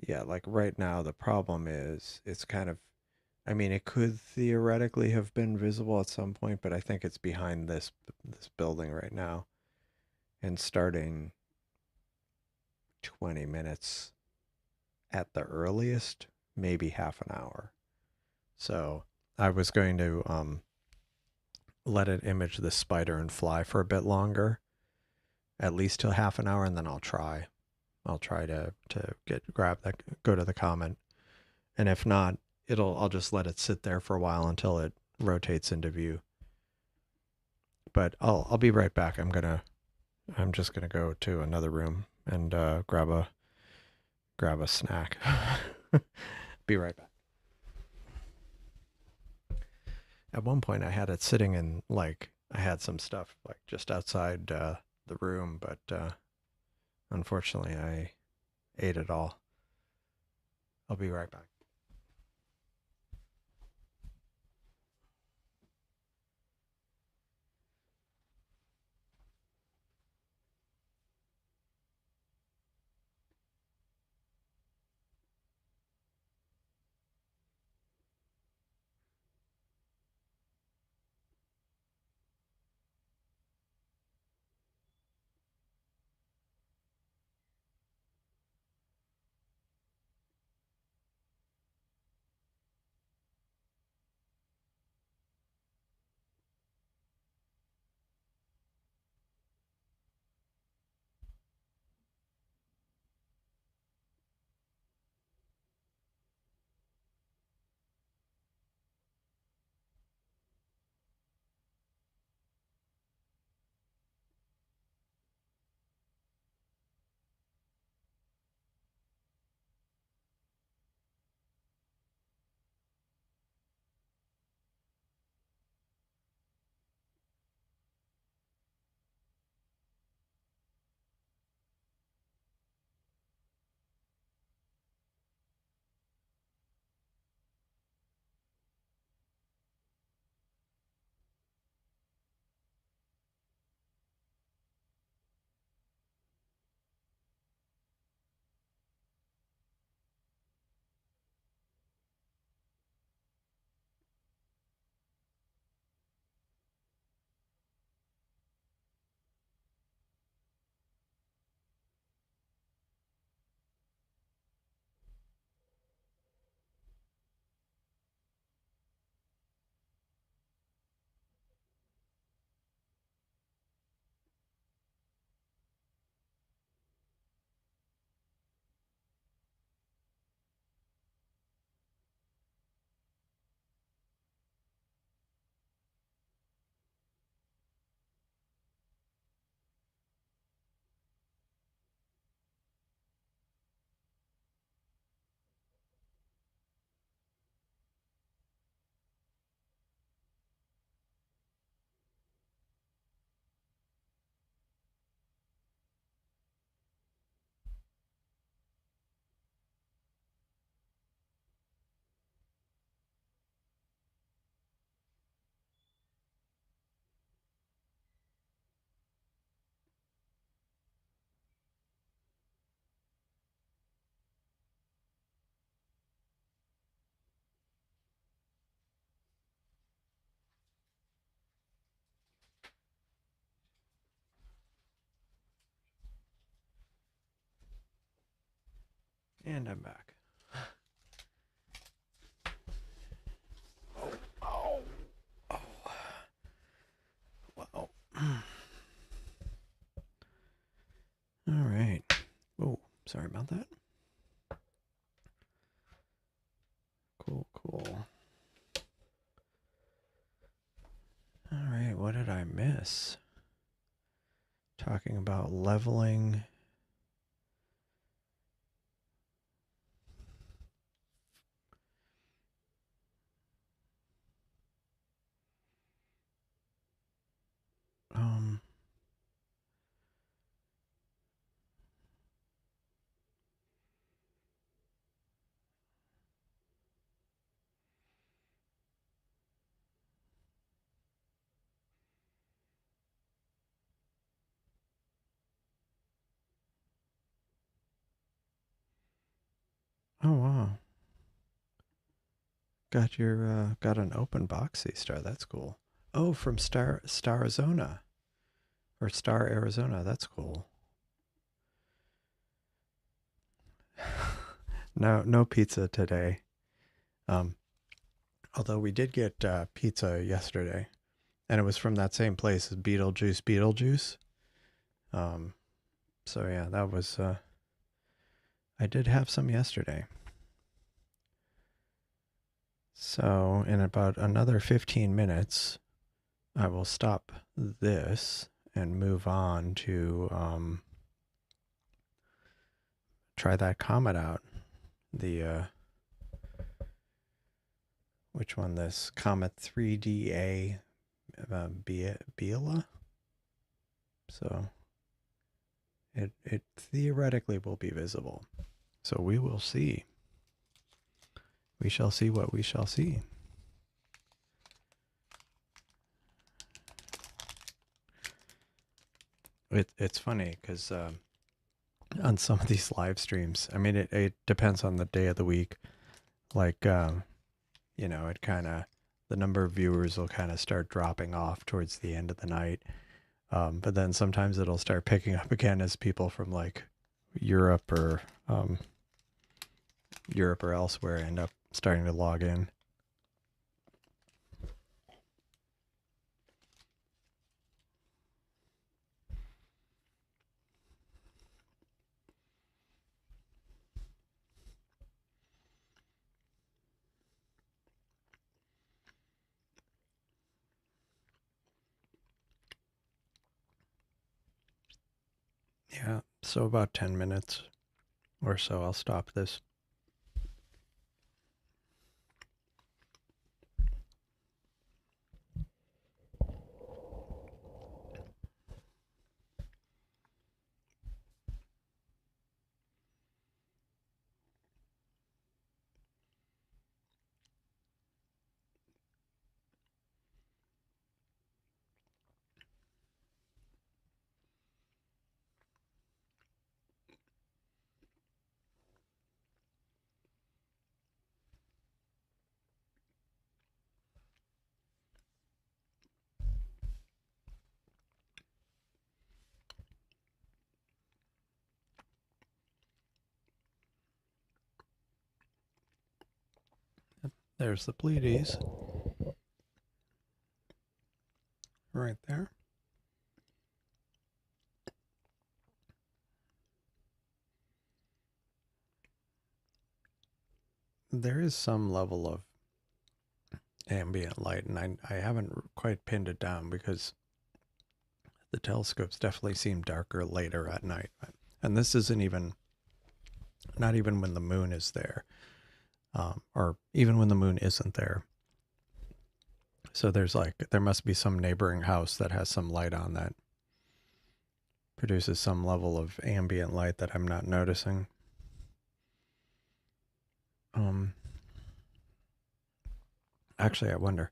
yeah, like right now, the problem is it's kind of, I mean, it could theoretically have been visible at some point, but I think it's behind this building right now and starting 20 minutes at the earliest maybe half an hour. So I was going to let it image the spider and fly for a bit longer, at least till half an hour, and then I'll try. I'll try to go to the comet, and if not, I'll just let it sit there for a while until it rotates into view. But I'll be right back. I'm just gonna go to another room and grab a snack. Be right back. At one point, I had it sitting in I had some stuff just outside the room, but unfortunately, I ate it all. I'll be right back. And I'm back. Oh, oh, wow. All right. Oh, sorry about that. Cool, cool. All right, what did I miss? Talking about leveling. Um, oh wow. Got an open box Seestar. That's cool. Oh, from Star Arizona or Star Arizona. That's cool. No pizza today. Um, although we did get pizza yesterday, and it was from that same place as Beetlejuice. Um, so yeah, that was. I did have some yesterday. So in about another 15 minutes, I will stop this and move on to try that comet out. The which one? This Comet 3DA Biela. So it theoretically will be visible. So we will see. We shall see what we shall see. It's funny because on some of these live streams, I mean, it depends on the day of the week. Like, it kind of, the number of viewers will kind of start dropping off towards the end of the night. But then sometimes it'll start picking up again as people from like Europe or elsewhere end up starting to log in. Yeah, so about 10 minutes or so, I'll stop this. There's the Pleiades. Right there. There is some level of ambient light, and I haven't quite pinned it down because the telescopes definitely seem darker later at night. And this isn't even, not even when the moon is there, or even when the moon isn't there. So there must be some neighboring house that has some light on that produces some level of ambient light that I'm not noticing. Actually, I wonder.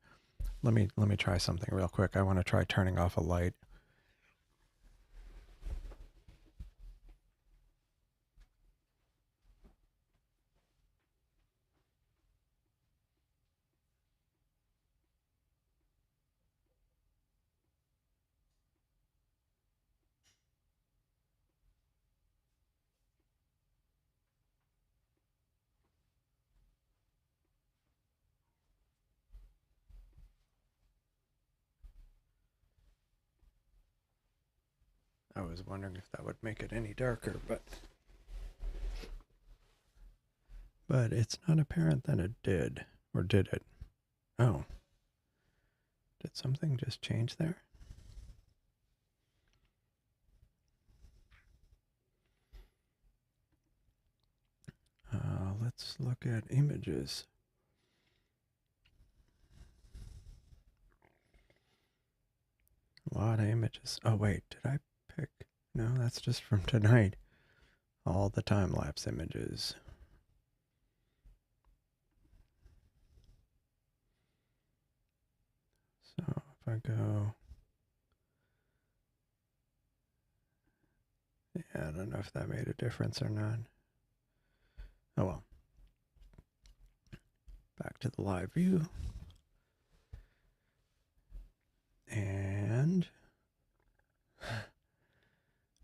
Let me try something real quick. I want to try turning off a light. I was wondering if that would make it any darker, but it's not apparent that it did. Or did it? Oh. Did something just change there? Let's look at images. A lot of images. Oh, wait, did I pick? No, that's just from tonight. All the time-lapse images. So if I go... Yeah, I don't know if that made a difference or not. Oh well. Back to the live view. And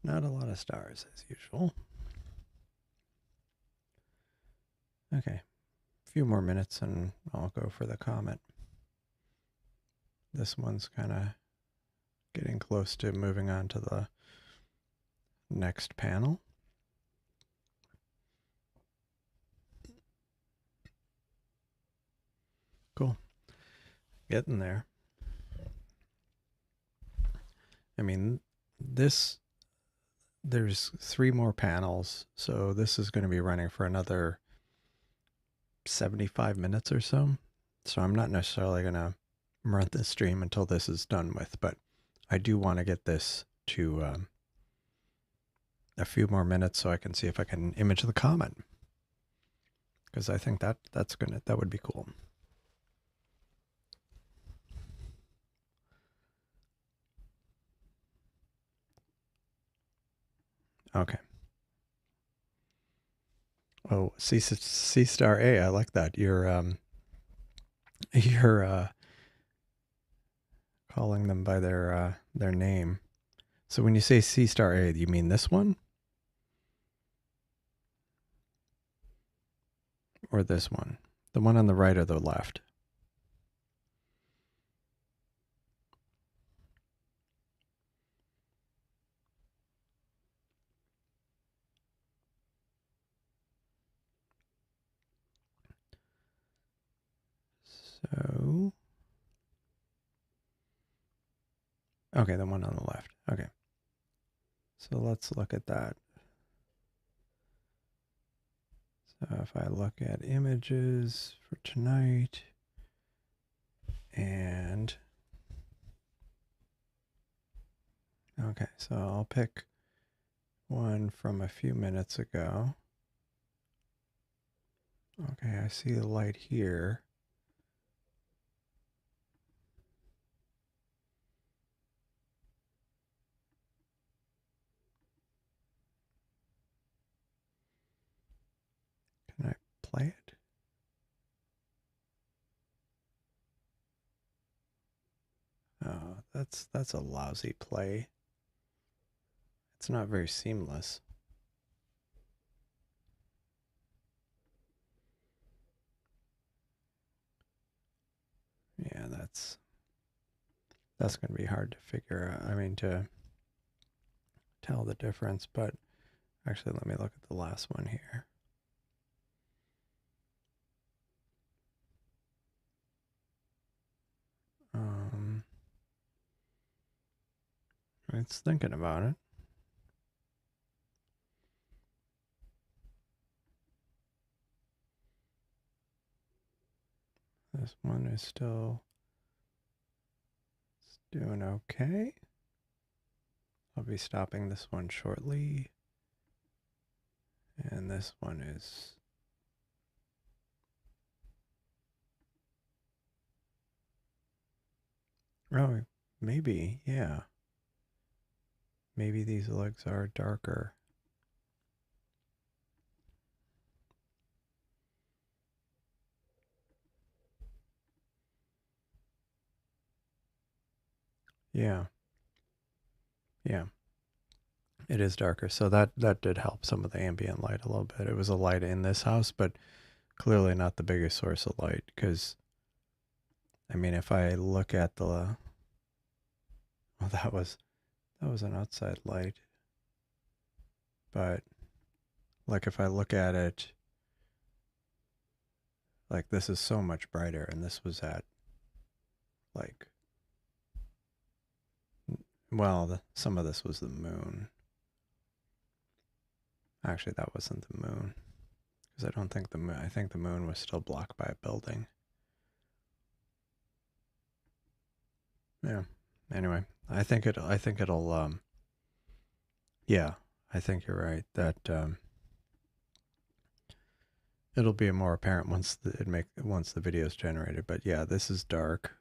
not a lot of stars as usual. Okay, a few more minutes and I'll go for the comet. This one's kind of getting close to moving on to the next panel. Cool. Getting there. I mean, there's 3 more panels, so this is going to be running for another 75 minutes or so. So I'm not necessarily going to run this stream until this is done with, but I do want to get this to a few more minutes so I can see if I can image the comet, because I think that would be cool. Okay. Oh, Seestar A, I like that. You're calling them by their name. So when you say Seestar A, you mean this one? Or this one? The one on the right or the left? So, okay, the one on the left. Okay. So let's look at that. So if I look at images for tonight and okay, so I'll pick one from a few minutes ago. Okay, I see the light here. Can I play it? Oh, that's a lousy play. It's not very seamless. Yeah, that's going to be hard to figure out. I mean, to tell the difference, but actually, let me look at the last one here. It's thinking about it. This one is still doing okay. I'll be stopping this one shortly. And this one is oh, maybe, yeah. Maybe these legs are darker. Yeah. Yeah. It is darker. So that did help some of the ambient light a little bit. It was a light in this house, but clearly not the biggest source of light, because I mean, if I look at the well, that was an outside light. But like if I look at it, like this is so much brighter, and this was at like, well, some of this was the moon. Actually, that wasn't the moon, because I don't think the moon, I think the moon was still blocked by a building. Yeah. Anyway, I think it'll yeah, I think you're right that it'll be more apparent once the video is generated. But yeah, this is dark.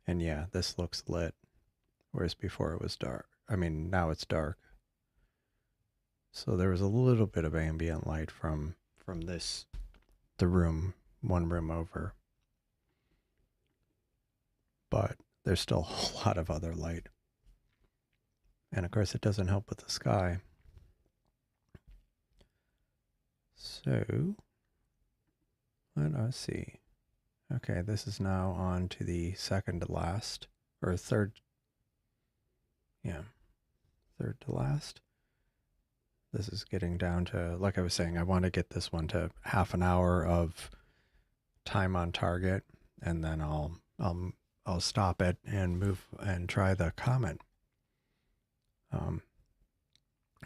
And yeah, this looks lit, whereas before it was dark. I mean, now it's dark. So there was a little bit of ambient light from this, the room, one room over. But there's still a whole lot of other light. And of course, it doesn't help with the sky. So let us see. Okay, this is now on to the second to last, or third, yeah, third to last. This is getting down to, like I was saying, I want to get this one to half an hour of time on target, and then I'll stop it and move and try the comet.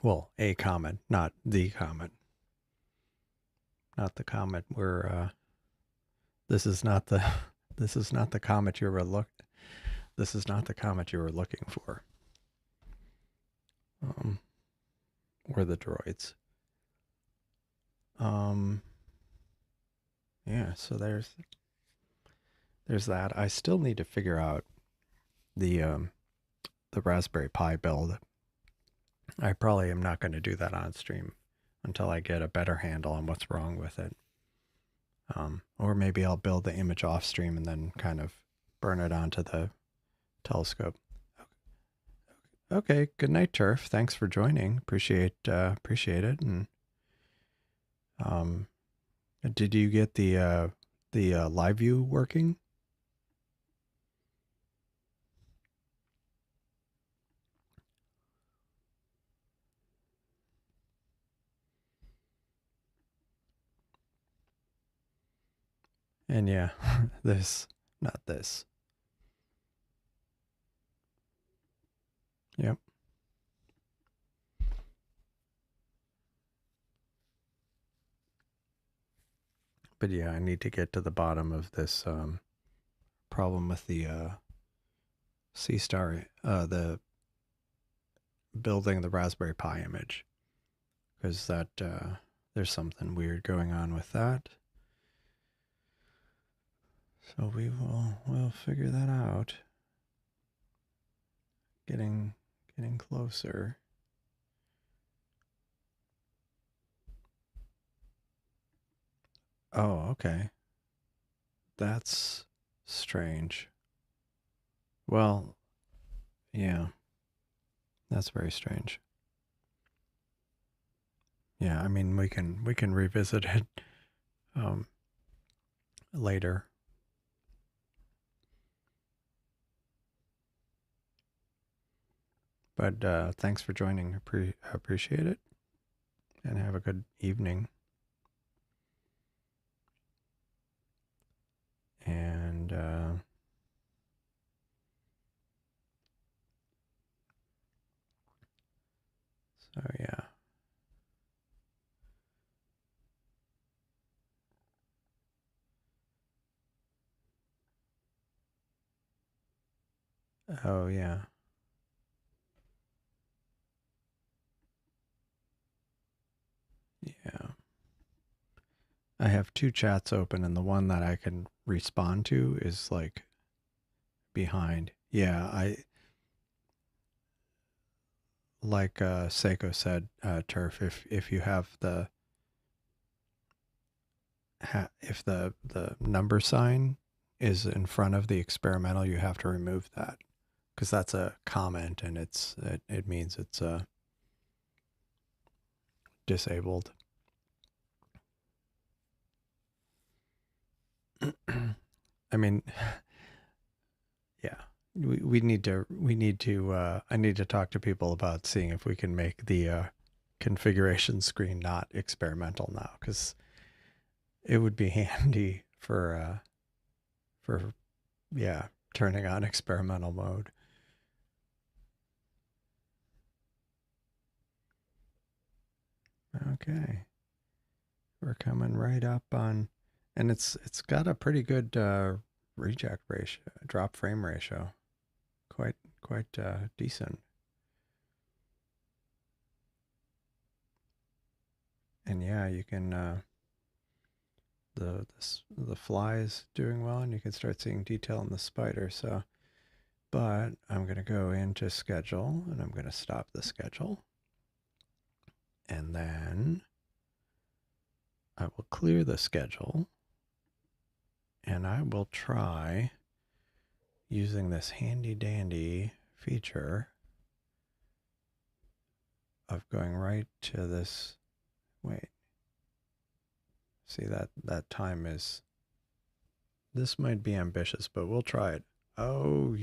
Well, a comet, not the comet, not the comet. This is not the this is not the comet you were This is not the comet you were looking for. Or the droids. Yeah, so there's that. I still need to figure out the Raspberry Pi build. I probably am not going to do that on stream until I get a better handle on what's wrong with it. Or maybe I'll build the image off stream and then kind of burn it onto the telescope. Okay, good night, Turf. Thanks for joining. Appreciate it. And did you get the live view working? And yeah, not this. Yep. But yeah, I need to get to the bottom of this problem with the Seestar, the building the Raspberry Pi image, because that there's something weird going on with that. So we'll figure that out. Getting closer. Oh, okay. That's strange. Well, yeah. That's very strange. Yeah, I mean we can revisit it later. But thanks for joining. Appreciate it. And have a good evening. And so yeah. Oh yeah. Yeah. I have two chats open, and the one that I can respond to is like behind. Yeah, I like Seiko said, Turf. If you have if the number sign is in front of the experimental, you have to remove that because that's a comment, and it means it's disabled. I mean, yeah, we need to I need to talk to people about seeing if we can make the configuration screen not experimental now, because it would be handy for yeah, turning on experimental mode. Okay, we're coming right up on, and it's got a pretty good reject ratio, drop frame ratio, quite decent. And yeah, you can the fly is doing well, and you can start seeing detail in the spider. So, but I'm gonna go into schedule, and I'm gonna stop the schedule, and then I will clear the schedule, and I will try using this handy dandy feature of going right to this. Wait. See, that time is, this might be ambitious, but we'll try it. Oh,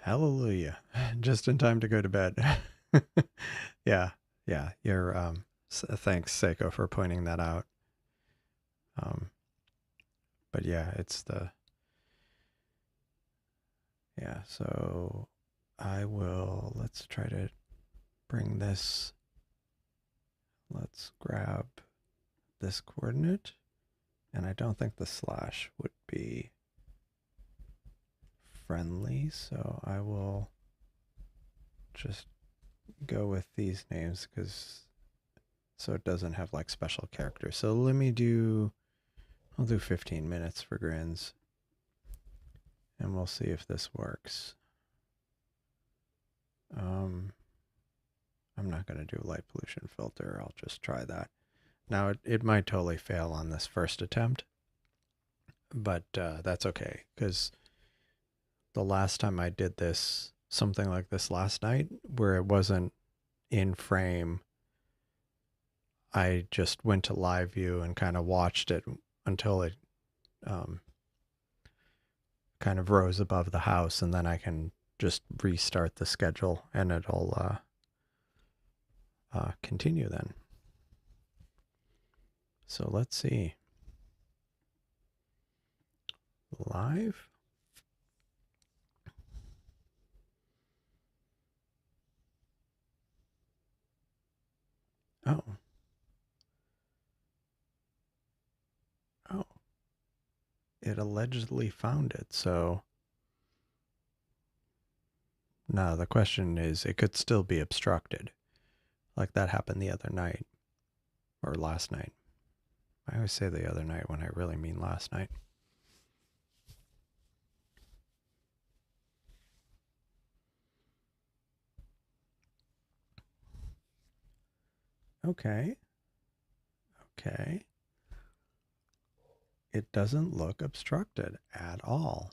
hallelujah. Just in time to go to bed. Yeah, yeah. You're thanks, Seiko, for pointing that out. Um, but yeah, it's the, yeah, so I will, let's try to bring this, let's grab this coordinate, and I don't think the slash would be friendly, so I will just go with these names because so it doesn't have like special characters. So let me do, I'll do 15 minutes for grins, and we'll see if this works. I'm not going to do light pollution filter. I'll just try that. Now it might totally fail on this first attempt, but that's okay because the last time I did this, something like this last night, where it wasn't in frame, I just went to live view and kind of watched it until it kind of rose above the house, and then I can just restart the schedule and it'll continue then. So let's see. Live. Oh. Oh. It allegedly found it, so no, the question is it could still be obstructed. Like that happened the other night. Or last night. I always say the other night when I really mean last night. Okay. Okay. It doesn't look obstructed at all.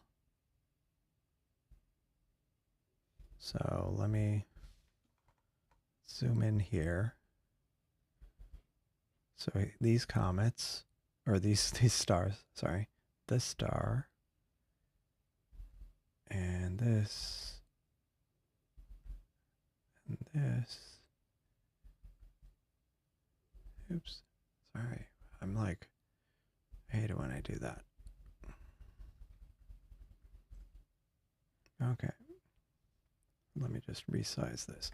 So let me zoom in here. So these comets, or these stars, sorry, this star, and this, and this. Oops, sorry. I'm like, I hate it when I do that. Okay. Let me just resize this.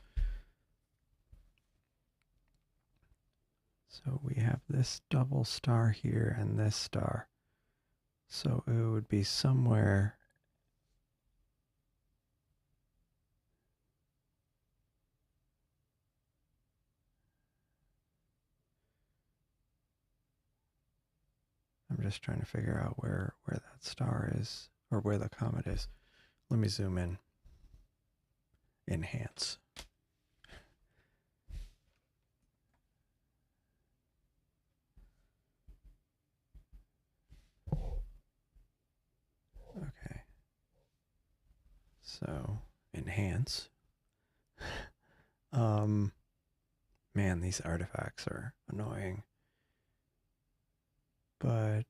So we have this double star here and this star. So it would be somewhere. I'm just trying to figure out where that star is, or where the comet is. Let me zoom in. Enhance. Okay. So, enhance. Man, these artifacts are annoying. But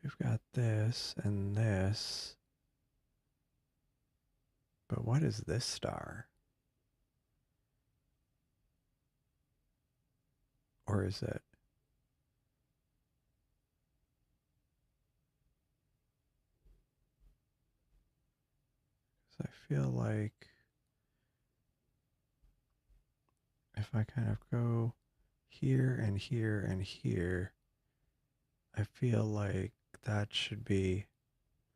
we've got this and this. But what is this star? Or is it? Because I feel like if I kind of go here and here and here, I feel like that should be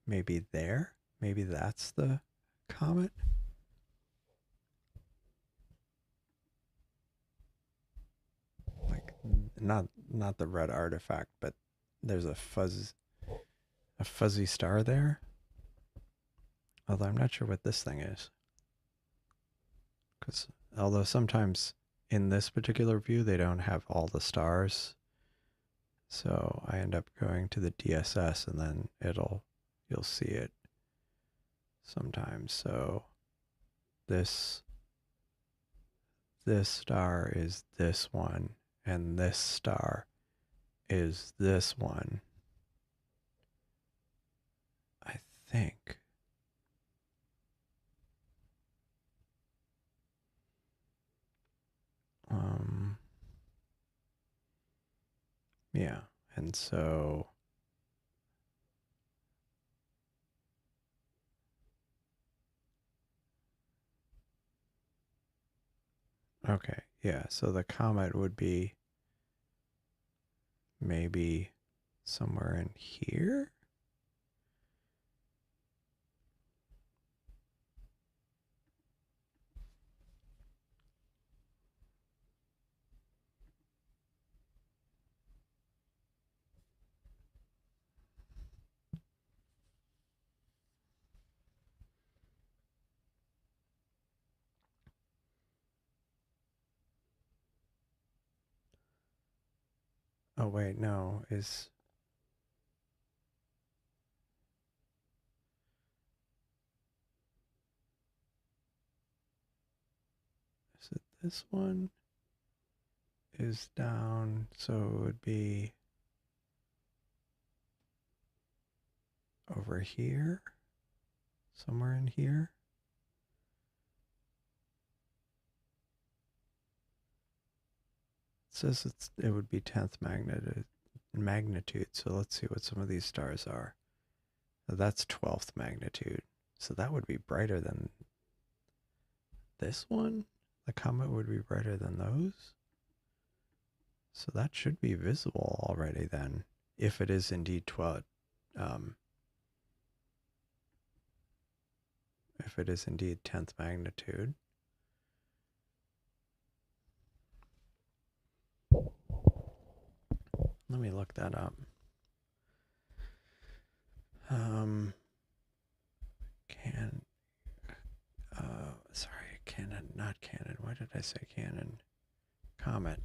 maybe there. Maybe that's the comet. Like not the red artifact, but there's a fuzzy star there. Although I'm not sure what this thing is. Because although sometimes in this particular view they don't have all the stars, so I end up going to the DSS and then you'll see it sometimes. So this star is this one, and this star is this one. I think. Yeah, and so okay, yeah, so the comet would be maybe somewhere in here. Oh wait, no, is it this one? Is down, so it would be over here, somewhere in here. It says it would be 10th magnitude, so let's see what some of these stars are. That's 12th magnitude, so that would be brighter than this one. The comet would be brighter than those. So that should be visible already then, if it is indeed 12, if it is indeed 10th magnitude. Let me look that up. Sorry, Canon, not Canon. Why did I say Canon? Comet.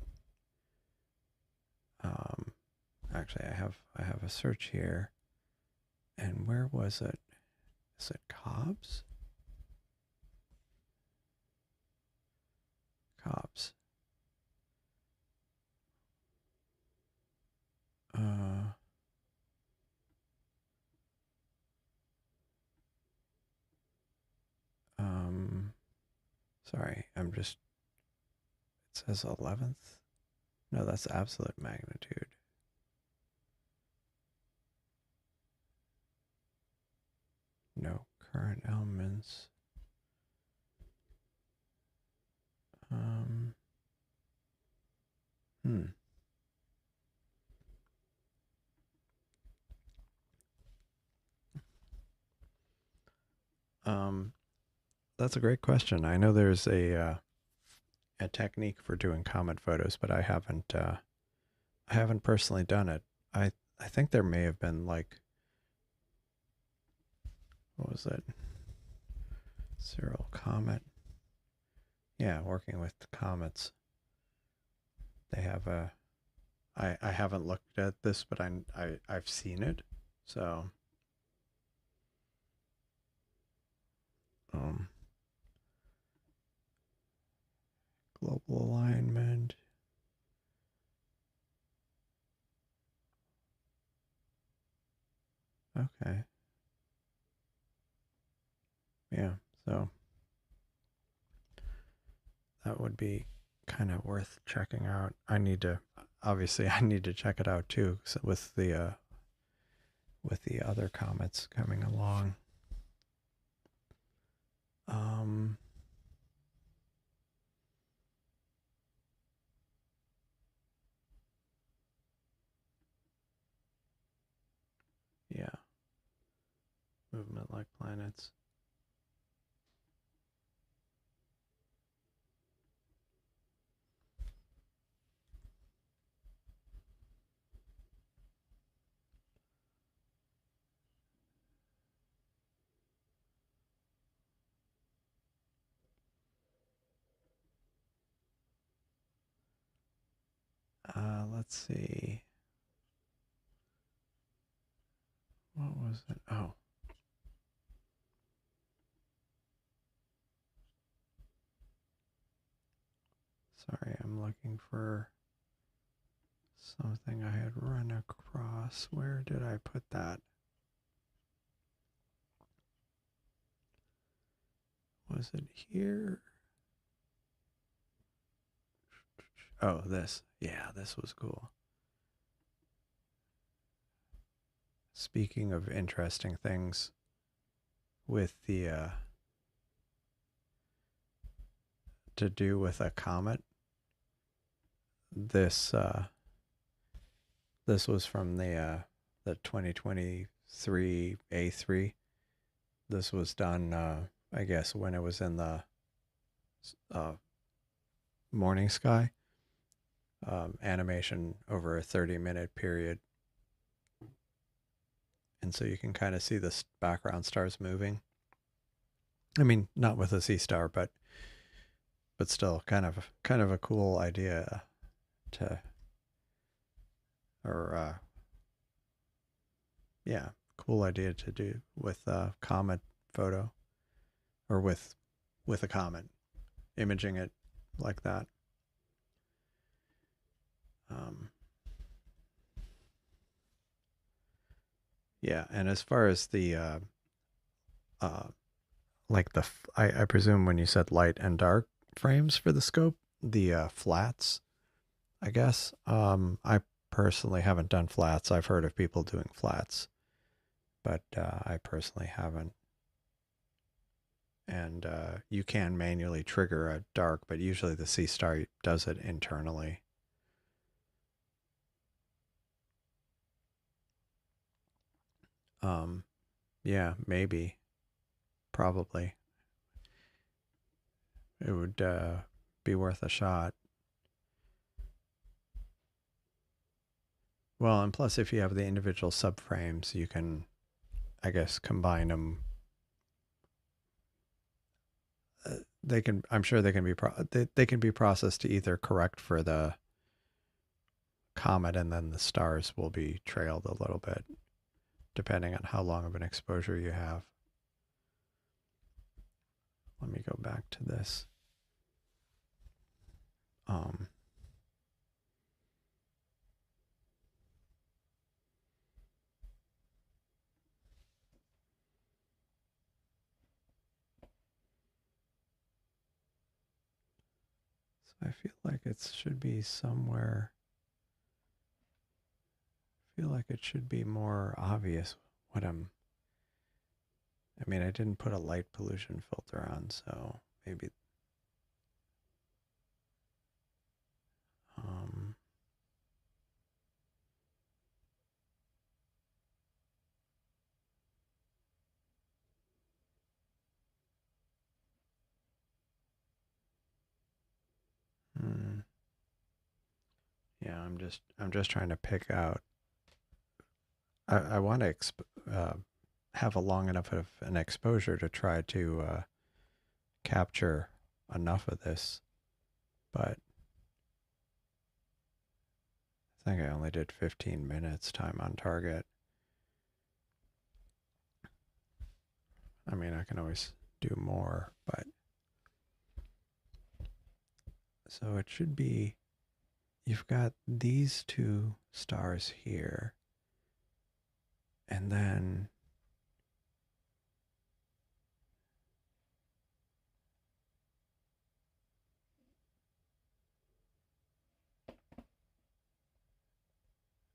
Actually, I have a search here. And where was it? Is it Cobbs? Cobbs. Sorry, it says 11th. No, that's absolute magnitude. No current elements. Hmm. That's a great question. I know there's a technique for doing comet photos, but I haven't personally done it. I think there may have been like, what was it? Cyril Comet. Yeah, working with comets. They have a. I haven't looked at this, but I've seen it. So um, global alignment. Okay. Yeah. So that would be kind of worth checking out. Obviously I need to check it out too, with the other comets coming along. Yeah. Movement like planets. Let's see. What was it? Oh. Sorry, I'm looking for something I had run across. Where did I put that? Was it here? Oh, this. Yeah, this was cool. Speaking of interesting things with the to do with a comet, this this was from the 2023 A3. This was done I guess when it was in the uh, morning sky. Animation over a 30-minute period. And so you can kind of see the background stars moving. I mean, not with a Seestar, but still kind of a cool idea to, or yeah, cool idea to do with a comet photo, or with a comet, imaging it like that. Yeah, and as far as the like I presume when you said light and dark frames for the scope, the flats, I guess. I personally haven't done flats. I've heard of people doing flats, but I personally haven't. And you can manually trigger a dark, but usually the Seestar does it internally. Yeah, maybe, probably. It would be worth a shot. Well, and plus, if you have the individual subframes, you can, I guess, combine them. They can. I'm sure they can be. They can be processed to either correct for the comet, and then the stars will be trailed a little bit, depending on how long of an exposure you have. Let me go back to this. So I feel like it should be somewhere. I feel like it should be more obvious what I'm. I mean, I didn't put a light pollution filter on, so maybe. Um, hmm. Yeah, I'm just trying to pick out. I want to have a long enough of an exposure to try to capture enough of this, but I think I only did 15 minutes time on target. I mean, I can always do more, but so it should be, you've got these two stars here, and then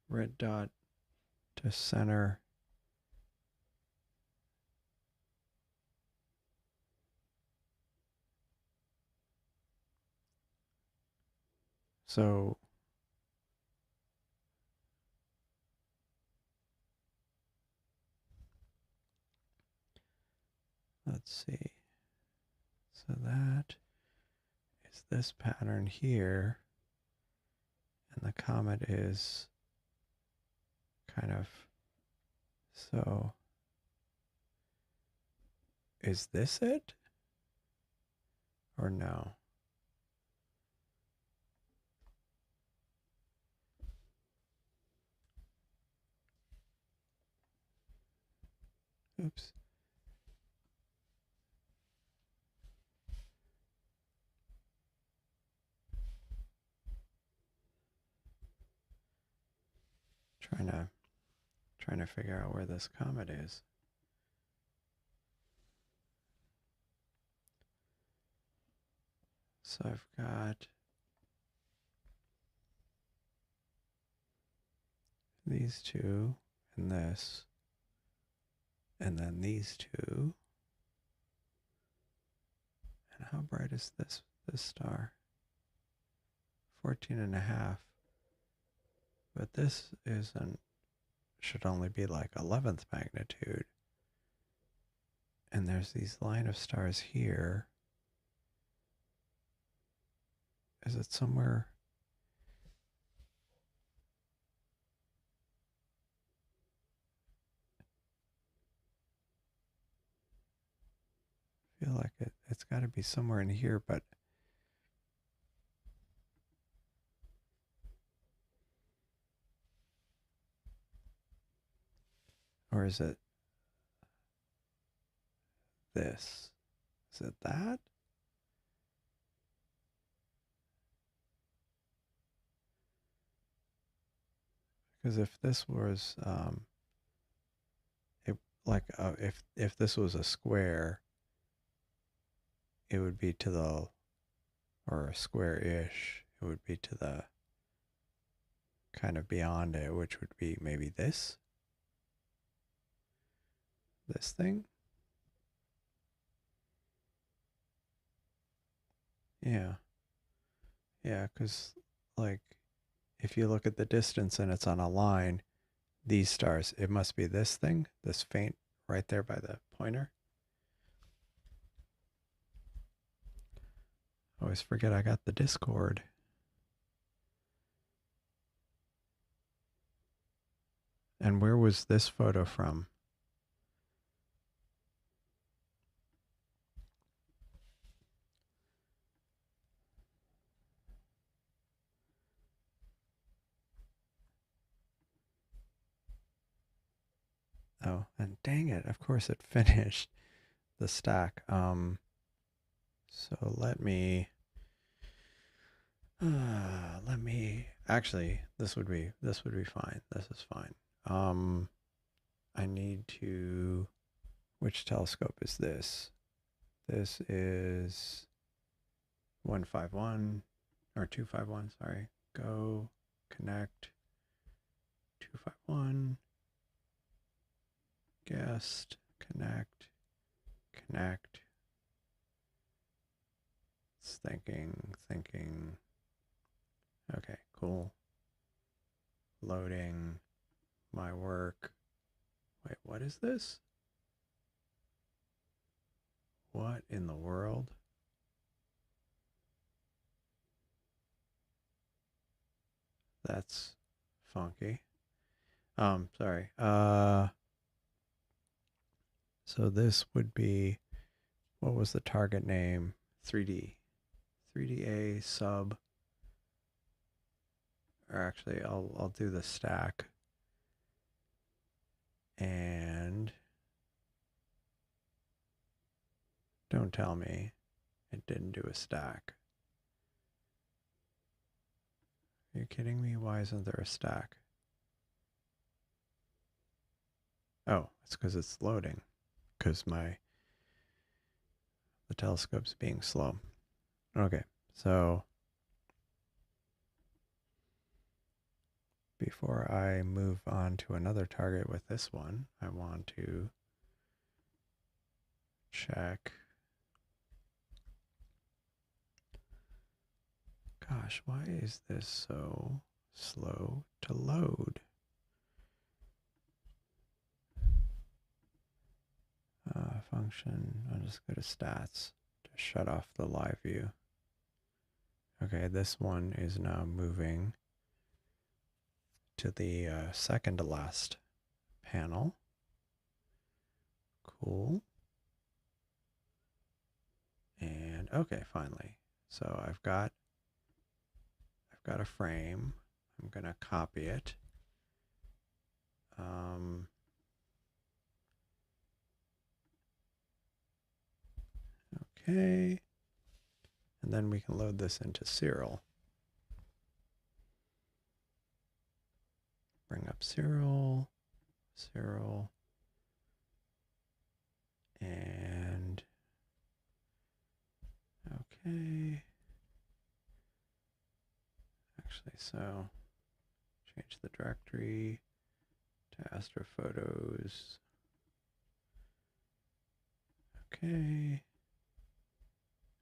red dot to center. So let's see. So that is this pattern here, and the comet is kind of, so is this it? Or no? Oops. trying to figure out where this comet is. So I've got these two and this, and then these two. And how bright is this star? 14.5. But this should only be like 11th magnitude. And there's these line of stars here. Is it somewhere? I feel like it's got to be somewhere in here, but or is it this? Is it that? Because if this was if this was a square, it would be to the, or a square-ish, it would be to the kind of beyond it, which would be maybe this thing. Yeah, because like if you look at the distance and it's on a line, these stars, it must be this thing, this faint right there by the pointer. I always forget I got the Discord. And where was this photo from? Oh, and dang it, of course it finished the stack. So let me actually this would be fine. This is fine. I need to, which telescope is this? This is 151 or 251, sorry. Go connect 251. Guest connect. It's thinking. Okay, cool. Loading my work. Wait, what is this? What in the world? That's funky. Sorry. So this would be, what was the target name? 3DA sub. Or actually, I'll do the stack. And don't tell me it didn't do a stack. Are you kidding me? Why isn't there a stack? Oh, it's because it's loading. Because the telescope's being slow. Okay, so before I move on to another target with this one, I want to check. Gosh, why is this so slow to load? Function, I'll just go to stats to shut off the live view. Okay, this one is now moving to the second to last panel. Cool. And okay, finally. So I've got a frame. I'm gonna copy it. Okay. And then we can load this into Serial. Bring up Serial. Cyril. And okay. Actually, so change the directory to astrophotos. Okay.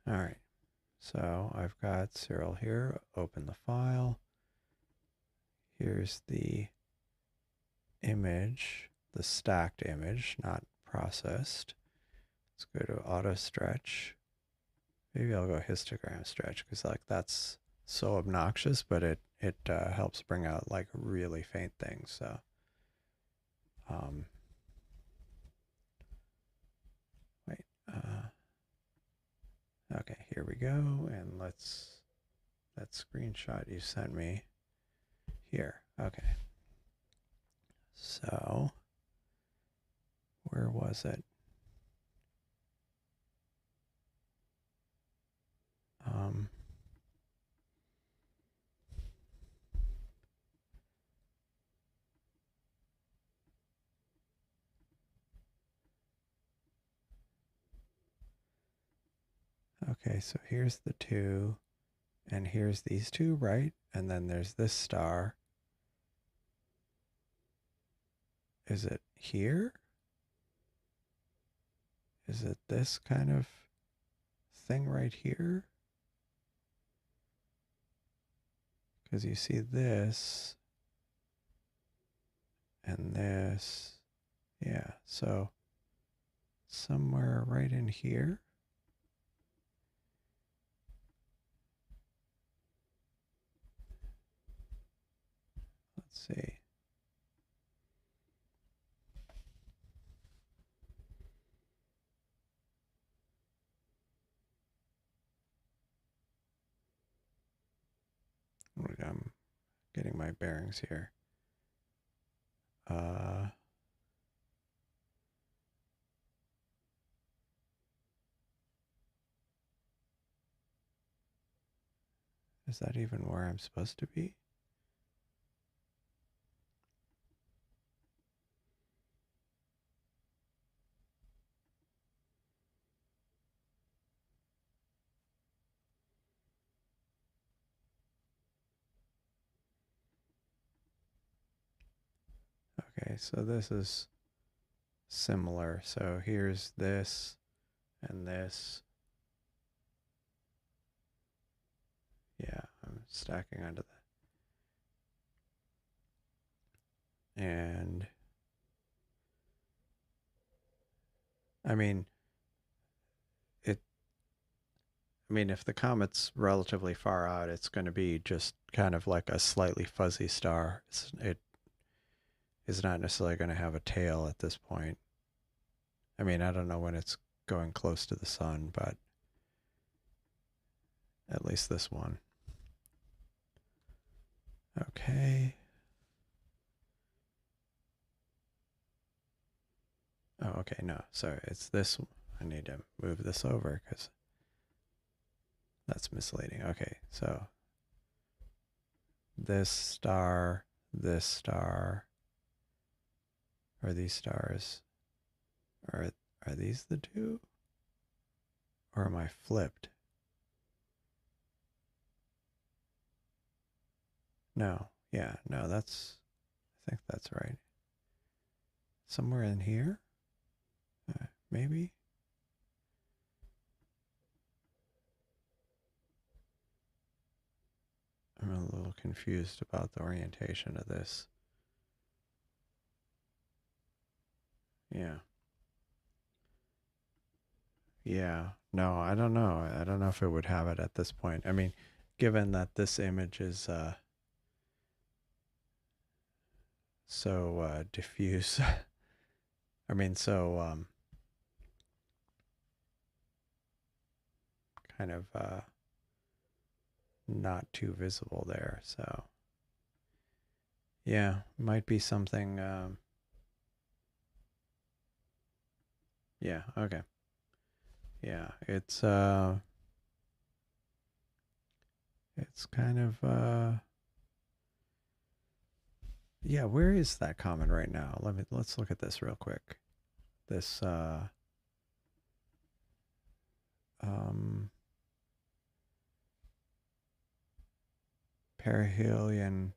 All right. So I've got Cyril here. Open the file. Here's the image, the stacked image, not processed. Let's go to auto stretch. Maybe I'll go histogram stretch because like that's so obnoxious, but it helps bring out like really faint things. So wait, okay, here we go, and let's that screenshot you sent me here. Okay, so where was it? Okay, so here's the two, and here's these two, right? And then there's this star. Is it here? Is it this kind of thing right here? Because you see this and this. Yeah, so somewhere right in here. Let's see. I'm getting my bearings here. Is that even where I'm supposed to be? Okay, so this is similar. So here's this and this. Yeah, I'm stacking onto that. And I mean, if the comet's relatively far out, it's going to be just kind of like a slightly fuzzy star. It is not necessarily going to have a tail at this point. I mean, I don't know when it's going close to the sun, but at least this one. Okay. Oh, okay, no, sorry, it's this. I need to move this over because that's misleading. Okay, so this star, are these stars, are these the two? Or am I flipped? No, yeah, no, I think that's right. Somewhere in here? Maybe? I'm a little confused about the orientation of this. Yeah. Yeah. No, I don't know. I don't know if it would have it at this point. I mean, given that this image is so diffuse. I mean, so kind of not too visible there. So yeah, might be something. Yeah. Okay. Yeah. It's kind of Yeah, where is that comet right now? Let's look at this real quick. This um perihelion.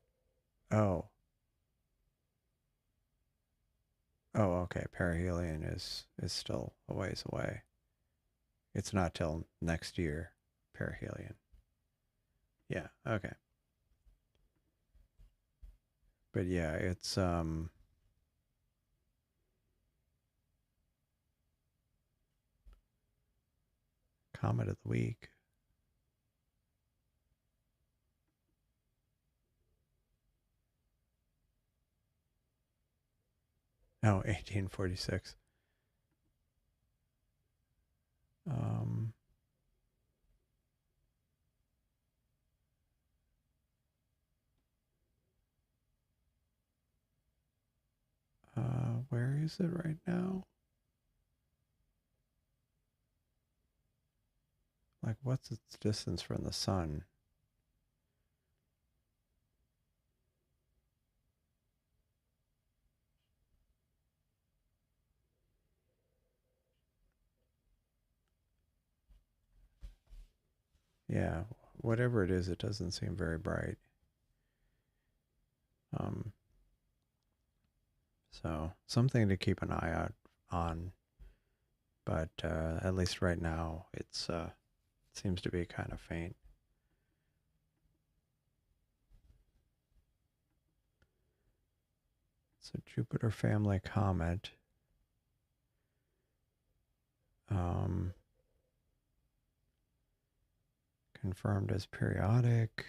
Oh. Oh, okay. Perihelion is still a ways away. It's not till next year, perihelion. Yeah, okay. But yeah, it's comet of the week. Oh, 1846. Um where is it right now? Like what's its distance from the sun? Yeah, whatever it is, it doesn't seem very bright. Um so something to keep an eye out on, but at least right now it's seems to be kind of faint. It's a Jupiter family comet. Um, confirmed as periodic.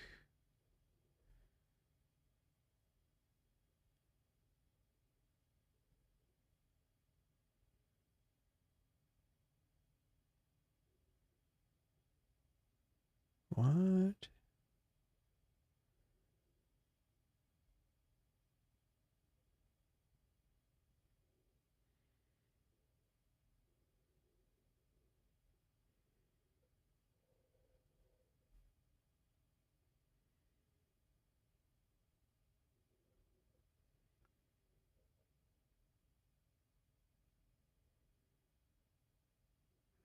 What?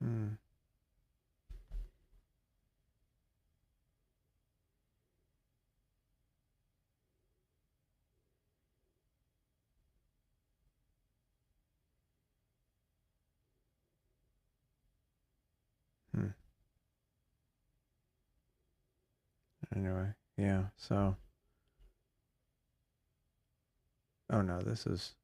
Hmm. Hmm. Anyway, yeah. So, oh no, this is.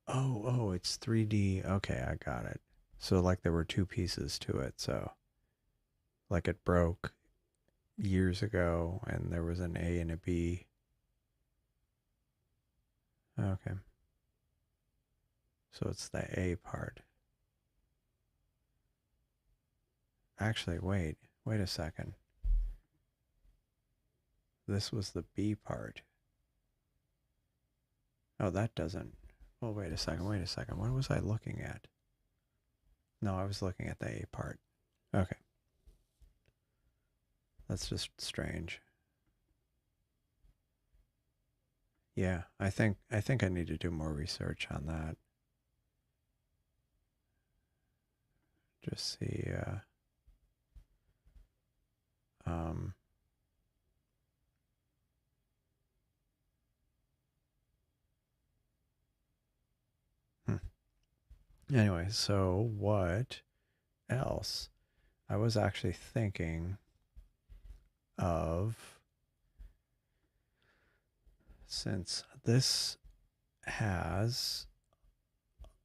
Oh, it's 3D. Okay, I got it. So like there were two pieces to it. So like it broke years ago, and there was an A and a B. Okay, so it's the A part. Actually, wait a second. This was the B part. Oh, that doesn't. Well, wait a second. Wait a second. What was I looking at? No, I was looking at the A part. Okay, that's just strange. Yeah, I think I need to do more research on that. Just see. Um. Hmm. Anyway, so what else? I was actually thinking of, since this has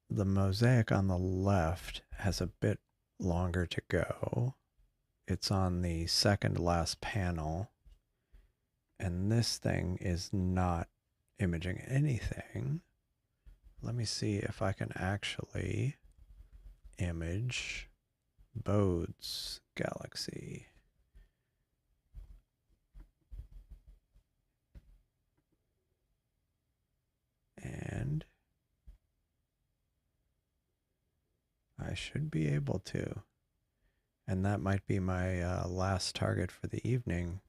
the mosaic on the left has a bit longer to go. It's on the second last panel, and this thing is not imaging anything. Let me see if I can actually image Bode's galaxy. And I should be able to. And that might be my last target for the evening,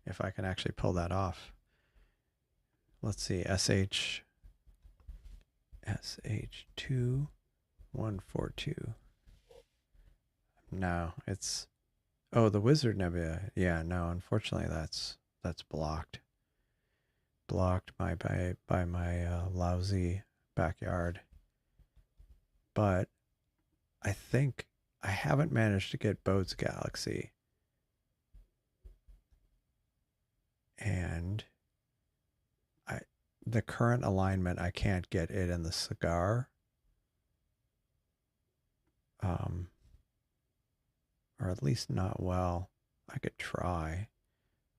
if I can actually pull that off. Let's see, SH2142. No, it's, oh, the Wizard Nebula. Yeah, no, unfortunately that's blocked. Blocked by my lousy backyard. But I think I haven't managed to get Bode's Galaxy. And the current alignment, I can't get it in the cigar. Or at least not well. I could try.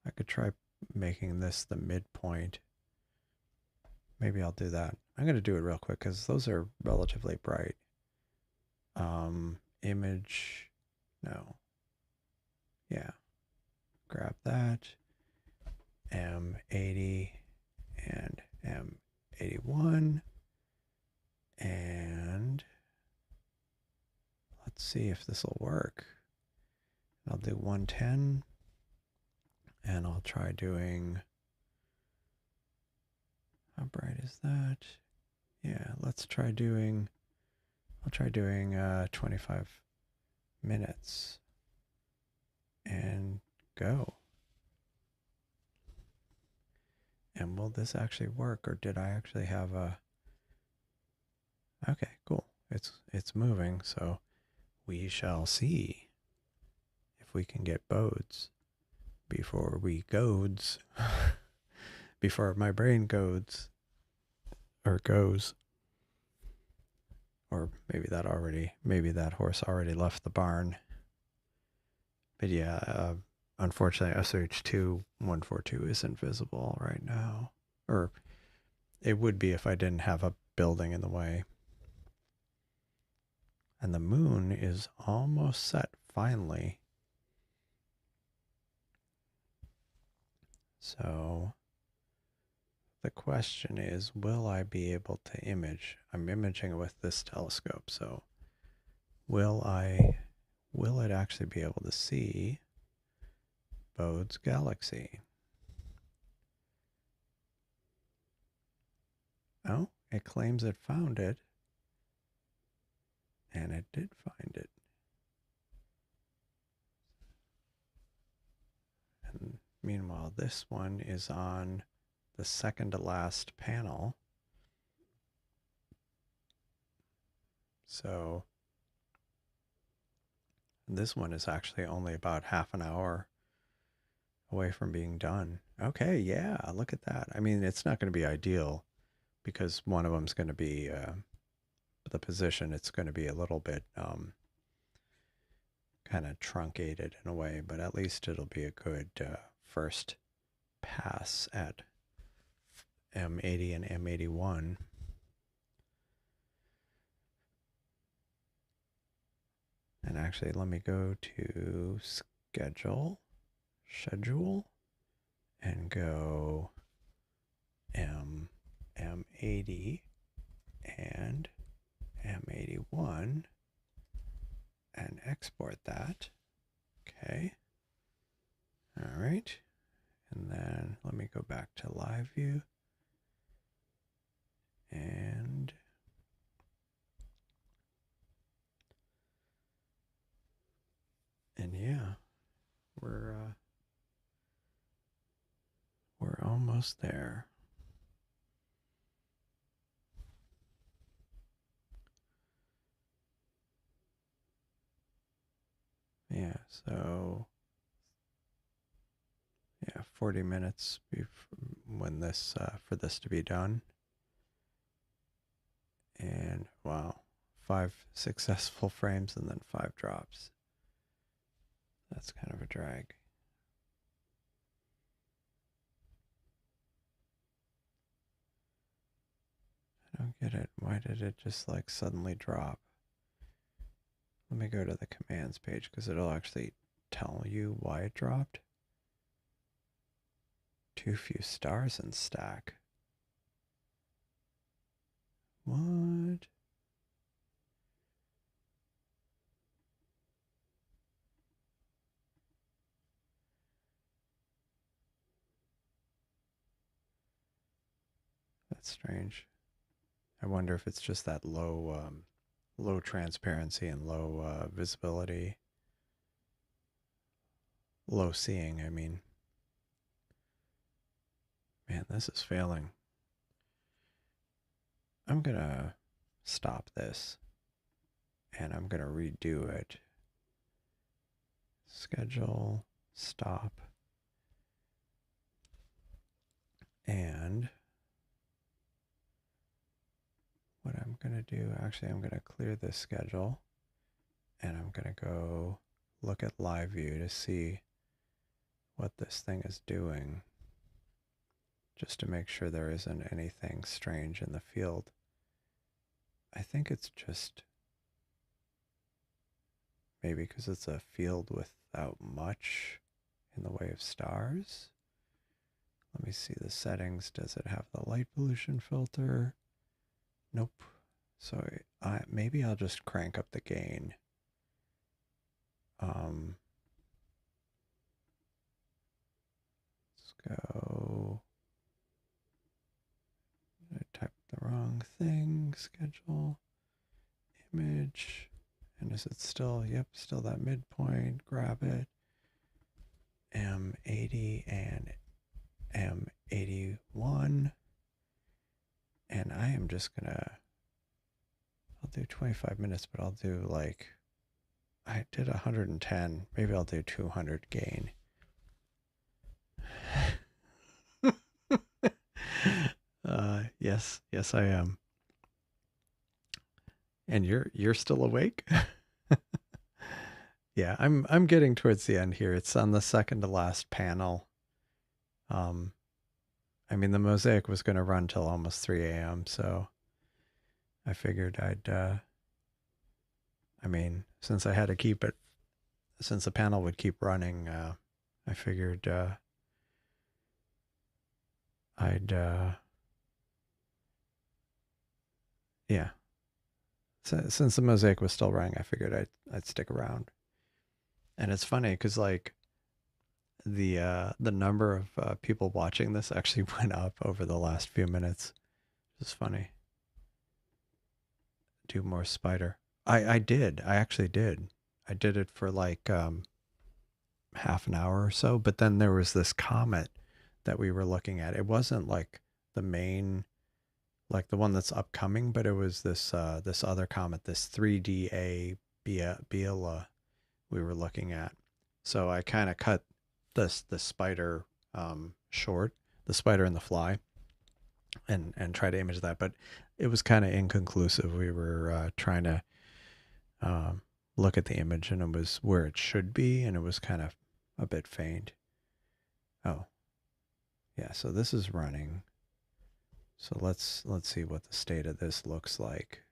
I could try making this the midpoint. Maybe I'll do that. I'm going to do it real quick because those are relatively bright. Image, no. Yeah. Grab that. M80 and M81. And let's see if this will work. I'll do 110. And I'll try doing, how bright is that? Yeah, let's try doing, I'll try doing 25 minutes and go. And will this actually work, or did I actually have a, okay, cool. It's moving, so we shall see if we can get Bodes before we goads, before my brain goads, or goes. Or maybe that horse already left the barn. But yeah, unfortunately, SH2142 isn't visible right now. Or it would be if I didn't have a building in the way. And the moon is almost set, finally. So the question is, will I be able to image? I'm imaging with this telescope, so will it actually be able to see Bode's Galaxy? Oh, it claims it found it. And it did find it. And meanwhile, this one is on the second to last panel. So this one is actually only about half an hour away from being done. Okay, yeah, look at that. I mean, it's not going to be ideal because one of them's going to be the position. It's going to be a little bit kind of truncated in a way, but at least it'll be a good first pass at M80 and M81. And actually, let me go to schedule, and go M80 and M81 and export that. Okay. All right. And then let me go back to live view. And yeah, we're almost there. Yeah, so yeah, 40 minutes when this for this to be done. And wow, 5 successful frames and then 5 drops. That's kind of a drag. I don't get it. Why did it just like suddenly drop? Let me go to the commands page because it'll actually tell you why it dropped. Too few stars in stack. What? That's strange. I wonder if it's just that low transparency and low visibility, low seeing. I mean, man, this is failing. I'm gonna stop this and I'm gonna redo it. Schedule, stop, and what I'm gonna do, actually, I'm gonna clear this schedule and I'm gonna go look at live view to see what this thing is doing, just to make sure there isn't anything strange in the field. I think it's just maybe because it's a field without much in the way of stars. Let me see the settings. Does it have the light pollution filter? Nope. So maybe I'll just crank up the gain. Let's go. I typed the wrong thing. Schedule, image, and is it still? Yep, still that midpoint. Grab it. M80 and M81. And I am just gonna, I'll do 25 minutes, but I'll do like, I did 110. Maybe I'll do 200 gain. Yes, I am. And you're still awake? Yeah, I'm getting towards the end here. It's on the second to last panel. I mean, the mosaic was going to run till almost 3 a.m., so I figured I mean, since I had to keep it, since the panel would keep running, I figured yeah. Since the mosaic was still running, I figured I'd stick around. And it's funny because like the number of people watching this actually went up over the last few minutes. It's funny. Do more spider. I did. I actually did. I did it for like half an hour or so, but then there was this comet that we were looking at. It wasn't like the main, like the one that's upcoming, but it was this this other comet, this 3DA Biela we were looking at. So I kind of cut the spider short, the spider and the fly, and try to image that, but it was kind of inconclusive. We were trying to look at the image, and it was where it should be, and it was kind of a bit faint. Oh, yeah. So this is running. So let's see what the state of this looks like.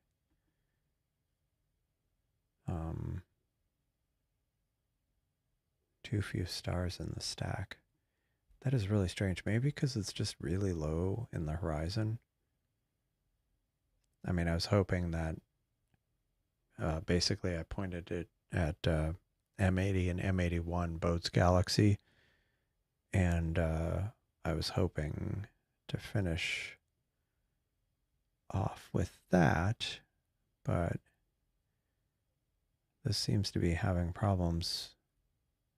Too few stars in the stack. That is really strange. Maybe because it's just really low in the horizon. I mean, I was hoping that basically I pointed it at M80 and M81 Bode's Galaxy, and I was hoping to finish off with that, but this seems to be having problems.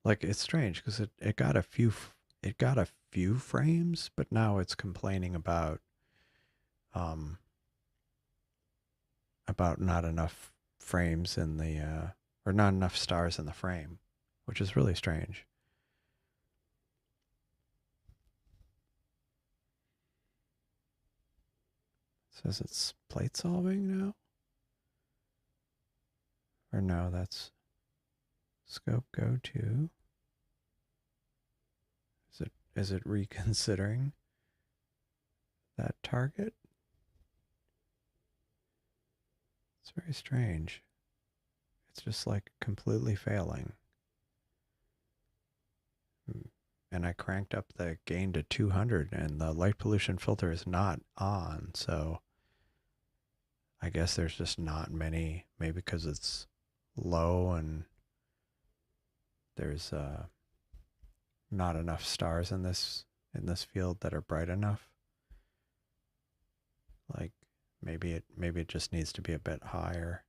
Like, it's strange because it got a few frames, but now it's complaining about not enough frames in the or not enough stars in the frame, which is really strange. It says it's plate solving now, or no, that's scope go to. Is it reconsidering that target? It's very strange. It's just like completely failing. And I cranked up the gain to 200 and the light pollution filter is not on. So I guess there's just not many, maybe because it's low and there's not enough stars in this field that are bright enough. maybe it just needs to be a bit higher.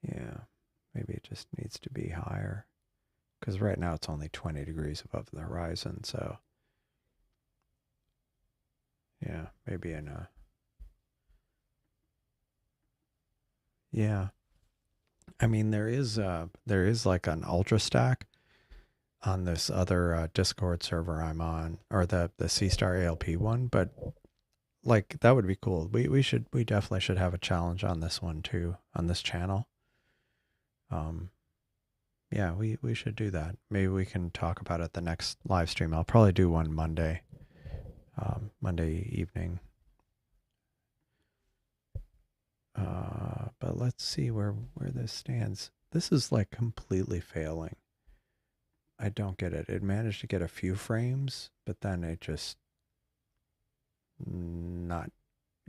Yeah, maybe it just needs to be higher. Because right now it's only 20 degrees above the horizon, so yeah, maybe in a... Yeah. I mean, there is like an ultra stack on this other Discord server I'm on, or the Seestar Alp one, but like that would be cool. We definitely should have a challenge on this one too, on this channel. Yeah, we should do that. Maybe we can talk about it the next live stream. I'll probably do one Monday, Monday evening. But let's see where this stands. This is like completely failing. I don't get it. It managed to get a few frames, but then it just not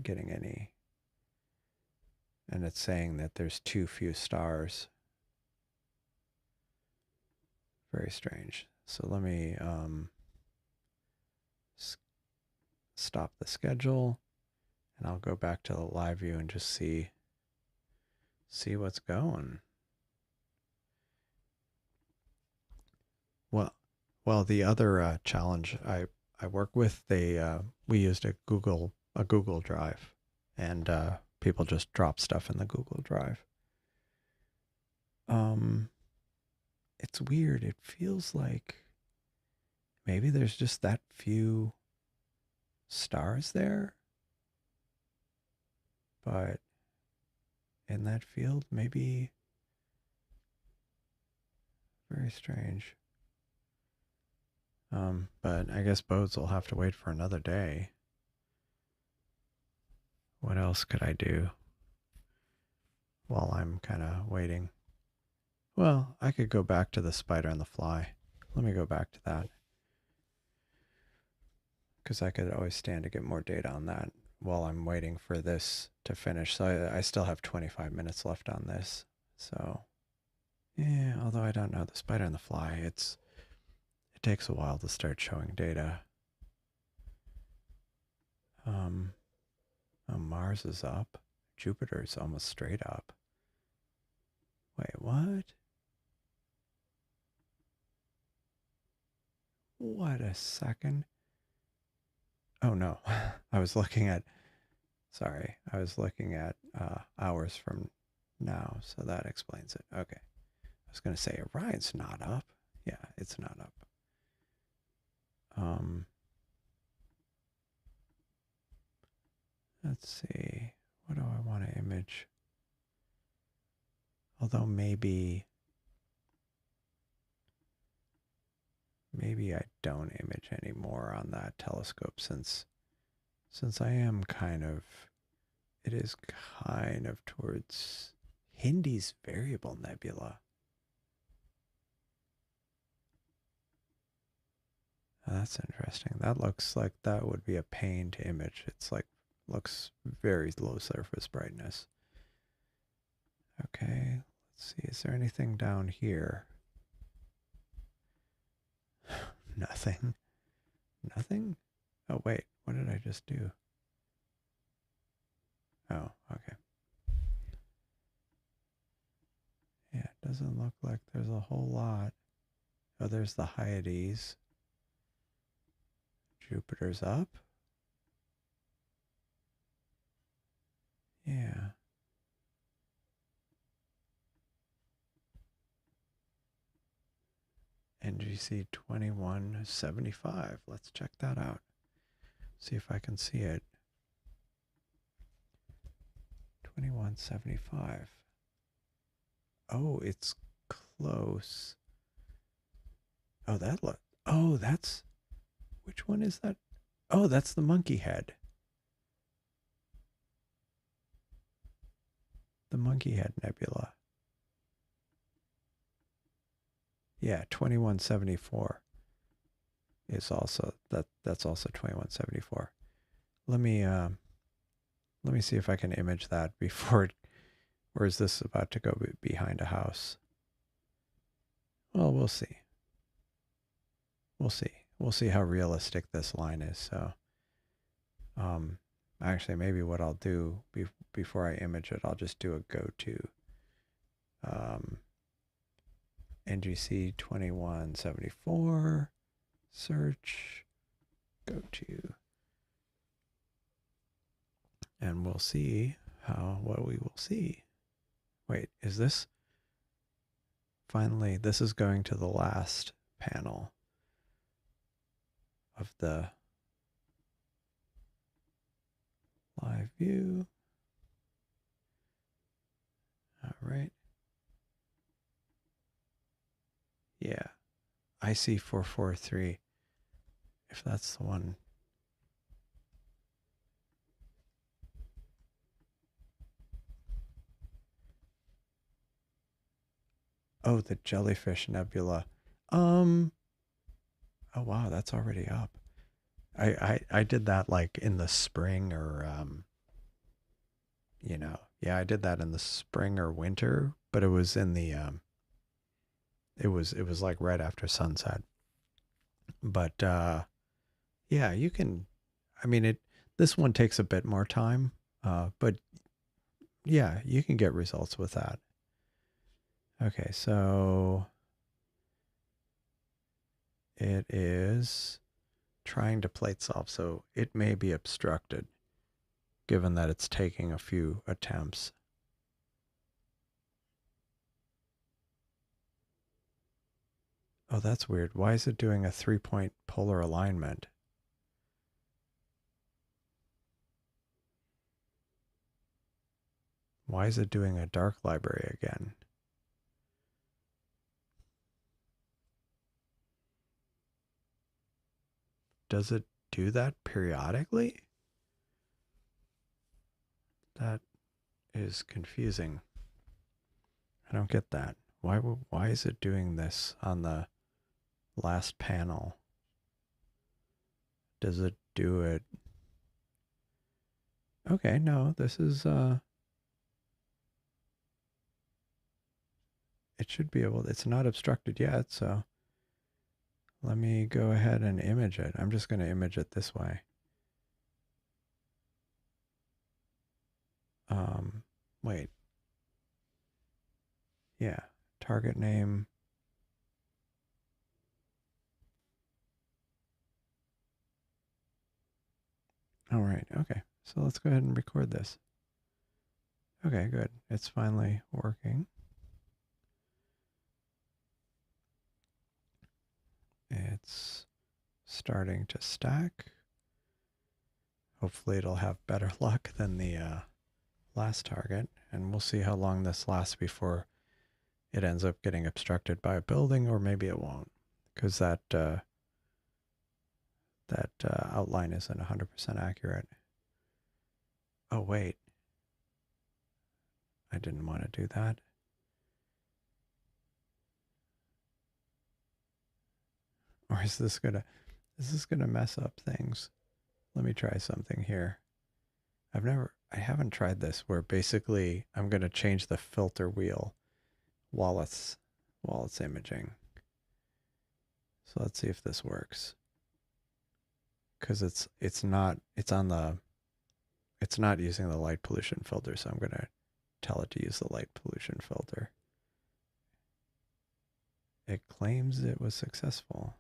getting any. And it's saying that there's too few stars. Very strange. So let me stop the schedule, and I'll go back to the live view and just see what's going. Well, the other challenge I work with, we used a Google Drive, and people just drop stuff in the Google Drive. It's weird. It feels like maybe there's just that few stars there, but in that field, maybe... Very strange. But I guess boats will have to wait for another day. What else could I do while I'm kind of waiting? Well, I could go back to the spider and the fly. Let me go back to that, because I could always stand to get more data on that while I'm waiting for this to finish. So I still have 25 minutes left on this. So yeah, although I don't know, the spider and the fly, it takes a while to start showing data. Oh, Mars is up. Jupiter's almost straight up. Wait, what? What a second. Oh no, I was looking at, sorry, I was looking at hours from now, so that explains it. Okay. I was going to say Orion's not up. Yeah, it's not up. Let's see. What do I want to image? Although maybe I don't image anymore on that telescope, since I am kind of, it is kind of towards Hindy's variable nebula. Oh, that's interesting. That looks like that would be a pain to image. It's like, looks very low surface brightness. Okay, let's see. Is there anything down here? Nothing. Nothing? Oh, wait. What did I just do? Oh, okay. Yeah, it doesn't look like there's a whole lot. Oh, there's the Hyades. Jupiter's up. Yeah. NGC 2175. Let's check that out. See if I can see it. 2175. Oh, it's close. Oh, that look. Oh, that's... Which one is that? Oh, that's the monkey head. The monkey head nebula. Yeah, 2174 is also that's also 2174. Let me see if I can image that before it, or is this about to go behind a house? Well, we'll see. we'll see. We'll see how realistic this line is. So, um, actually, maybe what I'll do before I image it, I'll just do a go to um, NGC 2174 search go to, and we'll see what we will see. Wait, is this finally? This is going to the last panel of the live view. All right. Yeah, IC443. If that's the one. Oh, the jellyfish nebula. Oh wow, that's already up. I did that like in the spring or yeah, I did that in the spring or winter, but it was in the it was like right after sunset. But yeah, you can I mean it this one takes a bit more time, but yeah, you can get results with that. Okay, so it is trying to plate solve, so it may be obstructed given that it's taking a few attempts. Oh, that's weird. Why is it doing a 3-point polar alignment? Why is it doing a dark library again? Does it do that periodically? That is confusing. I don't get that. Why is it doing this on the last panel? Does it do it? Okay, no, this is it should be able, it's not obstructed yet, so let me go ahead and image it. I'm just going to image it this way. Wait. Yeah, target name. All right, okay. So let's go ahead and record this. Okay, good. It's finally working. It's starting to stack. Hopefully it'll have better luck than the last target, and we'll see how long this lasts before it ends up getting obstructed by a building, or maybe it won't, because that outline isn't 100% accurate. Oh wait, I didn't want to do that. Or is this gonna mess up things? Let me try something here. I haven't tried this where basically I'm gonna change the filter wheel while it's imaging. So let's see if this works. Because it's not using the light pollution filter, so I'm gonna tell it to use the light pollution filter. It claims it was successful.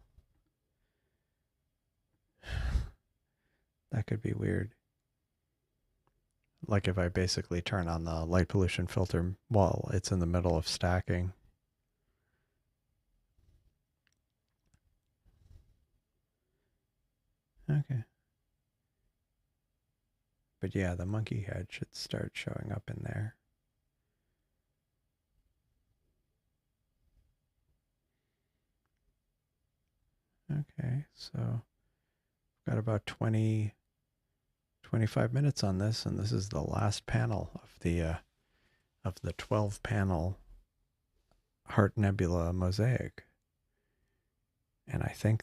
That could be weird. Like if I basically turn on the light pollution filter while it's in the middle of stacking. Okay. But yeah, the monkey head should start showing up in there. Okay, so got about 25 minutes on this, and this is the last panel of the 12 panel Heart Nebula mosaic. And I think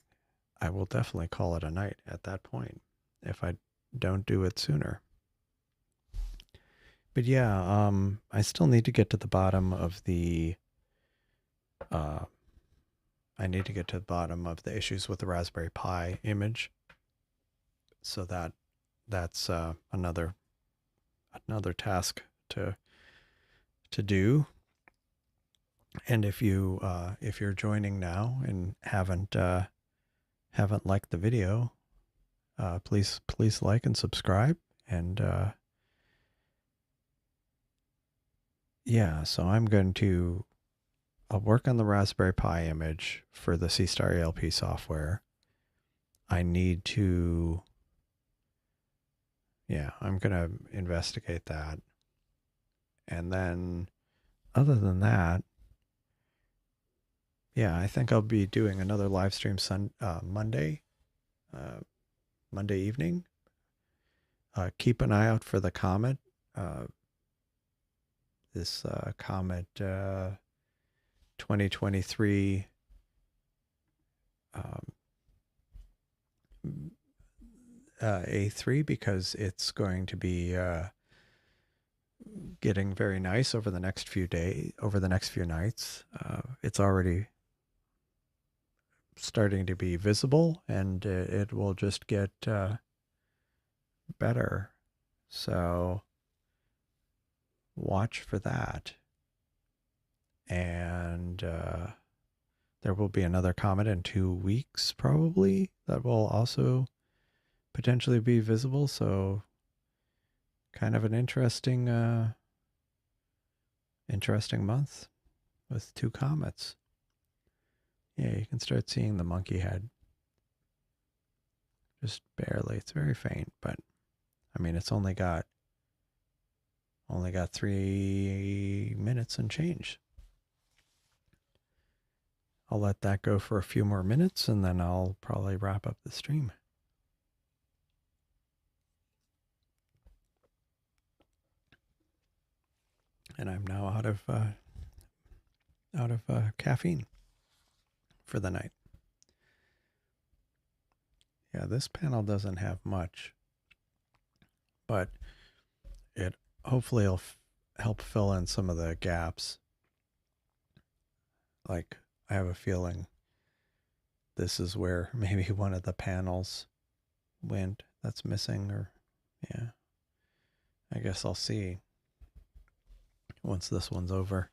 I will definitely call it a night at that point if I don't do it sooner. But yeah, I still need to get to the bottom of the I I need to get to the bottom of the issues with the Raspberry Pi image. So that's another task to do. And if you're joining now and haven't liked the video, please like and subscribe. And yeah, so I'm going to I'll work on the Raspberry Pi image for the Seestar Alp software. I need to, yeah, I'm going to investigate that. And then other than that, yeah, I think I'll be doing another live stream Monday evening. Keep an eye out for the comet. This comet 2023 A3, because it's going to be getting very nice over the next few nights. It's already starting to be visible, and it will just get better. So watch for that. And there will be another comet in 2 weeks, probably, that will also potentially be visible. So kind of an interesting month with 2 comets. Yeah, you can start seeing the monkey head. Just barely. It's very faint, but I mean, it's only got 3 minutes and change. I'll let that go for a few more minutes, and then I'll probably wrap up the stream. And I'm now out of caffeine for the night. Yeah, this panel doesn't have much, but it hopefully will help fill in some of the gaps. Like, I have a feeling this is where maybe one of the panels went that's missing, or yeah. I guess I'll see once this one's over,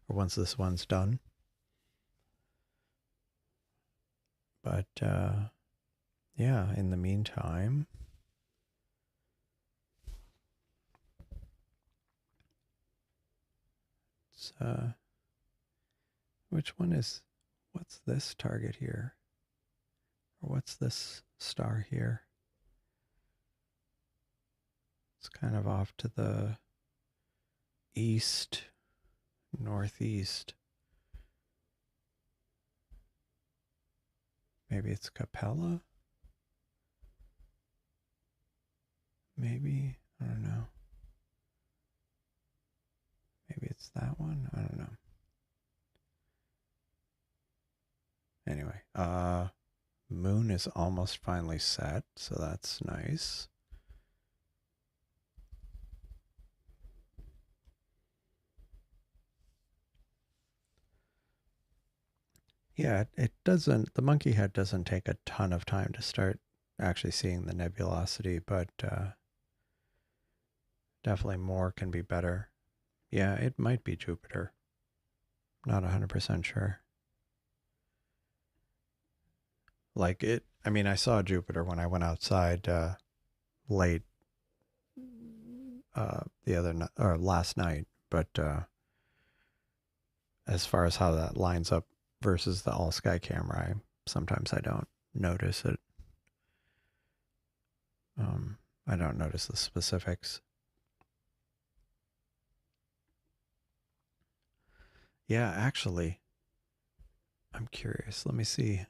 or once this one's done. But yeah, in the meantime, it's which one is, what's this target here? Or what's this star here? It's kind of off to the east, northeast. Maybe it's Capella? Maybe, I don't know. Maybe it's that one? I don't know. Anyway, moon is almost finally set, so that's nice. Yeah, it doesn't, the monkey head doesn't take a ton of time to start actually seeing the nebulosity, but definitely more can be better. Yeah, it might be Jupiter. Not 100% sure. Like it, I mean, I saw Jupiter when I went outside late the other night, or last night, but as far as how that lines up versus the all sky camera, sometimes I don't notice it. I don't notice the specifics. Yeah, actually, I'm curious. Let me see.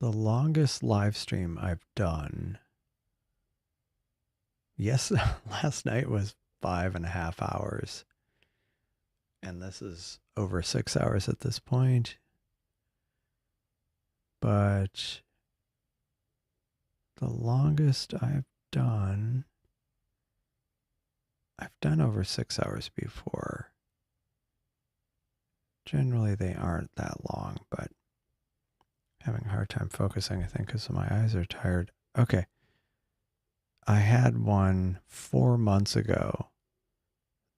The longest live stream I've done, yes, last night was 5.5 hours. And this is over 6 hours at this point. But the longest I've done over 6 hours before. Generally, they aren't that long, but having a hard time focusing, I think, because my eyes are tired. Okay. I had one 4 months ago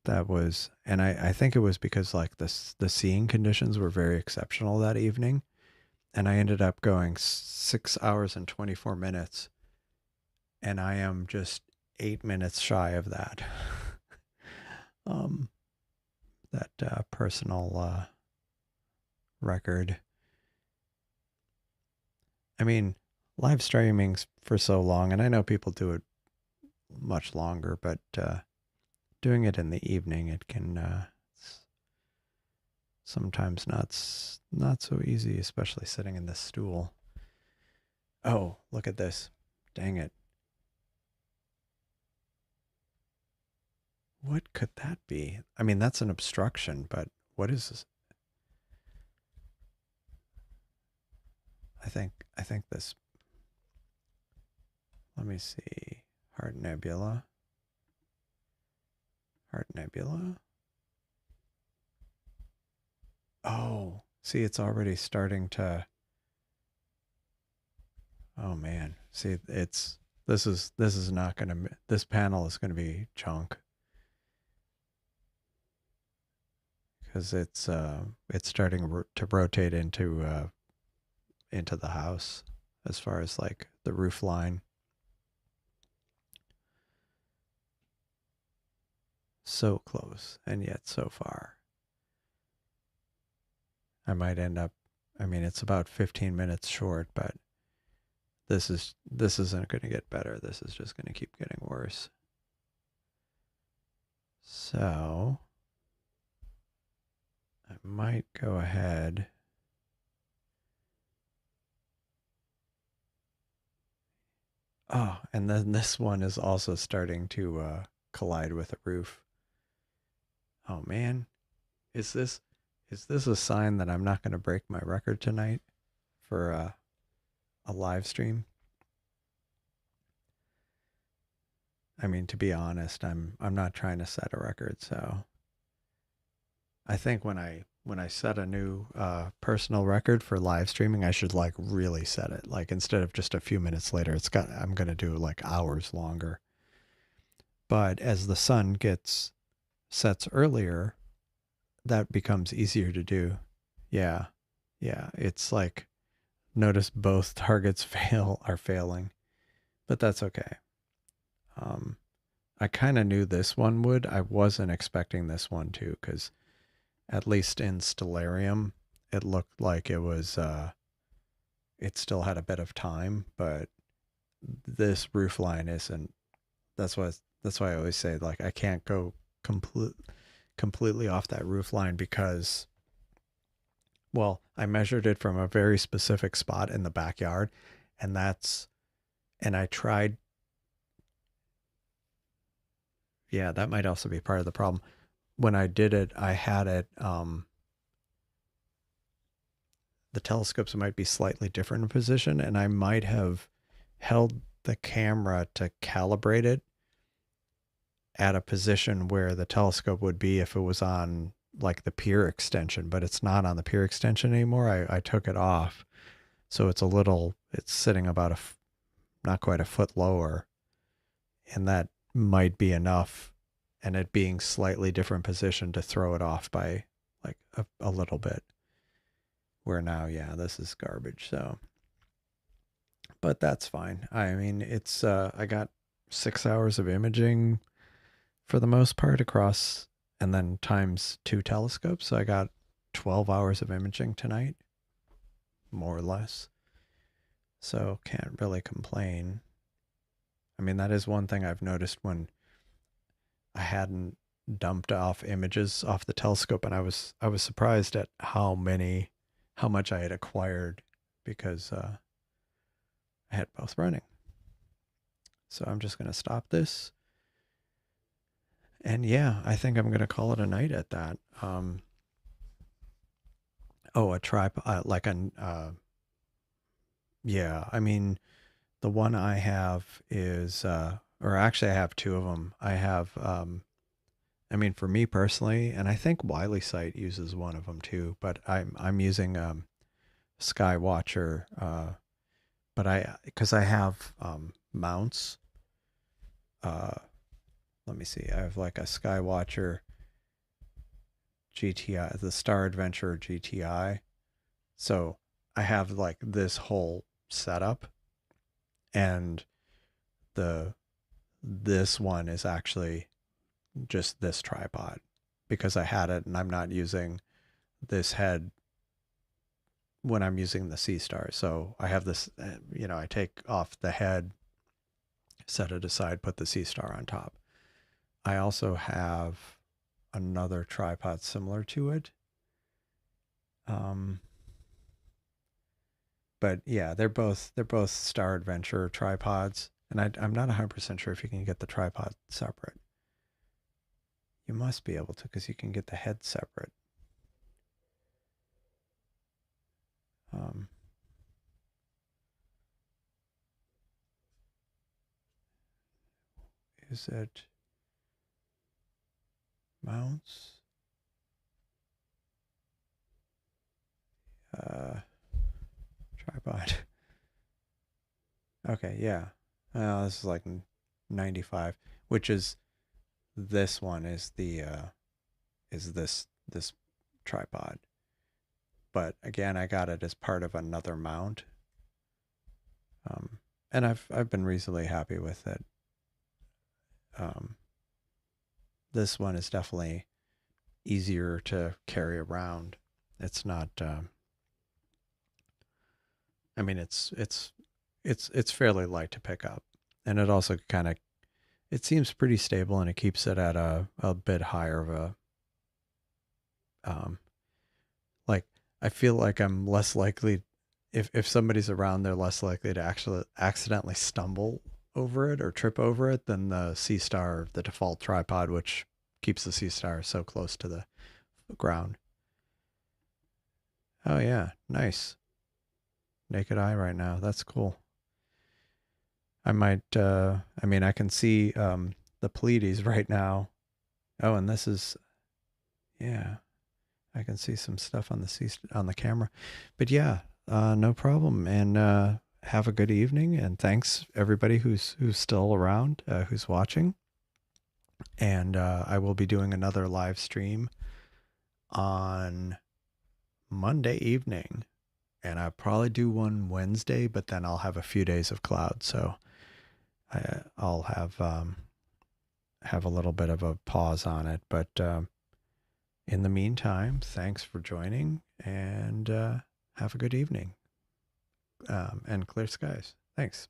that was, and I think it was because like the seeing conditions were very exceptional that evening. And I ended up going 6 hours and 24 minutes. And I am just 8 minutes shy of that. um, that personal record. I mean, live streaming's for so long, and I know people do it much longer, but doing it in the evening, it can sometimes not so easy, especially sitting in this stool. Oh, look at this. Dang it. What could that be? I mean, that's an obstruction, but what is this? I think this, let me see. Heart Nebula. Heart Nebula. Oh, see, it's already starting to. Oh man, see, this is not gonna. This panel is gonna be junk because it's starting to rotate into the house as far as like the roof line. So close and yet so far. I might end up. I mean, it's about 15 minutes short, but this isn't going to get better. This is just going to keep getting worse. So I might go ahead. Oh, and then this one is also starting to collide with the roof. Oh man, is this a sign that I'm not going to break my record tonight for a live stream? I mean, to be honest, I'm not trying to set a record, so I think when I set a new personal record for live streaming, I should like really set it. Like instead of just a few minutes later, I'm gonna do like hours longer. But as the sun gets sets earlier, that becomes easier to do. Yeah, yeah. It's like notice both targets are failing, but that's okay. Um, I kind of knew this one would. I wasn't expecting this one too, because at least in Stellarium, it looked like it still had a bit of time, but this roof line isn't. That's why I always say like I can't go completely off that roof line because well, I measured it from a very specific spot in the backyard and I tried. Yeah, that might also be part of the problem. When I did it, I had it the telescopes might be slightly different in position, and I might have held the camera to calibrate it at a position where the telescope would be if it was on like the pier extension, but it's not on the pier extension anymore. I took it off. So it's sitting about not quite a foot lower, and that might be enough. And it being slightly different position to throw it off by like a little bit. Where now, yeah, this is garbage. So, but that's fine. I mean, I got 6 hours of imaging for the most part across, and then times two telescopes. So I got 12 hours of imaging tonight, more or less. So can't really complain. I mean, that is one thing I've noticed when I hadn't dumped off images off the telescope, and I was surprised at how much I had acquired because I had both running. So I'm just going to stop this. And yeah, I think I'm going to call it a night at that. A tripod, yeah, I mean, the one I have is, or actually I have two of them. I have I mean, for me personally, and I think Wiley Sight uses one of them too, but I'm using Skywatcher, but because I have mounts. Uh, Let me see. I have like a Skywatcher GTI, the Star Adventure GTI. So I have like this whole setup, and the this one is actually just this tripod because I had it and I'm not using this head when I'm using the Seestar. So I have this, I take off the head, set it aside, put the Seestar on top. I also have another tripod similar to it. But yeah, they're both Star Adventure tripods, and I'm not 100% sure if you can get the tripod separate. You must be able to because you can get the head separate. Um, is it mounts? Tripod. Okay, yeah. This is like 95, which is this one is this tripod. But again, I got it as part of another mount. And I've been reasonably happy with it. This one is definitely easier to carry around. It's not. I mean, it's fairly light to pick up, and it also kind of it seems pretty stable, and it keeps it at a bit higher of a like I feel like I'm less likely if somebody's around, they're less likely to actually accidentally stumble over it or trip over it than the Seestar, the default tripod, which keeps the Seestar so close to the ground. Oh yeah, nice. Naked eye right now. That's cool. I might I mean I can see the Pleiades right now. Oh, and this is yeah. I can see some stuff on the camera. But yeah, no problem. And have a good evening. And thanks everybody who's still around, who's watching. And I will be doing another live stream on Monday evening, and I'll probably do one Wednesday, but then I'll have a few days of cloud, so I'll have a little bit of a pause on it. But in the meantime, thanks for joining, and have a good evening and clear skies. Thanks.